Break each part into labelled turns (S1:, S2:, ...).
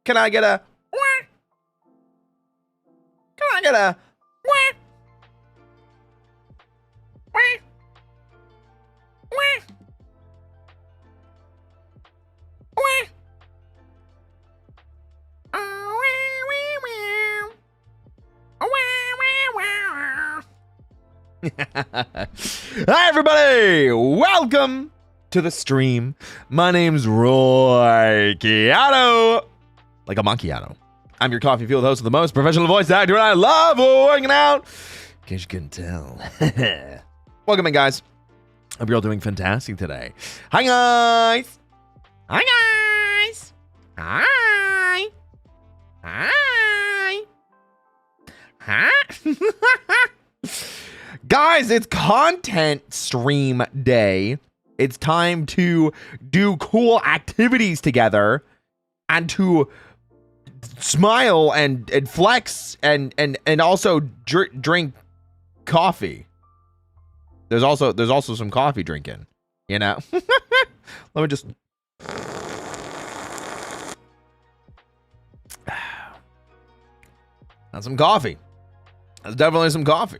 S1: Can I get a wah? Can I get a wah? Wah? Wah? Wah? Oh, wah, wah, wah. Hi everybody, welcome to the stream. My name's Roy Chiato, like a monkeyado. I'm your coffee fueled host of the most professional voice actor, and I love working out, in case you couldn't tell. Welcome in, guys. Hope you're all doing fantastic today. Hi guys. Hi guys. Hi. Hi. Hi. Guys, it's content stream day. It's time to do cool activities together and to smile and flex and also drink coffee. There's also some coffee drinking, you know. Let me just that's some coffee. That's definitely some coffee.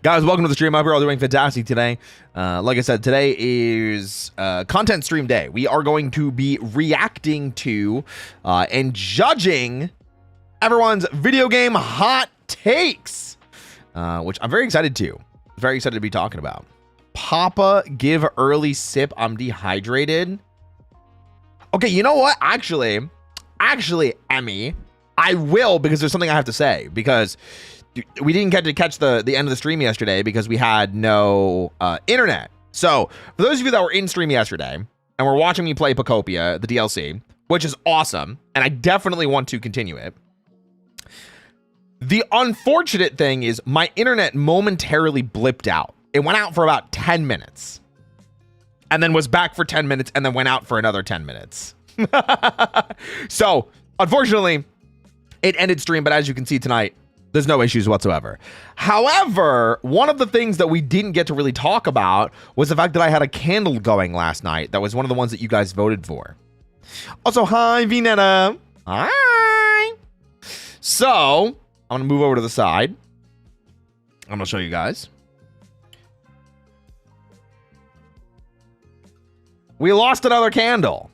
S1: Guys, welcome to the stream. I hope you're all doing fantastic today. Like I said, today is content stream day. We are going to be reacting to and judging everyone's video game hot takes, which I'm very excited to. Very excited to be talking about. Papa, give early sip. I'm dehydrated. Okay, you know what? Actually, Emmy, I will, because there's something I have to say, because we didn't get to catch the end of the stream yesterday because we had no internet. So for those of you that were in stream yesterday and were watching me play Pacopia, the DLC, which is awesome, and I definitely want to continue it. The unfortunate thing is my internet momentarily blipped out. It went out for about 10 minutes and then was back for 10 minutes and then went out for another 10 minutes. So unfortunately it ended stream, but as you can see tonight, there's no issues whatsoever. However, one of the things that we didn't get to really talk about was the fact that I had a candle going last night. That was one of the ones that you guys voted for. Also, hi, Vinetta. Hi. So, I'm going to move over to the side. I'm going to show you guys. We lost another candle.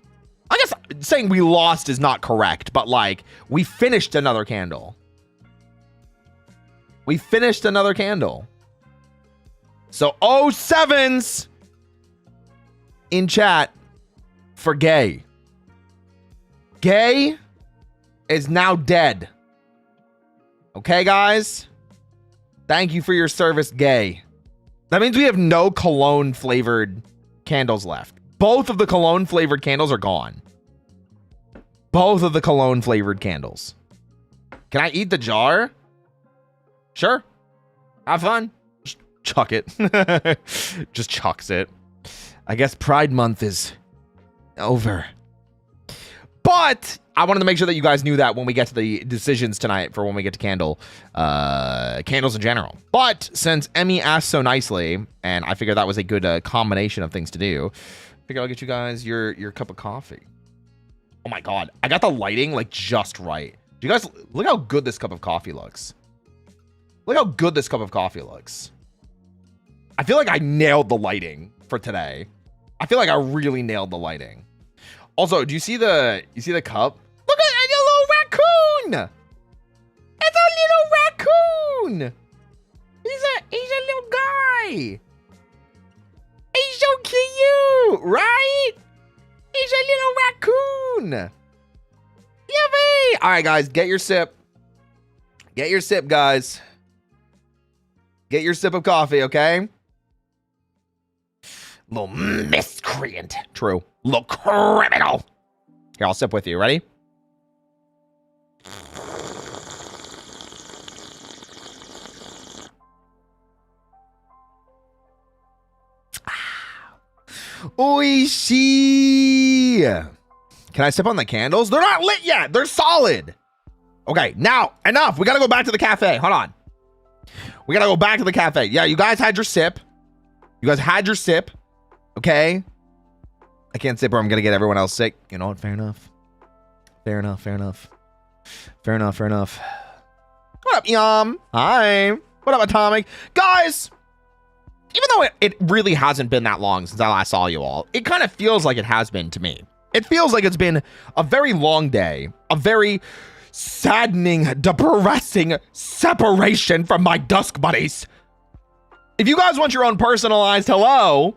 S1: I guess saying we lost is not correct, but like, we finished another candle. We finished another candle. So 07s in chat for gay. Gay is now dead. Okay, guys? Thank you for your service, gay. That means we have no cologne flavored candles left. Both of the cologne flavored candles are gone. Both of the cologne flavored candles. Can I eat the jar? Sure. Have fun. Just chuck it. Just chucks it. I guess Pride Month is over. But I wanted to make sure that you guys knew that when we get to the decisions tonight for when we get to candles in general. But since Emmy asked so nicely, and I figured that was a good combination of things to do, I figured I'll get you guys your cup of coffee. Oh my God. I got the lighting like just right. Do you guys look how good this cup of coffee looks? Look how good this cup of coffee looks. I feel like I nailed the lighting for today. I feel like I really nailed the lighting. Also, do you see the cup? Look at a little raccoon. It's a little raccoon. He's a little guy. He's so cute, right? He's a little raccoon. Yippee! All right, guys, get your sip. Get your sip, guys. Get your sip of coffee, okay? Little miscreant. True. Little criminal. Here, I'll sip with you. Ready? Oishi. Can I sip on the candles? They're not lit yet. They're solid. Okay, now, enough. We gotta go back to the cafe. Hold on. We gotta go back to the cafe. Yeah, you guys had your sip. You guys had your sip. Okay. I can't sip or I'm gonna get everyone else sick. You know what? Fair enough. Fair enough. What up, Yum? Hi. What up, Atomic? Guys, even though it really hasn't been that long since I last saw you all, it kind of feels like it has been to me. It feels like it's been a very long day, a very saddening, depressing separation from my dusk buddies. If you guys want your own personalized hello,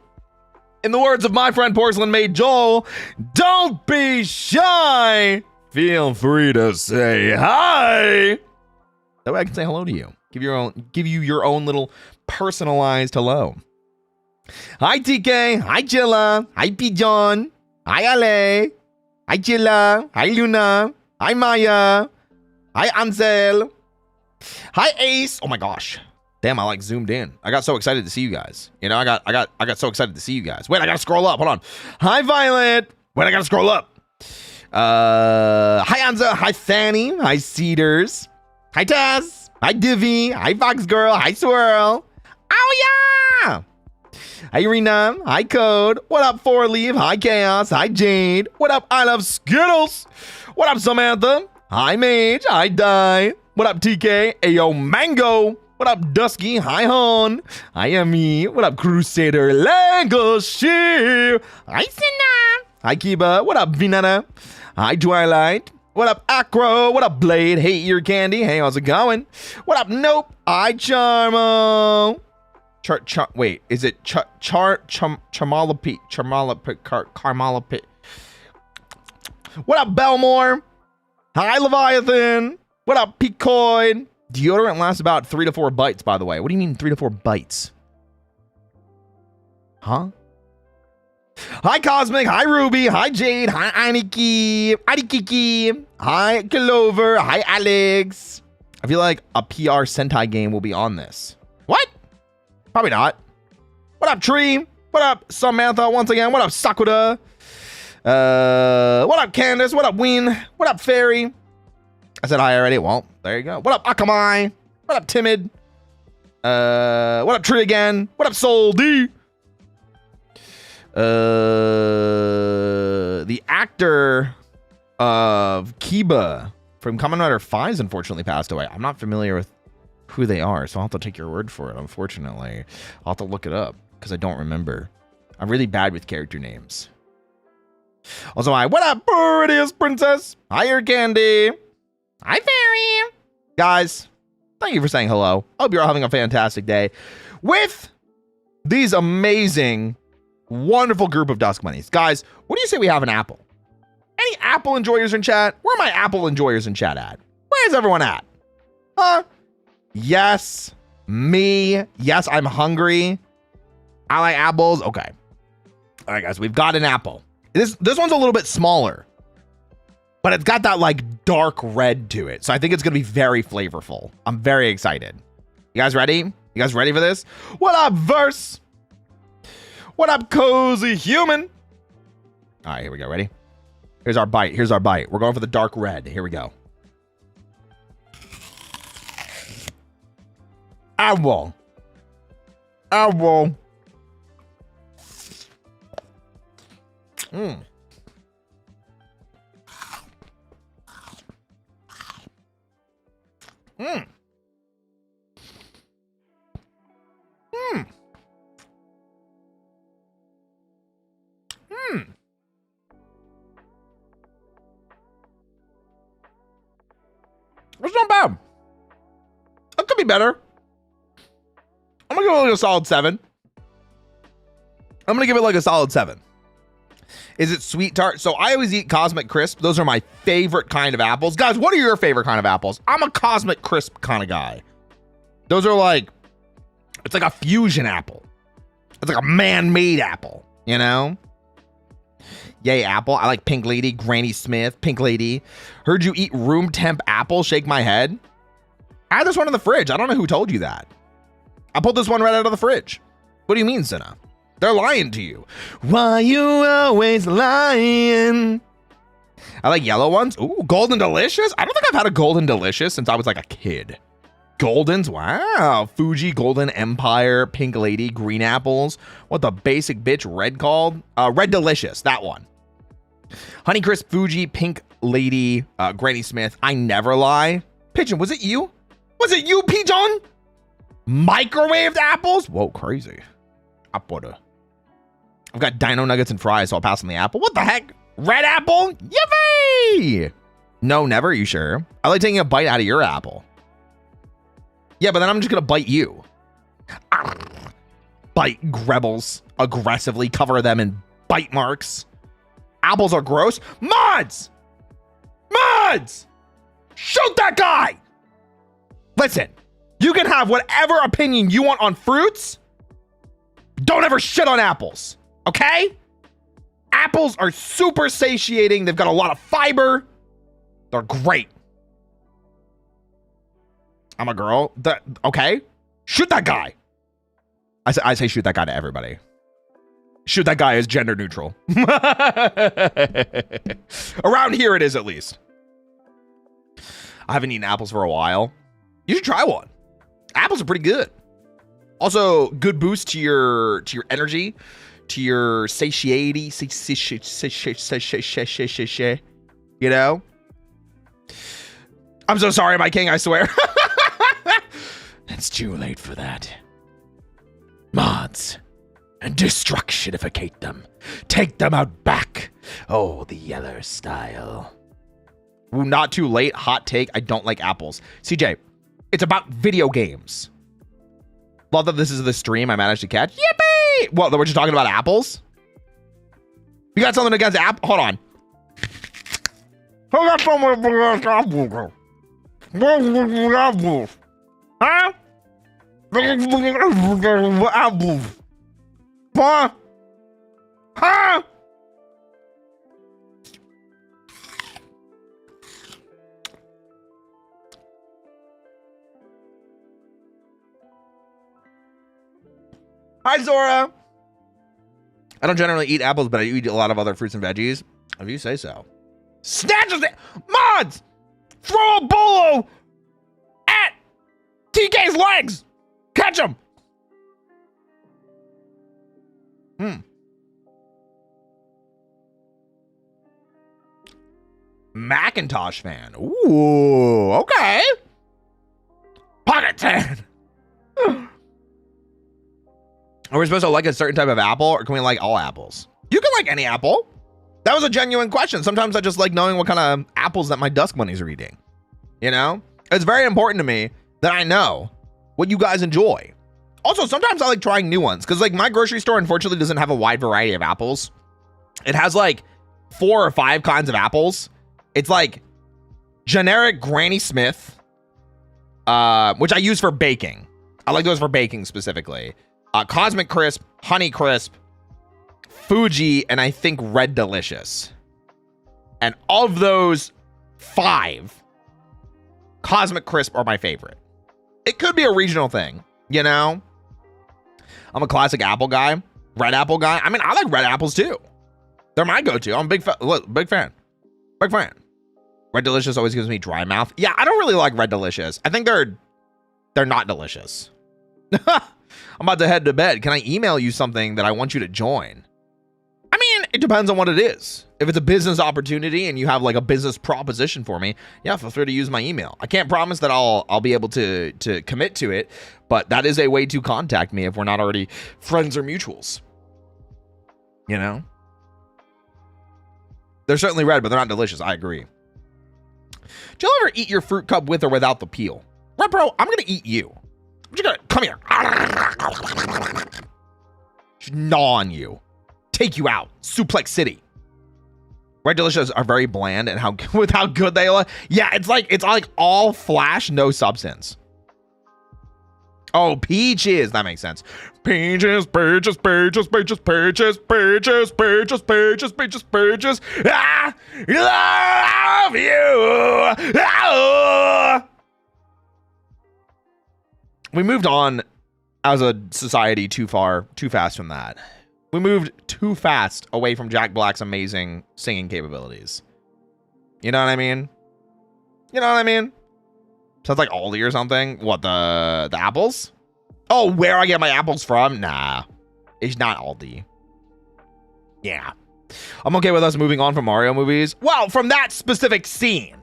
S1: in the words of my friend Porcelain Maid Joel, don't be shy. Feel free to say hi. That way I can say hello to you. Give you your own little personalized hello. Hi TK. Hi Jilla. Hi Pijon. Hi Ale. Hi Jilla. Hi Luna. Hi Maya. Hi Ansel. Hi Ace. Oh my gosh. Damn, I like zoomed in. I got so excited to see you guys. You know, I got so excited to see you guys. Wait, I gotta scroll up. Hold on. Hi Violet. Wait, I gotta scroll up. Hi Anza. Hi Fanny. Hi Cedars. Hi Taz. Hi Divvy. Hi Fox Girl. Hi Swirl. Oh yeah. Hi Rena. Hi Code. What up, Four Leave? Hi Chaos. Hi Jade. What up, I Love Skittles? What up, Samantha? Hi Mage. Hi Die. What up, TK? Ayo Mango. What up, Dusky? Hi Hon. Hi Emmy. What up, Crusader? Lego Sheer. Hi Sina. Hi Kiba. What up, Vinana? Hi Twilight. What up, Acro? What up, Blade? Hey, Ear Candy. Hey, how's it going? What up, Nope? Hi Charmo. Wait, is it Charmalapi? What up, Belmore? Hi, Leviathan. What up, Picoid? Deodorant lasts about 3 to 4 bites, by the way. What do you mean 3 to 4 bites? Huh? Hi, Cosmic. Hi, Ruby. Hi, Jade. Hi, Aniki. Adikiki. Hi, Clover. Hi, Alex. I feel like a PR Sentai game will be on this. What? Probably not. What up, Tree? What up, Samantha? Once again, what up, Sakura? What up, Candace? What up, Win? What up, Fairy? I said hi already. Well, there you go. What up, Akamai? What up, Timid? What up, Tree again? What up, Soul D? The actor of Kiba from Kamen Rider 5 unfortunately passed away. I'm not familiar with who they are, so I'll have to take your word for it, unfortunately. I'll have to look it up, because I don't remember. I'm really bad with character names. Also, what up, prettiest princess? Hi, Ear Candy. Hi, Fairy. Guys, thank you for saying hello. I hope you're all having a fantastic day with these amazing, wonderful group of Dusk Bunnies. Guys, what do you say we have an apple? Any apple enjoyers in chat? Where are my apple enjoyers in chat at? Where is everyone at? Huh? Yes, me. Yes, I'm hungry. I like apples. Okay. All right, guys, we've got an apple. This one's a little bit smaller, but it's got that like dark red to it. So I think it's going to be very flavorful. I'm very excited. You guys ready? You guys ready for this? What up, Verse? What up, Cozy Human? All right, here we go. Ready? Here's our bite. Here's our bite. We're going for the dark red. Here we go. Apple. Apple. Mmm. Mmm. Mmm. Mmm. It's not bad. It could be better. I'm gonna give it like a solid 7. I'm gonna give it like a solid 7. Is it sweet tart? So I always eat Cosmic Crisp. Those are my favorite kind of apples. Guys, what are your favorite kind of apples? I'm a Cosmic Crisp kind of guy. Those are like, it's like a fusion apple. It's like a man-made apple, you know? Yay, apple. I like Pink Lady, Granny Smith, Pink Lady. Heard you eat room temp apple, shake my head. I had this one in the fridge. I don't know who told you that. I pulled this one right out of the fridge. What do you mean, Senna? They're lying to you. Why you always lying? I like yellow ones. Ooh, Golden Delicious. I don't think I've had a Golden Delicious since I was like a kid. Goldens, wow. Fuji, Golden Empire, Pink Lady, green apples. What the basic bitch red called? Red Delicious, that one. Honeycrisp, Fuji, Pink Lady, Granny Smith, I Never Lie. Pigeon, was it you? Was it you, Pigeon? Microwaved apples? Whoa, crazy. I've got dino nuggets and fries, so I'll pass on the apple. What the heck? Red apple? Yippee! No, never, you sure? I like taking a bite out of your apple. Yeah, but then I'm just gonna bite you. Bite Grebbles aggressively, cover them in bite marks. Apples are gross. Mods! Mods! Shoot that guy! Listen, you can have whatever opinion you want on fruits. Don't ever shit on apples, okay? Apples are super satiating. They've got a lot of fiber. They're great. I'm a girl. Okay? Shoot that guy. I say shoot that guy to everybody. Shoot that guy is gender neutral. Around here it is, at least. I haven't eaten apples for a while. You should try one. Apples are pretty good. Also, good boost to your energy, to your satiety, you know? I'm so sorry, my king, I swear. It's too late for that. Mods, and destructionificate them. Take them out back. Oh, the Yeller style. Ooh, not too late. Hot take. I don't like apples. CJ, it's about video games. Love that this is the stream I managed to catch. Yippee! What, we're just talking about apples? You got something against apples? Hold on. I got something against apples. Huh? Apples. Huh? Huh? Hi, Zora. I don't generally eat apples, but I eat a lot of other fruits and veggies. If you say so. Snatches it! Mods! Throw a bolo at TK's legs! Catch him! Macintosh fan. Ooh, okay. Pocket 10. Are we supposed to like a certain type of apple, or can we like all apples? You can like any apple. That was a genuine question. Sometimes I just like knowing what kind of apples that my dusk bunnies are eating. You know? It's very important to me that I know what you guys enjoy. Also, sometimes I like trying new ones, because like my grocery store unfortunately doesn't have a wide variety of apples. It has like 4 or 5 kinds of apples. It's like generic Granny Smith, which I use for baking. I like those for baking specifically. Cosmic Crisp, Honey Crisp, Fuji, and I think Red Delicious. And of those 5, Cosmic Crisp are my favorite. It could be a regional thing, you know? I'm a classic apple guy, red apple guy. I mean, I like red apples too. They're my go-to. I'm a big fan. Big fan. Red Delicious always gives me dry mouth. Yeah, I don't really like Red Delicious. I think they're not delicious. I'm about to head to bed. Can I email you something that I want you to join? I mean, it depends on what it is. If it's a business opportunity and you have like a business proposition for me, yeah, feel free to use my email. I can't promise that I'll be able to commit to it, but that is a way to contact me if we're not already friends or mutuals. You know? They're certainly red, but they're not delicious. I agree. Do you ever eat your fruit cup with or without the peel? Right, bro, I'm gonna eat you. I'm just gonna come here. Just gnaw on you. Take you out. Suplex City. Red Delicious are very bland and with how good they are. Yeah, it's like all flash, no substance. Oh, peaches. That makes sense. Peaches, peaches, peaches, peaches, peaches, peaches, peaches, peaches, peaches, peaches. Ah, love you. Ah. We moved on as a society too fast from that. We moved too fast away from Jack Black's amazing singing capabilities. You know what I mean? You know what I mean? Sounds like Aldi or something. What, the apples? Oh, where I get my apples from? Nah, it's not Aldi. Yeah. I'm okay with us moving on from Mario movies. Well, from that specific scene.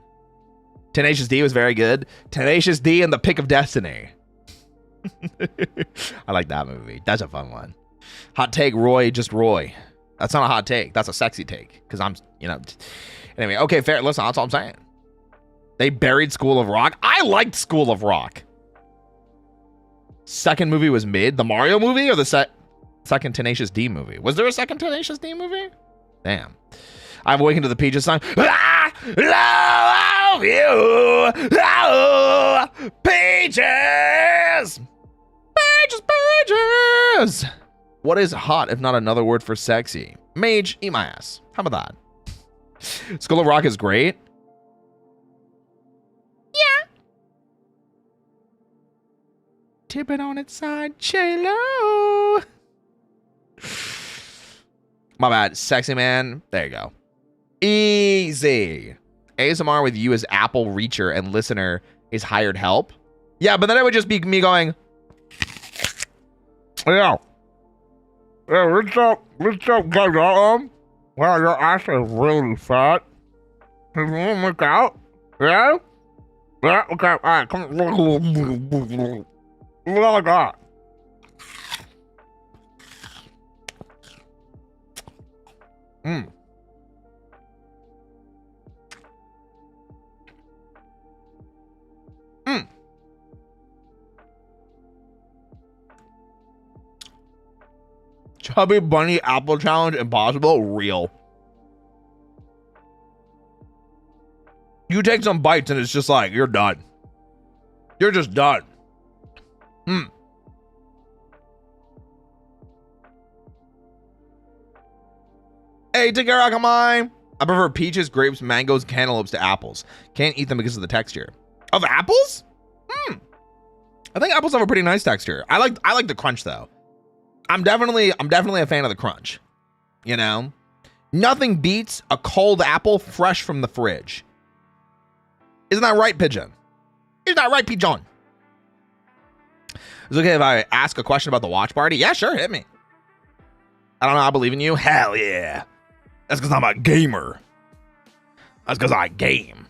S1: Tenacious D was very good. Tenacious D and the Pick of Destiny. I like that movie. That's a fun one. Hot take, Roy, just Roy. That's not a hot take. That's a sexy take. Because I'm, you know. Anyway, okay, fair. Listen, that's all I'm saying. They buried School of Rock. I liked School of Rock. Second movie was mid. The Mario movie or the second Tenacious D movie? Was there a second Tenacious D movie? Damn. I've awakened to the Peaches song. Ah, love you. Oh, Peaches. Peaches, Peaches. What is hot if not another word for sexy? Mage, eat my ass. How about that? School of Rock is great. Yeah. Tip it on its side, J-Lo. My bad. Sexy man. There you go. Easy. ASMR with you as Apple reacher and listener is hired help. Yeah, but then it would just be me going, yeah. Yeah, what's up, guys? Wow, your ass is really fat. You want to work out? Yeah? Yeah, okay, all right, come on. Look like that. Mm. Mm. Chubby Bunny Apple Challenge impossible? Real. You take some bites and it's just like, you're done. You're just done. Hmm. Hey, Tagara, come on. I prefer peaches, grapes, mangoes, cantaloupes to apples. Can't eat them because of the texture. Of apples? Hmm. I think apples have a pretty nice texture. I like the crunch though. I'm definitely a fan of the crunch. You know? Nothing beats a cold apple fresh from the fridge. Isn't that right, Pigeon? Isn't that right, Pigeon? Is it okay if I ask a question about the watch party? Yeah, sure, hit me. I don't know, I believe in you. Hell yeah. That's because I'm a gamer. That's because I game.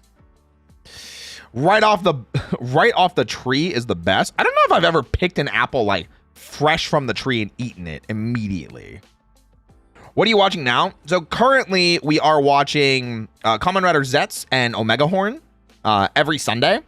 S1: Right off the tree is the best. I don't know if I've ever picked an apple like fresh from the tree and eaten it immediately. What are you watching now? So currently we are watching Kamen Rider Zets and Omega Horn every Sunday.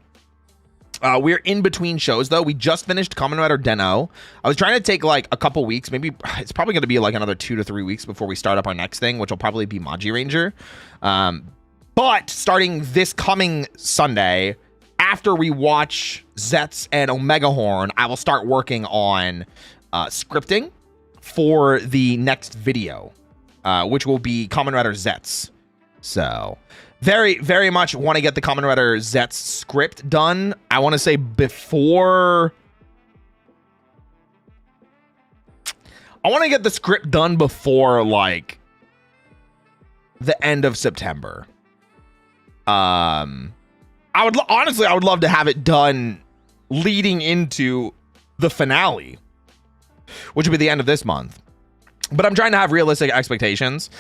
S1: We're in between shows though. We just finished Kamen Rider Den-O. I was trying to take like a couple weeks. Maybe it's probably going to be like another 2 to 3 weeks before we start up our next thing, which will probably be Maji Ranger. But starting this coming Sunday, after we watch Zets and Omega Horn, I will start working on scripting for the next video, which will be Kamen Rider Zets. So very, very much want to get the Kamen Rider Zets script done. I want to say before... I want to get the script done before, like, the end of September. I would love to have it done leading into the finale, which will be the end of this month. But I'm trying to have realistic expectations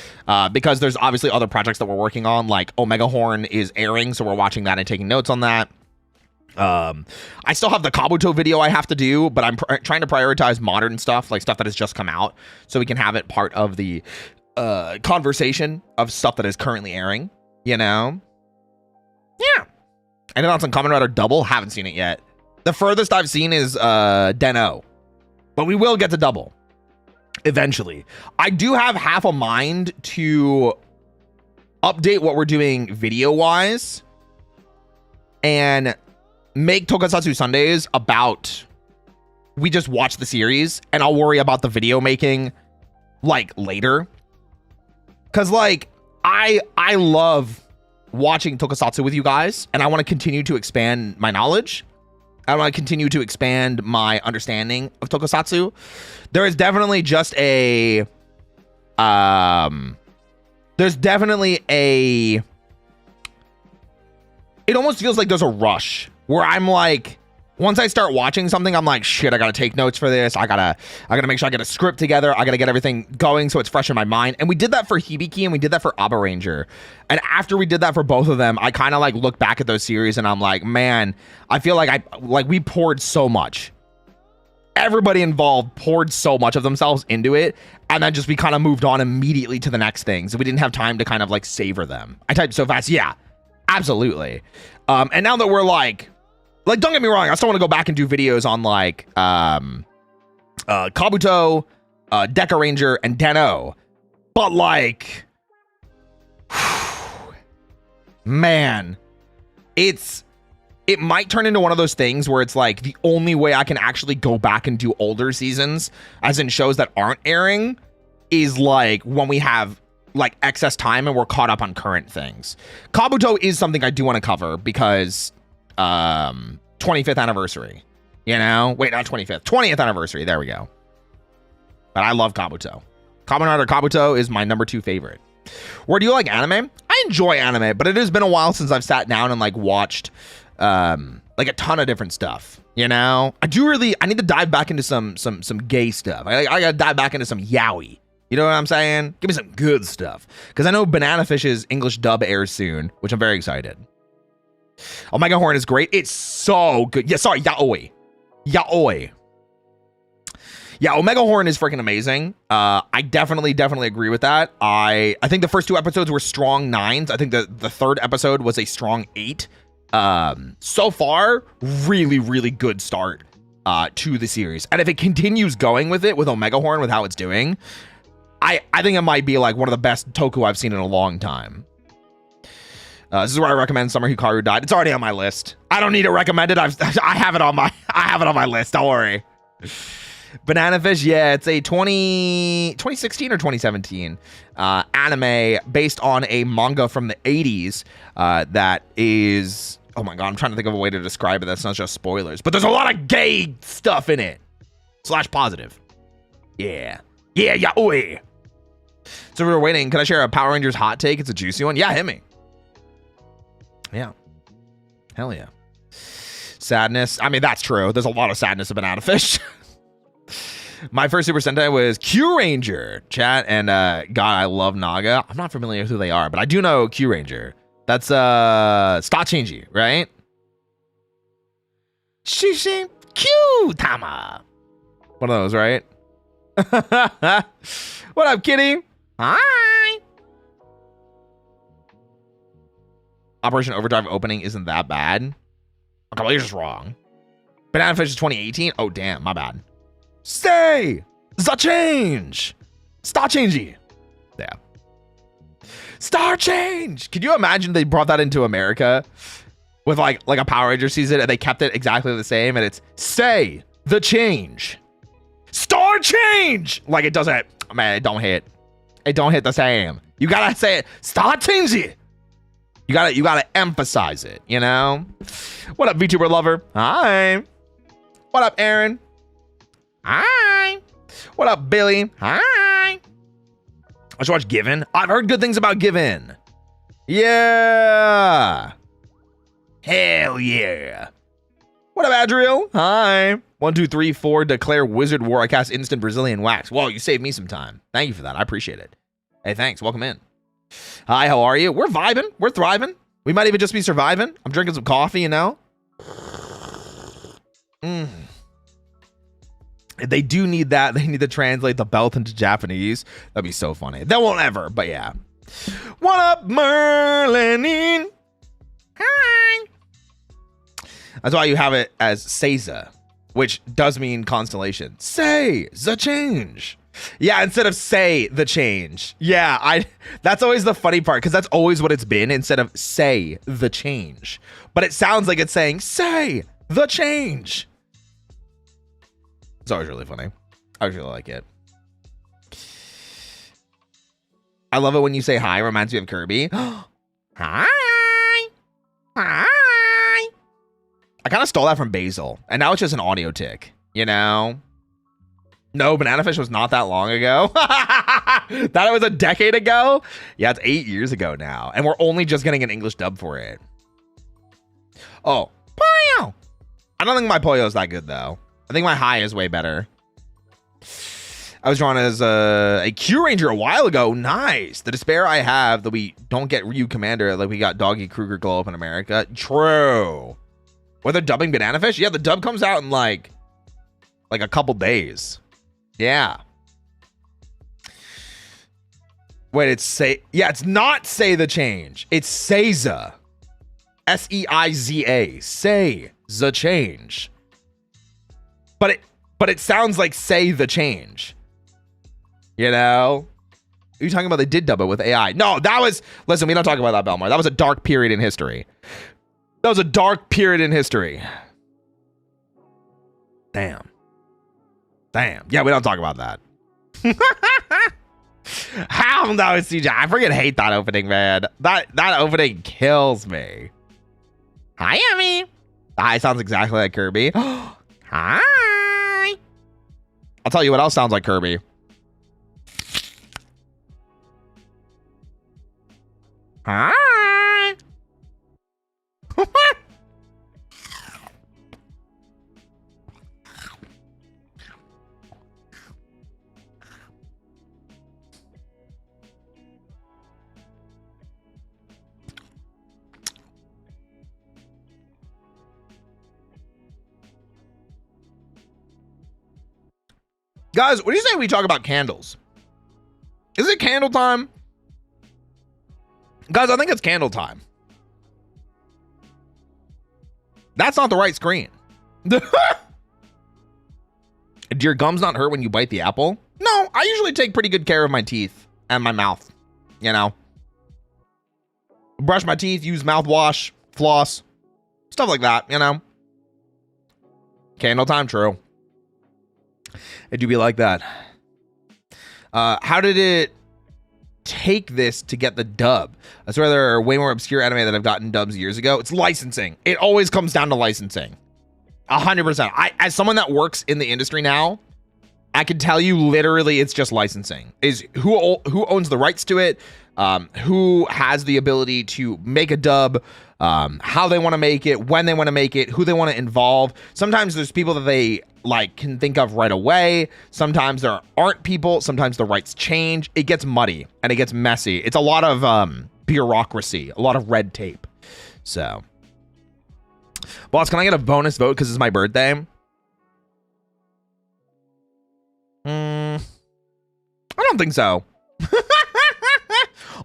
S1: because there's obviously other projects that we're working on, like Omega Horn is airing, so we're watching that and taking notes on that. I still have the Kabuto video I have to do, but I'm trying to prioritize modern stuff, like stuff that has just come out, so we can have it part of the conversation of stuff that is currently airing, you know? Yeah. And then on some Kamen Rider Double, haven't seen it yet. The furthest I've seen is Den-O, but we will get to Double eventually. I do have half a mind to update what we're doing video-wise and make Tokusatsu Sundays about we just watch the series and I'll worry about the video making like later. Cause like I love watching Tokusatsu with you guys and I want to continue to expand my knowledge. I want to continue to expand my understanding of Tokusatsu. There is definitely just a it almost feels like there's a rush where I'm like Once I start watching something, I'm like, shit, I gotta take notes for this. I gotta make sure I get a script together. I gotta get everything going so it's fresh in my mind. And we did that for Hibiki and we did that for Abba Ranger. And after we did that for both of them, I kind of like look back at those series and I'm like, man, I feel like we poured so much. Everybody involved poured so much of themselves into it. And then just we kind of moved on immediately to the next things. We didn't have time to kind of like savor them. I typed so fast. Yeah, absolutely. And now that we're like, don't get me wrong, I still want to go back and do videos on like Kabuto, Deca Ranger, and Den-O. But like, man, it might turn into one of those things where it's like the only way I can actually go back and do older seasons, as in shows that aren't airing, is like when we have like excess time and we're caught up on current things. Kabuto is something I do want to cover because 25th anniversary, you know? Wait, not 25th, 20th anniversary. There we go. But I love Kabuto. Kamen Rider Kabuto is my #2 favorite. Where do you like anime? I enjoy anime, but it has been a while since I've sat down and like watched like a ton of different stuff, you know? I need to dive back into some gay stuff. I gotta dive back into some yaoi. You know what I'm saying? Give me some good stuff. Because I know Banana Fish's English dub airs soon, which I'm very excited. Omega Horn is great. It's so good. Yeah, sorry, yaoi. Yaoi. Yeah, Omega Horn is freaking amazing. I definitely agree with that. I think the first 2 episodes were strong 9s. I think the 3rd episode was a strong 8. So far, really good start to the series. And if it continues going with it, with Omega Horn, with how it's doing, I think it might be like one of the best Toku I've seen in a long time. This is where I recommend Summer Hikaru Died. It's already on my list. I don't need to recommend it. I have it on my list. Don't worry. Banana Fish, yeah, it's a 2016 or 2017 anime based on a manga from the 80s that is, oh my god, I'm trying to think of a way to describe it that's not just spoilers, but there's a lot of gay stuff in it. / positive. Yeah, oi. So we were waiting. Can I share a Power Rangers hot take? It's a juicy one. Yeah, hit me. Yeah. Hell yeah. Sadness. I mean, that's true. There's a lot of sadness in Banana Fish. My first Super Sentai was Q Ranger, chat, and God, I love Naga. I'm not familiar with who they are, but I do know Q Ranger. That's Stachinji, right? Shishi Q Tama. One of those, right? What up, kitty? Hi. Operation Overdrive opening isn't that bad. Okay, you're just wrong. Banana Fish is 2018. Oh damn, my bad. Stay the change. Star changey. Yeah. Star change. Could you imagine they brought that into America with like a Power Ranger season and they kept it exactly the same and it's say the change. Star change. Like it doesn't, man, it don't hit. It don't hit the same. You gotta say it. Star changey. You gotta emphasize it, you know? What up, VTuber lover? Hi. What up, Aaron? Hi. What up, Billy? Hi. I should watch Given. I've heard good things about Given. Yeah. Hell yeah. What up, Adriel? Hi. 1, 2, 3, 4. Declare Wizard War. I cast instant Brazilian wax. Whoa, you saved me some time. Thank you for that. I appreciate it. Hey, thanks. Welcome in. Hi, how are you? We're vibing. We're thriving. We might even just be surviving. I'm drinking some coffee, you know? They do need that. They need to translate the belt into Japanese. That'd be so funny. That won't ever, but yeah. What up, Merlin? Hi. That's why you have it as Seiza, which does mean constellation. Say the change. Yeah, instead of say the change. Yeah, that's always the funny part because that's always what it's been instead of say the change. But it sounds like it's saying say the change. It's always really funny. I really like it. I love it when you say hi. Reminds me of Kirby. Hi. Hi. I kind of stole that from Basil. And now it's just an audio tick. You know? No, Banana Fish was not that long ago. That was a decade ago? Yeah, it's 8 years ago now. And we're only just getting an English dub for it. Oh. I don't think my pollo is that good, though. I think my high is way better. I was drawn as a Q Ranger a while ago. Nice. The despair I have that we don't get Ryu Commander like we got Doggy Kruger Glow Up in America. True. Were they dubbing Banana Fish? Yeah, the dub comes out in like a couple days. Yeah. Wait, it's not Say the Change. It's Seiza. Seiza. Say the Change. But it sounds like Say the Change. You know? Are you talking about they did dub it with AI? No, that was... Listen, we don't talk about that, Belmar. That was a dark period in history. That was a dark period in history. Damn. Yeah, we don't talk about that. How that was CJ? I freaking hate that opening, man. That opening kills me. Hi, Emmy. Hi sounds exactly like Kirby. Hi. I'll tell you what else sounds like Kirby. Hi. Guys, what do you say we talk about candles? Is it candle time? Guys, I think it's candle time. That's not the right screen. Do your gums not hurt when you bite the apple? No, I usually take pretty good care of my teeth and my mouth. You know, brush my teeth, use mouthwash, floss, stuff like that, you know. Candle time, true. It do be like that. How did it take this to get the dub? I swear there are way more obscure anime that have gotten dubs years ago. It's licensing. It always comes down to licensing. 100%. As someone that works in the industry now, I can tell you literally it's just licensing. Is who owns the rights to it, who has the ability to make a dub, how they want to make it, when they want to make it, who they want to involve. Sometimes there's people that they like can think of right away. Sometimes there aren't people. Sometimes the rights change. It gets muddy and it gets messy. It's a lot of bureaucracy, a lot of red tape. So, boss, can I get a bonus vote because it's my birthday? I don't think so.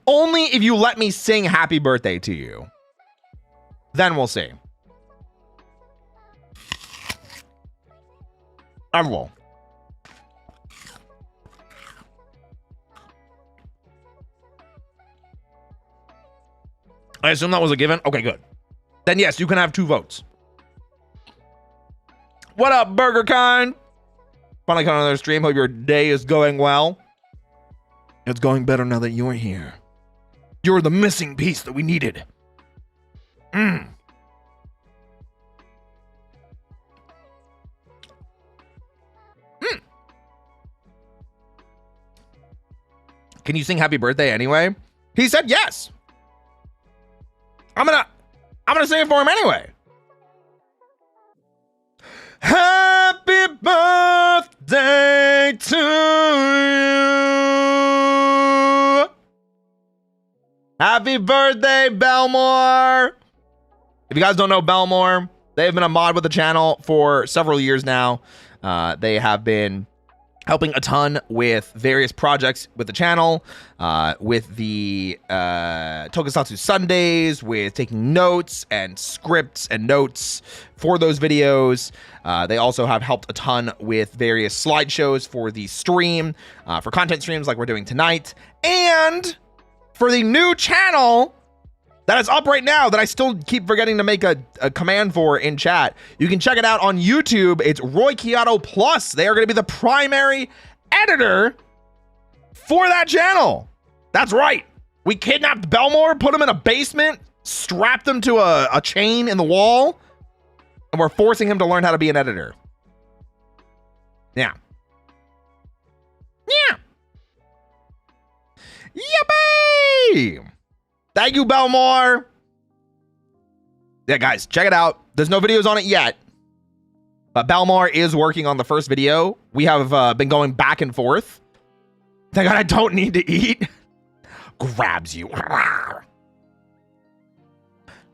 S1: Only if you let me sing happy birthday to you. Then we'll see. I will. I assume that was a given. Okay, good. Then yes, you can have 2 votes. What up, Burger Kind? Finally coming on another stream. Hope your day is going well. It's going better now that you're here. You're the missing piece that we needed. Can you sing happy birthday anyway? He said yes. I'm gonna sing it for him anyway. Happy birthday to you. Happy birthday, Belmore. If you guys don't know Belmore, they've been a mod with the channel for several years now. They have been helping a ton with various projects with the channel, with the Tokusatsu Sundays, with taking notes and scripts and notes for those videos. They also have helped a ton with various slideshows for the stream, for content streams like we're doing tonight, and for the new channel that is up right now that I still keep forgetting to make a command for in chat. You can check it out on YouTube. It's Roy Chiato Plus. They are going to be the primary editor for that channel. That's right. We kidnapped Belmore, put him in a basement, strapped him to a chain in the wall, and we're forcing him to learn how to be an editor. Yeah. Yeah. Yippee! Thank you, Belmore. Yeah, guys, check it out. There's no videos on it yet, But Belmore is working on the first video. We have been going back and forth. Thank God I don't need to eat. Grabs you.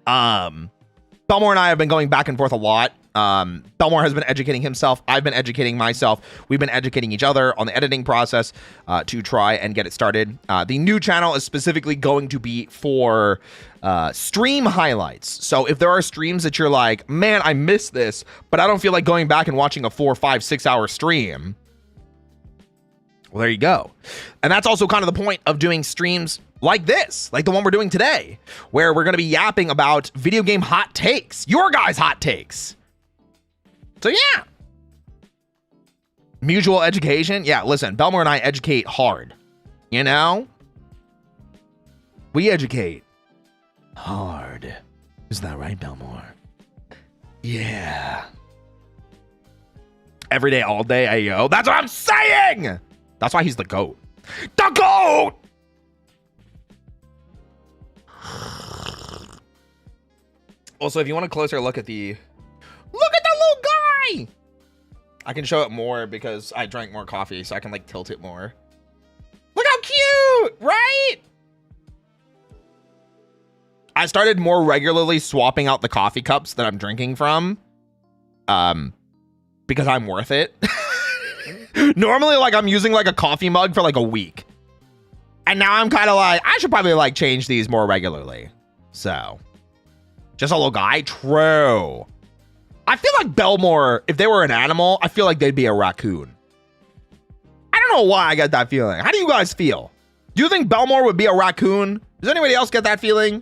S1: Belmore and I have been going back and forth a lot. Belmore has been educating himself. I've been educating myself. We've been educating each other on the editing process to try and get it started. The new channel is specifically going to be for stream highlights. So if there are streams that you're like, man, I missed this, but I don't feel like going back and watching a 4, 5, 6 hour stream. Well, there you go. And that's also kind of the point of doing streams like this, like the one we're doing today, where we're going to be yapping about video game hot takes, your guys' hot takes. So yeah. Mutual education. Yeah, listen, Belmore and I educate hard. You know? We educate hard. Is that right, Belmore? Yeah. Every day, all day, ayo. That's what I'm saying! That's why he's the GOAT. The GOAT! Also, if you want a closer look at the... Look at the little guy! I can show it more because I drank more coffee, so I can, like, tilt it more. Look how cute! Right? I started more regularly swapping out the coffee cups that I'm drinking from. Because I'm worth it. Normally, like, I'm using, like, a coffee mug for, like, a week. And now I'm kind of like, I should probably, like, change these more regularly. So, just a little guy? True. I feel like Belmore, if they were an animal, I feel like they'd be a raccoon. I don't know why I get that feeling. How do you guys feel? Do you think Belmore would be a raccoon? Does anybody else get that feeling?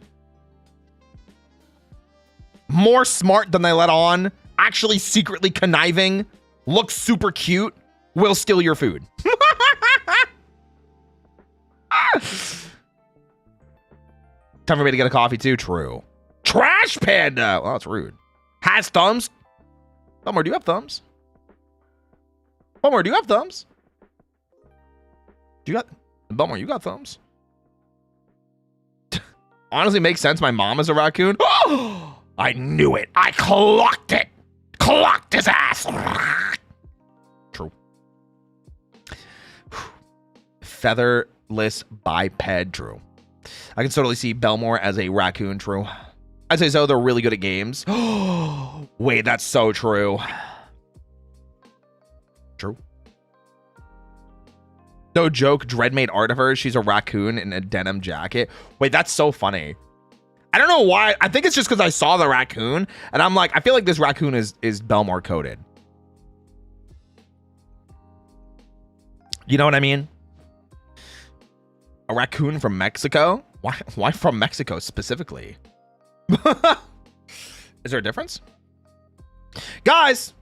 S1: More smart than they let on. Actually secretly conniving. Looks super cute. Will steal your food. Time for me to get a coffee too. True. Trash panda. Well, that's rude. Has thumbs. Belmore, do you have thumbs? Belmore, do you have thumbs? Do you got... Belmore, you got thumbs? Honestly, makes sense. My mom is a raccoon. Oh, I knew it. I clocked it. Clocked his ass. True. Featherless biped. True. I can totally see Belmore as a raccoon. True. I'd say so. They're really good at games. Wait, that's so true. True. No joke. Dread made art of her. She's a raccoon in a denim jacket. Wait, that's so funny. I don't know why. I think it's just because I saw the raccoon and I'm like, I feel like this raccoon is Belmore coded. You know what I mean? A raccoon from Mexico? Why from Mexico specifically? Is there a difference? Guys,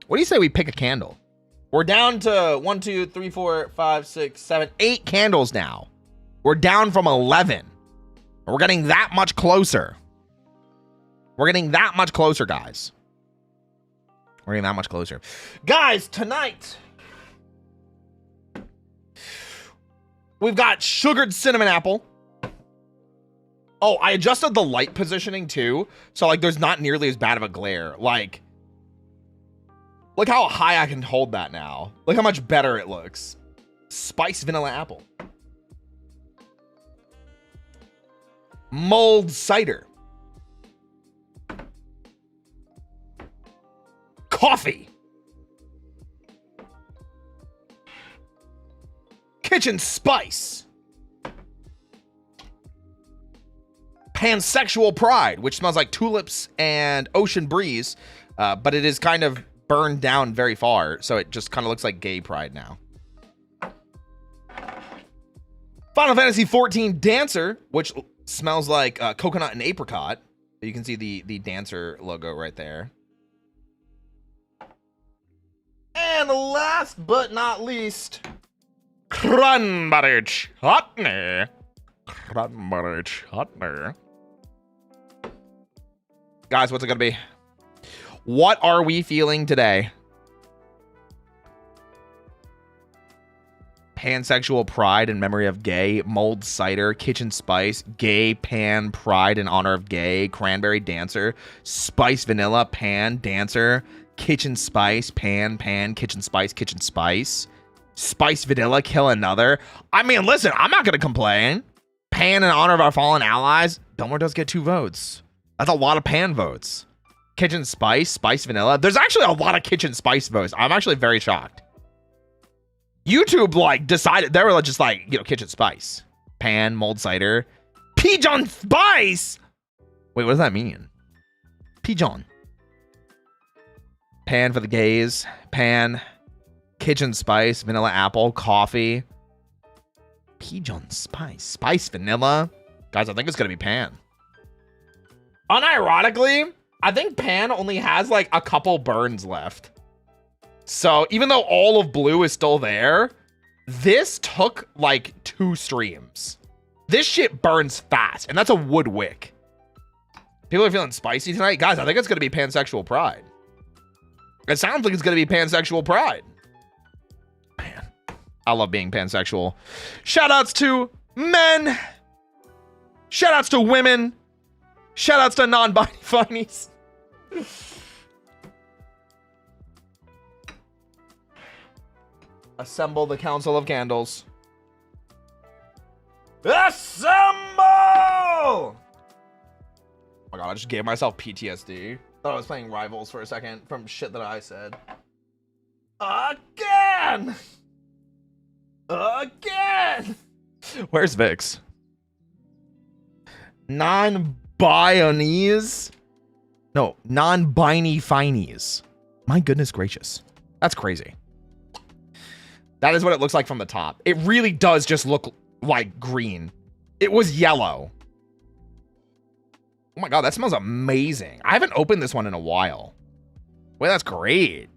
S1: what do you say we pick a candle? We're down to 1, 2, 3, 4, 5, 6, 7, 8 candles now. We're down from 11. We're getting that much closer. We're getting that much closer, guys. We're getting that much closer. Guys, tonight, we've got sugared cinnamon apple. Oh, I adjusted the light positioning too. So like there's not nearly as bad of a glare. Like, look how high I can hold that now. Look how much better it looks. Spiced vanilla apple. Mulled cider. Coffee. Kitchen spice. Pansexual pride, which smells like tulips and ocean breeze, but it is kind of burned down very far, so it just kind of looks like gay pride now. Final Fantasy 14 Dancer, which smells like coconut and apricot. You can see the Dancer logo right there. And last but not least, cranberry chutney. Cranberry chutney. Guys, what's it gonna be? What are we feeling today? Pansexual pride in memory of gay. Mulled cider. Kitchen spice. Gay pan pride in honor of gay. Cranberry dancer. Spice vanilla pan dancer. Kitchen spice pan kitchen spice kitchen spice. Spice vanilla kill another. I mean, listen, I'm not gonna complain. Pan in honor of our fallen allies. Belmore does get 2 votes. That's a lot of pan votes. Kitchen spice, spice vanilla. There's actually a lot of kitchen spice votes. I'm actually very shocked. YouTube like decided they were just like, you know, kitchen spice, pan, mulled cider, pigeon spice. Wait, what does that mean? Pigeon. Pan for the gays. Pan. Kitchen spice, vanilla apple, coffee. Pigeon spice, spice vanilla. Guys, I think it's gonna be pan. Unironically, I think pan only has like a couple burns left. So even though all of blue is still there, this took like 2 streams. This shit burns fast, and that's a wood wick. People are feeling spicy tonight. Guys, I think it's going to be pansexual pride. It sounds like it's going to be pansexual pride. Man, I love being pansexual. Shoutouts to men. Shoutouts to women. Shoutouts to non-binary funnies. Assemble the Council of Candles. Assemble! Oh my god, I just gave myself PTSD. Thought I was playing Rivals for a second from shit that I said. Again! Again! Where's Vix? Non-Bionese? No, non-Biney Finies. My goodness gracious. That's crazy. That is what it looks like from the top. It really does just look like green. It was yellow. Oh my god, that smells amazing. I haven't opened this one in a while. Wait, that's great.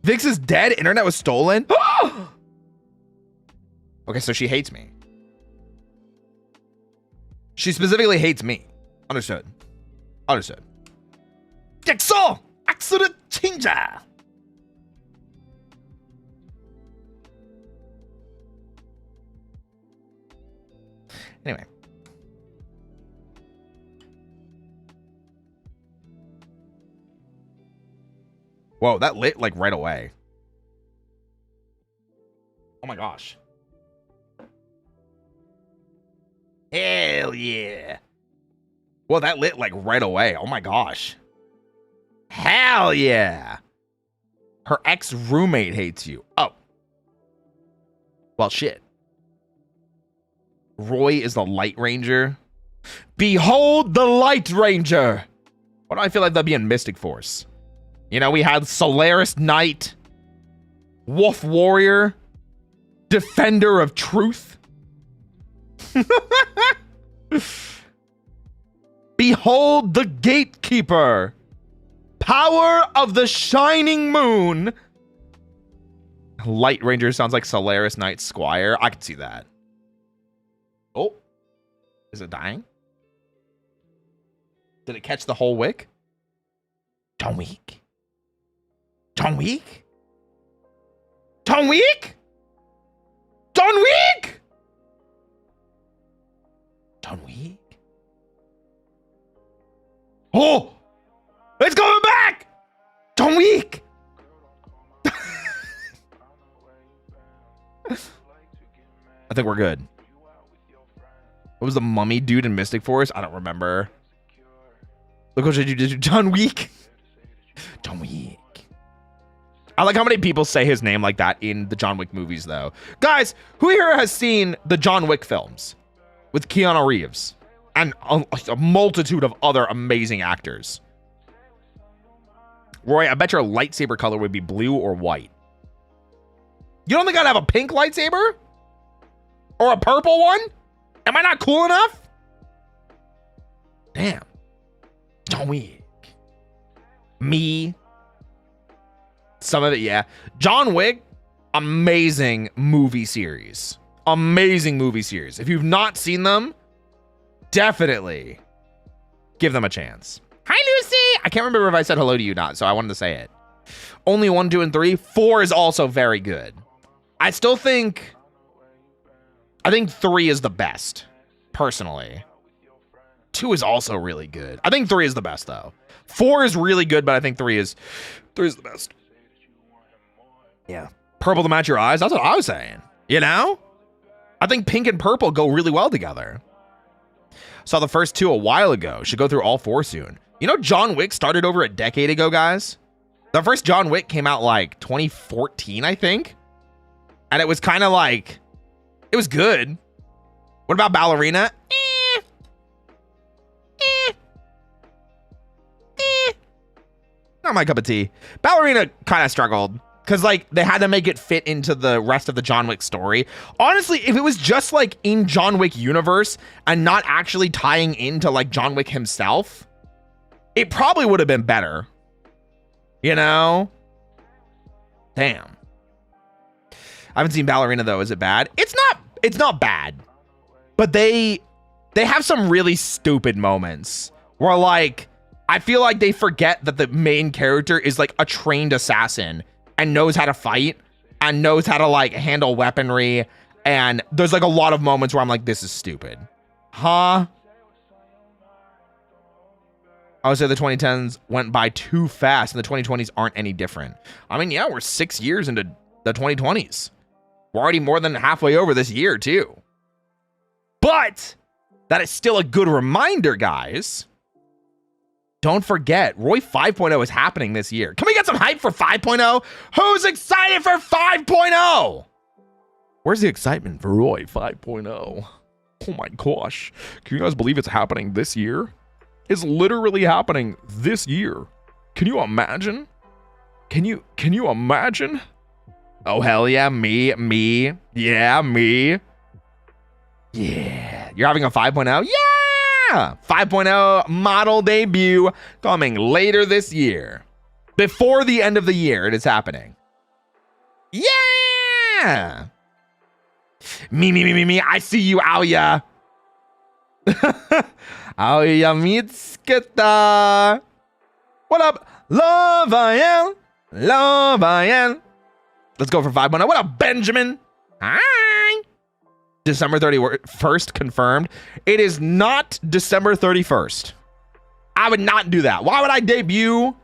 S1: Vix is dead. Internet was stolen. Okay, so she hates me. She specifically hates me. Understood. Understood. Jigsaw! Accident changer! Anyway. Whoa, that lit like right away. Oh my gosh. Hell yeah. Whoa, that lit like right away. Oh my gosh. Hell yeah. Her ex-roommate hates you. Oh. Well, shit. Roy is the Light Ranger. Behold the Light Ranger. Why do I feel like that'd be in Mystic Force? You know, we had Solaris Knight, Wolf Warrior, Defender of Truth. Behold the Gatekeeper. Power of the Shining Moon. Light Ranger sounds like Solaris Knight Squire. I can see that. Oh, is it dying? Did it catch the whole wick? John Wick. John Wick? John Wick? John Wick? John Wick? Oh, it's coming back. John Wick. I think we're good. What was the mummy dude in Mystic Force? I don't remember. Look what you did, John Wick. John Wick. I like how many people say his name like that in the John Wick movies, though. Guys, who here has seen the John Wick films with Keanu Reeves and a multitude of other amazing actors? Roy, I bet your lightsaber color would be blue or white. You don't think I'd have a pink lightsaber? Or a purple one? Am I not cool enough? Damn. John Wick. Me. Some of it, yeah. John Wick, amazing movie series. Amazing movie series. If you've not seen them, definitely give them a chance. Hi, Lucy. I can't remember if I said hello to you or not, so I wanted to say it. Only 1, 2, and 3. 4 is also very good. I still think I think 3 is the best, personally. 2 is also really good. I think 3 is the best, though. 4 is really good, but I think 3 is the best. Yeah. Purple to match your eyes? That's what I was saying. You know? I think pink and purple go really well together. Saw the first 2 a while ago. Should go through all 4 soon. You know, John Wick started over a decade ago, guys. The first John Wick came out like 2014, I think. And it was kind of like, it was good. What about Ballerina? Not my cup of tea. Ballerina kind of struggled because like they had to make it fit into the rest of the John Wick story. Honestly, if it was just like in John Wick universe and not actually tying into like John Wick himself, it probably would have been better. You know? Damn. I haven't seen Ballerina though. Is it bad? It's not bad. But they have some really stupid moments where like I feel like they forget that the main character is like a trained assassin and knows how to fight and knows how to like handle weaponry. And there's like a lot of moments where I'm like, this is stupid. Huh? I would say the 2010s went by too fast and the 2020s aren't any different. I mean, yeah, we're 6 years into the 2020s. We're already more than halfway over this year too. But that is still a good reminder, guys. Don't forget, Roy 5.0 is happening this year. Can we get some hype for 5.0? Who's excited for 5.0? Where's the excitement for Roy 5.0? Oh my gosh. Can you guys believe it's happening this year? It's literally happening this year. Can you imagine? Can you imagine? Oh, hell yeah, me. Yeah, me. Yeah. You're having a 5.0? Yeah! 5.0 model debut coming later this year. Before the end of the year, it is happening. Yeah! Me. I see you, Aoya. Aoya Mitsuka. What up? Love I am. Let's go for 5.0. What up, Benjamin? Hi. December 31st confirmed. It is not December 31st. I would not do that. Why would I debut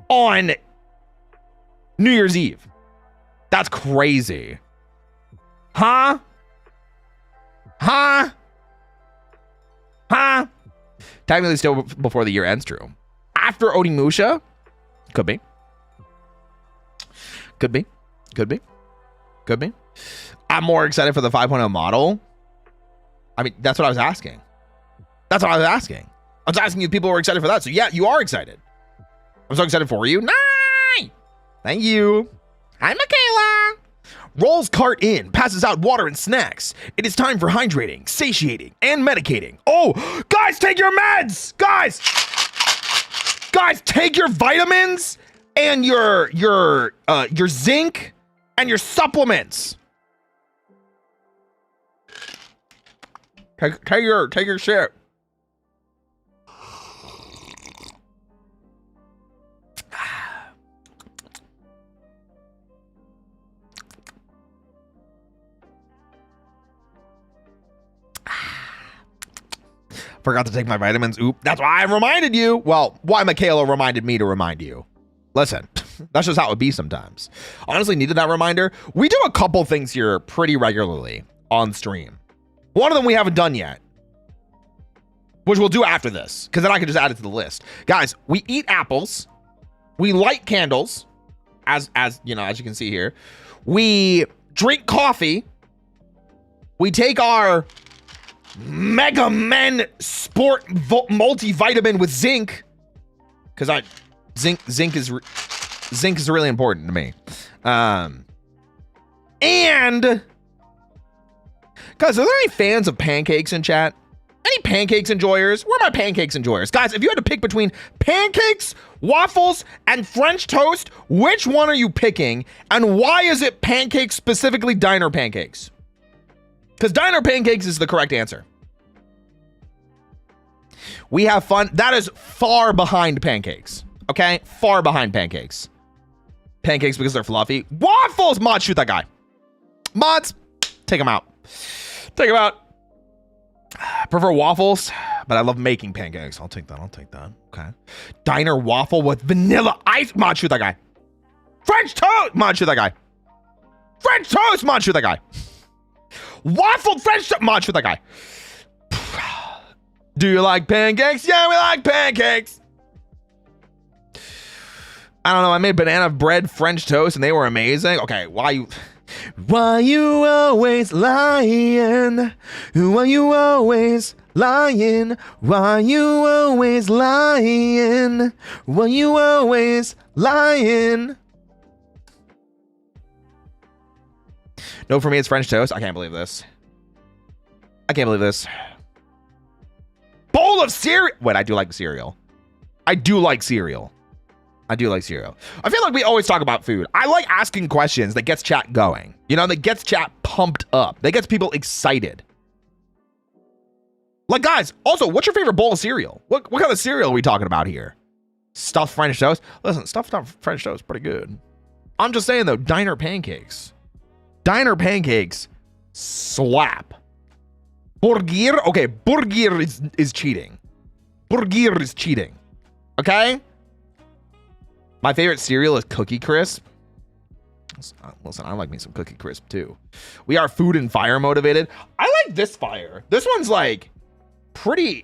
S1: on New Year's Eve? That's crazy. Huh? Technically still before the year ends, true. After Onimusha? Could be. I'm more excited for the 5.0 model. I mean, that's what I was asking. I was asking you if people were excited for that. So yeah, you are excited. I'm so excited for you. Nice. Thank you. Hi, Michaela. Rolls cart in, passes out water and snacks. It is time for hydrating, satiating, and medicating. Oh, guys, take your meds. Guys, take your vitamins and your zinc and your supplements. Take your shit. Forgot to take my vitamins. Oop. That's why I reminded you. Well, why Michaela reminded me to remind you. Listen, that's just how it would be sometimes. Honestly, needed that reminder. We do a couple things here pretty regularly on stream. One of them we haven't done yet, which we'll do after this, because then I can just add it to the list. Guys, we eat apples. We light candles, as you can see here. We drink coffee. We take our Mega Men Sport multivitamin with zinc, because zinc is really important to me. And guys, are there any fans of pancakes in chat? Any pancakes enjoyers? Where are my pancakes enjoyers? Guys, if you had to pick between pancakes, waffles, and French toast, which one are you picking? And why is it pancakes, specifically diner pancakes? Because diner pancakes is the correct answer. We have fun. That is far behind pancakes. Okay? Far behind pancakes. Pancakes because they're fluffy. Waffles! Mods, shoot that guy. Mods, Take them out. Take them out. I prefer waffles, but I love making pancakes. I'll take that. I'll take that. Okay. Diner waffle with vanilla ice. Mod, shoot that guy. French toast. Mod, shoot that guy. French toast. Mod, shoot that guy. Waffle French toast. Mod, shoot that guy. Do you like pancakes? Yeah, we like pancakes. I don't know. I made banana bread French toast and they were amazing. Okay, why you always lying? Why you always lying? Why you always lying? Why you always lying? No, for me it's French toast. I can't believe this. I can't believe this. Bowl of cereal. Wait, I do like cereal. I do like cereal. I do like cereal. I feel like we always talk about food. I like asking questions that gets chat going. You know, that gets chat pumped up. That gets people excited. Like, guys, also, what's your favorite bowl of cereal? What kind of cereal are we talking about here? Stuffed French toast? Listen, stuffed French toast is pretty good. I'm just saying, though, diner pancakes. Diner pancakes slap. Burger? Okay, burger is cheating. Burger is cheating. Okay? My favorite cereal is Cookie Crisp. Listen, I like me some Cookie Crisp too. We are food and fire motivated. I like this fire. This one's like pretty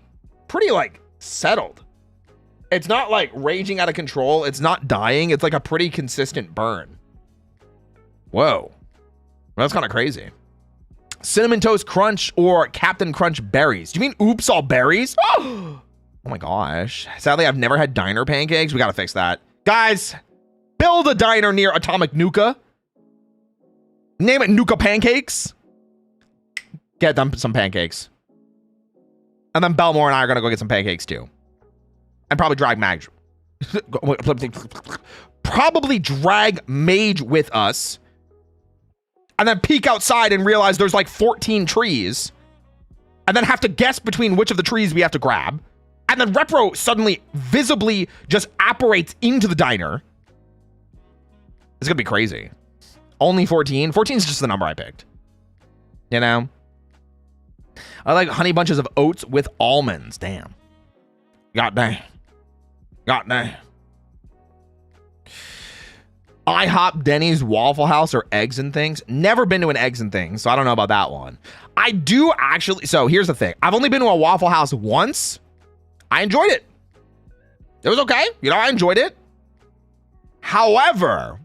S1: like settled. It's not like raging out of control. It's not dying. It's like a pretty consistent burn. Whoa. That's kind of crazy. Cinnamon Toast Crunch or Captain Crunch Berries. Do you mean oops all berries? Oh my gosh. Sadly, I've never had diner pancakes. We got to fix that. Guys, build a diner near Atomic Nuka. Name it Nuka Pancakes. Get them some pancakes. And then Belmore and I are going to go get some pancakes too. And probably drag Mage. Probably drag Mage with us. And then peek outside and realize there's like 14 trees. And then have to guess between which of the trees we have to grab. And then Repro suddenly visibly just apparates into the diner. It's gonna be crazy. Only 14? 14 is just the number I picked. You know? I like honey bunches of oats with almonds. Damn. God dang. God dang. IHOP, Denny's, Waffle House, or Eggs and Things. Never been to an Eggs and Things, so I don't know about that one. I do actually. So here's the thing. I've only been to a Waffle House once. I enjoyed it. It was okay. You know, I enjoyed it. However,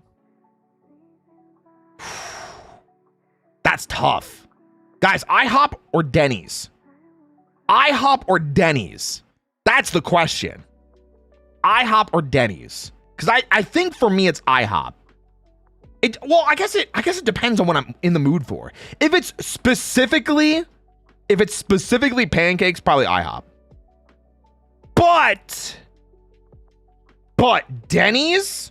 S1: that's tough. Guys, IHOP or Denny's? IHOP or Denny's? That's the question. IHOP or Denny's? Because I think for me it's IHOP. Well, I guess it depends on what I'm in the mood for. If it's specifically pancakes, probably IHOP. But Denny's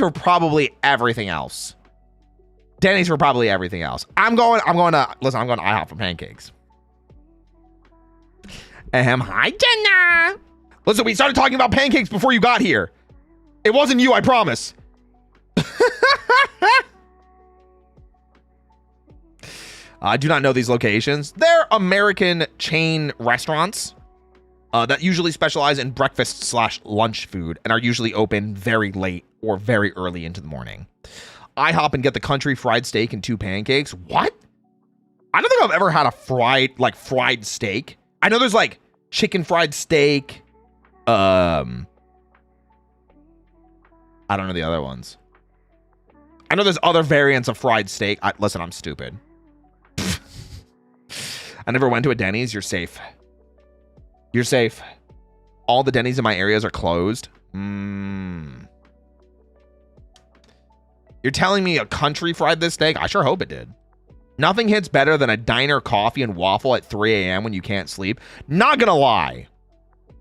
S1: are probably everything else. Denny's for probably everything else. I'm going to IHOP for pancakes. Hi, Jenna. Listen, we started talking about pancakes before you got here. It wasn't you, I promise. I do not know these locations. They're American chain restaurants that usually specialize in breakfast/lunch food and are usually open very late or very early into the morning. IHOP and get the country fried steak and 2 pancakes. What? I don't think I've ever had a fried steak. I know there's like chicken fried steak. I don't know the other ones. I know there's other variants of fried steak. Listen, I'm stupid. I never went to a Denny's. You're safe. You're safe. All the Denny's in my areas are closed. You're telling me a country fried this steak? I sure hope it did. Nothing hits better than a diner coffee and waffle at 3 a.m. when you can't sleep. Not gonna lie.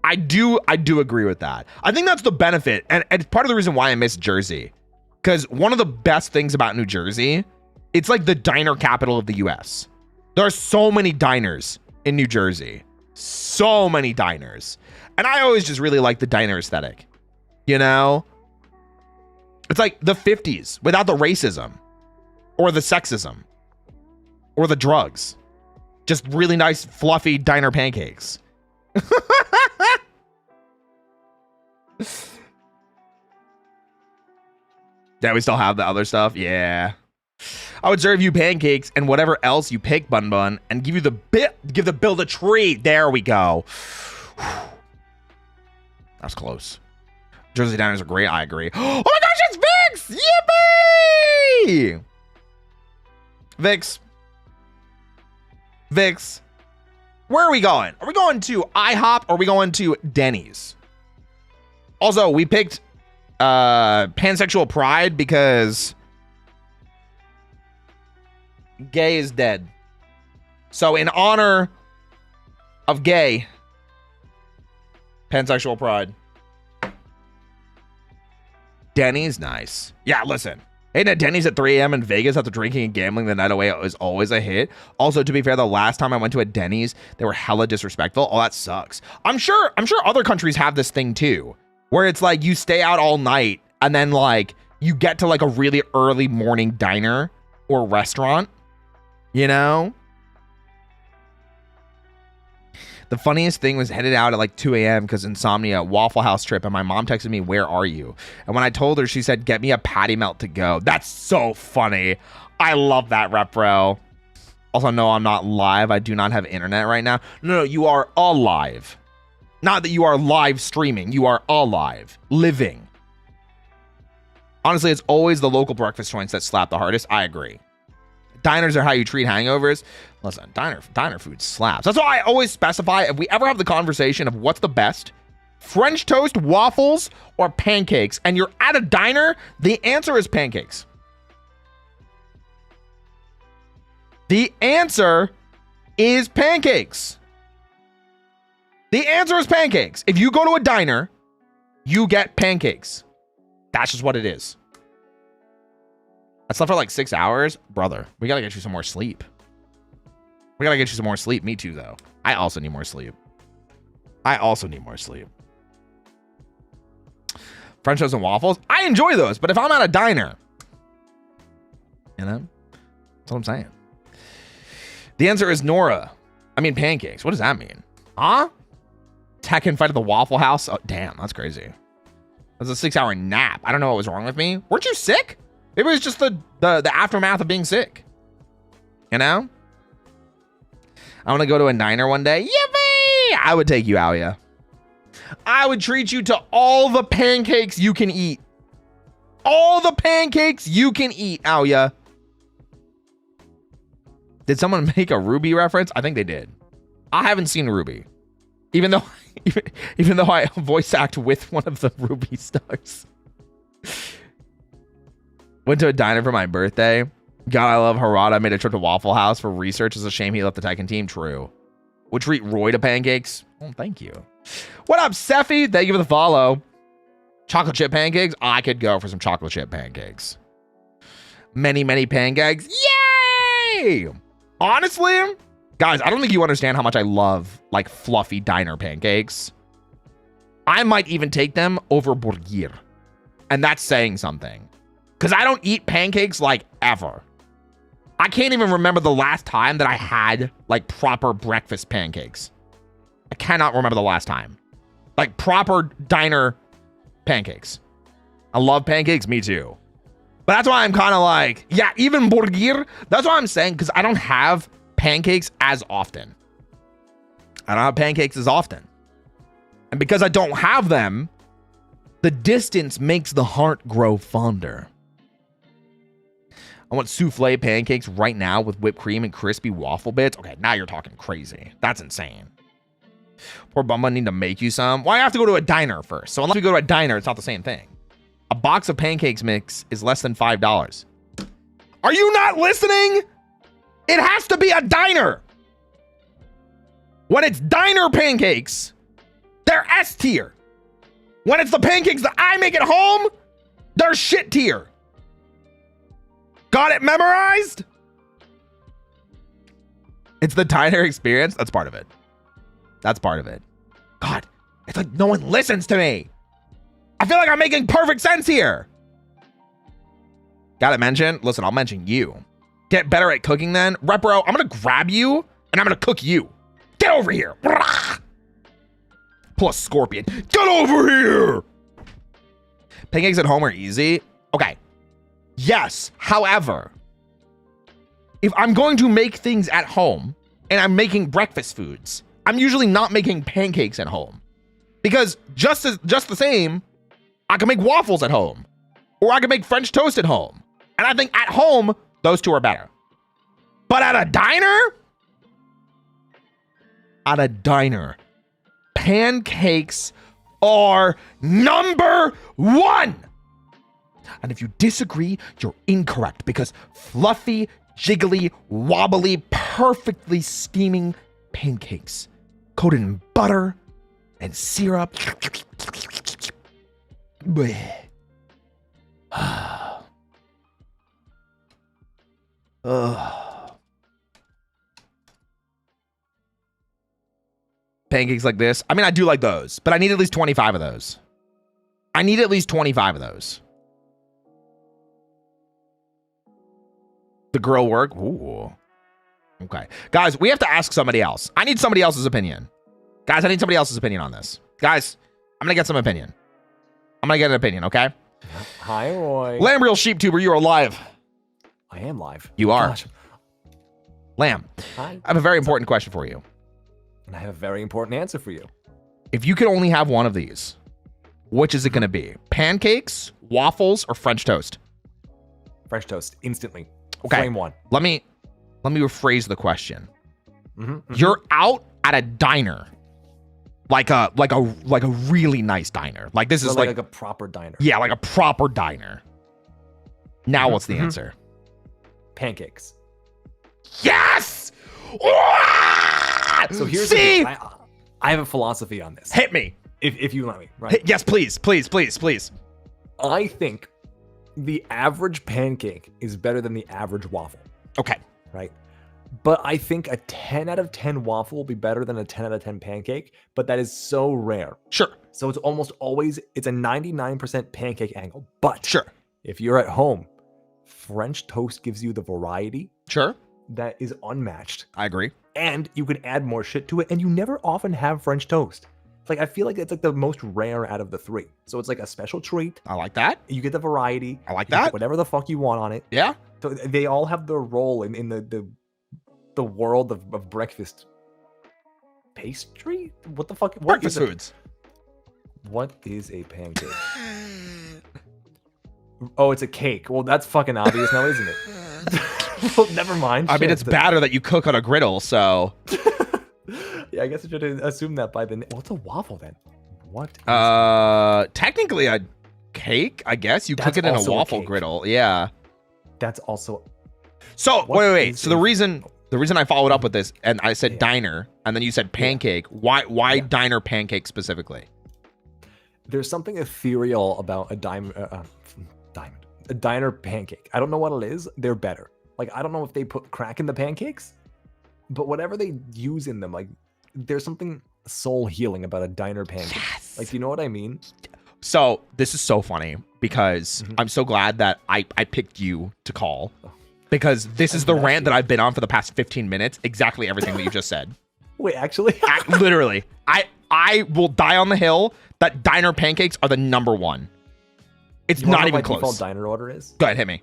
S1: I do agree with that. I think that's the benefit. And it's part of the reason why I miss Jersey. Because one of the best things about New Jersey, it's like the diner capital of the US. There are so many diners in New Jersey. So many diners. And I always just really like the diner aesthetic. You know? It's like the 50s without the racism or the sexism. or the drugs. Just really nice, fluffy diner pancakes. Yeah, we still have the other stuff. Yeah. I would serve you pancakes and whatever else you pick, Bun Bun, and give the bill a treat. There we go. That was close. Jersey diners are great. I agree. Oh my gosh, it's Vix! Yippee! Vix. Vix. Where are we going? Are we going to IHOP or are we going to Denny's? Also, we picked pansexual pride because gay is dead. So in honor of gay, pansexual pride. Denny's, nice. Yeah, listen. Hitting at Denny's at 3 a.m. in Vegas after drinking and gambling the night away is always a hit. Also, to be fair, the last time I went to a Denny's, they were hella disrespectful. Oh, that sucks. I'm sure other countries have this thing too, where it's like you stay out all night and then like you get to like a really early morning diner or restaurant, you know? The funniest thing was headed out at like 2 a.m. because insomnia, Waffle House trip, and my mom texted me, "Where are you?" And when I told her, she said, "Get me a patty melt to go." That's so funny. I love that, repro. Also, no, I'm not live. I do not have internet right now. No, you are alive. Not that you are live streaming. You are alive, living. Honestly, it's always the local breakfast joints that slap the hardest. I agree. Diners are how you treat hangovers. Listen, diner food slaps. That's why I always specify, if we ever have the conversation of what's the best, French toast, waffles, or pancakes, and you're at a diner, the answer is pancakes. The answer is pancakes. The answer is pancakes. If you go to a diner, you get pancakes. That's just what it is. I slept for like 6 hours. Brother, we gotta get you some more sleep. We gotta get you some more sleep. Me too, though. I also need more sleep. French toast and waffles. I enjoy those, but if I'm at a diner, you know, that's what I'm saying. The answer is Nora. I mean, pancakes. What does that mean? Huh? Tekken fight at the Waffle House? Oh, damn, that's crazy. That's a 6-hour nap. I don't know what was wrong with me. Weren't you sick? It was just the aftermath of being sick. You know? I want to go to a diner one day. Yippee! I would take you out, yeah. I would treat you to all the pancakes you can eat. All the pancakes you can eat, Aoya. Did someone make a Ruby reference? I think they did. I haven't seen Ruby. Even though I voice act with one of the Ruby stars. Went to a diner for my birthday. God, I love Harada. Made a trip to Waffle House for research. It's a shame he left the Tekken team. True. Would treat Roy to pancakes. Oh, thank you. What up, Seffi? Thank you for the follow. Chocolate chip pancakes. I could go for some chocolate chip pancakes. Many, many pancakes. Yay! Honestly, guys, I don't think you understand how much I love like fluffy diner pancakes. I might even take them over burger. And that's saying something. Because I don't eat pancakes like ever. I can't even remember the last time that I had like proper breakfast pancakes. I cannot remember the last time. Like proper diner pancakes. I love pancakes, me too. But that's why I'm kind of like, yeah, even burger. That's why I'm saying, because I don't have pancakes as often. I don't have pancakes as often. And because I don't have them, the distance makes the heart grow fonder. I want souffle pancakes right now with whipped cream and crispy waffle bits. Okay, now you're talking crazy. That's insane. Poor Bumba need to make you some. Why do I have to go to a diner first? So unless we go to a diner, it's not the same thing. A box of pancakes mix is less than $5. Are you not listening? It has to be a diner. When it's diner pancakes, they're S tier. When it's the pancakes that I make at home, they're shit tier. Got it memorized? It's the diner experience. That's part of it. That's part of it. God, it's like no one listens to me. I feel like I'm making perfect sense here. Got it mentioned? Listen, I'll mention you. Get better at cooking then. Repro, I'm going to grab you and I'm going to cook you. Get over here. Pull a scorpion. Get over here. Pancakes at home are easy. Okay. Yes. However, if I'm going to make things at home and I'm making breakfast foods, I'm usually not making pancakes at home. Because just the same, I can make waffles at home. Or I can make French toast at home. And I think at home, those two are better. But at a diner, pancakes are number one. And if you disagree, you're incorrect, because fluffy, jiggly, wobbly, perfectly steaming pancakes coated in butter and syrup. Pancakes like this. I mean, I do like those, but I need at least 25 of those. The grill work. Ooh. Okay. Guys, we have to ask somebody else. I need somebody else's opinion. Guys, I need somebody else's opinion on this. Guys, I'm going to get some opinion. I'm going to get an opinion, okay?
S2: Hi, Roy.
S1: Lamb Real Sheep Tuber, you are live.
S2: I am live.
S1: You are.
S2: Gosh.
S1: Lamb,
S2: Hi.
S1: I have a very important question for you.
S2: And I have a very important answer for you.
S1: If you could only have one of these, which is it going to be? Pancakes, waffles, or French toast?
S2: French toast, instantly.
S1: Okay.
S2: Flame one.
S1: Let me rephrase the question. You're out at a diner. Like a really nice diner. Like this is
S2: like a proper diner.
S1: Yeah, like a proper diner. Now what's the answer?
S2: Pancakes.
S1: Yes!
S2: So here's
S1: See?
S2: the thing. I have a philosophy on this.
S1: Hit me.
S2: If you let me, right?
S1: Yes, please.
S2: I think the average pancake is better than the average waffle.
S1: Okay.
S2: Right? But I think a 10 out of 10 waffle will be better than a 10 out of 10 pancake, but that is so rare.
S1: Sure.
S2: So it's almost always, it's a 99% pancake angle. But
S1: Sure.
S2: if you're at home, French toast gives you the variety
S1: Sure.
S2: that is unmatched.
S1: I agree.
S2: And you can add more shit to it, and you never often have French toast. Like, I feel like it's like the most rare out of the three. So it's like a special treat.
S1: I like that.
S2: You get the variety.
S1: I like
S2: You can
S1: that.
S2: put whatever the fuck you want on it.
S1: Yeah.
S2: So they all have their role in the world of breakfast pastry. What the fuck? What
S1: Breakfast
S2: is
S1: foods.
S2: What is a pancake? Oh, it's a cake. Well, that's fucking obvious now, isn't it? Well, never mind.
S1: I mean, it's batter that you cook on a griddle, so.
S2: Yeah, I guess I should assume that by the. What's a waffle then? What?
S1: Technically a cake, I guess. You
S2: That's
S1: cook it in a
S2: also a
S1: waffle
S2: cake.
S1: griddle. Yeah.
S2: That's also.
S1: So
S2: What
S1: wait.
S2: is
S1: So the
S2: a-
S1: reason I followed up with this, and I said
S2: Yeah.
S1: diner, and then you said pancake. Why
S2: Yeah.
S1: diner pancake specifically?
S2: There's something ethereal about a diner pancake. I don't know what it is. They're better. Like, I don't know if they put crack in the pancakes, but whatever they use in them, like, there's something soul healing about a diner pancake.
S1: Yes.
S2: Like, you know what I mean?
S1: So this is so funny because I'm so glad that I picked you to call, because this is the rant that I've been on for the past 15 minutes. Exactly everything that you just said.
S2: Wait, actually?
S1: Literally. I will die on the hill that diner pancakes are the number one. It's
S2: You wanna
S1: not
S2: know
S1: even
S2: what my default
S1: close.
S2: diner order is?
S1: Go ahead, hit me.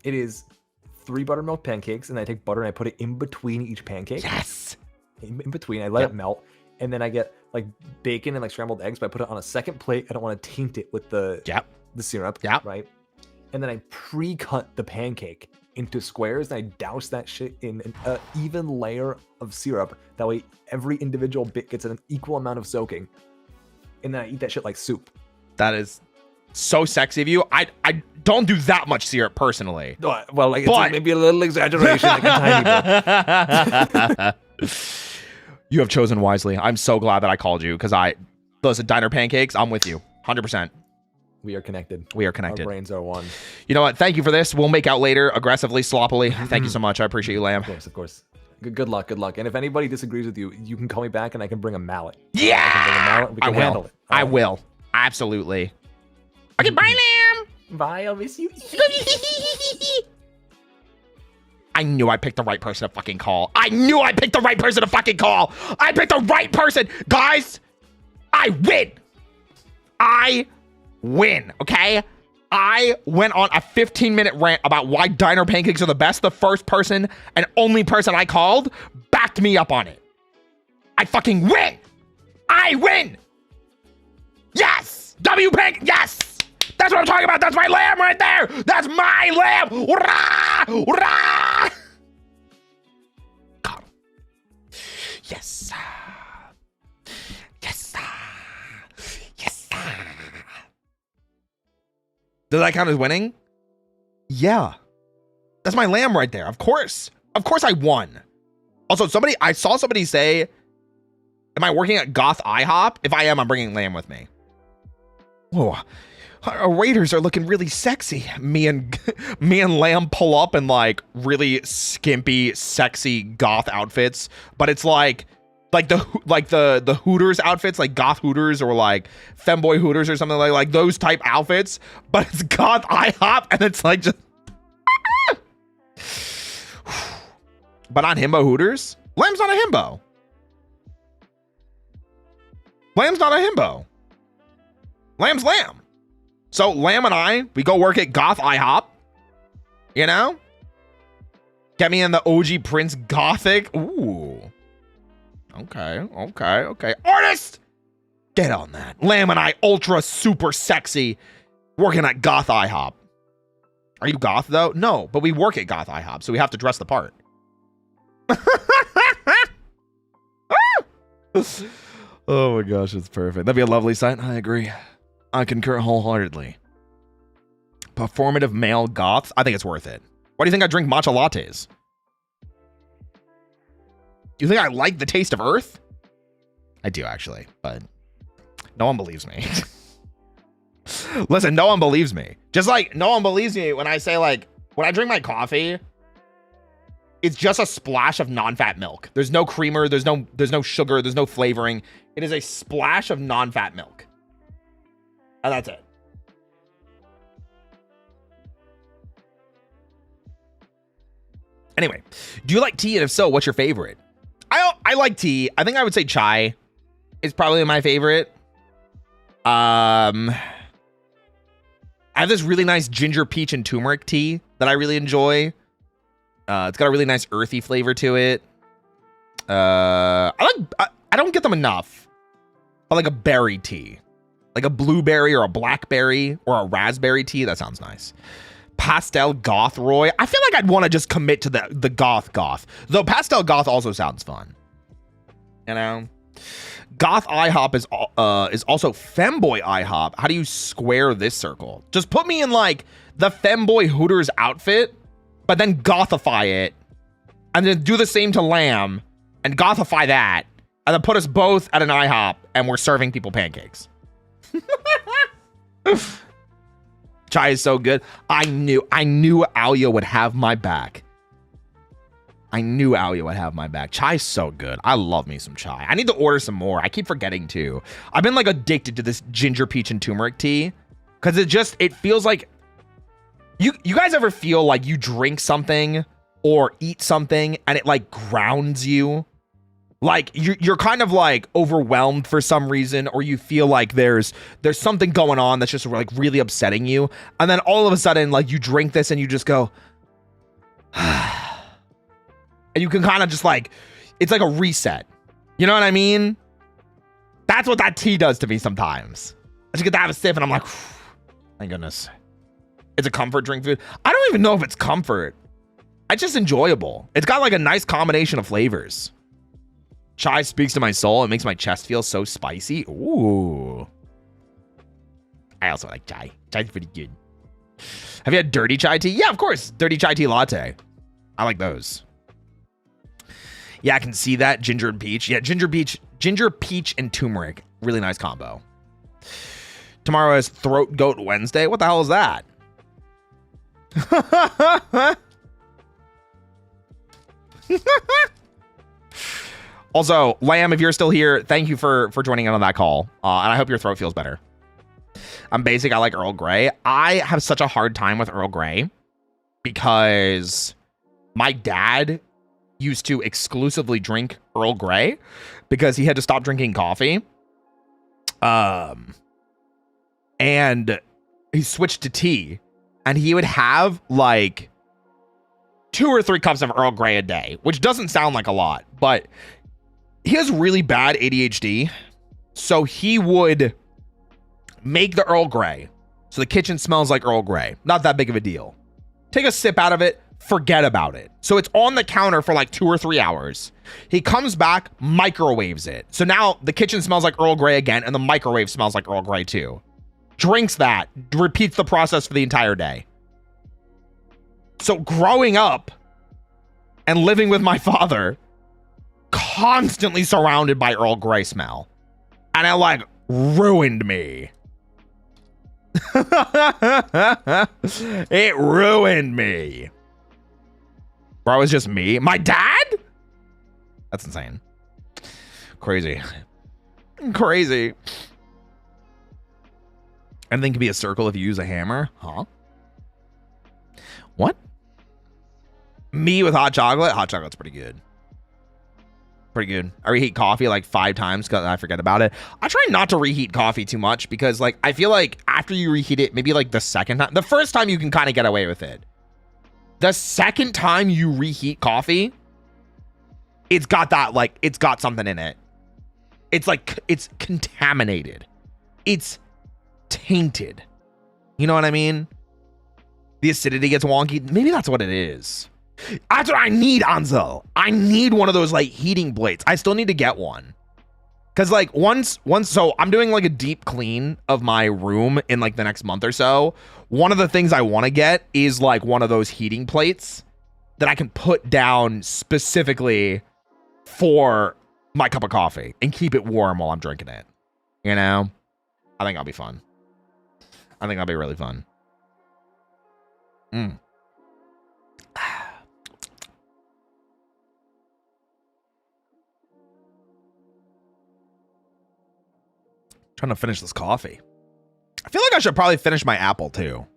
S2: It is 3 buttermilk pancakes, and I take butter and I put it in between each pancake.
S1: Yes.
S2: In between, I let it melt, and then I get like bacon and like scrambled eggs, but I put it on a second plate. I don't want to taint it with the syrup.
S1: Yep.
S2: Right. And then I pre-cut the pancake into squares, and I douse that shit in an even layer of syrup. That way, every individual bit gets an equal amount of soaking, and then I eat that shit like soup.
S1: That is so sexy of you. I don't do that much syrup personally.
S2: Well, like, it's
S1: But-
S2: like maybe a little exaggeration, like a tiny bit.
S1: You have chosen wisely. I'm so glad that I called you, because those diner pancakes, I'm with you 100%.
S2: We are connected.
S1: We are connected.
S2: Our brains are one.
S1: You know what? Thank you for this. We'll make out later, aggressively, sloppily. Thank you so much. I appreciate you, Lamb.
S2: Of course. Good luck. And if anybody disagrees with you, you can call me back, and I can bring a mallet.
S1: Yeah!
S2: I can bring a mallet. We can handle it.
S1: I will. Absolutely. Okay, bye, Lamb.
S2: Bye. I'll miss you.
S1: I knew I picked the right person to fucking call. I knew I picked the right person to fucking call. I picked the right person. Guys, I win. I win, okay? I went on a 15-minute rant about why diner pancakes are the best. The first person and only person I called backed me up on it. I fucking win. I win. Yes. Yes. That's what I'm talking about. That's my lamb right there. That's my lamb. Hurrah! Hurrah! Got him. Yes. Yes. Yes. Does that count as winning? Yeah. That's my lamb right there. Of course. Of course I won. Also, I saw somebody say, am I working at Goth IHOP? If I am, I'm bringing lamb with me. Whoa. Our waiters are looking really sexy. Me and Lamb pull up in like really skimpy, sexy goth outfits, but it's like the Hooters outfits, like goth Hooters or like femboy Hooters or something like those type outfits. But it's goth IHOP, and it's like just. But not himbo Hooters. Lamb's not a himbo. Lamb's not a himbo. Lamb's lamb. So Lamb and I, we go work at Goth IHOP, you know? Get me in the OG Prince Gothic. Ooh. Okay. Artist! Get on that. Lamb and I, ultra super sexy, working at Goth IHOP. Are you goth though? No, but we work at Goth IHOP, so we have to dress the part. Oh my gosh, it's perfect. That'd be a lovely sight. I agree. I concur wholeheartedly. Performative male goths. I think it's worth it. Why do you think I drink matcha lattes? You think I like the taste of Earth? I do actually, but no one believes me. Listen, no one believes me. Just like no one believes me when I say like, when I drink my coffee, it's just a splash of non-fat milk. There's no creamer, there's no sugar, there's no flavoring. It is a splash of non-fat milk. And that's it. Anyway, do you like tea? And if so, what's your favorite? I like tea. I think I would say chai is probably my favorite. I have this really nice ginger, peach, and turmeric tea that I really enjoy. It's got a really nice earthy flavor to it. I don't get them enough. I like a berry tea. Like a blueberry or a blackberry or a raspberry tea. That sounds nice. Pastel Goth Roy. I feel like I'd want to just commit to the goth. Though Pastel Goth also sounds fun. You know? Goth IHOP is also Femboy IHOP. How do you square this circle? Just put me in like the Femboy Hooters outfit, but then gothify it. And then do the same to Lamb and gothify that. And then put us both at an IHOP and we're serving people pancakes. Chai is so good. I knew Alia would have my back. Chai is so good. I love me some chai. I need to order some more. I keep forgetting to. I've been like addicted to this ginger, peach, and turmeric tea because it feels like you guys ever feel like you drink something or eat something and it like grounds you? Like you're kind of like overwhelmed for some reason, or you feel like there's something going on that's just like really upsetting you. And then all of a sudden, like you drink this and you just go, and you can kind of just like, it's like a reset. You know what I mean? That's what that tea does to me sometimes. I just get to have a sip and I'm like, thank goodness. It's a comfort drink food. I don't even know if it's comfort. It's just enjoyable. It's got like a nice combination of flavors. Chai speaks to my soul. It makes my chest feel so spicy. Ooh. I also like chai. Chai's pretty good. Have you had dirty chai tea? Yeah, of course. Dirty chai tea latte. I like those. Yeah, I can see that. Ginger and peach. Yeah, ginger, peach, and turmeric. Really nice combo. Tomorrow is Throat Goat Wednesday. What the hell is that? Also, Lamb, if you're still here, thank you for joining in on that call. And I hope your throat feels better. I'm basic. I like Earl Grey. I have such a hard time with Earl Grey because my dad used to exclusively drink Earl Grey because he had to stop drinking coffee. And he switched to tea, and he would have like 2 or 3 cups of Earl Grey a day, which doesn't sound like a lot, but he has really bad ADHD. So he would make the Earl Grey, so the kitchen smells like Earl Grey. Not that big of a deal. Take a sip out of it, forget about it. So it's on the counter for like 2 or 3 hours. He comes back, microwaves it. So now the kitchen smells like Earl Grey again, and the microwave smells like Earl Grey too. Drinks that, repeats the process for the entire day. So growing up and living with my father, constantly surrounded by Earl Grey smell. And it like ruined me. It ruined me. Bro, it's just me. My dad? That's insane. Crazy. Crazy. Anything can be a circle if you use a hammer. Huh? What? Me with hot chocolate? Hot chocolate's pretty good. Pretty good. I reheat coffee like 5 times because I forget about it. I try not to reheat coffee too much because like I feel like after you reheat it, maybe like the second time, the first time you can kind of get away with it. The second time you reheat coffee, it's got that like, it's got something in it. It's like, it's contaminated. It's tainted. You know what I mean? The acidity gets wonky. Maybe that's what it is. That's what I need, Anzo. I need one of those like heating blades. I still need to get one. Cause like once, so I'm doing like a deep clean of my room in like the next month or so. One of the things I want to get is like one of those heating plates that I can put down specifically for my cup of coffee and keep it warm while I'm drinking it. You know, I think that'll be fun. I think that'll be really fun. Trying to finish this coffee. I feel like I should probably finish my apple too.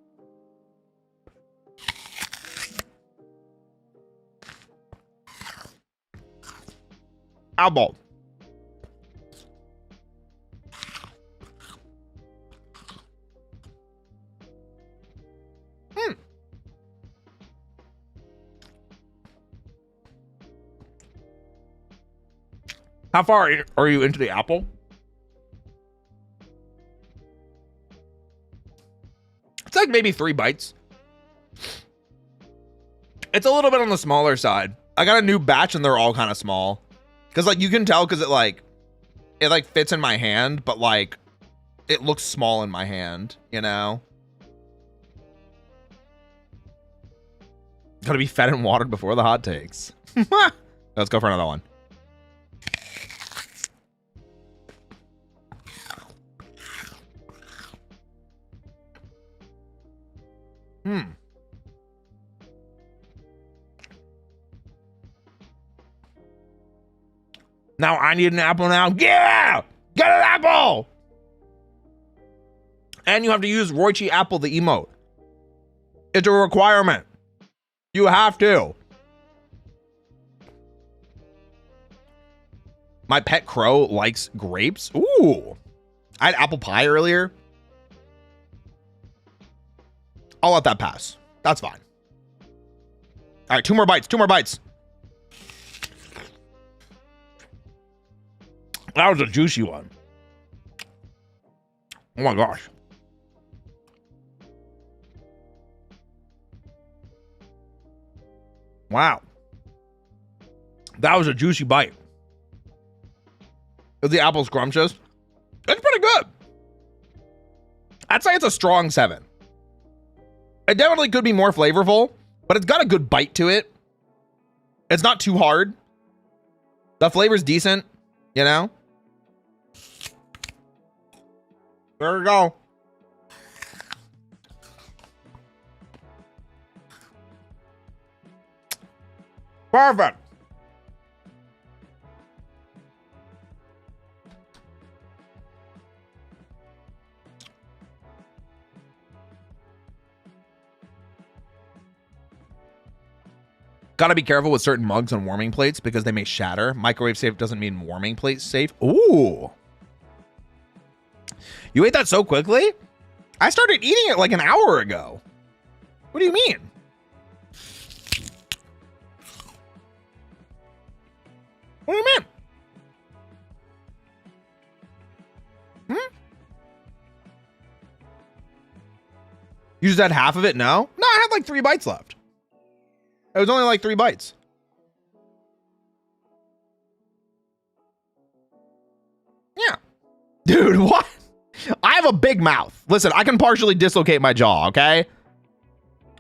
S1: Apple. How far are you into the apple? It's like maybe 3 bites. It's a little bit on the smaller side. I got a new batch and they're all kind of small. Cause like you can tell cause it like fits in my hand, but like it looks small in my hand, you know? Gotta be fed and watered before the hot takes. Let's go for another one. Now I need an apple now. Yeah! Get an apple! And you have to use Roichi Apple, the emote. It's a requirement. You have to. My pet crow likes grapes. Ooh. I had apple pie earlier. I'll let that pass. That's fine. All right, 2 more bites. 2 more bites. That was a juicy one. Oh my gosh. Wow. That was a juicy bite. Is the apple scrumptious? It's pretty good. I'd say it's a strong 7. It definitely could be more flavorful, but it's got a good bite to it. It's not too hard. The flavor's decent, you know? There we go. Perfect. Gotta be careful with certain mugs on warming plates because they may shatter. Microwave safe doesn't mean warming plate safe. Ooh. You ate that so quickly? I started eating it like an hour ago. What do you mean? What do you mean? You just had half of it? No? No, I had like 3 bites left. It was only like 3 bites. Yeah. Dude, what? I have a big mouth. Listen, I can partially dislocate my jaw, okay?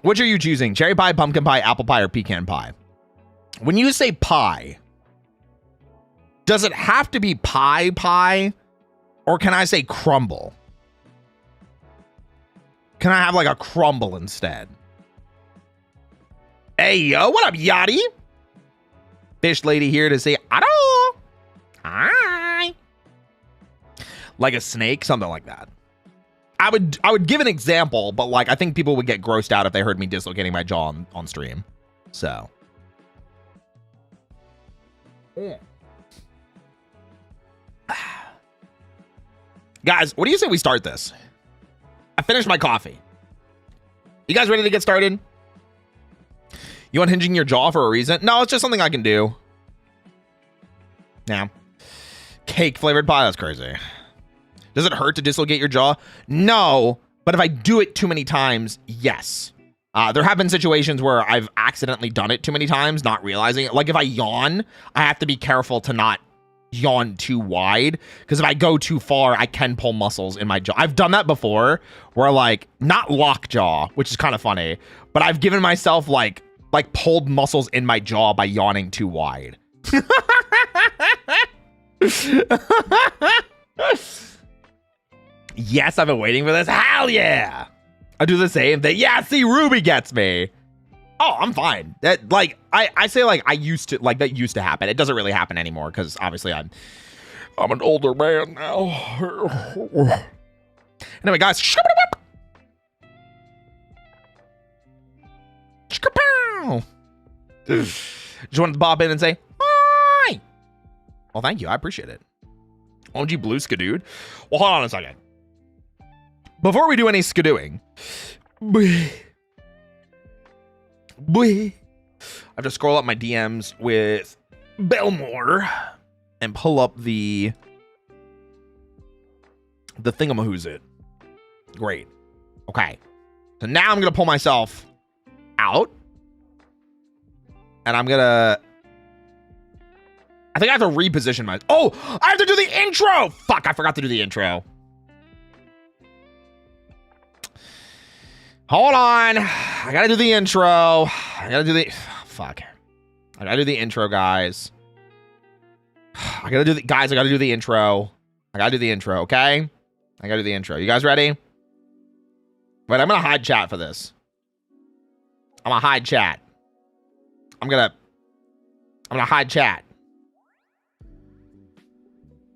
S1: Which are you choosing? Cherry pie, pumpkin pie, apple pie, or pecan pie? When you say pie, does it have to be pie? Or can I say crumble? Can I have like a crumble instead? Hey, yo, what up, Yachty? Fish lady here to say, hello. Hi. Like a snake, something like that. I would give an example, but like I think people would get grossed out if they heard me dislocating my jaw on stream. So. Yeah. Guys, what do you say we start this? I finished my coffee. You guys ready to get started? You unhinging your jaw for a reason? No, it's just something I can do. Yeah. Cake flavored pie, that's crazy. Does it hurt to dislocate your jaw? No, but if I do it too many times, yes. There have been situations where I've accidentally done it too many times, not realizing it. Like if I yawn, I have to be careful to not yawn too wide, because if I go too far, I can pull muscles in my jaw. I've done that before, where like, not lockjaw, which is kind of funny, but I've given myself like pulled muscles in my jaw by yawning too wide. Yes, I've been waiting for this. Hell yeah. I do the same thing. Yeah, see, Ruby gets me. Oh, I'm fine. That like I say like I used to like that used to happen. It doesn't really happen anymore because obviously I'm an older man now. Anyway, guys. Just wanted to pop in and say hi. Well, thank you. I appreciate it. OG Blue Skidooed. Well, hold on a second. Before we do any skidooing, I have to scroll up my DMs with Belmore and pull up the thingamahoo's it. Great. Okay. So now I'm going to pull myself out. And I think I have to reposition my... Oh, I have to do the intro. Fuck, I forgot to do the intro. Hold on. I gotta do the intro. I gotta do the... Fuck. I gotta do the intro, guys. I gotta do the... Guys, I gotta do the intro. I gotta do the intro, okay? I gotta do the intro. You guys ready? Wait, I'm gonna hide chat for this. I'm gonna hide chat. I'm gonna hide chat.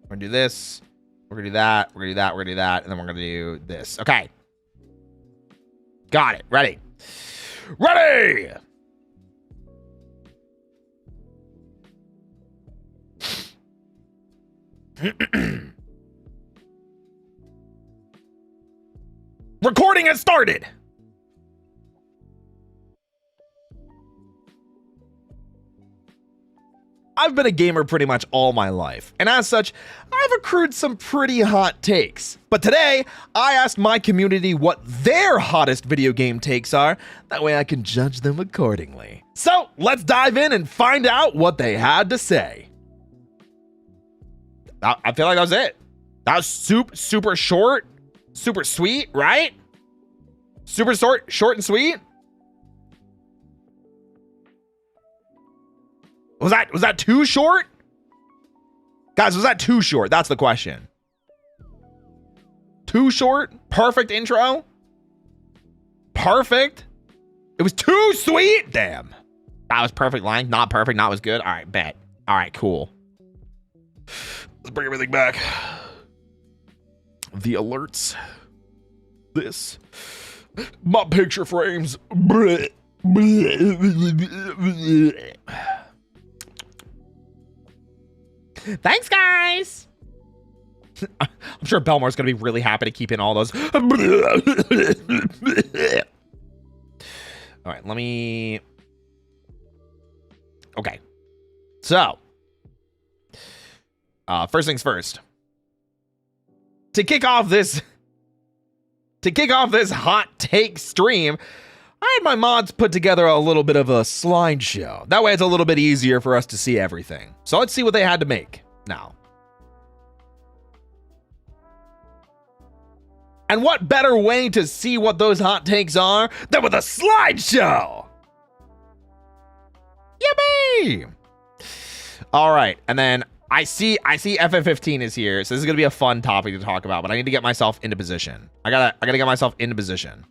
S1: We're gonna do this. We're gonna do that. We're gonna do that. We're gonna do that. And then we're gonna do this. Okay. Got it. Ready. Ready! Recording has started. I've been a gamer pretty much all my life, and as such, I've accrued some pretty hot takes. But today, I asked my community what their hottest video game takes are, that way I can judge them accordingly. So, let's dive in and find out what they had to say. I feel like that was it. That was super short, super sweet, right? Super short and sweet. Was that too short? Guys, was that too short? That's the question. Too short? Perfect intro? Perfect? It was too sweet? Damn. That was perfect line. Not perfect. Not was good. All right, bet. All right, cool. Let's bring everything back. The alerts. This. My picture frames. Bleh. Thanks, guys. I'm sure Belmore's gonna be really happy to keep in all those. All right, let me. Okay, so first things first. To kick off this hot take stream, I had my mods put together a little bit of a slideshow. That way it's a little bit easier for us to see everything. So let's see what they had to make now. And what better way to see what those hot takes are than with a slideshow? Yippee! All right, and then I see FF15 is here, so this is gonna be a fun topic to talk about. But I need to get myself into position. I gotta get myself into position.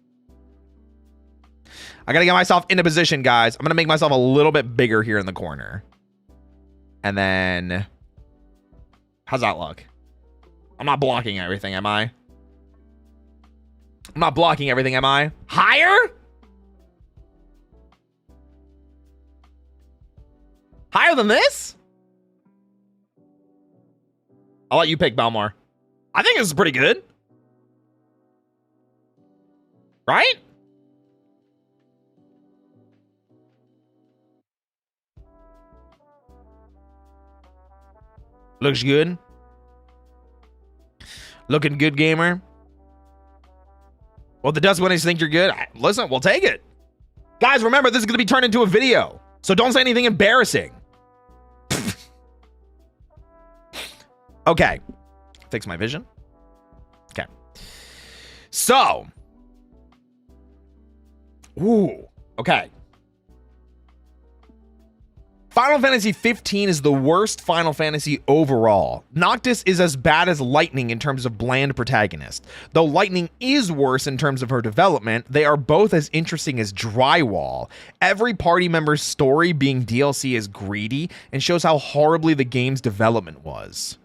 S1: I gotta get myself into position, guys. I'm gonna make myself a little bit bigger here in the corner, and then how's that look? I'm not blocking everything, am I? I'm not blocking everything, am I? Higher? Higher than this? I'll let you pick, Belmore. I think this is pretty good. Right? Looks good. Looking good, gamer. Well, the does when I think you're good. Listen, we'll take it. Guys, remember, this is going to be turned into a video. So don't say anything embarrassing. Okay. Fix my vision. Okay. So. Ooh. Okay. Final Fantasy 15 is the worst Final Fantasy overall. Noctis is as bad as Lightning in terms of bland protagonist. Though Lightning is worse in terms of her development, they are both as interesting as Drywall. Every party member's story being DLC is greedy and shows how horribly the game's development was.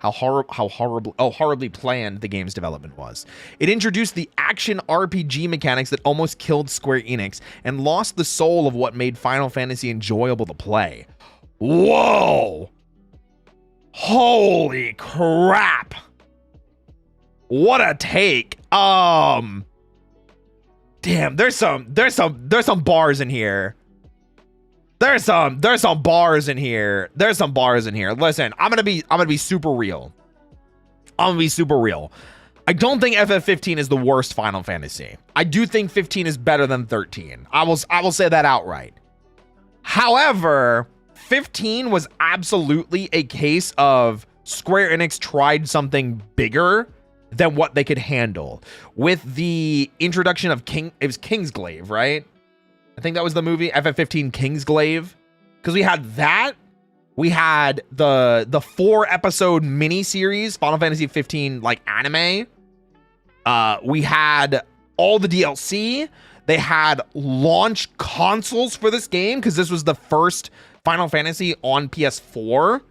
S1: How horribly planned the game's development was. It introduced the action RPG mechanics that almost killed Square Enix and lost the soul of what made Final Fantasy enjoyable to play. Whoa! Holy crap! What a take. Damn, there's some bars in here. There's some bars in here. There's some bars in here. Listen, I'm gonna be super real. I'm gonna be super real. I don't think FF15 is the worst Final Fantasy. I do think 15 is better than 13. I will say that outright. However, 15 was absolutely a case of Square Enix tried something bigger than what they could handle with the introduction of Kingsglaive, right? I think that was the movie FF15 Kingsglaive, because we had that. We had the 4-episode miniseries Final Fantasy 15 like anime. We had all the DLC. They had launch consoles for this game because this was the first Final Fantasy on PS4.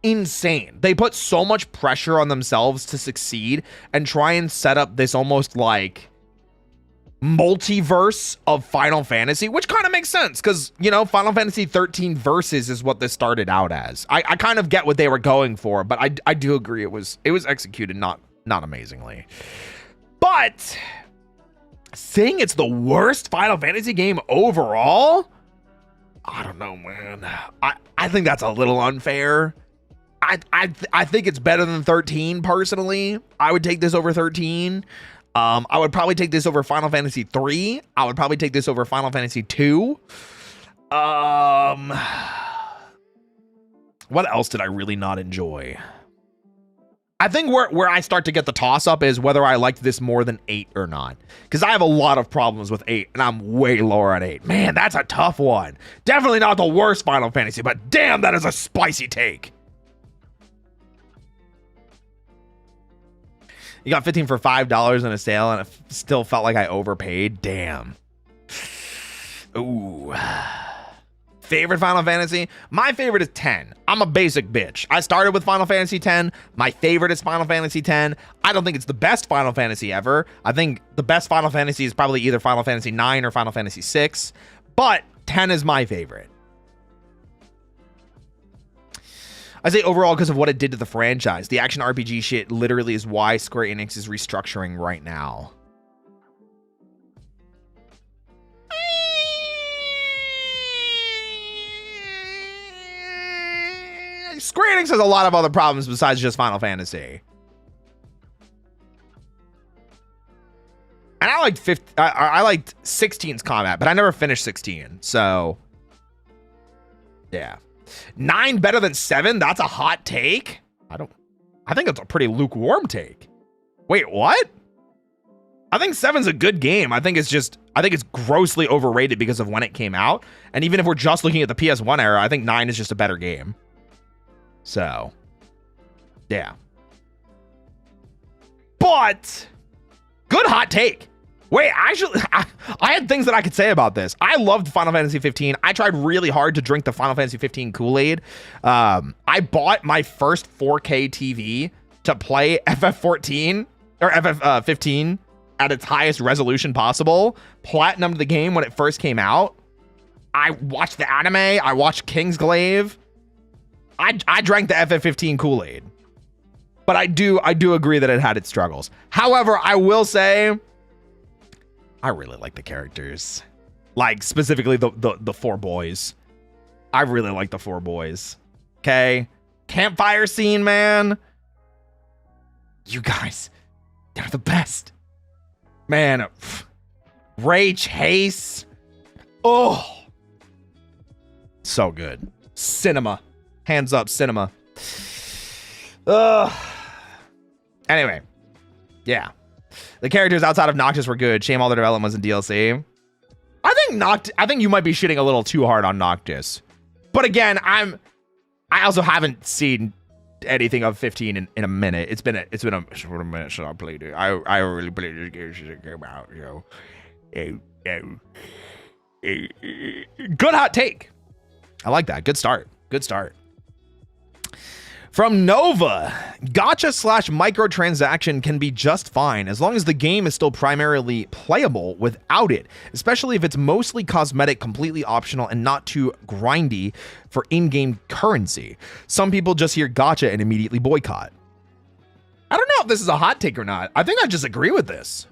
S1: Insane. They put so much pressure on themselves to succeed and try and set up this almost like multiverse of Final Fantasy, which kind of makes sense because, you know, Final Fantasy 13 Versus is what this started out as. I kind of get what they were going for, but I do agree it was executed not amazingly. But saying it's the worst Final Fantasy game overall, I don't know, man. I think that's a little unfair. I think it's better than 13 personally. I would take this over 13. I would probably take this over Final Fantasy 3. I would probably take this over Final Fantasy 2. What else did I really not enjoy? I think where I start to get the toss up is whether I liked this more than 8 or not. Because I have a lot of problems with 8, and I'm way lower at 8. Man, that's a tough one. Definitely not the worst Final Fantasy, but damn, that is a spicy take. You got 15 for $5 in a sale, and it still felt like I overpaid. Damn. Ooh. Favorite Final Fantasy? My favorite is 10. I'm a basic bitch. I started with Final Fantasy 10. My favorite is Final Fantasy 10. I don't think it's the best Final Fantasy ever. I think the best Final Fantasy is probably either Final Fantasy 9 or Final Fantasy 6, but 10 is my favorite. I say overall because of what it did to the franchise. The action RPG shit literally is why Square Enix is restructuring right now. Square Enix has a lot of other problems besides just Final Fantasy. And I liked 16's combat, but I never finished 16. So, yeah. 9 better than 7? That's a hot take? I think it's a pretty lukewarm take. Wait, what? I think 7's a good game. I think it's grossly overrated because of when it came out. And even if we're just looking at the PS1 era, I think 9 is just a better game. So, yeah. But, good hot take. Wait, actually, I had things that I could say about this. I loved Final Fantasy 15. I tried really hard to drink the Final Fantasy 15 Kool-Aid. I bought my first 4K TV to play FF14 or FF15 at its highest resolution possible. Platinumed the game when it first came out. I watched the anime. I watched Kingsglaive. I drank the FF15 Kool-Aid. But I do agree that it had its struggles. However, I will say I really like the characters. Like specifically the 4 boys. I really like the 4 boys. Okay? Campfire scene, man. You guys, they're the best. Man, Rage Haste. Oh. So good. Cinema. Hands up, cinema. Anyway, yeah. The characters outside of Noctis were good. Shame all the development was in DLC. I think you might be shitting a little too hard on Noctis. But again, I also haven't seen anything of 15 in a minute. It's been a minute since I played it. I really played this game since it came out. You know, good hot take. I like that. Good start. Good start. From Nova, gacha / microtransaction can be just fine as long as the game is still primarily playable without it, especially if it's mostly cosmetic, completely optional, and not too grindy for in-game currency. Some people just hear gacha and immediately boycott. I don't know if this is a hot take or not. I think I just agree with this.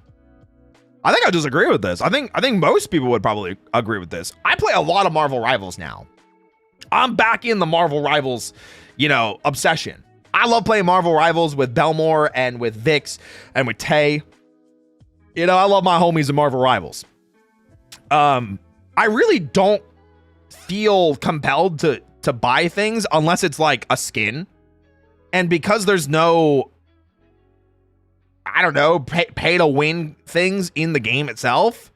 S1: I think most people would probably agree with this. I play a lot of Marvel Rivals now. I'm back in the Marvel Rivals, obsession. I love playing Marvel Rivals with Belmore and with Vix and with Tay. I love my homies in Marvel Rivals. I really don't feel compelled to buy things unless it's like a skin. And because there's no, pay to win things in the game itself,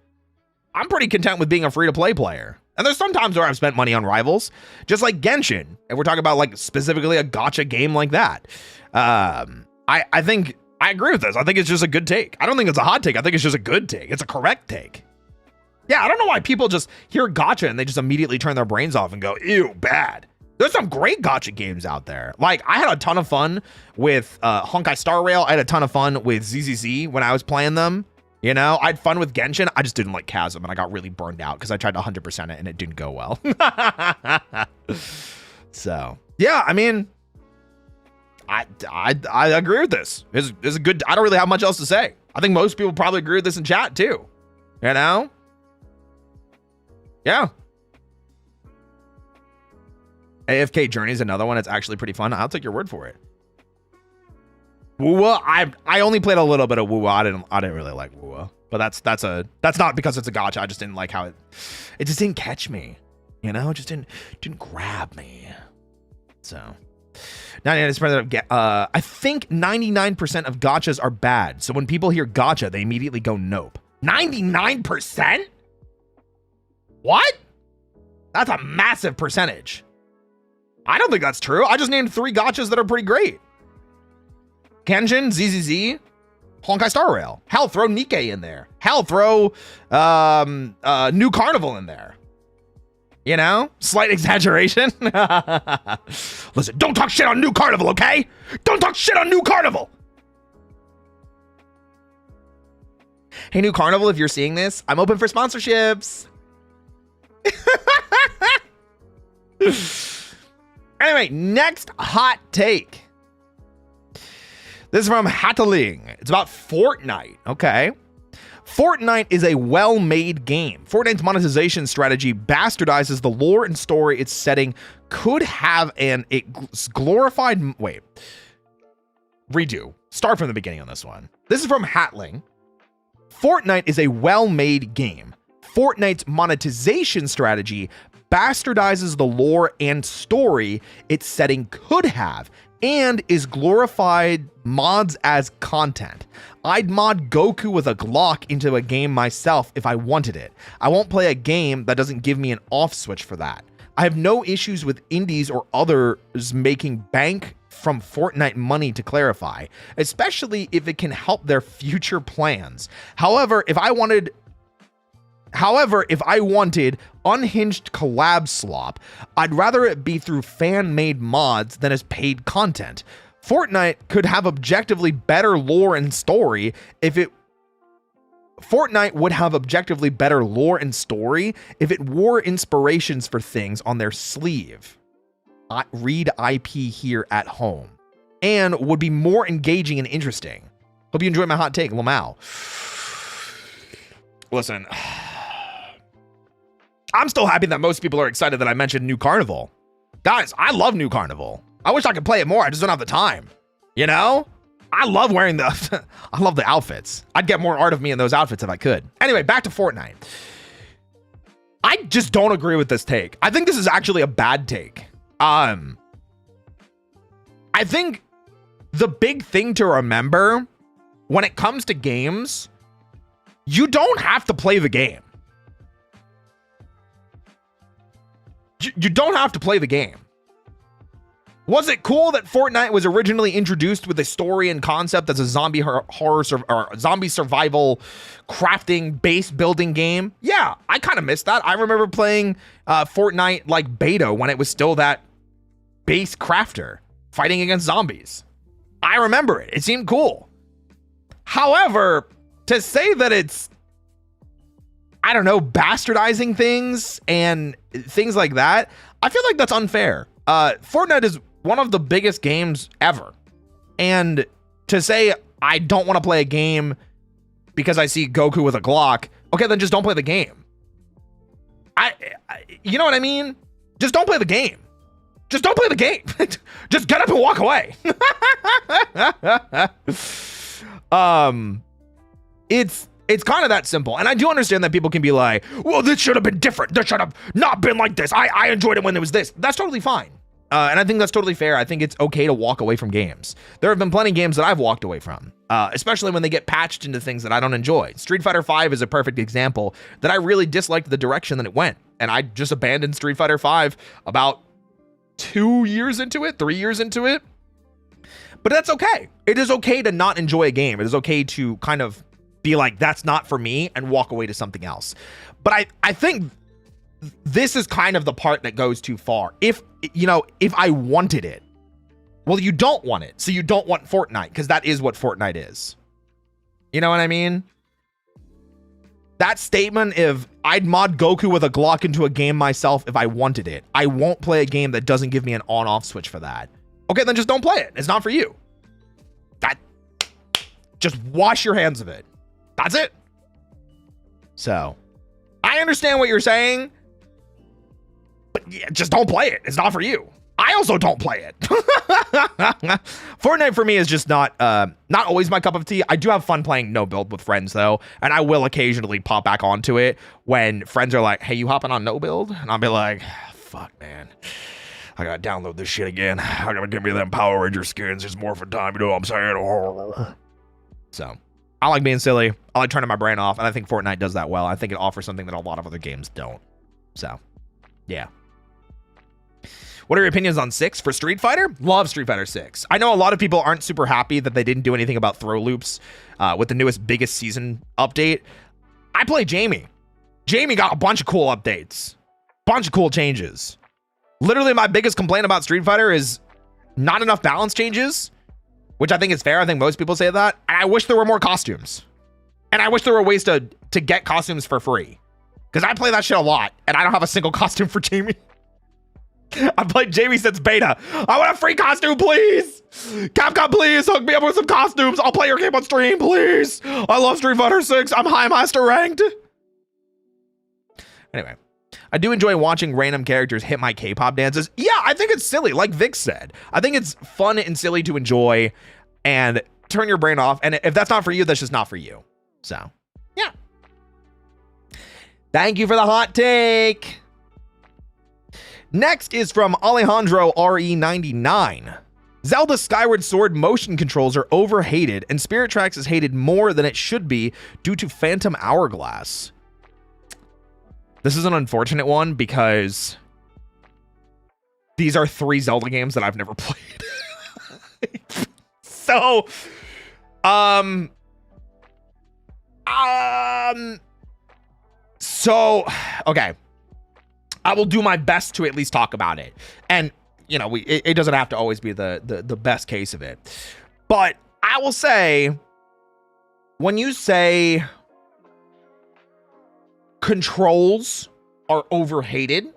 S1: I'm pretty content with being a free-to-play player. And there's some times where I've spent money on Rivals, just like Genshin. And we're talking about like specifically a gacha game like that. I think I agree with this. I think it's just a good take. I don't think it's a hot take. I think it's just a good take. It's a correct take. Yeah, I don't know why people just hear gacha and they just immediately turn their brains off and go, ew, bad. There's some great gacha games out there. Like, I had a ton of fun with Honkai Star Rail. I had a ton of fun with ZZZ when I was playing them. I had fun with Genshin. I just didn't like Chasm, and I got really burned out because I tried to 100% it, and it didn't go well. So, yeah, I mean, I agree with this. It's a good... I don't really have much else to say. I think most people probably agree with this in chat, too. Yeah. AFK Journey is another one. It's actually pretty fun. I'll take your word for it. Wuwa, I only played a little bit of Wuwa. I didn't really like Wuwa, but that's not because it's a gacha. I just didn't like how it just didn't catch me. It just didn't grab me. So 99% of I think 99% of gachas are bad. So when people hear gacha, they immediately go nope. 99%? What? That's a massive percentage. I don't think that's true. I just named 3 gachas that are pretty great. Kenshin, ZZZ, Honkai Star Rail. Hell, throw Nikkei in there. Hell, throw New Carnival in there. You know, slight exaggeration. Listen, don't talk shit on New Carnival, okay? Don't talk shit on New Carnival. Hey, New Carnival, if you're seeing this, I'm open for sponsorships. Anyway, next hot take. This is from Hataling. It's about Fortnite. Okay. Fortnite is a well-made game. Fortnite's monetization strategy bastardizes the lore and story it's setting. Could have glorified. Wait. Redo. Start from the beginning on this one. This is from Hatling. Fortnite is a well-made game. Fortnite's monetization strategy bastardizes the lore and story its setting could have, and is glorified mods as content. I'd mod Goku with a Glock into a game myself if I wanted it. I won't play a game that doesn't give me an off switch for that. I have no issues with indies or others making bank from Fortnite money, to clarify, especially if it can help their future plans. However, if I wanted unhinged collab slop, I'd rather it be through fan-made mods than as paid content. Fortnite could have objectively better lore and story if it wore inspirations for things on their sleeve. Read IP here at home. And would be more engaging and interesting. Hope you enjoyed my hot take, Lamau. Listen, I'm still happy that most people are excited that I mentioned New Carnival. Guys, I love New Carnival. I wish I could play it more. I just don't have the time. You know? I love wearing the I love the outfits. I'd get more art of me in those outfits if I could. Anyway, back to Fortnite. I just don't agree with this take. I think this is actually a bad take. I think the big thing to remember when it comes to games, you don't have to play the game. You don't have to play the game. Was it cool that Fortnite was originally introduced with a story and concept as a zombie zombie survival crafting base building game? Yeah, I kind of missed that. I remember playing Fortnite like beta when it was still that base crafter fighting against zombies. I remember it. It seemed cool. However, to say that it's, I don't know, bastardizing things and things like that, I feel like that's unfair. Fortnite is one of the biggest games ever. And to say I don't want to play a game because I see Goku with a Glock, okay, then just don't play the game. You know what I mean? Just don't play the game. Just don't play the game. Just get up and walk away. It's kind of that simple. And I do understand that people can be like, well, this should have been different. This should have not been like this. I enjoyed it when there was this. That's totally fine. And I think that's totally fair. I think it's okay to walk away from games. There have been plenty of games that I've walked away from, especially when they get patched into things that I don't enjoy. Street Fighter V is a perfect example that I really disliked the direction that it went. And I just abandoned Street Fighter V about 3 years into it. But that's okay. It is okay to not enjoy a game. It is okay to kind of be like, that's not for me, and walk away to something else. But I think this is kind of the part that goes too far. If I wanted it, well, you don't want it. So you don't want Fortnite, because that is what Fortnite is. You know what I mean? That statement, if I'd mod Goku with a Glock into a game myself if I wanted it, I won't play a game that doesn't give me an on-off switch for that. Okay, then just don't play it. It's not for you. Just wash your hands of it. That's it. So, I understand what you're saying, but yeah, just don't play it. It's not for you. I also don't play it. Fortnite for me is just not always my cup of tea. I do have fun playing no build with friends though, and I will occasionally pop back onto it when friends are like, hey, you hopping on no build? And I'll be like, fuck, man. I gotta download this shit again. I gotta give me them Power Ranger skins. It's more for time, you know what I'm saying? So, I like being silly. I like turning my brain off, and I think Fortnite does that well. I think it offers something that a lot of other games don't. So, yeah. What are your opinions on 6 for Street Fighter? Love Street Fighter 6. I know a lot of people aren't super happy that they didn't do anything about throw loops with the newest biggest season update. I play Jamie. Jamie got a bunch of cool updates. Bunch of cool changes. Literally, my biggest complaint about Street Fighter is not enough balance changes, which I think is fair. I think most people say that. And I wish there were more costumes. And I wish there were ways to get costumes for free. Because I play that shit a lot, and I don't have a single costume for Jamie. I've played Jamie since beta. I want a free costume, please. Capcom, please hook me up with some costumes. I'll play your game on stream, please. I love Street Fighter 6. I'm High Master ranked. Anyway, I do enjoy watching random characters hit my K-pop dances. Yeah, I think it's silly, like Vic said. I think it's fun and silly to enjoy and turn your brain off. And if that's not for you, that's just not for you. So, yeah. Thank you for the hot take. Next is from Alejandro RE99. Zelda Skyward Sword motion controls are overhated, and Spirit Tracks is hated more than it should be due to Phantom Hourglass. This is an unfortunate one because these are 3 Zelda games that I've never played. So, okay. I will do my best to at least talk about it. And, you know, it doesn't have to always be the best case of it. But I will say, when you say controls are overhated,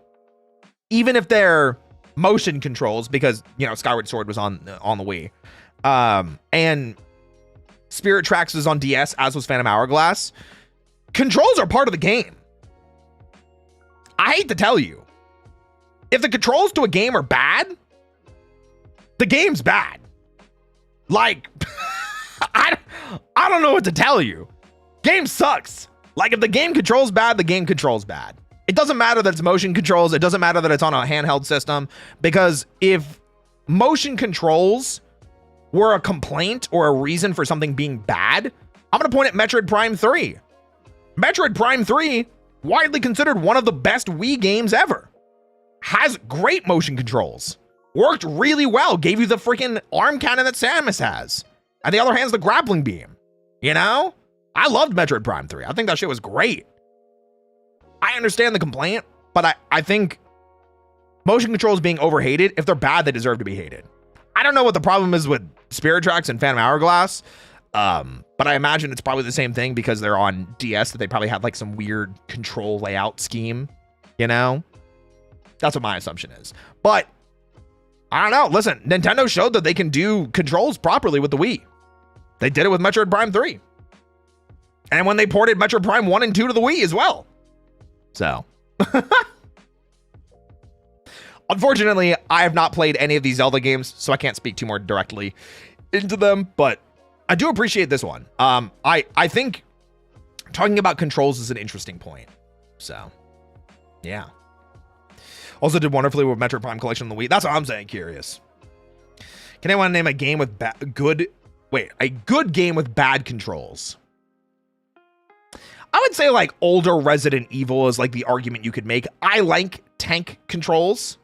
S1: even if they're motion controls, because, you know, Skyward Sword was on the Wii, and Spirit Tracks was on DS, as was Phantom Hourglass, controls are part of the game. I hate to tell you, if the controls to a game are bad, the game's bad. Like, I don't know what to tell you. Game sucks. Like, if the game controls bad, the game controls bad. It doesn't matter that it's motion controls. It doesn't matter that it's on a handheld system, because if motion controls were a complaint or a reason for something being bad, I'm going to point at Metroid Prime 3. Metroid Prime 3, widely considered one of the best Wii games ever, has great motion controls, worked really well, gave you the freaking arm cannon that Samus has, and the other hand's the grappling beam. You know, I loved Metroid Prime 3. I think that shit was great. I understand the complaint, but I think motion controls being overhated, if they're bad, they deserve to be hated. I don't know what the problem is with Spirit Tracks and Phantom Hourglass, but I imagine it's probably the same thing because they're on DS, that they probably had like some weird control layout scheme, you know? That's what my assumption is. But I don't know. Listen, Nintendo showed that they can do controls properly with the Wii. They did it with Metroid Prime 3. And when they ported Metroid Prime 1 and 2 to the Wii as well. So, unfortunately, I have not played any of these Zelda games, so I can't speak too more directly into them, but I do appreciate this one. I think talking about controls is an interesting point. So, yeah. Also did wonderfully with Metroid Prime Collection on the Wii. That's what I'm saying. Curious. Can anyone name a game with a good game with bad controls? I would say like older Resident Evil is like the argument you could make. I like tank controls,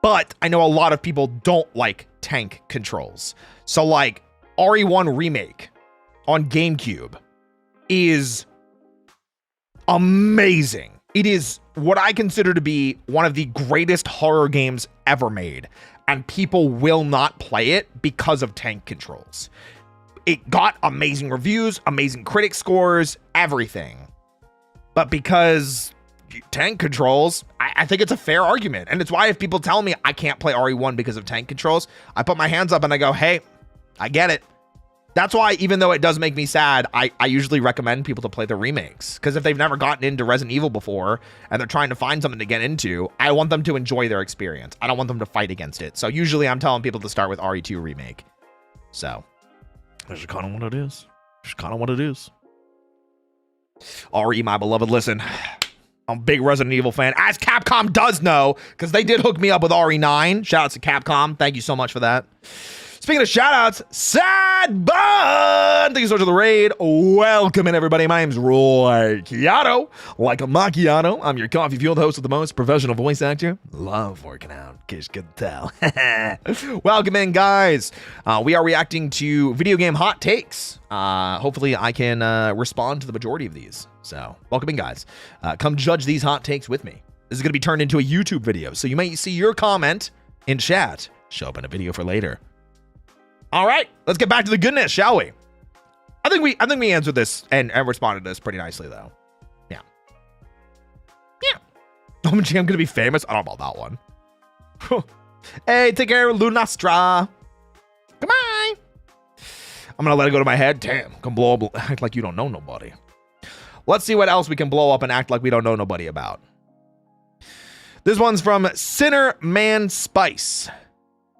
S1: but I know a lot of people don't like tank controls. So like RE1 Remake on GameCube is amazing. It is what I consider to be one of the greatest horror games ever made, and people will not play it because of tank controls. It got amazing reviews, amazing critic scores, everything. But because tank controls, I think it's a fair argument. And it's why if people tell me I can't play RE1 because of tank controls, I put my hands up and I go, hey, I get it. That's why, even though it does make me sad, I usually recommend people to play the remakes. Because if they've never gotten into Resident Evil before and they're trying to find something to get into, I want them to enjoy their experience. I don't want them to fight against it. So usually I'm telling people to start with RE2 Remake. So that's kind of what it is. Just kind of what it is. RE, my beloved, listen. I'm a big Resident Evil fan, as Capcom does know, because they did hook me up with RE9. Shout out to Capcom. Thank you so much for that. Speaking of shout-outs, Sad Bun! Thank you so much for the raid. Welcome in, everybody. My name's Roy Chiato. Like a macchiato, I'm your coffee-fueled host with the most professional voice actor. Love working out, in case you could tell. Welcome in, guys. We are reacting to video game hot takes. Hopefully, I can respond to the majority of these. So, welcome in, guys. Come judge these hot takes with me. This is going to be turned into a YouTube video. So you might see your comment in chat show up in a video for later. All right, let's get back to the goodness, shall we? I think we answered this and responded to this pretty nicely, though. Yeah. Oh, I'm going to be famous. I don't know about that one. Hey, take care, Lunastra. Come on. I'm going to let it go to my head. Damn, can blow up, act like you don't know nobody. Let's see what else we can blow up and act like we don't know nobody about. This one's from Sinner Man Spice.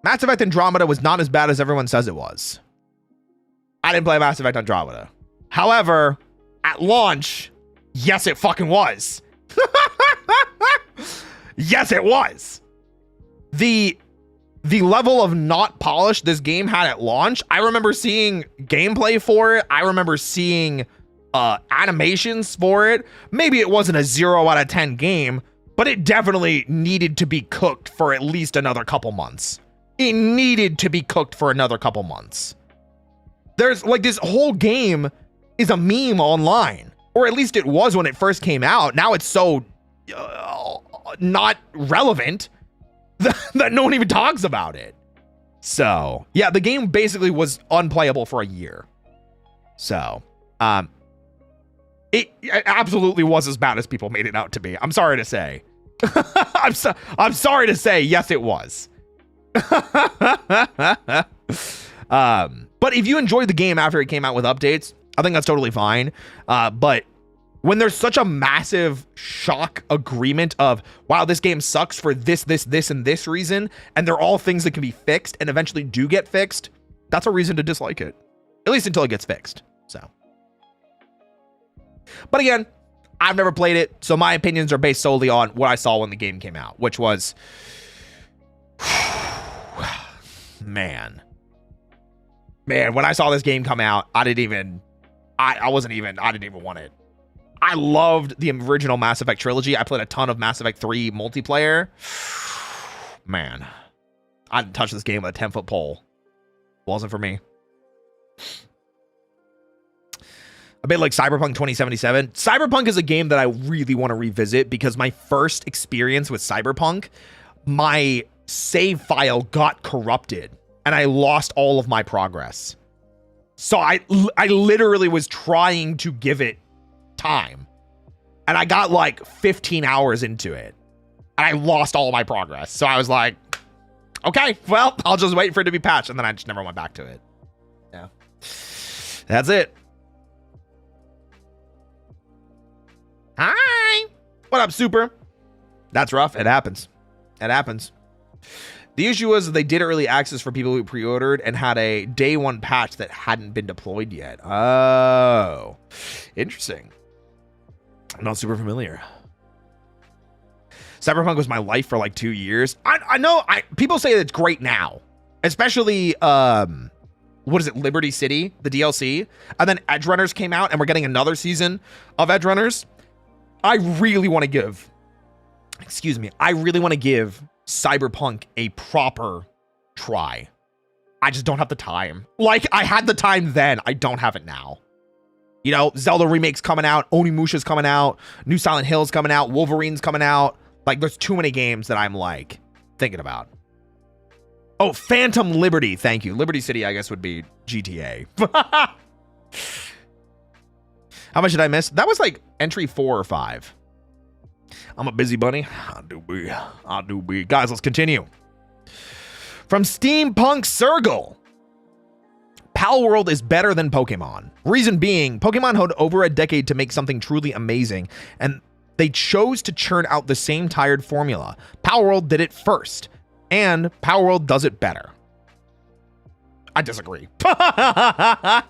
S1: Mass Effect Andromeda was not as bad as everyone says it was. I didn't play Mass Effect Andromeda. However, at launch, yes, it fucking was. Yes, it was. The level of not polish this game had at launch, I remember seeing gameplay for it. I remember seeing animations for it. Maybe it wasn't a 0 out of 10 game, but it definitely needed to be cooked for at least another couple months. It needed to be cooked for another couple months. There's like this whole game is a meme online, or at least it was when it first came out. Now it's so not relevant that no one even talks about it. So yeah, the game basically was unplayable for a year. So it absolutely was as bad as people made it out to be. I'm sorry to say. I'm sorry to say, yes, it was. But if you enjoyed the game after it came out with updates, I think that's totally fine. But when there's such a massive shock agreement of, wow, this game sucks for this, and this reason, and they're all things that can be fixed and eventually do get fixed, that's a reason to dislike it. At least until it gets fixed. So. But again, I've never played it, so my opinions are based solely on what I saw when the game came out, which was, man, when I saw this game come out, I didn't even want it. I loved the original Mass Effect trilogy. I played a ton of Mass Effect 3 multiplayer. Man, I didn't touch this game with a 10-foot pole. Wasn't for me. A bit like Cyberpunk 2077. Cyberpunk is a game that I really want to revisit because my first experience with Cyberpunk, my save file got corrupted and I lost all of my progress. So I literally was trying to give it time and I got like 15 hours into it and I lost all my progress. So I was like, okay, well, I'll just wait for it to be patched. And then I just never went back to it. Yeah, that's it. Hi. What up, Super? That's rough. It happens. It happens. The issue was they did early access for people who pre-ordered and had a day one patch that hadn't been deployed yet. Oh, interesting. I'm not super familiar. Cyberpunk was my life for like 2 years. I know people say it's great now, especially what is it, Liberty City, the DLC, and then Edge Runners came out and we're getting another season of Edge Runners. I really want to give Cyberpunk a proper try. I just don't have the time. Like, I had the time then. I don't have it now. You know, Zelda remake's coming out. Onimusha's coming out. New Silent Hill's coming out. Wolverine's coming out. Like, there's too many games that I'm, like, thinking about. Oh, Phantom Liberty. Thank you. Liberty City, I guess, would be GTA. How much did I miss? That was like entry 4 or 5. I'm a busy bunny. I do be. Guys, let's continue. From Steampunk Circle. Pal World is better than Pokemon. Reason being, Pokemon had over a decade to make something truly amazing, and they chose to churn out the same tired formula. Pal World did it first, and Pal World does it better. I disagree. I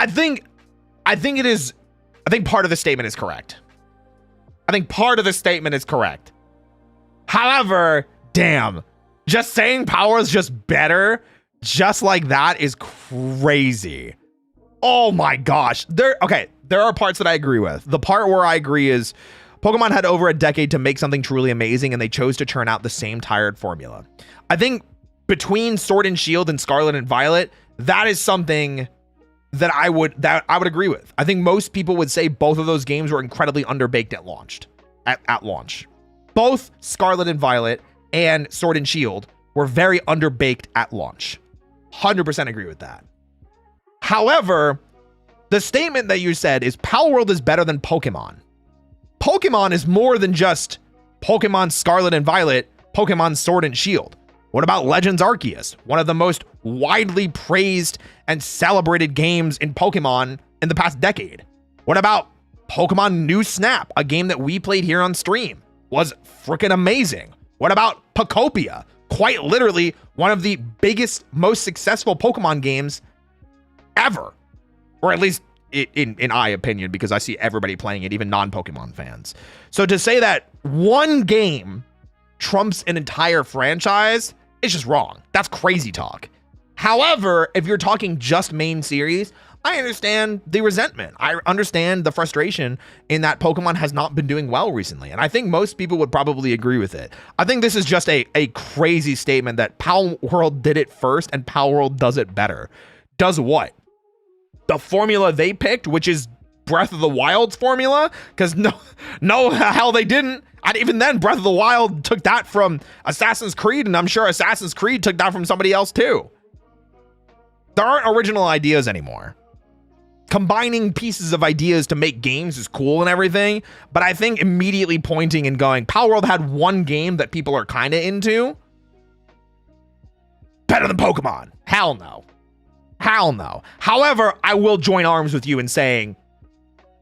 S1: think part of the statement is correct. However, damn, just saying power is just better, just like that, is crazy. Oh my gosh. There are parts that I agree with. The part where I agree is Pokemon had over a decade to make something truly amazing, and they chose to churn out the same tired formula. I think between Sword and Shield and Scarlet and Violet, that is something that I would agree with. I think most people would say both of those games were incredibly underbaked at launch. both Scarlet and Violet and Sword and Shield were very underbaked at launch. 100% agree with that. However, the statement that you said is Palworld is better than Pokemon. Pokemon is more than just Pokemon Scarlet and Violet, Pokemon Sword and Shield. What about Legends Arceus, one of the most widely praised and celebrated games in Pokemon in the past decade? What about Pokemon New Snap, a game that we played here on stream? Was freaking amazing. What about Pokopia? Quite literally one of the biggest, most successful Pokemon games ever. Or at least in my opinion, because I see everybody playing it, even non-Pokemon fans. So to say that one game trumps an entire franchise is just wrong. That's crazy talk. However, if you're talking just main series, I understand the resentment. I understand the frustration in that Pokemon has not been doing well recently. And I think most people would probably agree with it. I think this is just a crazy statement that Palworld did it first and Palworld does it better. Does what? The formula they picked, which is Breath of the Wild's formula? Because no hell they didn't. And even then, Breath of the Wild took that from Assassin's Creed, and I'm sure Assassin's Creed took that from somebody else too. There aren't original ideas anymore. Combining pieces of ideas to make games is cool and everything, but I think immediately pointing and going, Palworld had one game that people are kind of into. Better than Pokemon. Hell no. Hell no. However, I will join arms with you in saying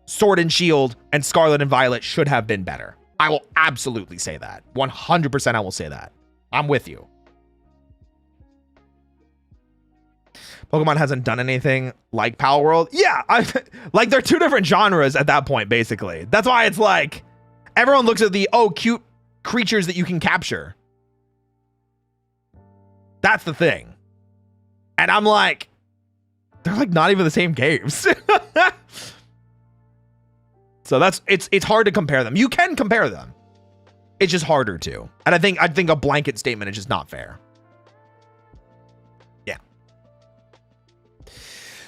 S1: Sword and Shield and Scarlet and Violet should have been better. I will absolutely say that. 100% I will say that. I'm with you. Pokemon hasn't done anything like Palworld. Yeah, like they're two different genres at that point, basically. That's why it's like everyone looks at the, oh, cute creatures that you can capture. That's the thing. And I'm like, they're like not even the same games. So it's hard to compare them. You can compare them. It's just harder to. And I think a blanket statement is just not fair. Yeah.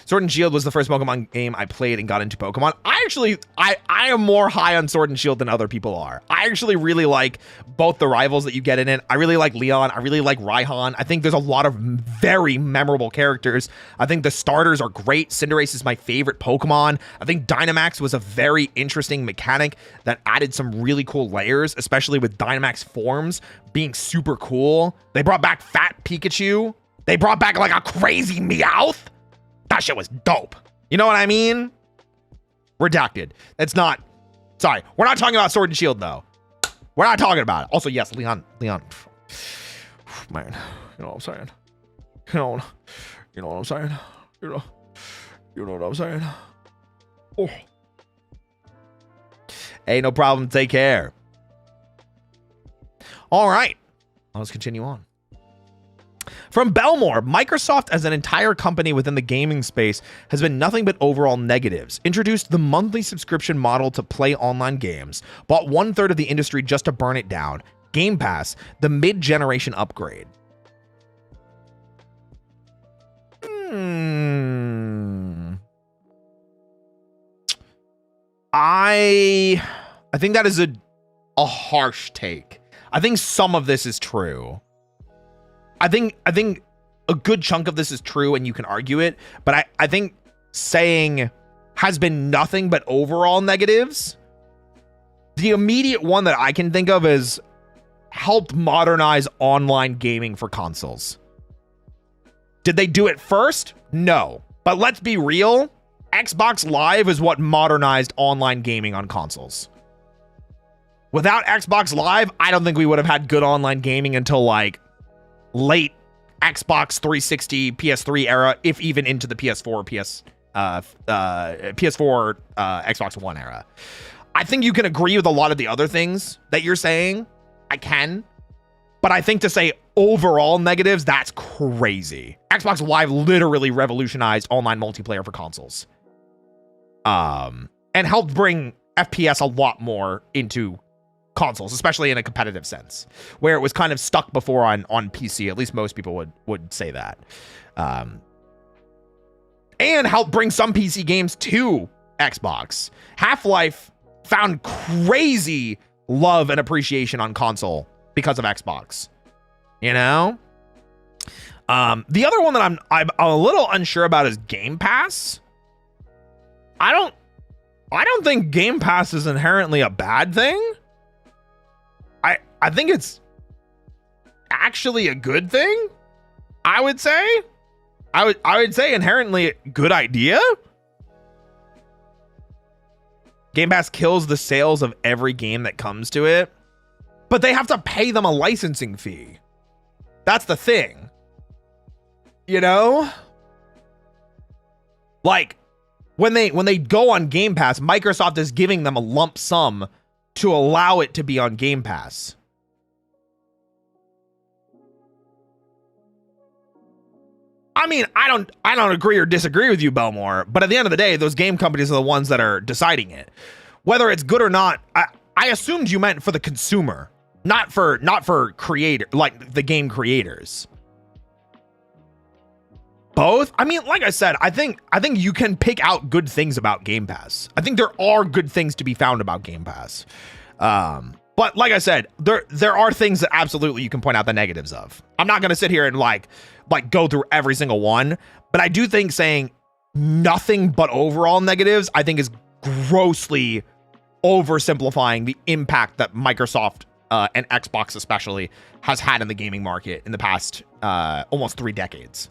S1: Sword and Shield was the first Pokemon game I played and got into Pokemon. I am more high on Sword and Shield than other people are. I actually really like both the rivals that you get in it. I really like Leon. I really like Raihan. I think there's a lot of very memorable characters. I think the starters are great. Cinderace is my favorite Pokemon. I think Dynamax was a very interesting mechanic that added some really cool layers, especially with Dynamax forms being super cool. They brought back Fat Pikachu. They brought back like a crazy Meowth. That shit was dope. You know what I mean? Redacted. It's not. Sorry. We're not talking about Sword and Shield, though. We're not talking about it. Also, yes, Leon. Man. You know what I'm saying? You know what I'm saying? You know what I'm saying? Oh. Hey, no problem. Take care. All right. Let's continue on. From Belmore, Microsoft as an entire company within the gaming space has been nothing but overall negatives. Introduced the monthly subscription model to play online games, bought 1/3 of the industry just to burn it down. Game Pass, the mid-generation upgrade. I think that is a harsh take. I think some of this is true. I think a good chunk of this is true and you can argue it, but I think saying has been nothing but overall negatives. The immediate one that I can think of is helped modernize online gaming for consoles. Did they do it first? No. But let's be real. Xbox Live is what modernized online gaming on consoles. Without Xbox Live, I don't think we would have had good online gaming until like late Xbox 360, PS3 era, if even into the PS4, Xbox One era. I think you can agree with a lot of the other things that you're saying. I can. But I think to say overall negatives, that's crazy. Xbox Live literally revolutionized online multiplayer for consoles. And helped bring FPS a lot more into consoles, especially in a competitive sense, where it was kind of stuck before on PC. At least most people would say that. And helped bring some PC games to Xbox. Half-Life found crazy love and appreciation on console because of Xbox. You know? The other one that I'm a little unsure about is Game Pass. I don't think Game Pass is inherently a bad thing. I think it's actually a good thing. I would say inherently a good idea. Game Pass kills the sales of every game that comes to it, but they have to pay them a licensing fee. That's the thing. You know? Like when they go on Game Pass, Microsoft is giving them a lump sum to allow it to be on Game Pass. I mean, I don't agree or disagree with you, Belmore, but at the end of the day, those game companies are the ones that are deciding it. Whether it's good or not, I assumed you meant for the consumer, not for creator, like the game creators. Both? I mean, like I said, I think you can pick out good things about Game Pass. I think there are good things to be found about Game Pass. But like I said, there are things that absolutely you can point out the negatives of. I'm not going to sit here and like go through every single one, but I do think saying nothing but overall negatives, I think is grossly oversimplifying the impact that Microsoft and Xbox especially has had in the gaming market in the past almost 3 decades.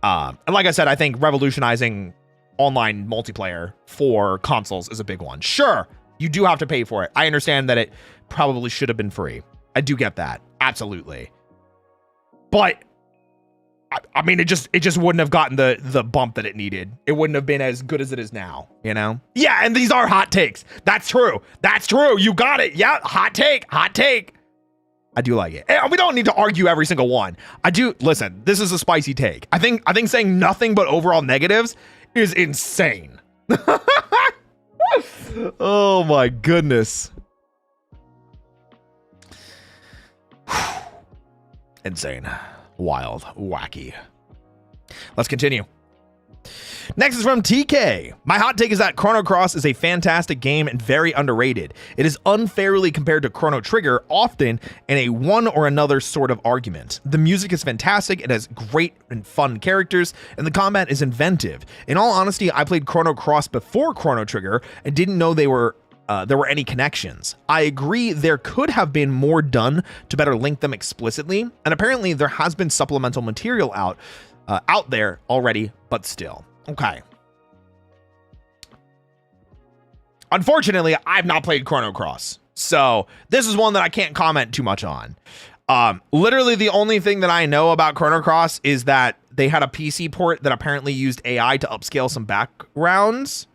S1: And like I said, I think revolutionizing online multiplayer for consoles is a big one. Sure, you do have to pay for it. I understand that it probably should have been free. I do get that. Absolutely. But I mean, it just wouldn't have gotten the bump that it needed. It wouldn't have been as good as it is now, you know? Yeah, and these are hot takes. That's true. That's true. You got it. Yeah, hot take. Hot take. I do like it. And we don't need to argue every single one. Listen, this is a spicy take. I think saying nothing but overall negatives is insane. Oh my goodness. Insane. Wild. Wacky. Let's continue. Next is from TK. My hot take is that Chrono Cross is a fantastic game and very underrated. It is unfairly compared to Chrono Trigger, often in a one or another sort of argument. The music is fantastic, it has great and fun characters, and the combat is inventive. In all honesty, I played Chrono Cross before Chrono Trigger and didn't know there were any connections. I agree there could have been more done to better link them explicitly, and apparently there has been supplemental material out there already, but still. Okay. Unfortunately, I've not played Chrono Cross, so this is one that I can't comment too much on. Literally the only thing that I know about Chrono Cross is that they had a PC port that apparently used AI to upscale some backgrounds.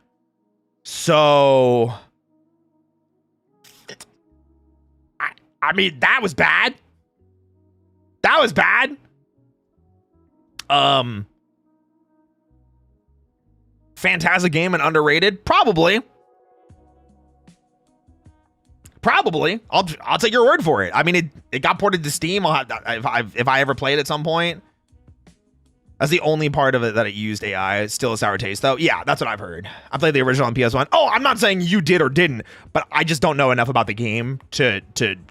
S1: So I mean, that was bad. That was bad. Fantastic game and underrated? Probably. I'll take your word for it. I mean, it got ported to Steam. If I ever play it at some point. That's the only part of it that it used AI. It's still a sour taste, though. Yeah, that's what I've heard. I played the original on PS1. Oh, I'm not saying you did or didn't, but I just don't know enough about the game to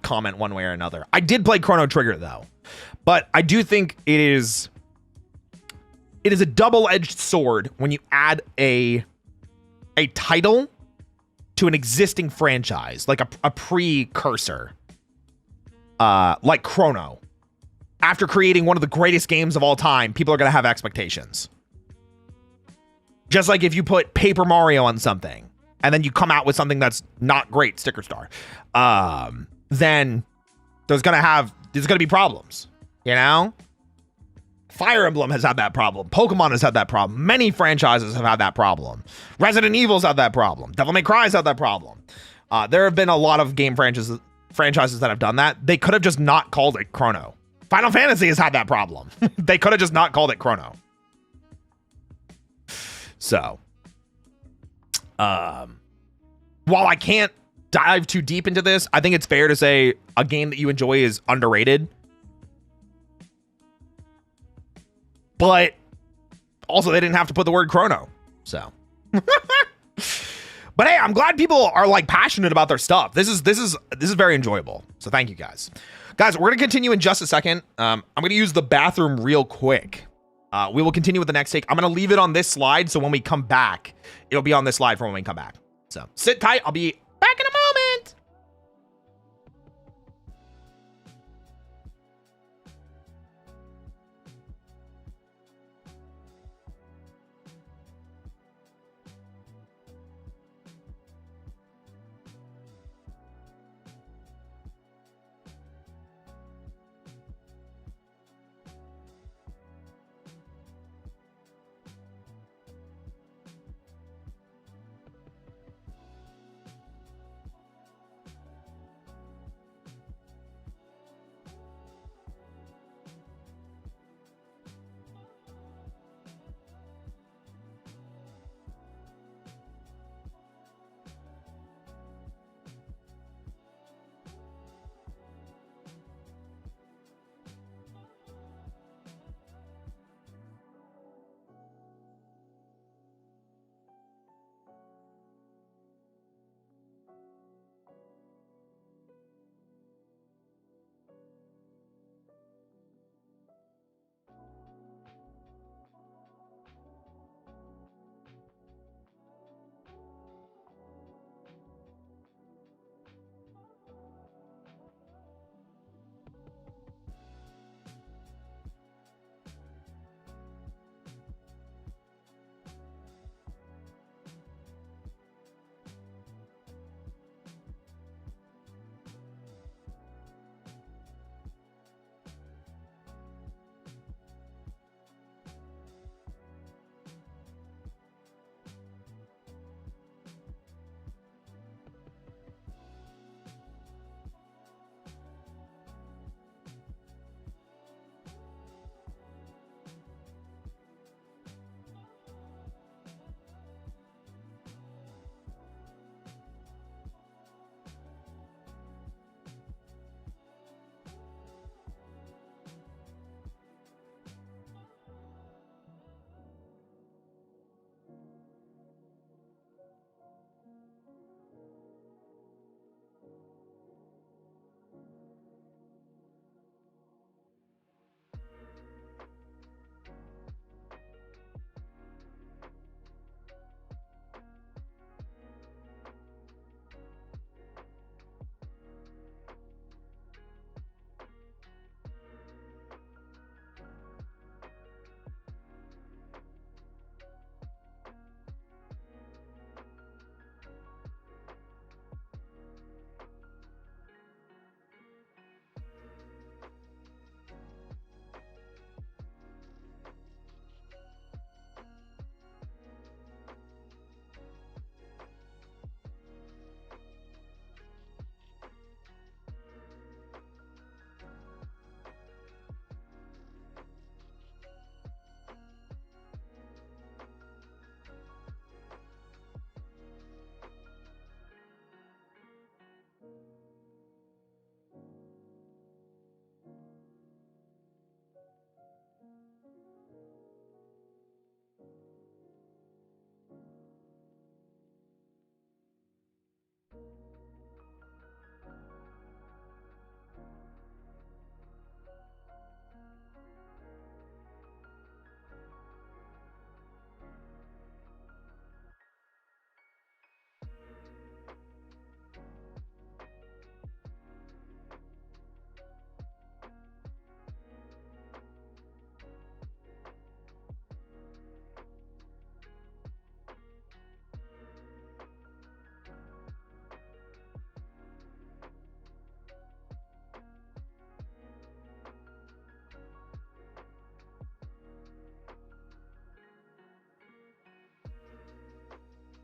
S1: comment one way or another. I did play Chrono Trigger, though. But I do think it is a double-edged sword when you add a title to an existing franchise, like a precursor, like Chrono. After creating one of the greatest games of all time, people are going to have expectations. Just like if you put Paper Mario on something, and then you come out with something that's not great, sticker star, then there's going to be problems, you know? Fire Emblem has had that problem. Pokemon has had that problem. Many franchises have had that problem. Resident Evil's had that problem. Devil May Cry's had that problem. There have been a lot of game franchises that have done that. They could have just not called it Chrono. Final Fantasy has had that problem. They could have just not called it Chrono. So, while I can't dive too deep into this, I think it's fair to say a game that you enjoy is underrated. But also, they didn't have to put the word Chrono. So, But hey, I'm glad people are like passionate about their stuff. This is very enjoyable. So thank you guys. Guys, we're gonna continue in just a second. I'm gonna use the bathroom real quick. We will continue with the next take. I'm gonna leave it on this slide, so when we come back, it'll be on this slide for when we come back. So sit tight. I'll be back in a moment.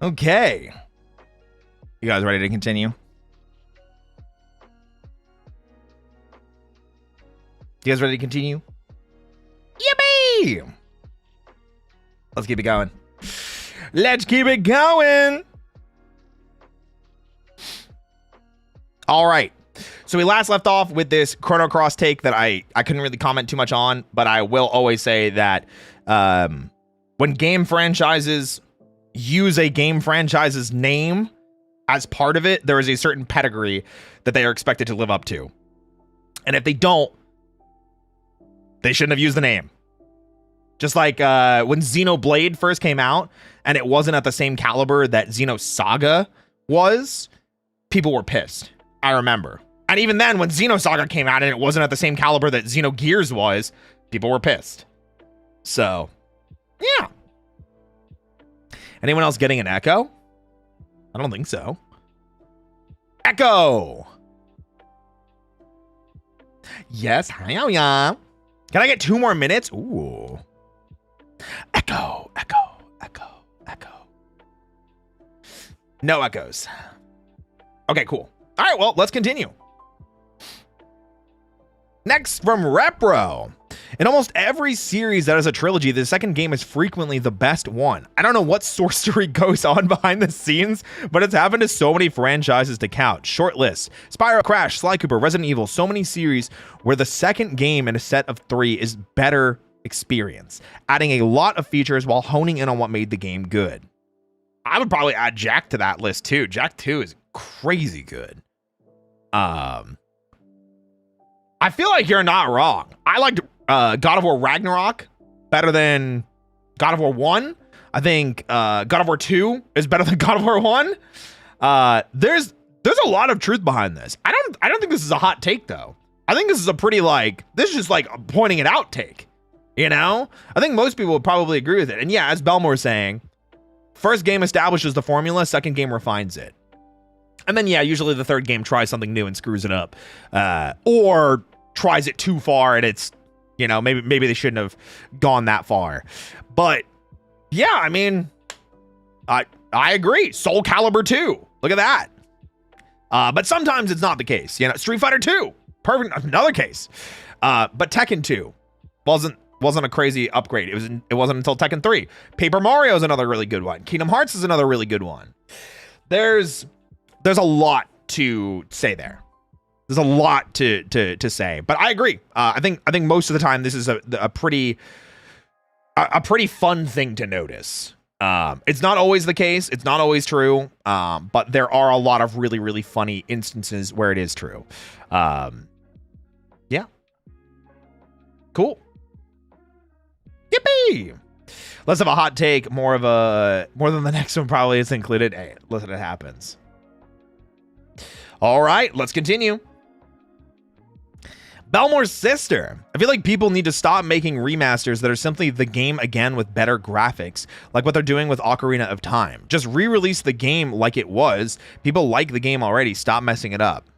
S1: Okay. You guys ready to continue? You guys ready to continue? Yippee! Let's keep it going. Let's keep it going. All right. So we last left off with this Chrono Cross take that I couldn't really comment too much on, but I will always say that when game franchises use a game franchise's name as part of it, there is a certain pedigree that they are expected to live up to. And if they don't, they shouldn't have used the name. Just like when Xenoblade first came out and it wasn't at the same caliber that Xenosaga was, people were pissed. I remember. And even then, when Xenosaga came out and it wasn't at the same caliber that Xenogears was, people were pissed. So, yeah. Anyone else getting an echo? I don't think so. Echo! Yes, hi, yeah. Can I get 2 more minutes? Ooh. Echo, echo, echo, echo. No echoes. Okay, cool. All right, well, let's continue. Next from Repro. In almost every series that is a trilogy, the second game is frequently the best one. I don't know what sorcery goes on behind the scenes, but it's happened to so many franchises to count. Short list: Spyro, Crash, Sly Cooper, Resident Evil, so many series where the second game in a set of 3 is better experience, adding a lot of features while honing in on what made the game good. I would probably add Jak to that list too. Jak 2 is crazy good. I feel like you're not wrong. I liked God of War Ragnarok better than God of War 1. I think God of War 2 is better than God of War 1. There's a lot of truth behind this. I don't think this is a hot take though. I think this is a pretty this is just like a pointing it out take. You know? I think most people would probably agree with it. And yeah, as Belmore's saying, first game establishes the formula, second game refines it. And then yeah, usually the third game tries something new and screws it up. Or tries it too far and it's, you know, maybe they shouldn't have gone that far. But yeah, I mean, I agree. Soul Calibur 2. Look at that. But sometimes it's not the case. You know, Street Fighter 2. Perfect. Another case. But Tekken 2 wasn't a crazy upgrade. It wasn't until Tekken 3. Paper Mario is another really good one. Kingdom Hearts is another really good one. There's a lot to say there. There's a lot to say, but I agree. I think most of the time this is a pretty fun thing to notice. It's not always the case. It's not always true. But there are a lot of really, really funny instances where it is true. Yeah. Cool. Yippee! Let's have a hot take. More than the next one probably is included. Hey, listen, it happens. All right, let's continue. Belmore's sister. I feel like people need to stop making remasters that are simply the game again with better graphics, like what they're doing with Ocarina of Time. Just re-release the game like it was. People like the game already. Stop messing it up.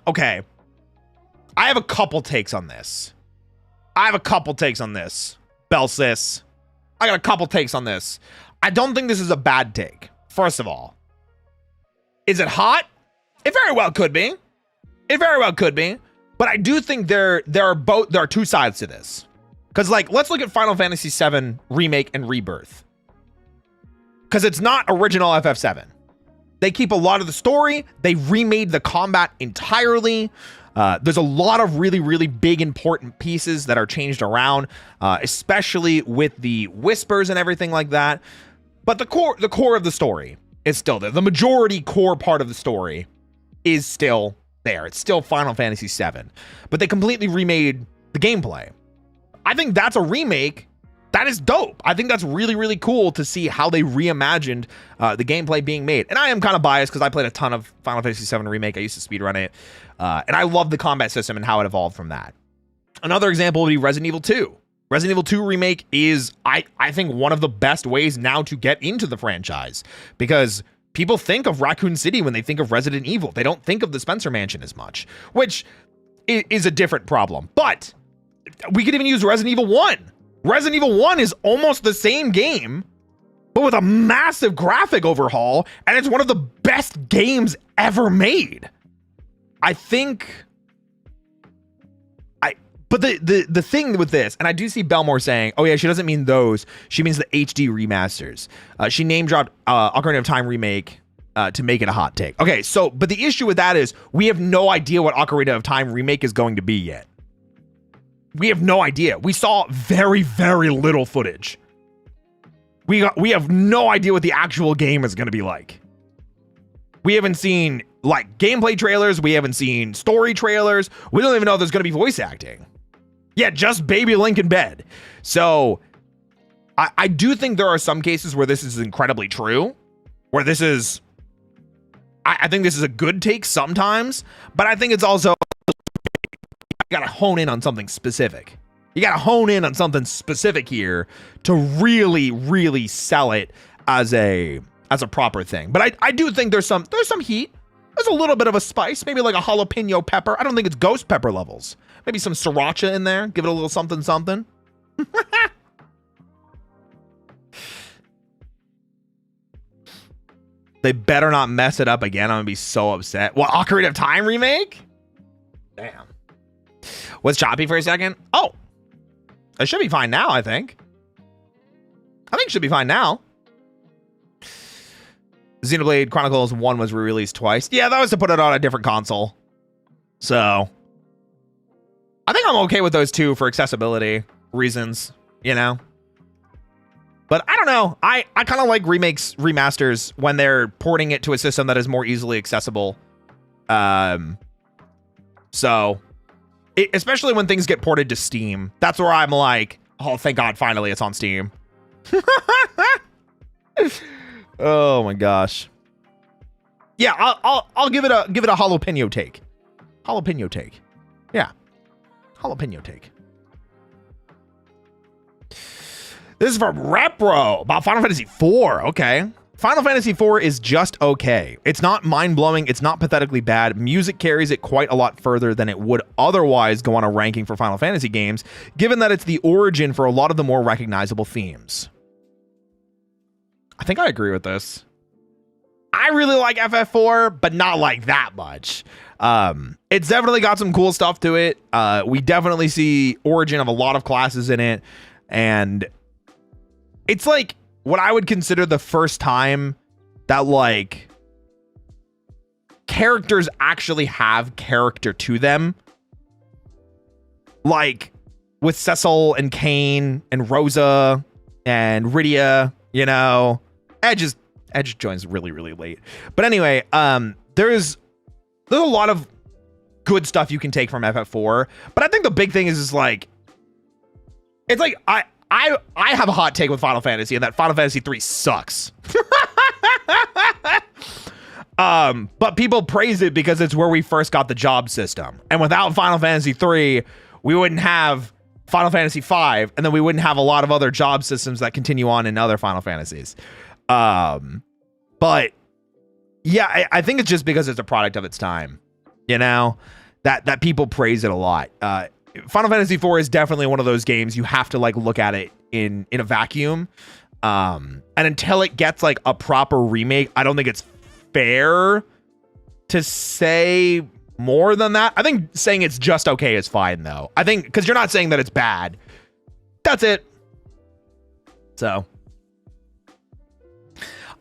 S1: Okay. I have a couple takes on this. Belsis. I got a couple takes on this. I don't think this is a bad take. First of all, is it hot? It very well could be. But I do think there are two sides to this. Because let's look at Final Fantasy VII Remake and Rebirth. Because it's not original FF7. They keep a lot of the story. They remade the combat entirely. There's a lot of really, really big, important pieces that are changed around, especially with the whispers and everything like that. But the core of the story is still there. The majority core part of the story is still there. It's still Final Fantasy VII. But they completely remade the gameplay. I think that's a remake. That is dope. I think that's really, really cool to see how they reimagined the gameplay being made. And I am kind of biased because I played a ton of Final Fantasy VII Remake. I used to speedrun it. And I love the combat system and how it evolved from that. Another example would be Resident Evil 2. Resident Evil 2 Remake is, I think, one of the best ways now to get into the franchise. Because people think of Raccoon City when they think of Resident Evil. They don't think of the Spencer Mansion as much, which is a different problem. But we could even use Resident Evil 1. Resident Evil 1 is almost the same game, but with a massive graphic overhaul, and it's one of the best games ever made. I think... But the thing with this, and I do see Belmore saying, oh yeah, she doesn't mean those. She means the HD remasters. She name dropped Ocarina of Time Remake to make it a hot take. Okay, so, but the issue with that is we have no idea what Ocarina of Time Remake is going to be yet. we have no idea. We saw very, very little footage. We have no idea what the actual game is going to be like. We haven't seen like gameplay trailers. We haven't seen story trailers. We don't even know if there's going to be voice acting. Yeah, just baby Link in bed. So I do think there are some cases where this is incredibly true, where this is, I think this is a good take sometimes, but I think it's also, you gotta hone in on something specific. You gotta hone in on something specific here to really, really sell it as a proper thing. But I do think there's some heat. There's a little bit of a spice, maybe like a jalapeno pepper. I don't think it's ghost pepper levels. Maybe some sriracha in there. Give it a little something, something. They better not mess it up again. I'm gonna be so upset. What, Ocarina of Time remake? Damn. Was choppy for a second? Oh, it should be fine now, I think. It should be fine now. Xenoblade Chronicles 1 was re-released twice. Yeah, that was to put it on a different console. So I think I'm okay with those two for accessibility reasons, you know? But I don't know. I kind of like remakes, remasters when they're porting it to a system that is more easily accessible. So especially when things get ported to Steam, that's where I'm like, oh, thank God, finally it's on Steam. Oh my gosh. Yeah, I'll give it a jalapeno take. Jalapeno take. Yeah. Jalapeno take. This is from Repro about Final Fantasy IV. Okay. Final Fantasy IV is just okay. It's not mind-blowing. It's not pathetically bad. Music carries it quite a lot further than it would otherwise go on a ranking for Final Fantasy games, given that it's the origin for a lot of the more recognizable themes. I think I agree with this. I really like FF4, but not like that much. It's definitely got some cool stuff to it. We definitely see origin of a lot of classes in it, and it's like what I would consider the first time that like characters actually have character to them. Like with Cecil and Kain and Rosa and Rydia, you know. Edge joins really, really late. But anyway, there's a lot of good stuff you can take from FF4, but I think the big thing is like, it's like I have a hot take with Final Fantasy, and that Final Fantasy 3 sucks. But people praise it because it's where we first got the job system. And without Final Fantasy 3, we wouldn't have Final Fantasy 5, and then we wouldn't have a lot of other job systems that continue on in other Final Fantasies. But yeah, I think it's just because it's a product of its time, you know, that people praise it a lot. Final Fantasy IV is definitely one of those games you have to like look at it in a vacuum. And until it gets like a proper remake, I don't think it's fair to say more than that. I think saying it's just okay is fine though. I think because you're not saying that it's bad. That's it. So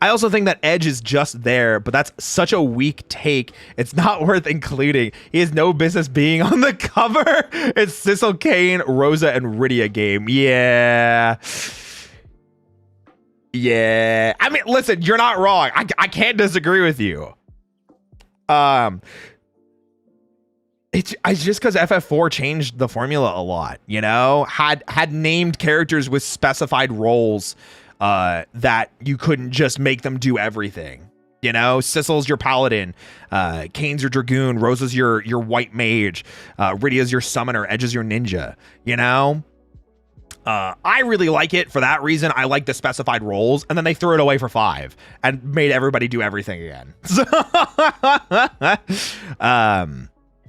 S1: I also think that Edge is just there, but that's such a weak take. It's not worth including. He has no business being on the cover. It's Cecil, Kain, Rosa, and Rydia game. Yeah. Yeah. I mean, listen, you're not wrong. I can't disagree with you. It's just because FF4 changed the formula a lot, you know? Had named characters with specified roles that you couldn't just make them do everything. You know, Cecil's your paladin, Kain's your dragoon, Rosa's your white mage, Rydia's your summoner, Edge is your ninja, you know? I really like it for that reason. I like the specified roles, and then they threw it away for 5 and made everybody do everything again.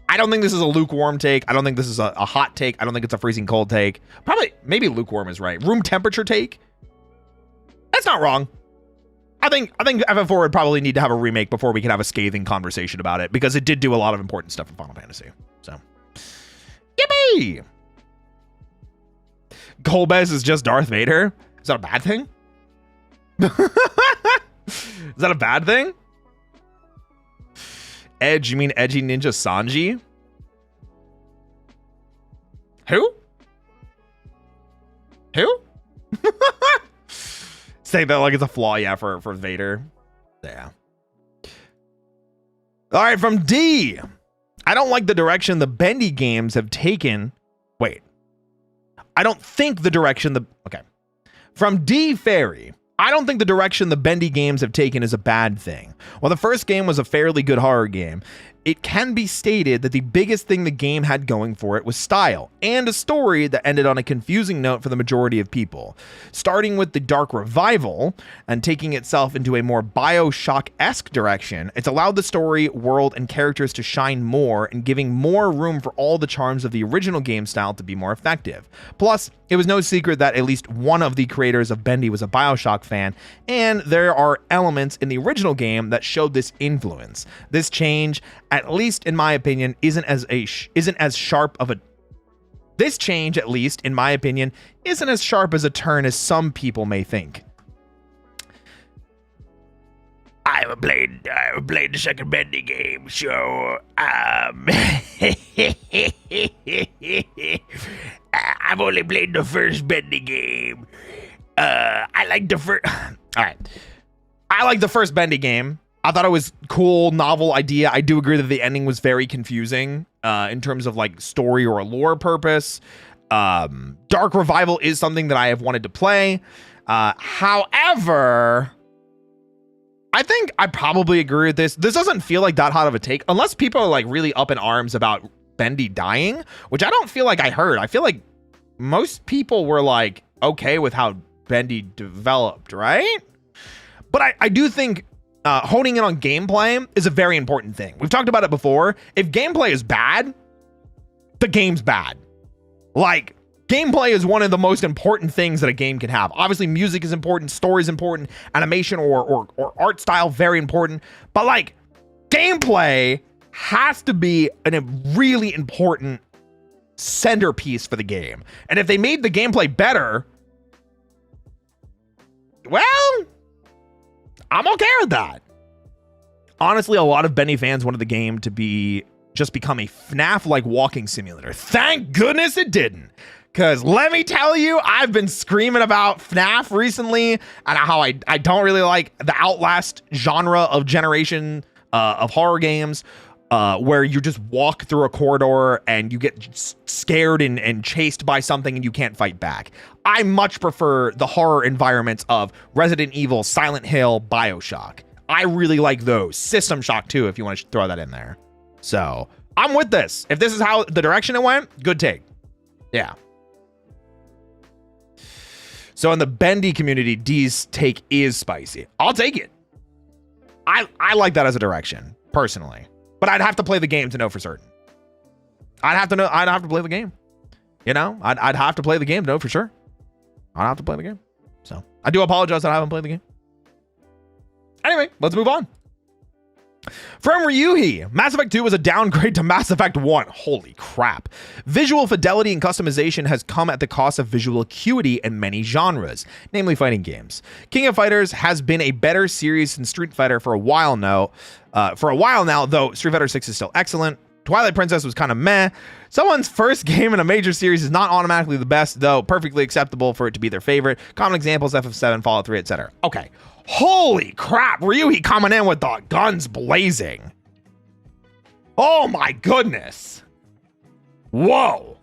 S1: I don't think this is a lukewarm take. I don't think this is a hot take. I don't think it's a freezing cold take. Probably, maybe lukewarm is right. Room temperature take. That's not wrong. I think FF4 would probably need to have a remake before we can have a scathing conversation about it, because it did do a lot of important stuff in Final Fantasy. So, yippee! Golbez is just Darth Vader? Is that a bad thing? Is that a bad thing? Edge, you mean Edgy Ninja Sanji? Who? Who? Say that like it's a flaw, yeah, for Vader. Yeah. All right, from D. I don't like the direction the Bendy games have taken. Wait. I don't think the direction the... Okay. From D. Fairy. I don't think the direction the Bendy games have taken is a bad thing. While the first game was a fairly good horror game, it can be stated that the biggest thing the game had going for it was style and a story that ended on a confusing note for the majority of people. Starting with the Dark Revival and taking itself into a more BioShock-esque direction, it's allowed the story, world, and characters to shine more and giving more room for all the charms of the original game style to be more effective. Plus, it was no secret that at least one of the creators of Bendy was a BioShock fan, and there are elements in the original game that showed this influence. This change, at least in my opinion, isn't as sharp of a... This change, at least in my opinion, isn't as sharp as a turn as some people may think. I haven't played the second Bendy game, so I've only played the first Bendy game. I like the first. All right, I like the first Bendy game. I thought it was cool, novel idea. I do agree that the ending was very confusing in terms of like story or lore purpose. Dark Revival is something that I have wanted to play. However, I think I probably agree with this. This doesn't feel like that hot of a take, unless people are like really up in arms about Bendy dying, which I don't feel like I heard. I feel like most people were like okay with how Bendy developed, right? But I do think honing in on gameplay is a very important thing. We've talked about it before. If gameplay is bad, the game's bad. Like, gameplay is one of the most important things that a game can have. Obviously, music is important, story is important, animation or art style, very important. But like, gameplay has to be a really important centerpiece for the game. And if they made the gameplay better, well, I'm okay with that. Honestly, a lot of Bendy fans wanted the game to just become a FNAF-like walking simulator. Thank goodness it didn't. Because let me tell you, I've been screaming about FNAF recently and how I don't really like the Outlast genre of generation of horror games where you just walk through a corridor and you get scared and chased by something and you can't fight back. I much prefer the horror environments of Resident Evil, Silent Hill, BioShock. I really like those. System Shock too, if you want to throw that in there. So I'm with this. If this is how the direction it went, good take. Yeah. So in the Bendy community, D's take is spicy. I'll take it. I like that as a direction, personally. But I'd have to play the game to know for certain. I'd have to play the game. You know? I'd have to play the game to know for sure. I'd have to play the game. So I do apologize that I haven't played the game. Anyway, let's move on. From Ryuhi, Mass Effect 2 was a downgrade to Mass Effect 1. Holy crap. Visual fidelity and customization has come at the cost of visual acuity in many genres, namely fighting games. King of Fighters has been a better series than Street Fighter for a while now, though Street Fighter 6 is still excellent. Twilight Princess was kind of meh. Someone's first game in a major series is not automatically the best, though perfectly acceptable for it to be their favorite. Common examples, FF7, Fallout 3, etc. Okay. Holy crap, Ryuhi coming in with the guns blazing. Oh my goodness. Whoa.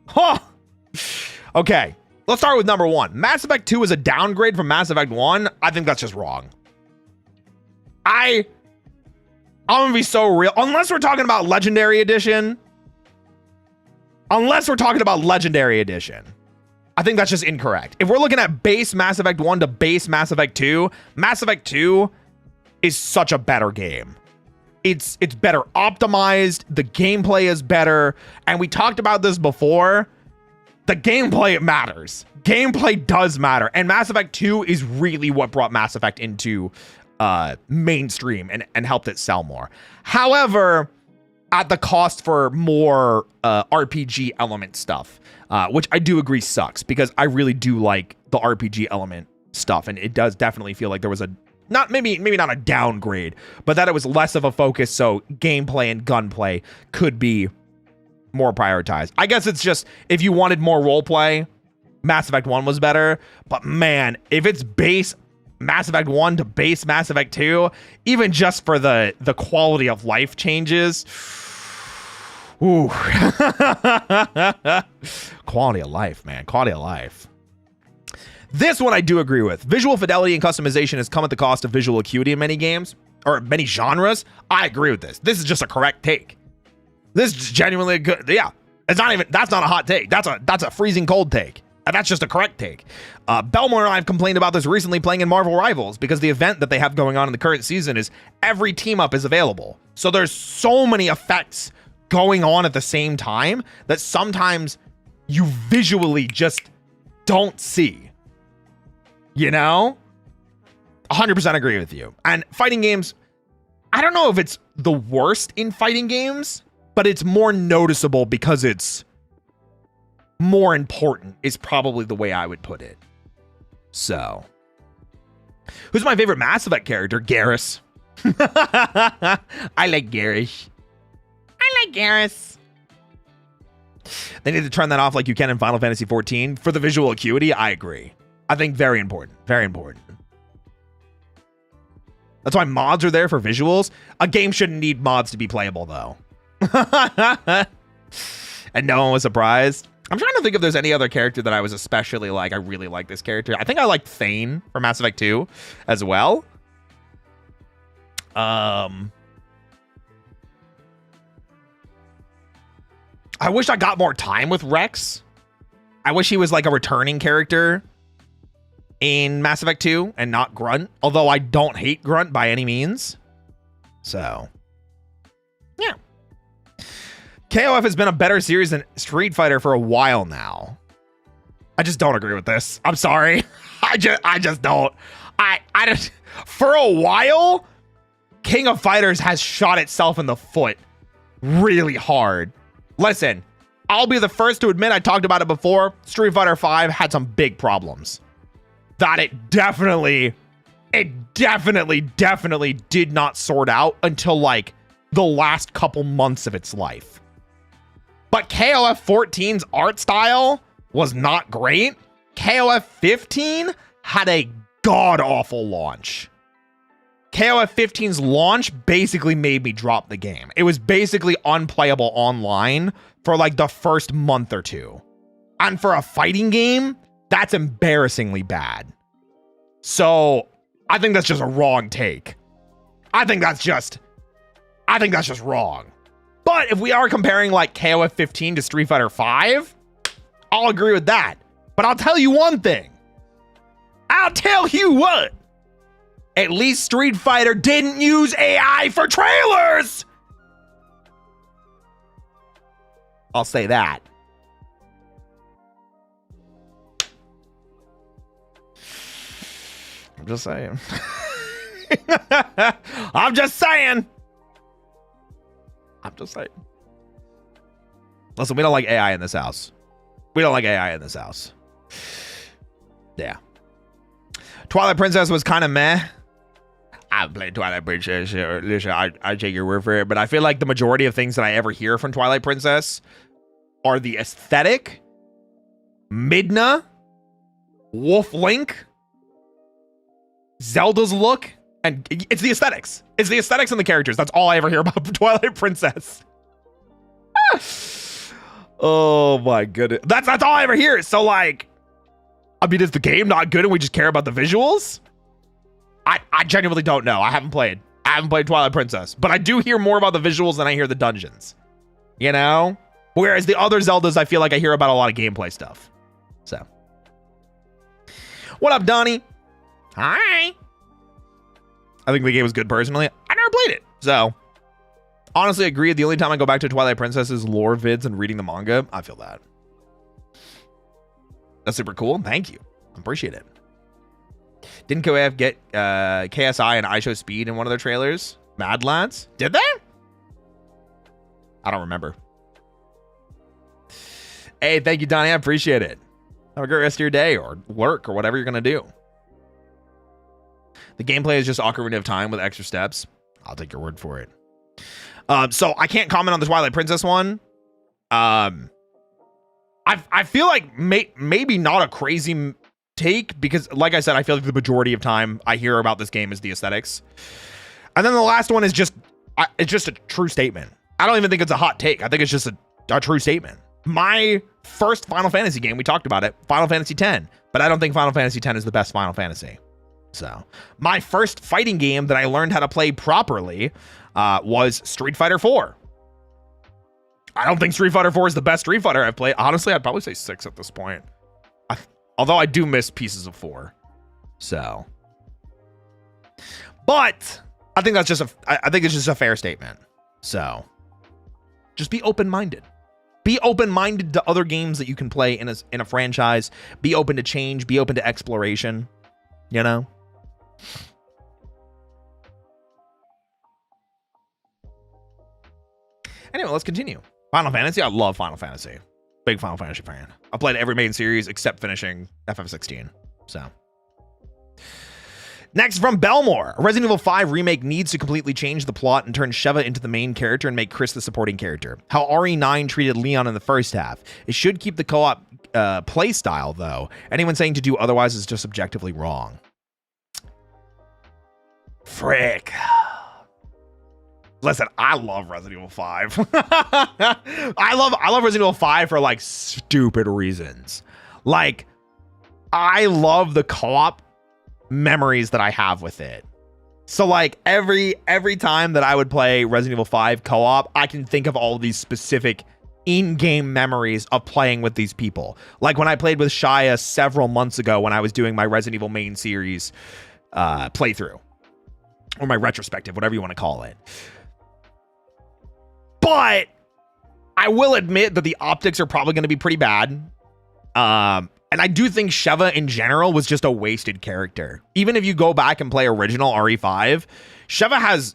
S1: Huh. Okay, let's start with number one. Mass Effect 2 is a downgrade from Mass Effect 1. I think that's just wrong. I'm gonna be so real. Unless we're talking about Legendary Edition. I think that's just incorrect. If we're looking at base Mass Effect 1 to base Mass Effect 2, Mass Effect 2 is such a better game. It's better optimized, the gameplay is better, and we talked about this before. The gameplay matters. Gameplay does matter, and Mass Effect 2 is really what brought Mass Effect into mainstream and helped it sell more. However, at the cost for more RPG element stuff, which I do agree sucks, because I really do like the RPG element stuff, and it does definitely feel like there was a maybe not a downgrade, but that it was less of a focus, so gameplay and gunplay could be more prioritized. I guess it's just, if you wanted more roleplay, Mass Effect 1 was better. But man, if it's base Mass Effect 1 to base Mass Effect 2, even just for the quality of life changes, ooh. Quality of life, man. Quality of life. This one I do agree with. Visual fidelity and customization has come at the cost of visual acuity in many games, or many genres. I agree with this. This is just a correct take. This is genuinely a good, yeah. It's not even, that's not a hot take. That's a freezing cold take. And that's just a correct take. Belmore and I have complained about this recently playing in Marvel Rivals because the event that they have going on in the current season is every team up is available. So there's so many effects going on at the same time that sometimes you visually just don't see. You know? 100% agree with you. And fighting games, I don't know if it's the worst in fighting games, but it's more noticeable because it's more important is probably the way I would put it. So, who's my favorite Mass Effect character? Garrus. I like Garrus. I like Garrus. They need to turn that off like you can in Final Fantasy XIV. For the visual acuity, I agree. I think very important. Very important. That's why mods are there for visuals. A game shouldn't need mods to be playable, though. And no one was surprised. I'm trying to think if there's any other character that I was especially like, I really like this character. I think I liked Thane from Mass Effect 2 as well. I wish I got more time with Rex. I wish he was like a returning character in Mass Effect 2 and not Grunt. Although I don't hate Grunt by any means. So, yeah. KOF has been a better series than Street Fighter for a while now. I just don't agree with this. I'm sorry. I just don't. I just, for a while, King of Fighters has shot itself in the foot really hard. Listen, I'll be the first to admit, I talked about it before, Street Fighter V had some big problems. That it definitely did not sort out until like the last couple months of its life. But KOF 14's art style was not great. KOF 15 had a god-awful launch. KOF 15's launch basically made me drop the game. It was basically unplayable online for like the first month or two. And for a fighting game, that's embarrassingly bad. So I think that's just a wrong take. I think that's just wrong. But if we are comparing like KOF 15 to Street Fighter 5, I'll agree with that. But I'll tell you one thing. I'll tell you what. At least Street Fighter didn't use AI for trailers. I'll say that. I'm just saying. I'm just saying. I'm just saying. Listen, we don't like AI in this house. We don't like AI in this house. Yeah. Twilight Princess was kind of meh. I played Twilight Princess. Listen, I take your word for it. But I feel like the majority of things that I ever hear from Twilight Princess are the aesthetic, Midna, Wolf Link, Zelda's look, and it's the aesthetics. It's the aesthetics and the characters. That's all I ever hear about Twilight Princess. Oh my goodness. That's all I ever hear. So like, I mean, is the game not good and we just care about the visuals? I genuinely don't know. I haven't played Twilight Princess, but I do hear more about the visuals than I hear the dungeons. You know? Whereas the other Zeldas, I feel like I hear about a lot of gameplay stuff. So. What up, Donnie? Hi. I think the game was good personally. I never played it. So, honestly, agreed. The only time I go back to Twilight Princess is lore vids and reading the manga. I feel that. That's super cool. Thank you. Appreciate it. Didn't KOF get KSI and iShow Speed in one of their trailers? Mad Lads? Did they? I don't remember. Hey, thank you, Donnie. I appreciate it. Have a great rest of your day or work or whatever you're going to do. The gameplay is just Ocarina of Time with extra steps. I'll take your word for it. So I can't comment on the Twilight Princess one. I I feel like maybe not a crazy take, because like I said, I feel like the majority of time I hear about this game is the aesthetics. And then the last one is just, it's just a true statement. I don't even think it's a hot take. I think it's just a true statement. My first Final Fantasy game, we talked about it, Final Fantasy X, but I don't think Final Fantasy X is the best Final Fantasy. So my first fighting game that I learned how to play properly was Street Fighter 4. I don't think Street Fighter 4 is the best Street Fighter I've played. Honestly, I'd probably say 6 at this point. Although I do miss pieces of 4. So, but I think that's just I think it's just a fair statement. So, just be open-minded. Be open-minded to other games that you can play in a franchise. Be open to change. Be open to exploration. You know? Anyway, let's continue. Final Fantasy. I love Final Fantasy. Big Final Fantasy fan. I played every main series except finishing FF16. So. Next from Belmore. A Resident Evil 5 remake needs to completely change the plot and turn Sheva into the main character and make Chris the supporting character. How RE9 treated Leon in the first half. It should keep the co-op play style, though. Anyone saying to do otherwise is just objectively wrong. Frick. Listen, I love Resident Evil 5. I love Resident Evil 5 for like stupid reasons. Like, I love the co-op memories that I have with it. So like every time that I would play Resident Evil 5 co-op, I can think of all these specific in-game memories of playing with these people. Like when I played with Shia several months ago when I was doing my Resident Evil main series playthrough, or my retrospective, whatever you want to call it. But I will admit that the optics are probably going to be pretty bad. And I do think Sheva in general was just a wasted character. Even if you go back and play original RE5, Sheva has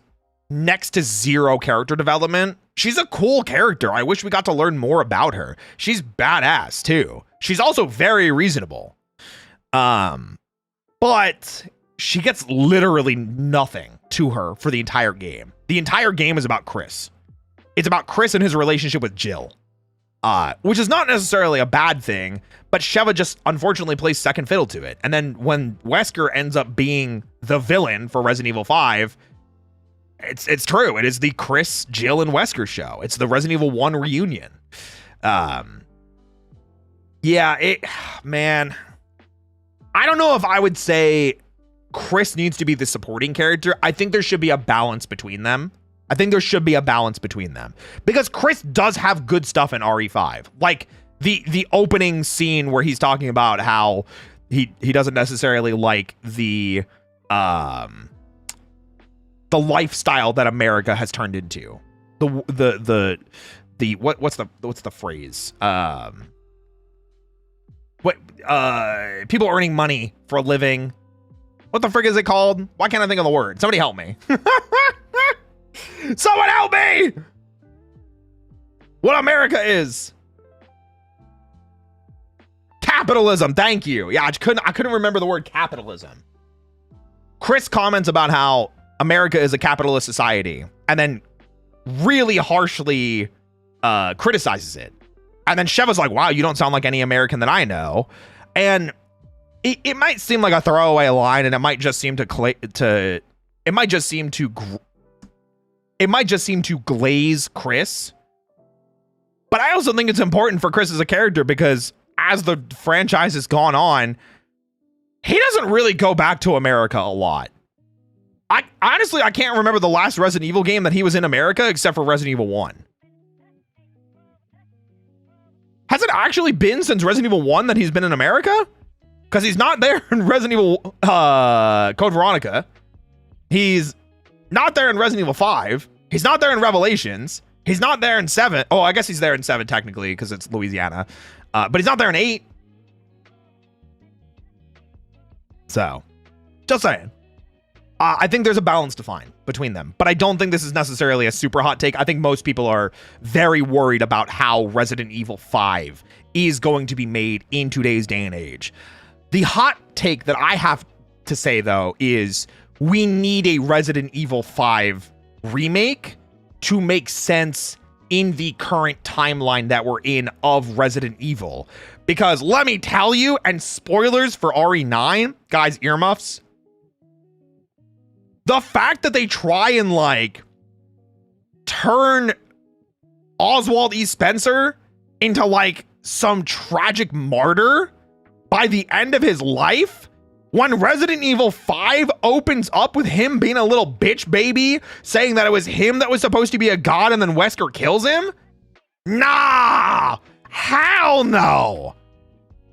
S1: next to zero character development. She's a cool character. I wish we got to learn more about her. She's badass too. She's also very reasonable. But she gets literally nothing to her for the entire game. The entire game is about Chris. It's about Chris and his relationship with Jill. Which is not necessarily a bad thing, but Sheva just unfortunately plays second fiddle to it. And then when Wesker ends up being the villain for Resident Evil 5, it's true. It is the Chris, Jill, and Wesker show. It's the Resident Evil 1 reunion. Man, I don't know if I would say Chris needs to be the supporting character. I think there should be a balance between them. Because Chris does have good stuff in RE5. Like the opening scene where he's talking about how he doesn't necessarily like the lifestyle that America has turned into. What's the phrase? People earning money for a living. What the frick is it called? Why can't I think of the word? Somebody help me. Someone help me! What America is. Capitalism, thank you. Yeah, I couldn't remember the word capitalism. Chris comments about how America is a capitalist society and then really harshly criticizes it. And then Sheva's like, wow, you don't sound like any American that I know. And it might seem like a throwaway line, and it might just seem to glaze Chris. But I also think it's important for Chris as a character because as the franchise has gone on, he doesn't really go back to America a lot. I can't remember the last Resident Evil game that he was in America except for Resident Evil 1. Has it actually been since Resident Evil 1 that he's been in America? Because he's not there in Resident Evil Code Veronica. He's not there in Resident Evil 5. He's not there in Revelations. He's not there in 7. Oh, I guess he's there in 7 technically because it's Louisiana. But he's not there in 8. So, just saying. I think there's a balance to find between them. But I don't think this is necessarily a super hot take. I think most people are very worried about how Resident Evil 5 is going to be made in today's day and age. The hot take that I have to say, though, is we need a Resident Evil 5 remake to make sense in the current timeline that we're in of Resident Evil. Because let me tell you, and spoilers for RE9, guys, earmuffs, the fact that they try and like turn Oswald E. Spencer into like some tragic martyr by the end of his life, when Resident Evil 5 opens up with him being a little bitch baby, saying that it was him that was supposed to be a god and then Wesker kills him? Nah! Hell no!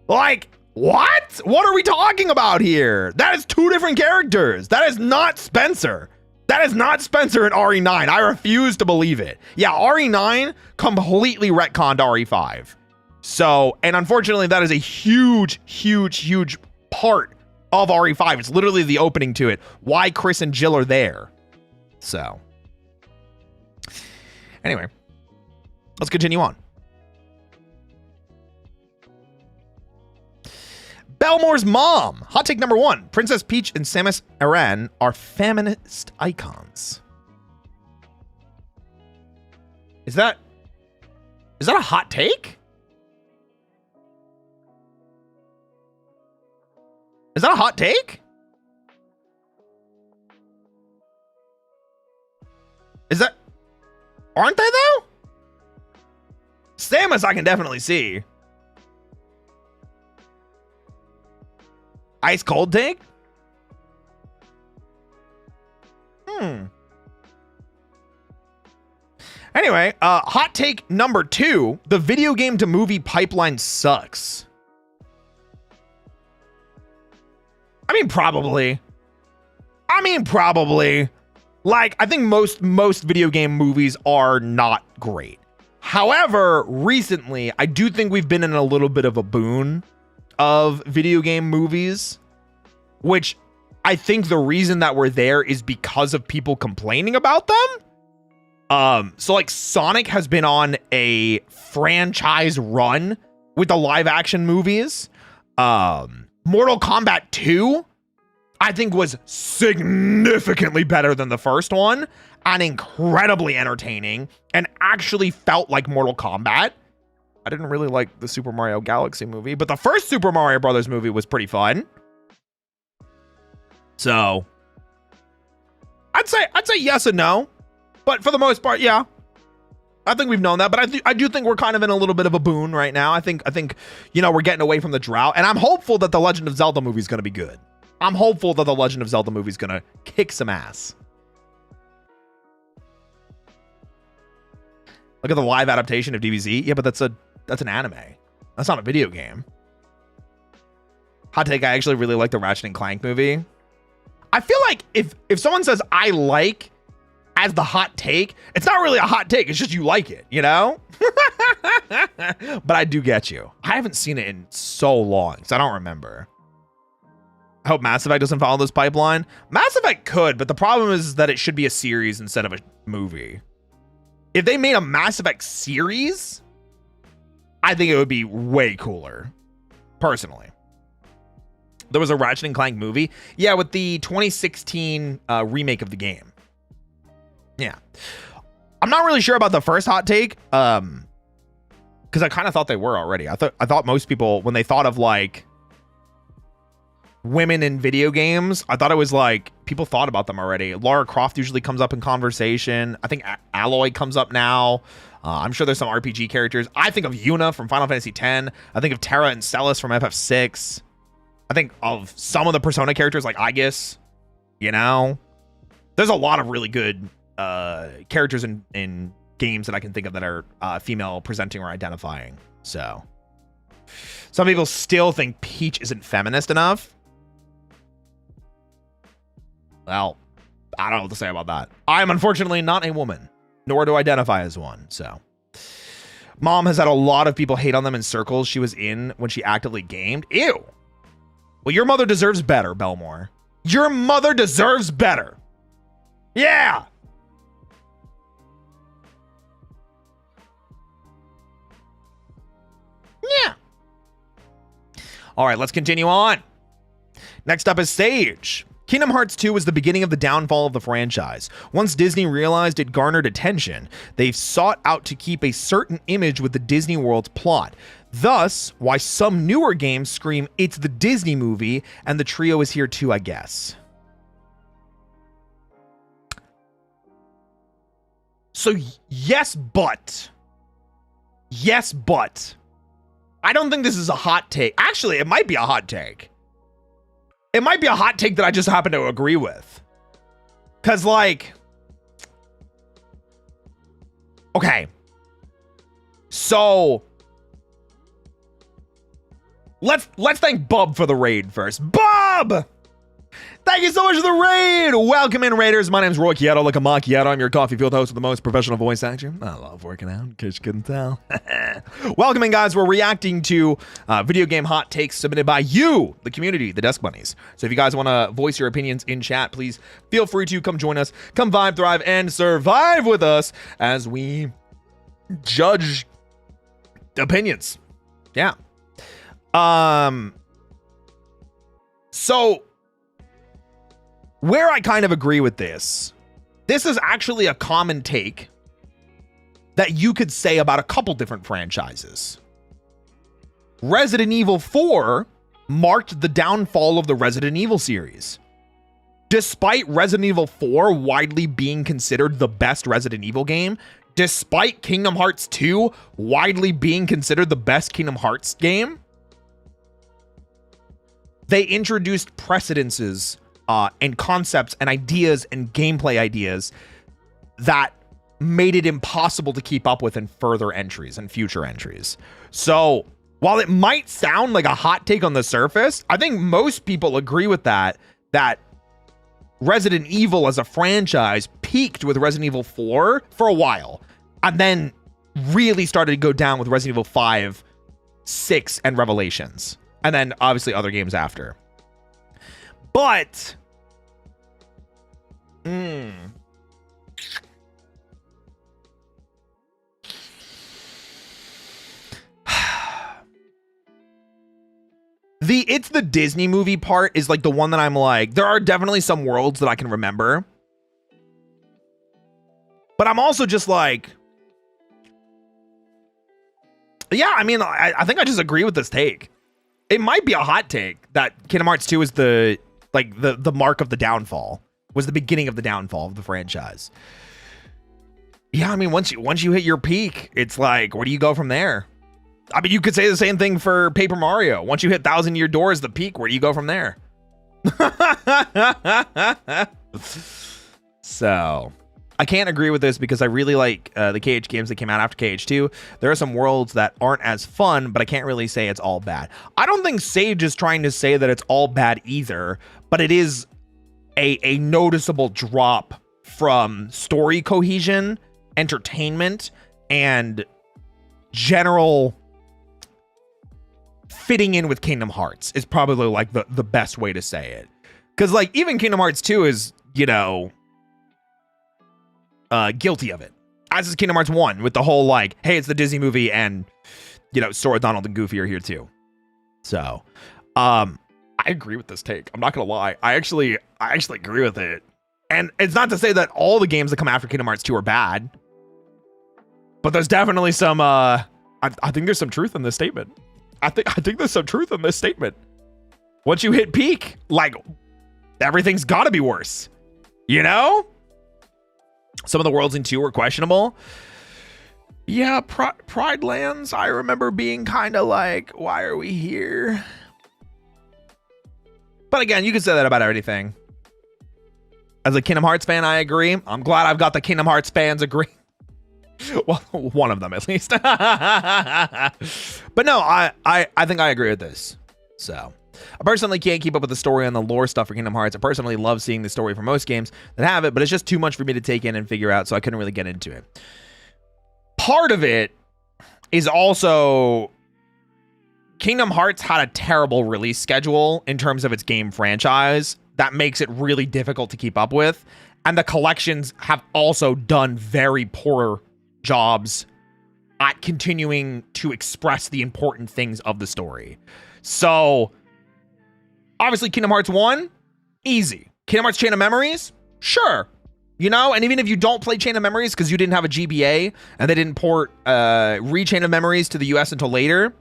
S1: Like, what? What are we talking about here? That is two different characters. That is not Spencer. That is not Spencer in RE9. I refuse to believe it. Yeah, RE9 completely retconned RE5. So, and unfortunately, that is a huge, huge, huge part of RE5. It's literally the opening to it. Why Chris and Jill are there. So, anyway, let's continue on. Belmore's mom. Hot take number 1. Princess Peach and Samus Aran are feminist icons. Is that a hot take? Is that a hot take? Is that... Aren't they, though? Samus, I can definitely see. Ice cold take? Anyway, hot take number 2. The video game to movie pipeline sucks. I mean, probably. Like, I think most video game movies are not great. However, recently, I do think we've been in a little bit of a boon of video game movies, which I think the reason that we're there is because of people complaining about them. So like Sonic has been on a franchise run with the live action movies. Mortal Kombat 2, I think, was significantly better than the first one and incredibly entertaining and actually felt like Mortal Kombat. I didn't really like the Super Mario Galaxy movie, but the first Super Mario Brothers movie was pretty fun. So I'd say yes and no, but for the most part, yeah. I think we've known that, but I do think we're kind of in a little bit of a boon right now. I think you know, we're getting away from the drought, and I'm hopeful that the Legend of Zelda movie is going to be good. I'm hopeful that the Legend of Zelda movie is going to kick some ass. Look at the live adaptation of DBZ. Yeah, but that's an anime. That's not a video game. Hot take, I actually really like the Ratchet and Clank movie. I feel like if someone says I like as the hot take, it's not really a hot take. It's just you like it, you know? But I do get you. I haven't seen it in so long, so I don't remember. I hope Mass Effect doesn't follow this pipeline. Mass Effect could, but the problem is that it should be a series instead of a movie. If they made a Mass Effect series, I think it would be way cooler, personally. There was a Ratchet and Clank movie. Yeah, with the 2016 remake of the game. Yeah. I'm not really sure about the first hot take, because I kind of thought they were already. I thought most people, when they thought of like women in video games, I thought it was like people thought about them already. Lara Croft usually comes up in conversation. I think Aloy comes up now. I'm sure there's some RPG characters. I think of Yuna from Final Fantasy X. I think of Terra and Celis from FF6. I think of some of the Persona characters like Aegis. You know, there's a lot of really good characters in games that I can think of that are female presenting or identifying. So some people still think Peach isn't feminist enough. Well, I don't know what to say about that. I'm unfortunately not a woman, nor do I identify as one. So Mom has had a lot of people hate on them in circles she was in when she actively gamed. Ew. Well, your mother deserves better, Belmore. Your mother deserves better. Yeah. Yeah. All right, let's continue on. Next up is Sage. Kingdom Hearts 2 was the beginning of the downfall of the franchise. Once Disney realized it garnered attention, they sought out to keep a certain image with the Disney World's plot. Thus, why some newer games scream, "It's the Disney movie," and the trio is here too, I guess. So, yes, but. Yes, but. I don't think this is a hot take. Actually, it might be a hot take. It might be a hot take that I just happen to agree with. Because, like... Okay. So... Let's thank Bub for the raid first. Bub! Thank you so much for the raid! Welcome in, Raiders. My name's Roy Chiato, like a macchiato. I'm your coffee field host with the most professional voice actor. I love working out, in case you couldn't tell. Welcome in, guys. We're reacting to video game hot takes submitted by you, the community, the Desk Bunnies. So if you guys want to voice your opinions in chat, please feel free to come join us. Come vibe, thrive, and survive with us as we judge opinions. Yeah. So... where I kind of agree with this is actually a common take that you could say about a couple different franchises. Resident Evil 4 marked the downfall of the Resident Evil series. Despite Resident Evil 4 widely being considered the best Resident Evil game, despite Kingdom Hearts 2 widely being considered the best Kingdom Hearts game, they introduced precedences and concepts and ideas and gameplay ideas that made it impossible to keep up with in further entries and future entries. So while it might sound like a hot take on the surface, I think most people agree with that Resident Evil as a franchise peaked with Resident Evil 4 for a while, and then really started to go down with Resident Evil 5, 6, and Revelations. And then obviously other games after. But... It's the Disney movie part is like the one that I'm like, there are definitely some worlds that I can remember. But I'm also just like, yeah, I mean, I think I just agree with this take. It might be a hot take that Kingdom Hearts 2 is the mark of the downfall. Was the beginning of the downfall of the franchise. Yeah, I mean, once you hit your peak, it's like, where do you go from there? I mean, you could say the same thing for Paper Mario. Once you hit 1,000-year door is the peak, where do you go from there? So, I can't agree with this because I really like the KH games that came out after KH2. There are some worlds that aren't as fun, but I can't really say it's all bad. I don't think Sage is trying to say that it's all bad either, but it is a noticeable drop from story cohesion, entertainment, and general fitting in with Kingdom Hearts is probably like the best way to say it. Because like even Kingdom Hearts 2 is, you know, guilty of it. As is Kingdom Hearts 1 with the whole like, hey, it's the Disney movie and, you know, Sora, Donald, and Goofy are here too. So, I agree with this take. I'm not gonna lie. I actually agree with it. And it's not to say that all the games that come after Kingdom Hearts 2 are bad, but there's definitely some I think there's some truth in this statement. I think there's some truth in this statement. Once you hit peak, like everything's gotta be worse. You know? Some of the worlds in 2 were questionable. Yeah, Pride Lands, I remember being kind of like, why are we here? But again, you can say that about everything. As a Kingdom Hearts fan, I agree. I'm glad I've got the Kingdom Hearts fans agree. Well, one of them at least. But no, I think I agree with this. So, I personally can't keep up with the story and the lore stuff for Kingdom Hearts. I personally love seeing the story for most games that have it, but it's just too much for me to take in and figure out, so I couldn't really get into it. Part of it is also Kingdom Hearts had a terrible release schedule in terms of its game franchise that makes it really difficult to keep up with. And the collections have also done very poor jobs at continuing to express the important things of the story. So, obviously, Kingdom Hearts 1, easy. Kingdom Hearts Chain of Memories? Sure. You know, and even if you don't play Chain of Memories because you didn't have a GBA and they didn't port Chain of Memories to the US until later,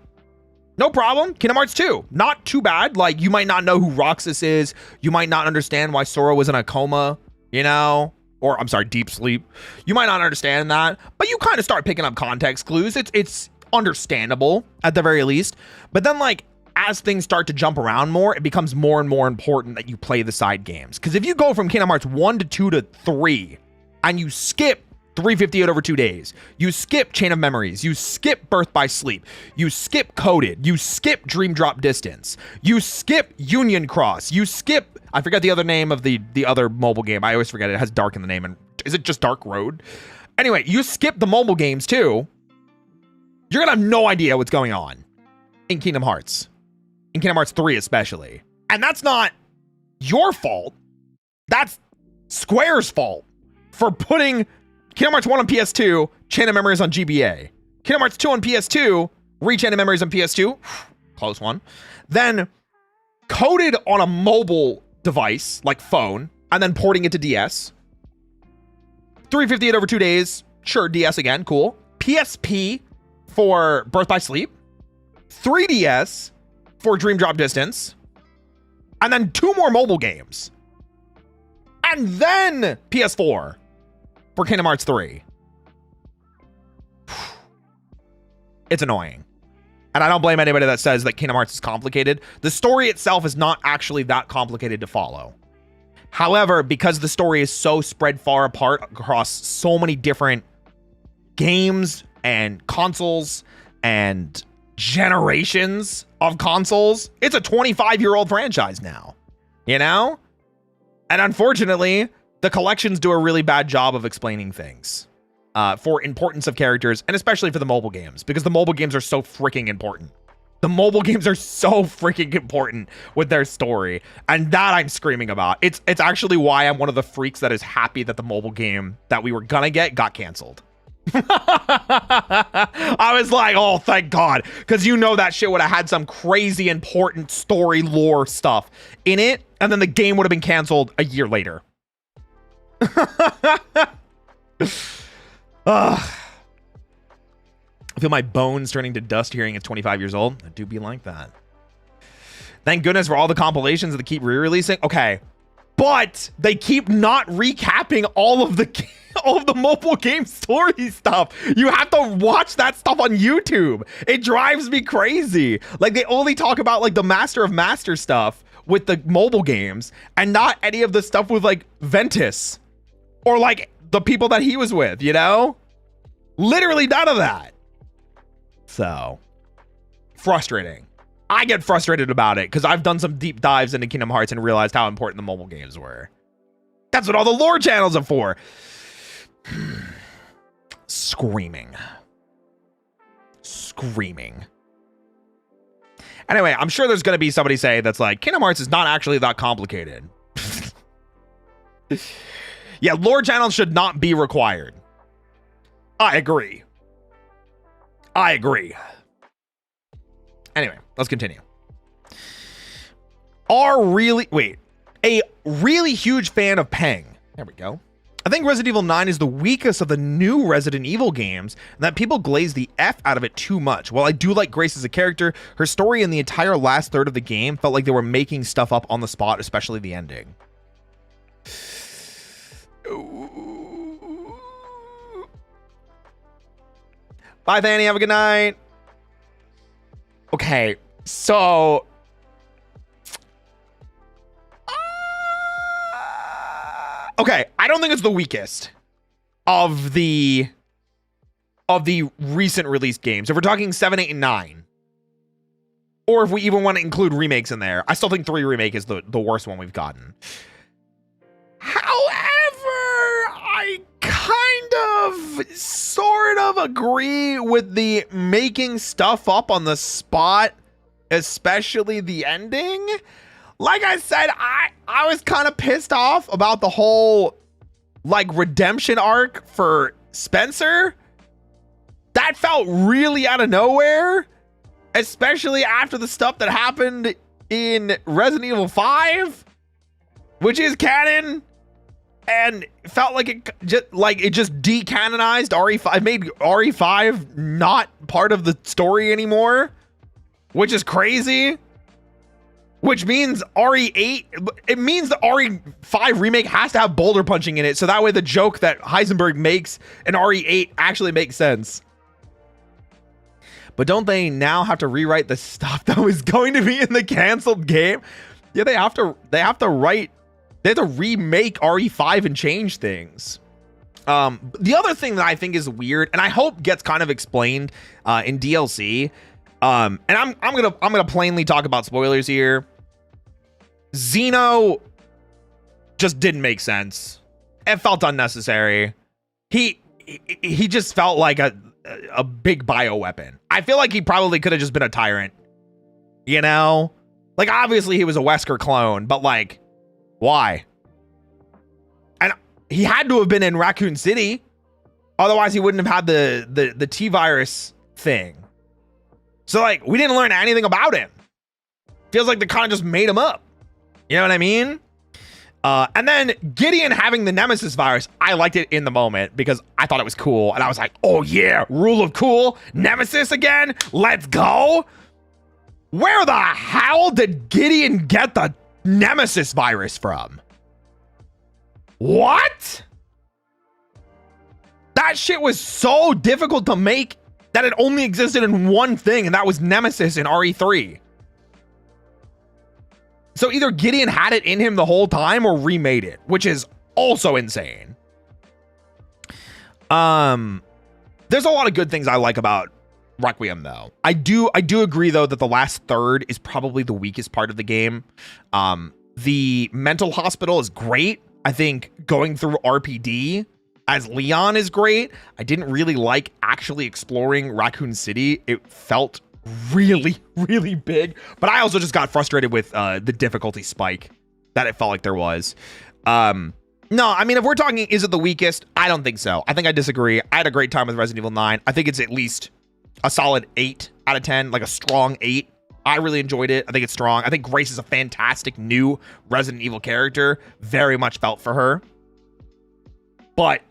S1: no problem. Kingdom Hearts 2, not too bad. Like, you might not know who Roxas is. You might not understand why Sora was in a coma, you know? Or, I'm sorry, deep sleep. You might not understand that, but you kind of start picking up context clues. It's understandable at the very least. But then, like, as things start to jump around more, it becomes more and more important that you play the side games. Because if you go from Kingdom Hearts 1 to 2 to 3, and you skip 358 over 2 days, you skip Chain of Memories, you skip Birth by Sleep, you skip Coded, you skip Dream Drop Distance, you skip Union Cross, you skip, I forget the other name of the other mobile game. I always forget it. It has Dark in the name. And is it just Dark Road? Anyway, you skip the mobile games too. You're gonna have no idea what's going on in Kingdom Hearts. In Kingdom Hearts 3 especially. And that's not your fault. That's Square's fault for putting Kingdom Hearts 1 on PS2, Chain of Memories on GBA. Kingdom Hearts 2 on PS2, Chain of Memories on PS2, close one. Then Coded on a mobile device, like phone, and then porting it to DS. 358 over 2 days, sure, DS again, cool. PSP for Birth by Sleep. 3DS for Dream Drop Distance. And then 2 more mobile games. And then PS4 for Kingdom Hearts 3. It's annoying. And I don't blame anybody that says that Kingdom Hearts is complicated. The story itself is not actually that complicated to follow. However, because the story is so spread far apart across so many different games and consoles and generations of consoles, it's a 25-year-old franchise now, you know? And unfortunately, the collections do a really bad job of explaining things for importance of characters, and especially for the mobile games, because the mobile games are so freaking important. The mobile games are so freaking important with their story, and that I'm screaming about. It's actually why I'm one of the freaks that is happy that the mobile game that we were gonna get got canceled. I was like, oh, thank God, because you know that shit would have had some crazy important story lore stuff in it, and then the game would have been canceled a year later. I feel my bones turning to dust hearing it's 25 years old. I do be like that. Thank goodness for all the compilations that they keep re-releasing. Okay, but they keep not recapping all of the mobile game story stuff. You have to watch that stuff on YouTube. It drives me crazy. Like, they only talk about like the Master of Master stuff with the mobile games, and not any of the stuff with like Ventus or like the people that he was with, you know? Literally none of that. So frustrating. I get frustrated about it because I've done some deep dives into Kingdom Hearts and realized how important the mobile games were. That's what all the lore channels are for. Screaming. Anyway, I'm sure there's going to be somebody say that's like, Kingdom Hearts is not actually that complicated. Yeah, lore channels should not be required. I agree. Anyway, let's continue. A really huge fan of Peng. There we go. I think Resident Evil 9 is the weakest of the new Resident Evil games, and that people glaze the F out of it too much. While I do like Grace as a character, her story in the entire last third of the game felt like they were making stuff up on the spot, especially the ending. Bye, Fanny. Have a good night. Okay, so okay, I don't think it's the weakest of the recent released games. If we're talking 7, 8, and 9, or if we even want to include remakes in there, I still think 3 remake is the worst one we've gotten. However, I sort of agree with the making stuff up on the spot, especially the ending. Like I said, I was kind of pissed off about the whole like redemption arc for Spencer. That felt really out of nowhere, especially after the stuff that happened in Resident Evil 5. which is canon, and felt like it just decanonized RE5, made RE5 not part of the story anymore, which is crazy. Which means RE8, it means the RE5 remake has to have boulder punching in it, so that way the joke that Heisenberg makes in RE8 actually makes sense. But don't they now have to rewrite the stuff that was going to be in the canceled game? Yeah, they have to remake RE5 and change things. The other thing that I think is weird, and I hope gets kind of explained in DLC, and I'm gonna plainly talk about spoilers here. Xeno just didn't make sense. It felt unnecessary. He just felt like a big bioweapon. I feel like he probably could have just been a tyrant. You know? Like, obviously he was a Wesker clone, but like, why? And he had to have been in Raccoon City. Otherwise he wouldn't have had the T-virus thing. So like, we didn't learn anything about him. Feels like they kind of just made him up. You know what I mean? And then Gideon having the Nemesis virus, I liked it in the moment because I thought it was cool. And I was like, oh yeah, rule of cool, Nemesis again, let's go. Where the hell did Gideon get the Nemesis virus from? What? That shit was so difficult to make that it only existed in one thing, and that was Nemesis in RE3. So either Gideon had it in him the whole time or remade it, which is also insane. There's a lot of good things I like about Requiem, though. I do agree, though, that the last third is probably the weakest part of the game. The mental hospital is great. I think going through RPD as Leon is great. I didn't really like actually exploring Raccoon City. It felt really, really big, but I also just got frustrated with the difficulty spike that it felt like there was. No, I mean, if we're talking, is it the weakest? I don't think so. I think I disagree. I had a great time with Resident Evil 9. I think it's at least a solid 8 out of 10, like a strong 8. I really enjoyed it. I think it's strong. I think Grace is a fantastic new Resident Evil character. Very much felt for her. But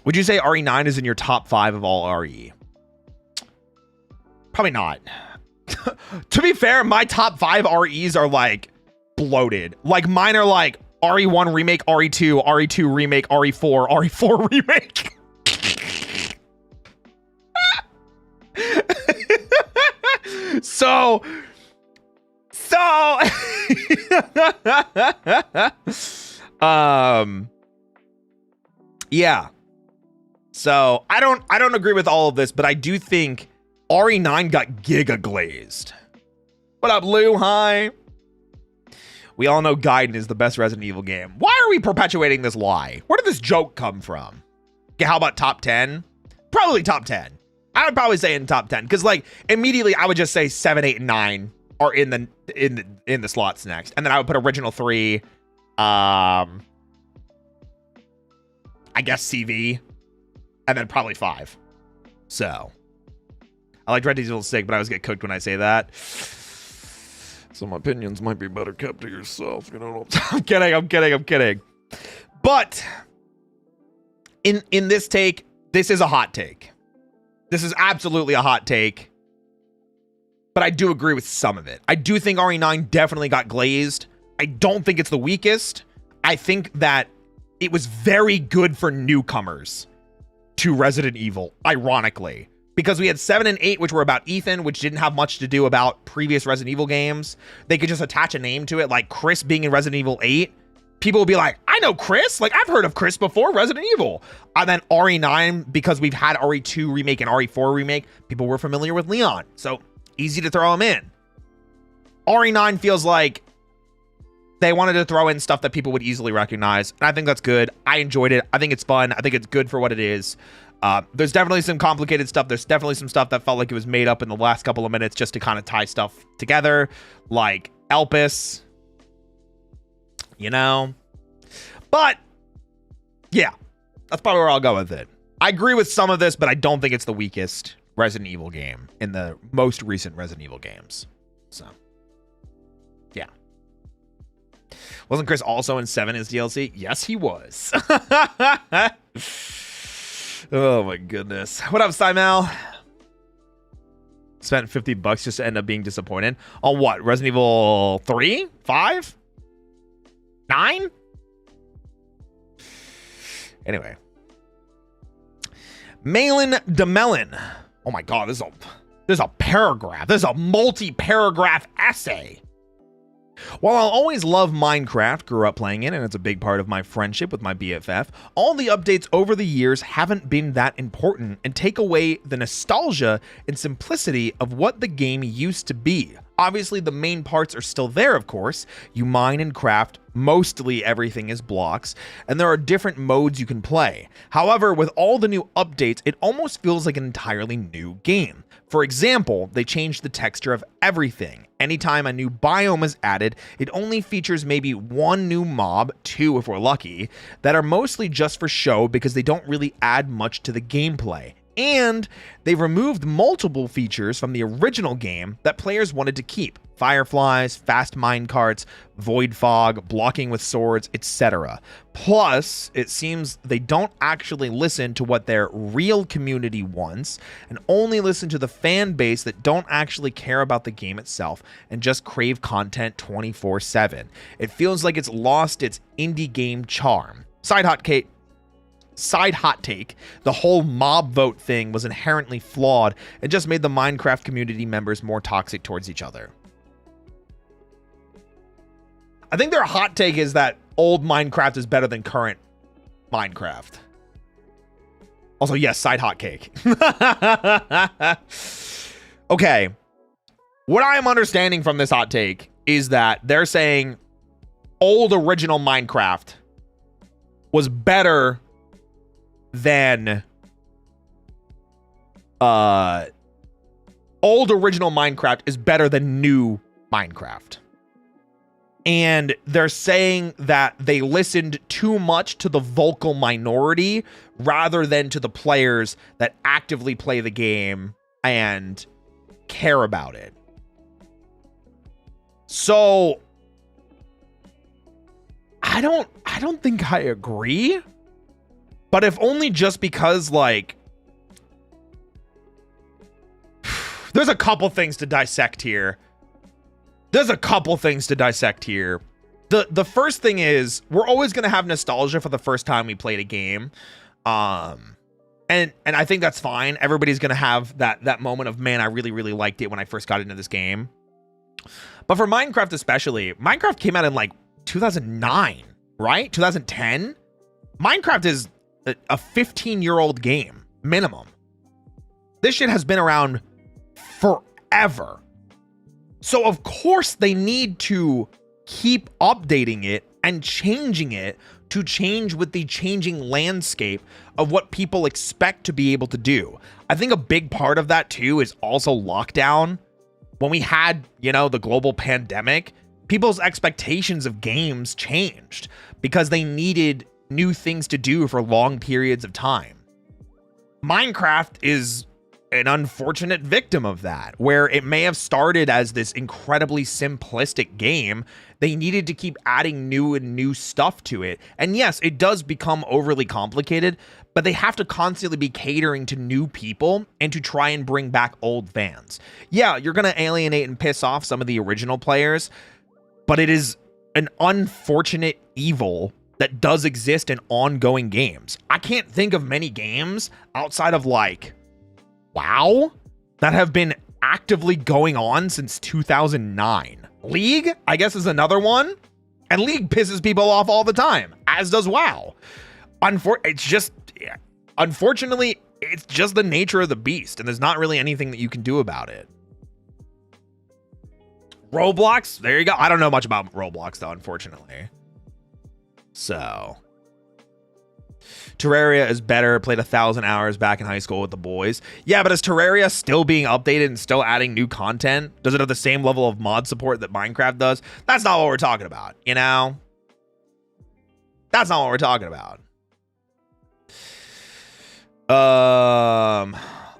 S1: would you say RE9 is in your top 5 of all RE? Probably not. To be fair, my top 5 REs are like bloated. Like mine are like RE1 remake, RE2, RE2 remake, RE4, RE4 remake. So yeah. So I don't agree with all of this, but I do think RE9 got giga glazed. What up, Lou? Hi. We all know Gaiden is the best Resident Evil game. Why are we perpetuating this lie? Where did this joke come from? Okay, how about top 10? Probably top 10. I would probably say in top 10 because like immediately I would just say 7, 8, and 9 are in the slots next, and then I would put original 3. I guess CV, and then probably 5. So I like Resident Evil 6, but I always get cooked when I say that. Some opinions might be better kept to yourself. You know, I'm kidding. But in this take, this is a hot take. This is absolutely a hot take. But I do agree with some of it. I do think RE9 definitely got glazed. I don't think it's the weakest. I think that it was very good for newcomers to Resident Evil, ironically. Because we had 7 and 8, which were about Ethan, which didn't have much to do about previous Resident Evil games. They could just attach a name to it, like Chris being in Resident Evil 8. People will be like, I know Chris. Like, I've heard of Chris before Resident Evil. And then RE9, because we've had RE2 remake and RE4 remake, people were familiar with Leon. So, easy to throw him in. RE9 feels like they wanted to throw in stuff that people would easily recognize. And I think that's good. I enjoyed it. I think it's fun. I think it's good for what it is. There's definitely some complicated stuff. There's definitely some stuff that felt like it was made up in the last couple of minutes just to kind of tie stuff together. Like Elpis. You know? But, yeah. That's probably where I'll go with it. I agree with some of this, but I don't think it's the weakest Resident Evil game in the most recent Resident Evil games. So, Yeah. Wasn't Chris also in 7 as DLC? Yes, he was. Oh my goodness. What up, Simel? Spent $50 just to end up being disappointed. On what? Resident Evil 3? 5? 9? Anyway. Malin DeMelon. Oh my god, this is a paragraph. This is a multi-paragraph essay. While I'll always love Minecraft, grew up playing it, and it's a big part of my friendship with my BFF, all the updates over the years haven't been that important and take away the nostalgia and simplicity of what the game used to be. Obviously, the main parts are still there, of course. You mine and craft, mostly everything is blocks, and there are different modes you can play. However, with all the new updates, it almost feels like an entirely new game. For example, they changed the texture of everything. Anytime a new biome is added, it only features maybe one new mob, 2 if we're lucky, that are mostly just for show because they don't really add much to the gameplay. And they've removed multiple features from the original game that players wanted to keep. Fireflies, fast minecarts, void fog, blocking with swords, etc. Plus, it seems they don't actually listen to what their real community wants and only listen to the fan base that don't actually care about the game itself and just crave content 24/7. It feels like it's lost its indie game charm. Side hot take, the whole mob vote thing was inherently flawed and just made the Minecraft community members more toxic towards each other. I think their hot take is that old Minecraft is better than current Minecraft. Also, yes, side hot cake. Okay. What I am understanding from this hot take is that they're saying old original Minecraft was better than old original Minecraft is better than new Minecraft. And they're saying that they listened too much to the vocal minority rather than to the players that actively play the game and care about it. So I don't think I agree. But if only just because, like, there's a couple things to dissect here. The first thing is we're always going to have nostalgia for the first time we played a game. And I think that's fine. Everybody's going to have that moment of, man, I really, really liked it when I first got into this game. But for Minecraft especially, Minecraft came out in like 2009, right? 2010. Minecraft is a 15-year-old game, minimum. This shit has been around forever. So of course they need to keep updating it and changing it to change with the changing landscape of what people expect to be able to do. I think a big part of that too is also lockdown. When we had, the global pandemic, people's expectations of games changed because they needed new things to do for long periods of time. Minecraft is an unfortunate victim of that, where it may have started as this incredibly simplistic game. They needed to keep adding new stuff to it. And yes, it does become overly complicated, but they have to constantly be catering to new people and to try and bring back old fans. Yeah, you're going to alienate and piss off some of the original players, but it is an unfortunate evil that does exist in ongoing games. I can't think of many games outside of like WoW that have been actively going on since 2009. League, I guess, is another one. And League pisses people off all the time, as does WoW. Unfortunately, it's just the nature of the beast, and there's not really anything that you can do about it. Roblox, there you go. I don't know much about Roblox, though, unfortunately. So Terraria is better. Played 1,000 hours back in high school with the boys. Yeah, but is Terraria still being updated and still adding new content? Does it have the same level of mod support that Minecraft does? That's not what we're talking about, That's not what we're talking about.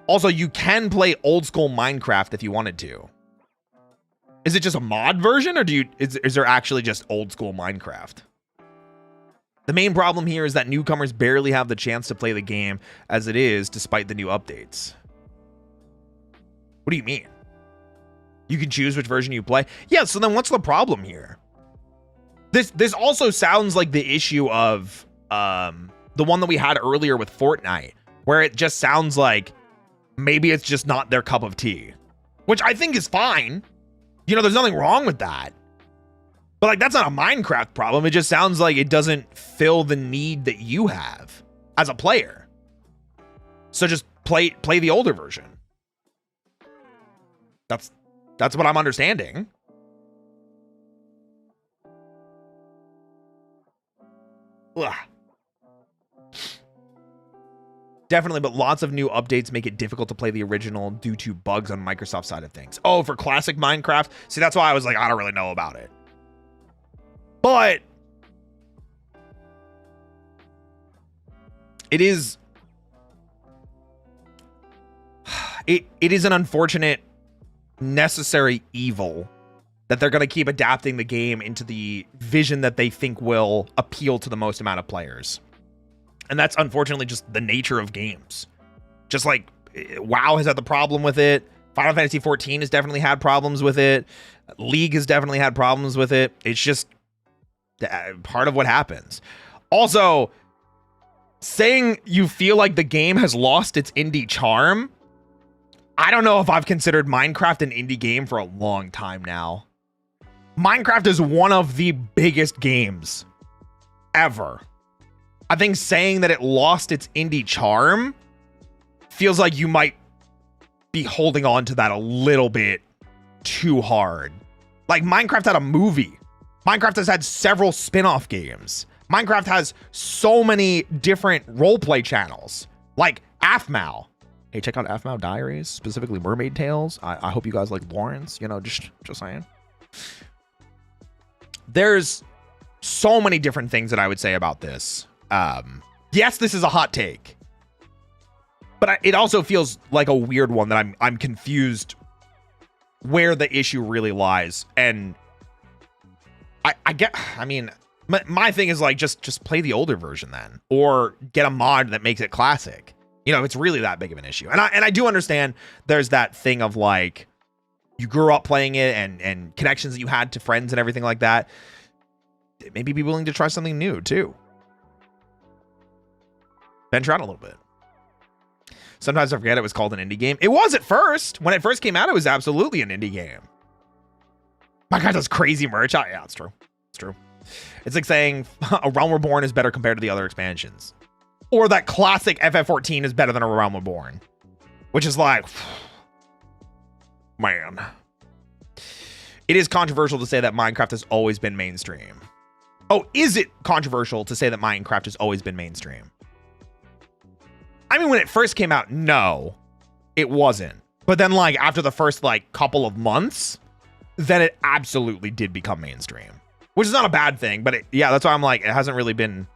S1: Also, you can play old school Minecraft if you wanted to. Is it just a mod version, or is there actually just old school Minecraft? The main problem here is that newcomers barely have the chance to play the game as it is, despite the new updates. What do you mean? You can choose which version you play? Yeah, so then what's the problem here? This also sounds like the issue of the one that we had earlier with Fortnite, where it just sounds like maybe it's just not their cup of tea, which I think is fine. You know, there's nothing wrong with that. But like, that's not a Minecraft problem. It just sounds like it doesn't fill the need that you have as a player. So just play the older version. That's what I'm understanding. Ugh. Definitely, but lots of new updates make it difficult to play the original due to bugs on Microsoft's side of things. Oh, for classic Minecraft? See, that's why I was like, I don't really know about it. But it is an unfortunate, necessary evil that they're going to keep adapting the game into the vision that they think will appeal to the most amount of players. And that's unfortunately just the nature of games. Just like WoW has had the problem with it. Final Fantasy 14 has definitely had problems with it. League has definitely had problems with it. It's just part of what happens. Also, saying you feel like the game has lost its indie charm, I don't know if I've considered Minecraft an indie game for a long time now. Minecraft is one of the biggest games ever. I think saying that it lost its indie charm feels like you might be holding on to that a little bit too hard. Like, Minecraft had a movie. Minecraft has had several spin-off games. Minecraft has so many different roleplay channels, like AFMAO. Hey, check out AFMAO Diaries, specifically Mermaid Tales. I hope you guys like Lawrence, you know, just saying. There's so many different things that I would say about this. Yes, this is a hot take, but it also feels like a weird one that I'm confused where the issue really lies. And I mean, my thing is like, just play the older version then, or get a mod that makes it classic. You know, if it's really that big of an issue. And I do understand there's that thing of like, you grew up playing it and connections that you had to friends and everything like that. Maybe be willing to try something new too. Venture out a little bit. Sometimes I forget it was called an indie game. It was at first. When it first came out, it was absolutely an indie game. My God, does crazy merch. Oh, yeah, it's true. It's true. It's like saying A Realm Reborn is better compared to the other expansions. Or that classic FF14 is better than A Realm Reborn. Which is like, man. It is controversial to say that Minecraft has always been mainstream. Oh, is it controversial to say that Minecraft has always been mainstream? I mean, when it first came out, no, it wasn't. But then, like, after the first, like, couple of months, then it absolutely did become mainstream. Which is not a bad thing, but yeah, that's why I'm like, it hasn't really been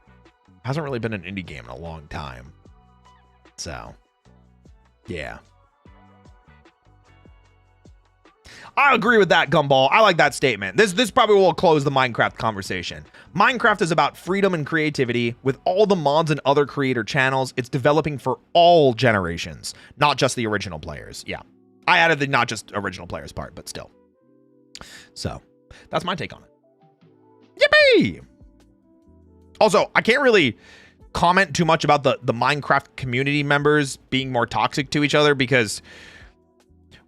S1: an indie game in a long time. So, yeah. I agree with that, Gumball. I like that statement. This probably will close the Minecraft conversation. Minecraft is about freedom and creativity. With all the mods and other creator channels, it's developing for all generations, not just the original players. Yeah, I added the not just original players part, but still. So, that's my take on it. Yippee! Also, I can't really comment too much about the Minecraft community members being more toxic to each other because,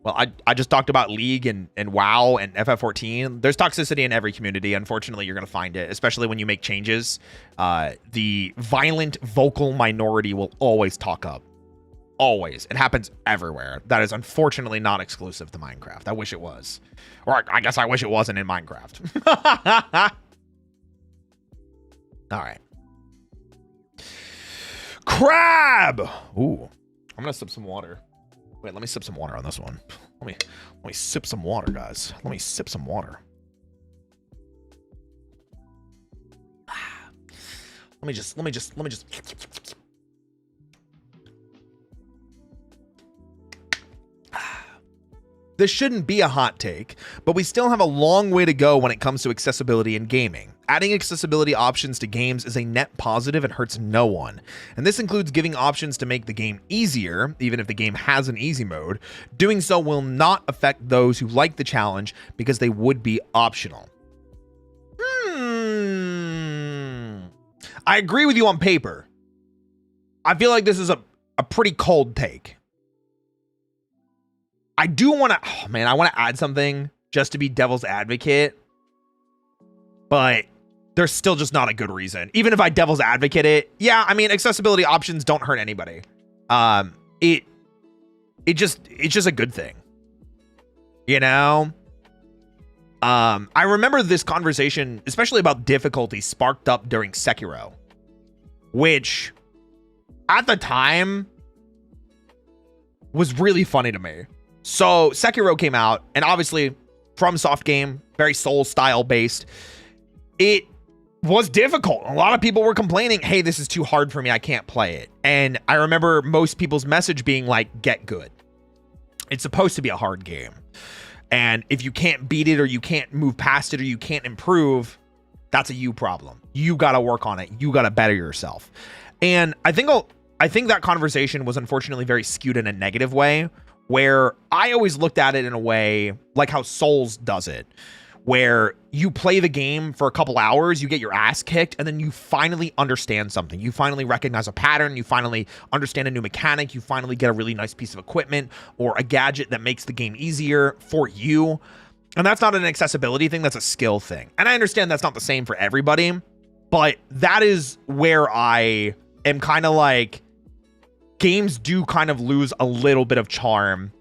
S1: well, I just talked about League and WoW and FF14. There's toxicity in every community. Unfortunately, you're going to find it, especially when you make changes. The violent vocal minority will always talk up. Always. It happens everywhere. That is unfortunately not exclusive to Minecraft. I wish it was. Or I guess I wish it wasn't in Minecraft. All right. Crab! Ooh. I'm going to sip some water. Wait, let me sip some water on this one. Let me sip some water, guys. Let me sip some water. Let me just. This shouldn't be a hot take, but we still have a long way to go when it comes to accessibility in gaming. Adding accessibility options to games is a net positive and hurts no one. And this includes giving options to make the game easier, even if the game has an easy mode. Doing so will not affect those who like the challenge because they would be optional. I agree with you on paper. I feel like this is a pretty cold take. I do want to, I want to add something just to be devil's advocate, but there's still just not a good reason. Even if I devil's advocate it, yeah, I mean, accessibility options don't hurt anybody. It's just a good thing, you know? I remember this conversation, especially about difficulty, sparked up during Sekiro, which at the time was really funny to me. So Sekiro came out, and obviously FromSoft game, very Soul style based. It was difficult. A lot of people were complaining, hey, this is too hard for me, I can't play it. And I remember most people's message being like, get good. It's supposed to be a hard game. And if you can't beat it, or you can't move past it, or you can't improve, that's a you problem. You got to work on it. You got to better yourself. And I think that conversation was unfortunately very skewed in a negative way, where I always looked at it in a way like how Souls does it, where you play the game for a couple hours, you get your ass kicked, and then you finally understand something. You finally recognize a pattern. You finally understand a new mechanic. You finally get a really nice piece of equipment or a gadget that makes the game easier for you. And that's not an accessibility thing. That's a skill thing. And I understand that's not the same for everybody, but that is where I am kind of like, games do kind of lose a little bit of charm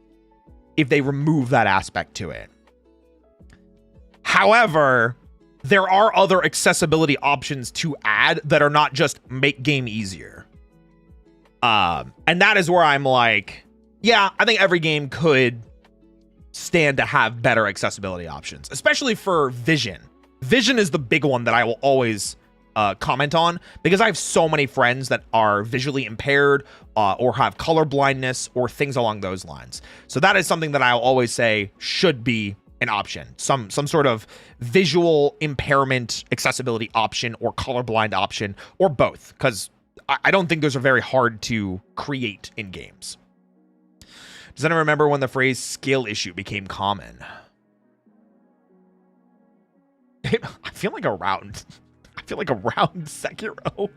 S1: if they remove that aspect to it. However, there are other accessibility options to add that are not just make game easier. And that is where I'm like, yeah, I think every game could stand to have better accessibility options, especially for vision. Vision is the big one that I will always comment on, because I have so many friends that are visually impaired or have color blindness or things along those lines. So that is something that I'll always say should be an option, some sort of visual impairment accessibility option or colorblind option, or both, because I don't think those are very hard to create in games. Does anyone remember when the phrase skill issue became common? I feel like around Sekiro.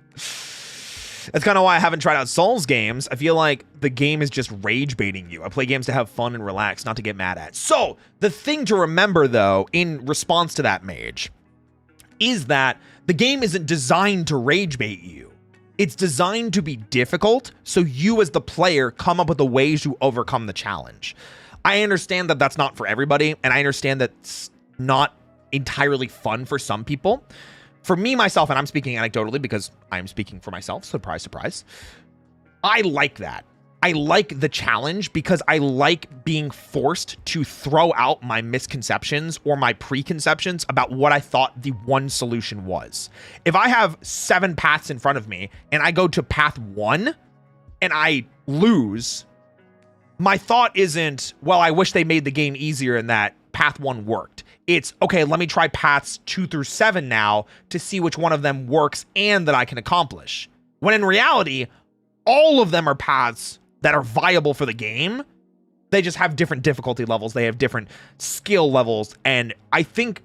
S1: That's kind of why I haven't tried out Souls games. I feel like the game is just rage baiting you. I play games to have fun and relax, not to get mad at. So the thing to remember, though, in response to that, Mage, is that the game isn't designed to rage bait you. It's designed to be difficult, so you as the player come up with the ways to overcome the challenge. I understand that that's not for everybody, and I understand that's not entirely fun for some people. For me, myself, and I'm speaking anecdotally because I'm speaking for myself, surprise, surprise, I like that. I like the challenge because I like being forced to throw out my misconceptions or my preconceptions about what I thought the one solution was. If I have 7 paths in front of me and I go to path 1 and I lose, my thought isn't, well, I wish they made the game easier and that path 1 worked. It's, okay, let me try paths 2 through 7 now to see which one of them works and that I can accomplish. When in reality, all of them are paths that are viable for the game. They just have different difficulty levels. They have different skill levels. And I think,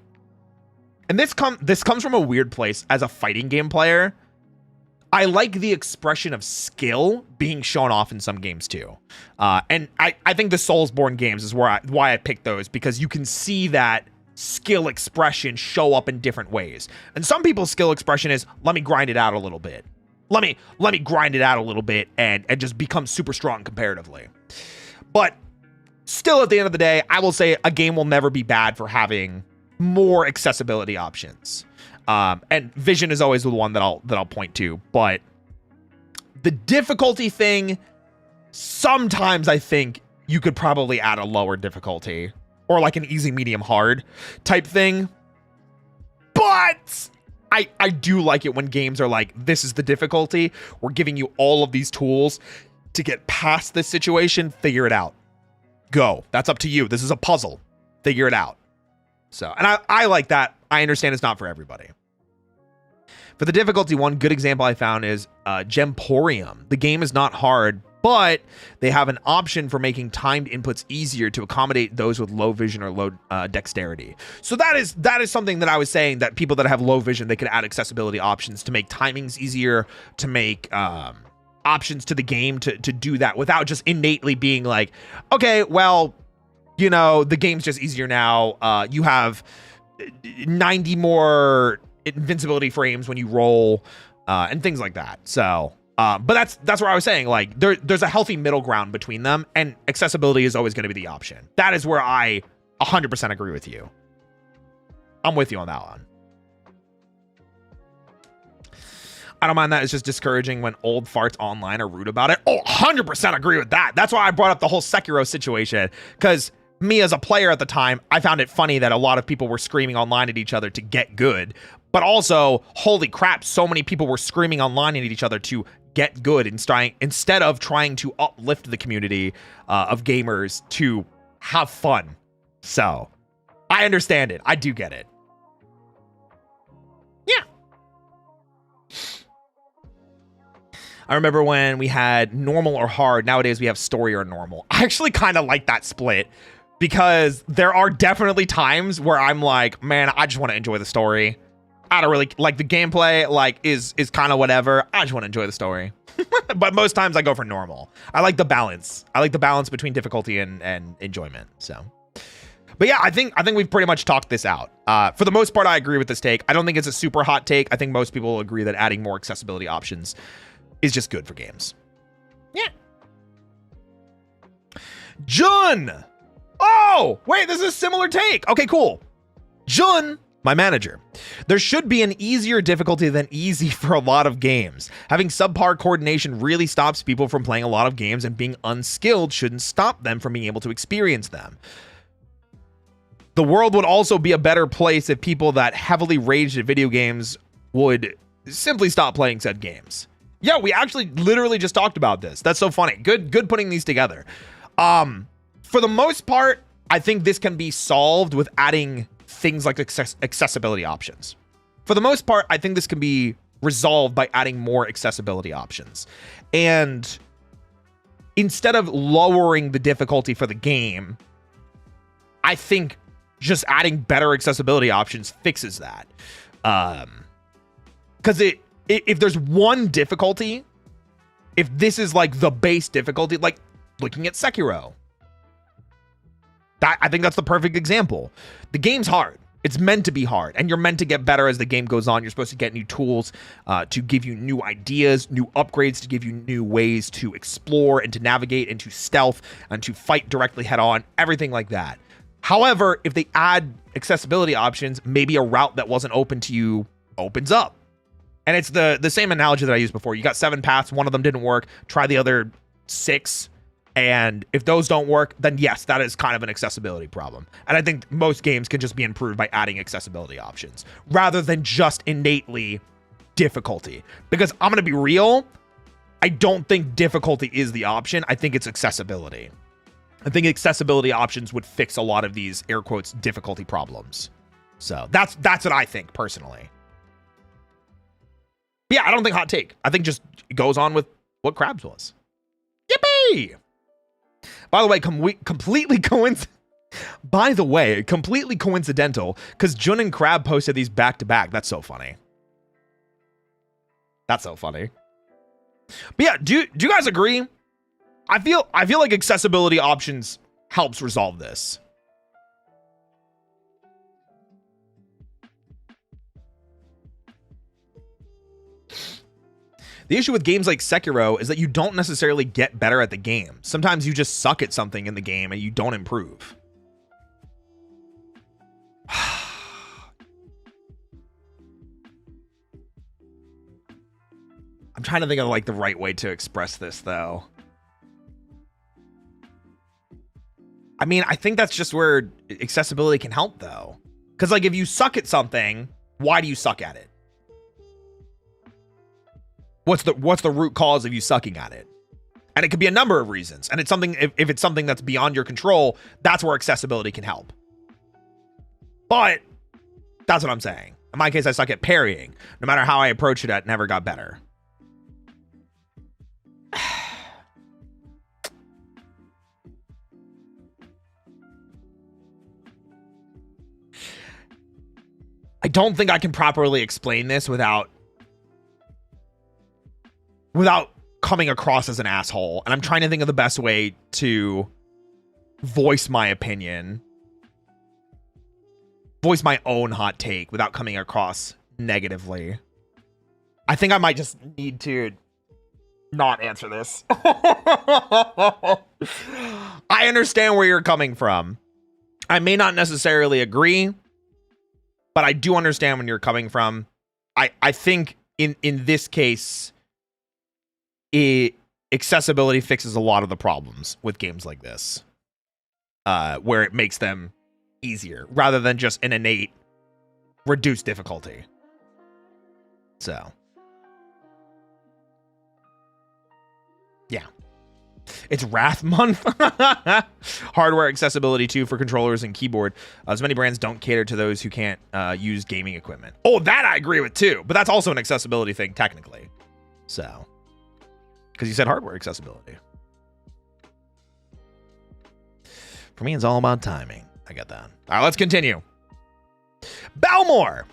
S1: and this comes from a weird place as a fighting game player, I like the expression of skill being shown off in some games too. And I think the Soulsborne games is why I picked those, because you can see that skill expression show up in different ways. And some people's skill expression is, let me grind it out a little bit. Let me grind it out a little bit and just become super strong comparatively. But still, at the end of the day, I will say a game will never be bad for having more accessibility options. And vision is always the one that I'll point to. But the difficulty thing, sometimes I think you could probably add a lower difficulty or like an easy, medium, hard type thing. But I do like it when games are like, this is the difficulty. We're giving you all of these tools to get past this situation. Figure it out. go. That's up to you. This is a puzzle. Figure it out. So, and I like that. I understand it's not for everybody. For the difficulty, one good example I found is Gemporium. The game is not hard, but they have an option for making timed inputs easier to accommodate those with low vision or low dexterity. So that is something that I was saying, that people that have low vision, they could add accessibility options to make timings easier, to make options to the game to do that without just innately being like, okay, well, you know, the game's just easier now. You have 90 more invincibility frames when you roll, and things like that. So, but that's where I was saying, like, there's a healthy middle ground between them, and accessibility is always going to be the option. That is where I 100% agree with you. I'm with you on that one. I don't mind that. It's just discouraging when old farts online are rude about it. Oh, 100% agree with that. That's why I brought up the whole Sekiro situation, because me as a player at the time, I found it funny that a lot of people were screaming online at each other to get good. But also, holy crap, so many people were screaming online at each other to get good instead of trying to uplift the community of gamers to have fun. So, I understand it. I do get it. Yeah. I remember when we had normal or hard. Nowadays, we have story or normal. I actually kind of like that split, because there are definitely times where I'm like, man, I just want to enjoy the story. I don't really like the gameplay, like is kind of whatever. I just want to enjoy the story. But most times I go for normal. I like the balance. I like the balance between difficulty and enjoyment. So, but yeah, I think we've pretty much talked this out. For the most part, I agree with this take. I don't think it's a super hot take. I think most people will agree that adding more accessibility options is just good for games. Yeah. Jun! Oh, wait, this is a similar take. Okay, cool. Jun, my manager. There should be an easier difficulty than easy for a lot of games. Having subpar coordination really stops people from playing a lot of games, and being unskilled shouldn't stop them from being able to experience them. The world would also be a better place if people that heavily raged at video games would simply stop playing said games. Yeah, we actually literally just talked about this. That's so funny. Good putting these together. For the most part, I think this can be solved with adding things like accessibility options. For the most part, I think this can be resolved by adding more accessibility options. And instead of lowering the difficulty for the game, I think just adding better accessibility options fixes that. Because if there's one difficulty, if this is like the base difficulty, like looking at Sekiro, I think that's the perfect example. The game's hard. It's meant to be hard, and you're meant to get better as the game goes on. You're supposed to get new tools to give you new ideas, new upgrades, to give you new ways to explore and to navigate and to stealth and to fight directly head on, everything like that. However, if they add accessibility options, maybe a route that wasn't open to you opens up. And it's the same analogy that I used before. You got 7 paths, one of them didn't work, try the other 6. And if those don't work, then yes, that is kind of an accessibility problem. And I think most games can just be improved by adding accessibility options rather than just innately difficulty. Because I'm going to be real, I don't think difficulty is the option. I think it's accessibility. I think accessibility options would fix a lot of these air quotes difficulty problems. So that's what I think personally. But yeah, I don't think hot take. I think just it goes on with what Krabs was. Yippee! By the way, completely coincidental, because Jun and Crab posted these back to back. That's so funny. That's so funny. But yeah, do you guys agree? I feel like accessibility options helps resolve this. The issue with games like Sekiro is that you don't necessarily get better at the game. Sometimes you just suck at something in the game and you don't improve. I'm trying to think of like the right way to express this though. I mean, I think that's just where accessibility can help though. Because like if you suck at something, why do you suck at it? What's the root cause of you sucking at it? And it could be a number of reasons. And it's something, if it's something that's beyond your control, that's where accessibility can help. But that's what I'm saying. In my case, I suck at parrying. No matter how I approach it, it never got better. I don't think I can properly explain this without coming across as an asshole. And I'm trying to think of the best way to voice my opinion. Voice my own hot take without coming across negatively. I think I might just need to not answer this. I understand where you're coming from. I may not necessarily agree, but I do understand when you're coming from. I think in this case, accessibility fixes a lot of the problems with games like this, where it makes them easier rather than just an innate reduced difficulty. So, yeah. It's Wrath Month. Hardware accessibility too for controllers and keyboard. As many brands don't cater to those who can't use gaming equipment. Oh, that I agree with too. But that's also an accessibility thing technically. So, because you said hardware accessibility. For me, it's all about timing. I get that. All right, let's continue. Balmore.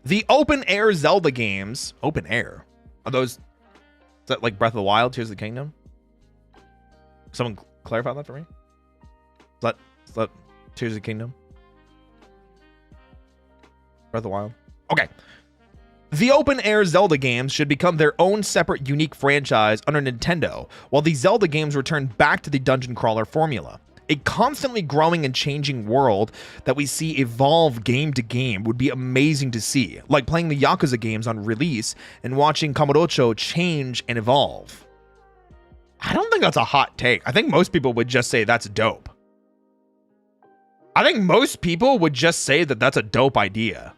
S1: The open air Zelda games. Open air? Are those... Is that like Breath of the Wild, Tears of the Kingdom? Someone clarify that for me? Is that Tears of the Kingdom? Breath of the Wild? Okay. The open-air Zelda games should become their own separate, unique franchise under Nintendo, while the Zelda games return back to the dungeon crawler formula. A constantly growing and changing world that we see evolve game to game would be amazing to see, like playing the Yakuza games on release and watching Kamurocho change and evolve. I don't think that's a hot take. I think most people would just say that's dope. I think most people would just say that that's a dope idea.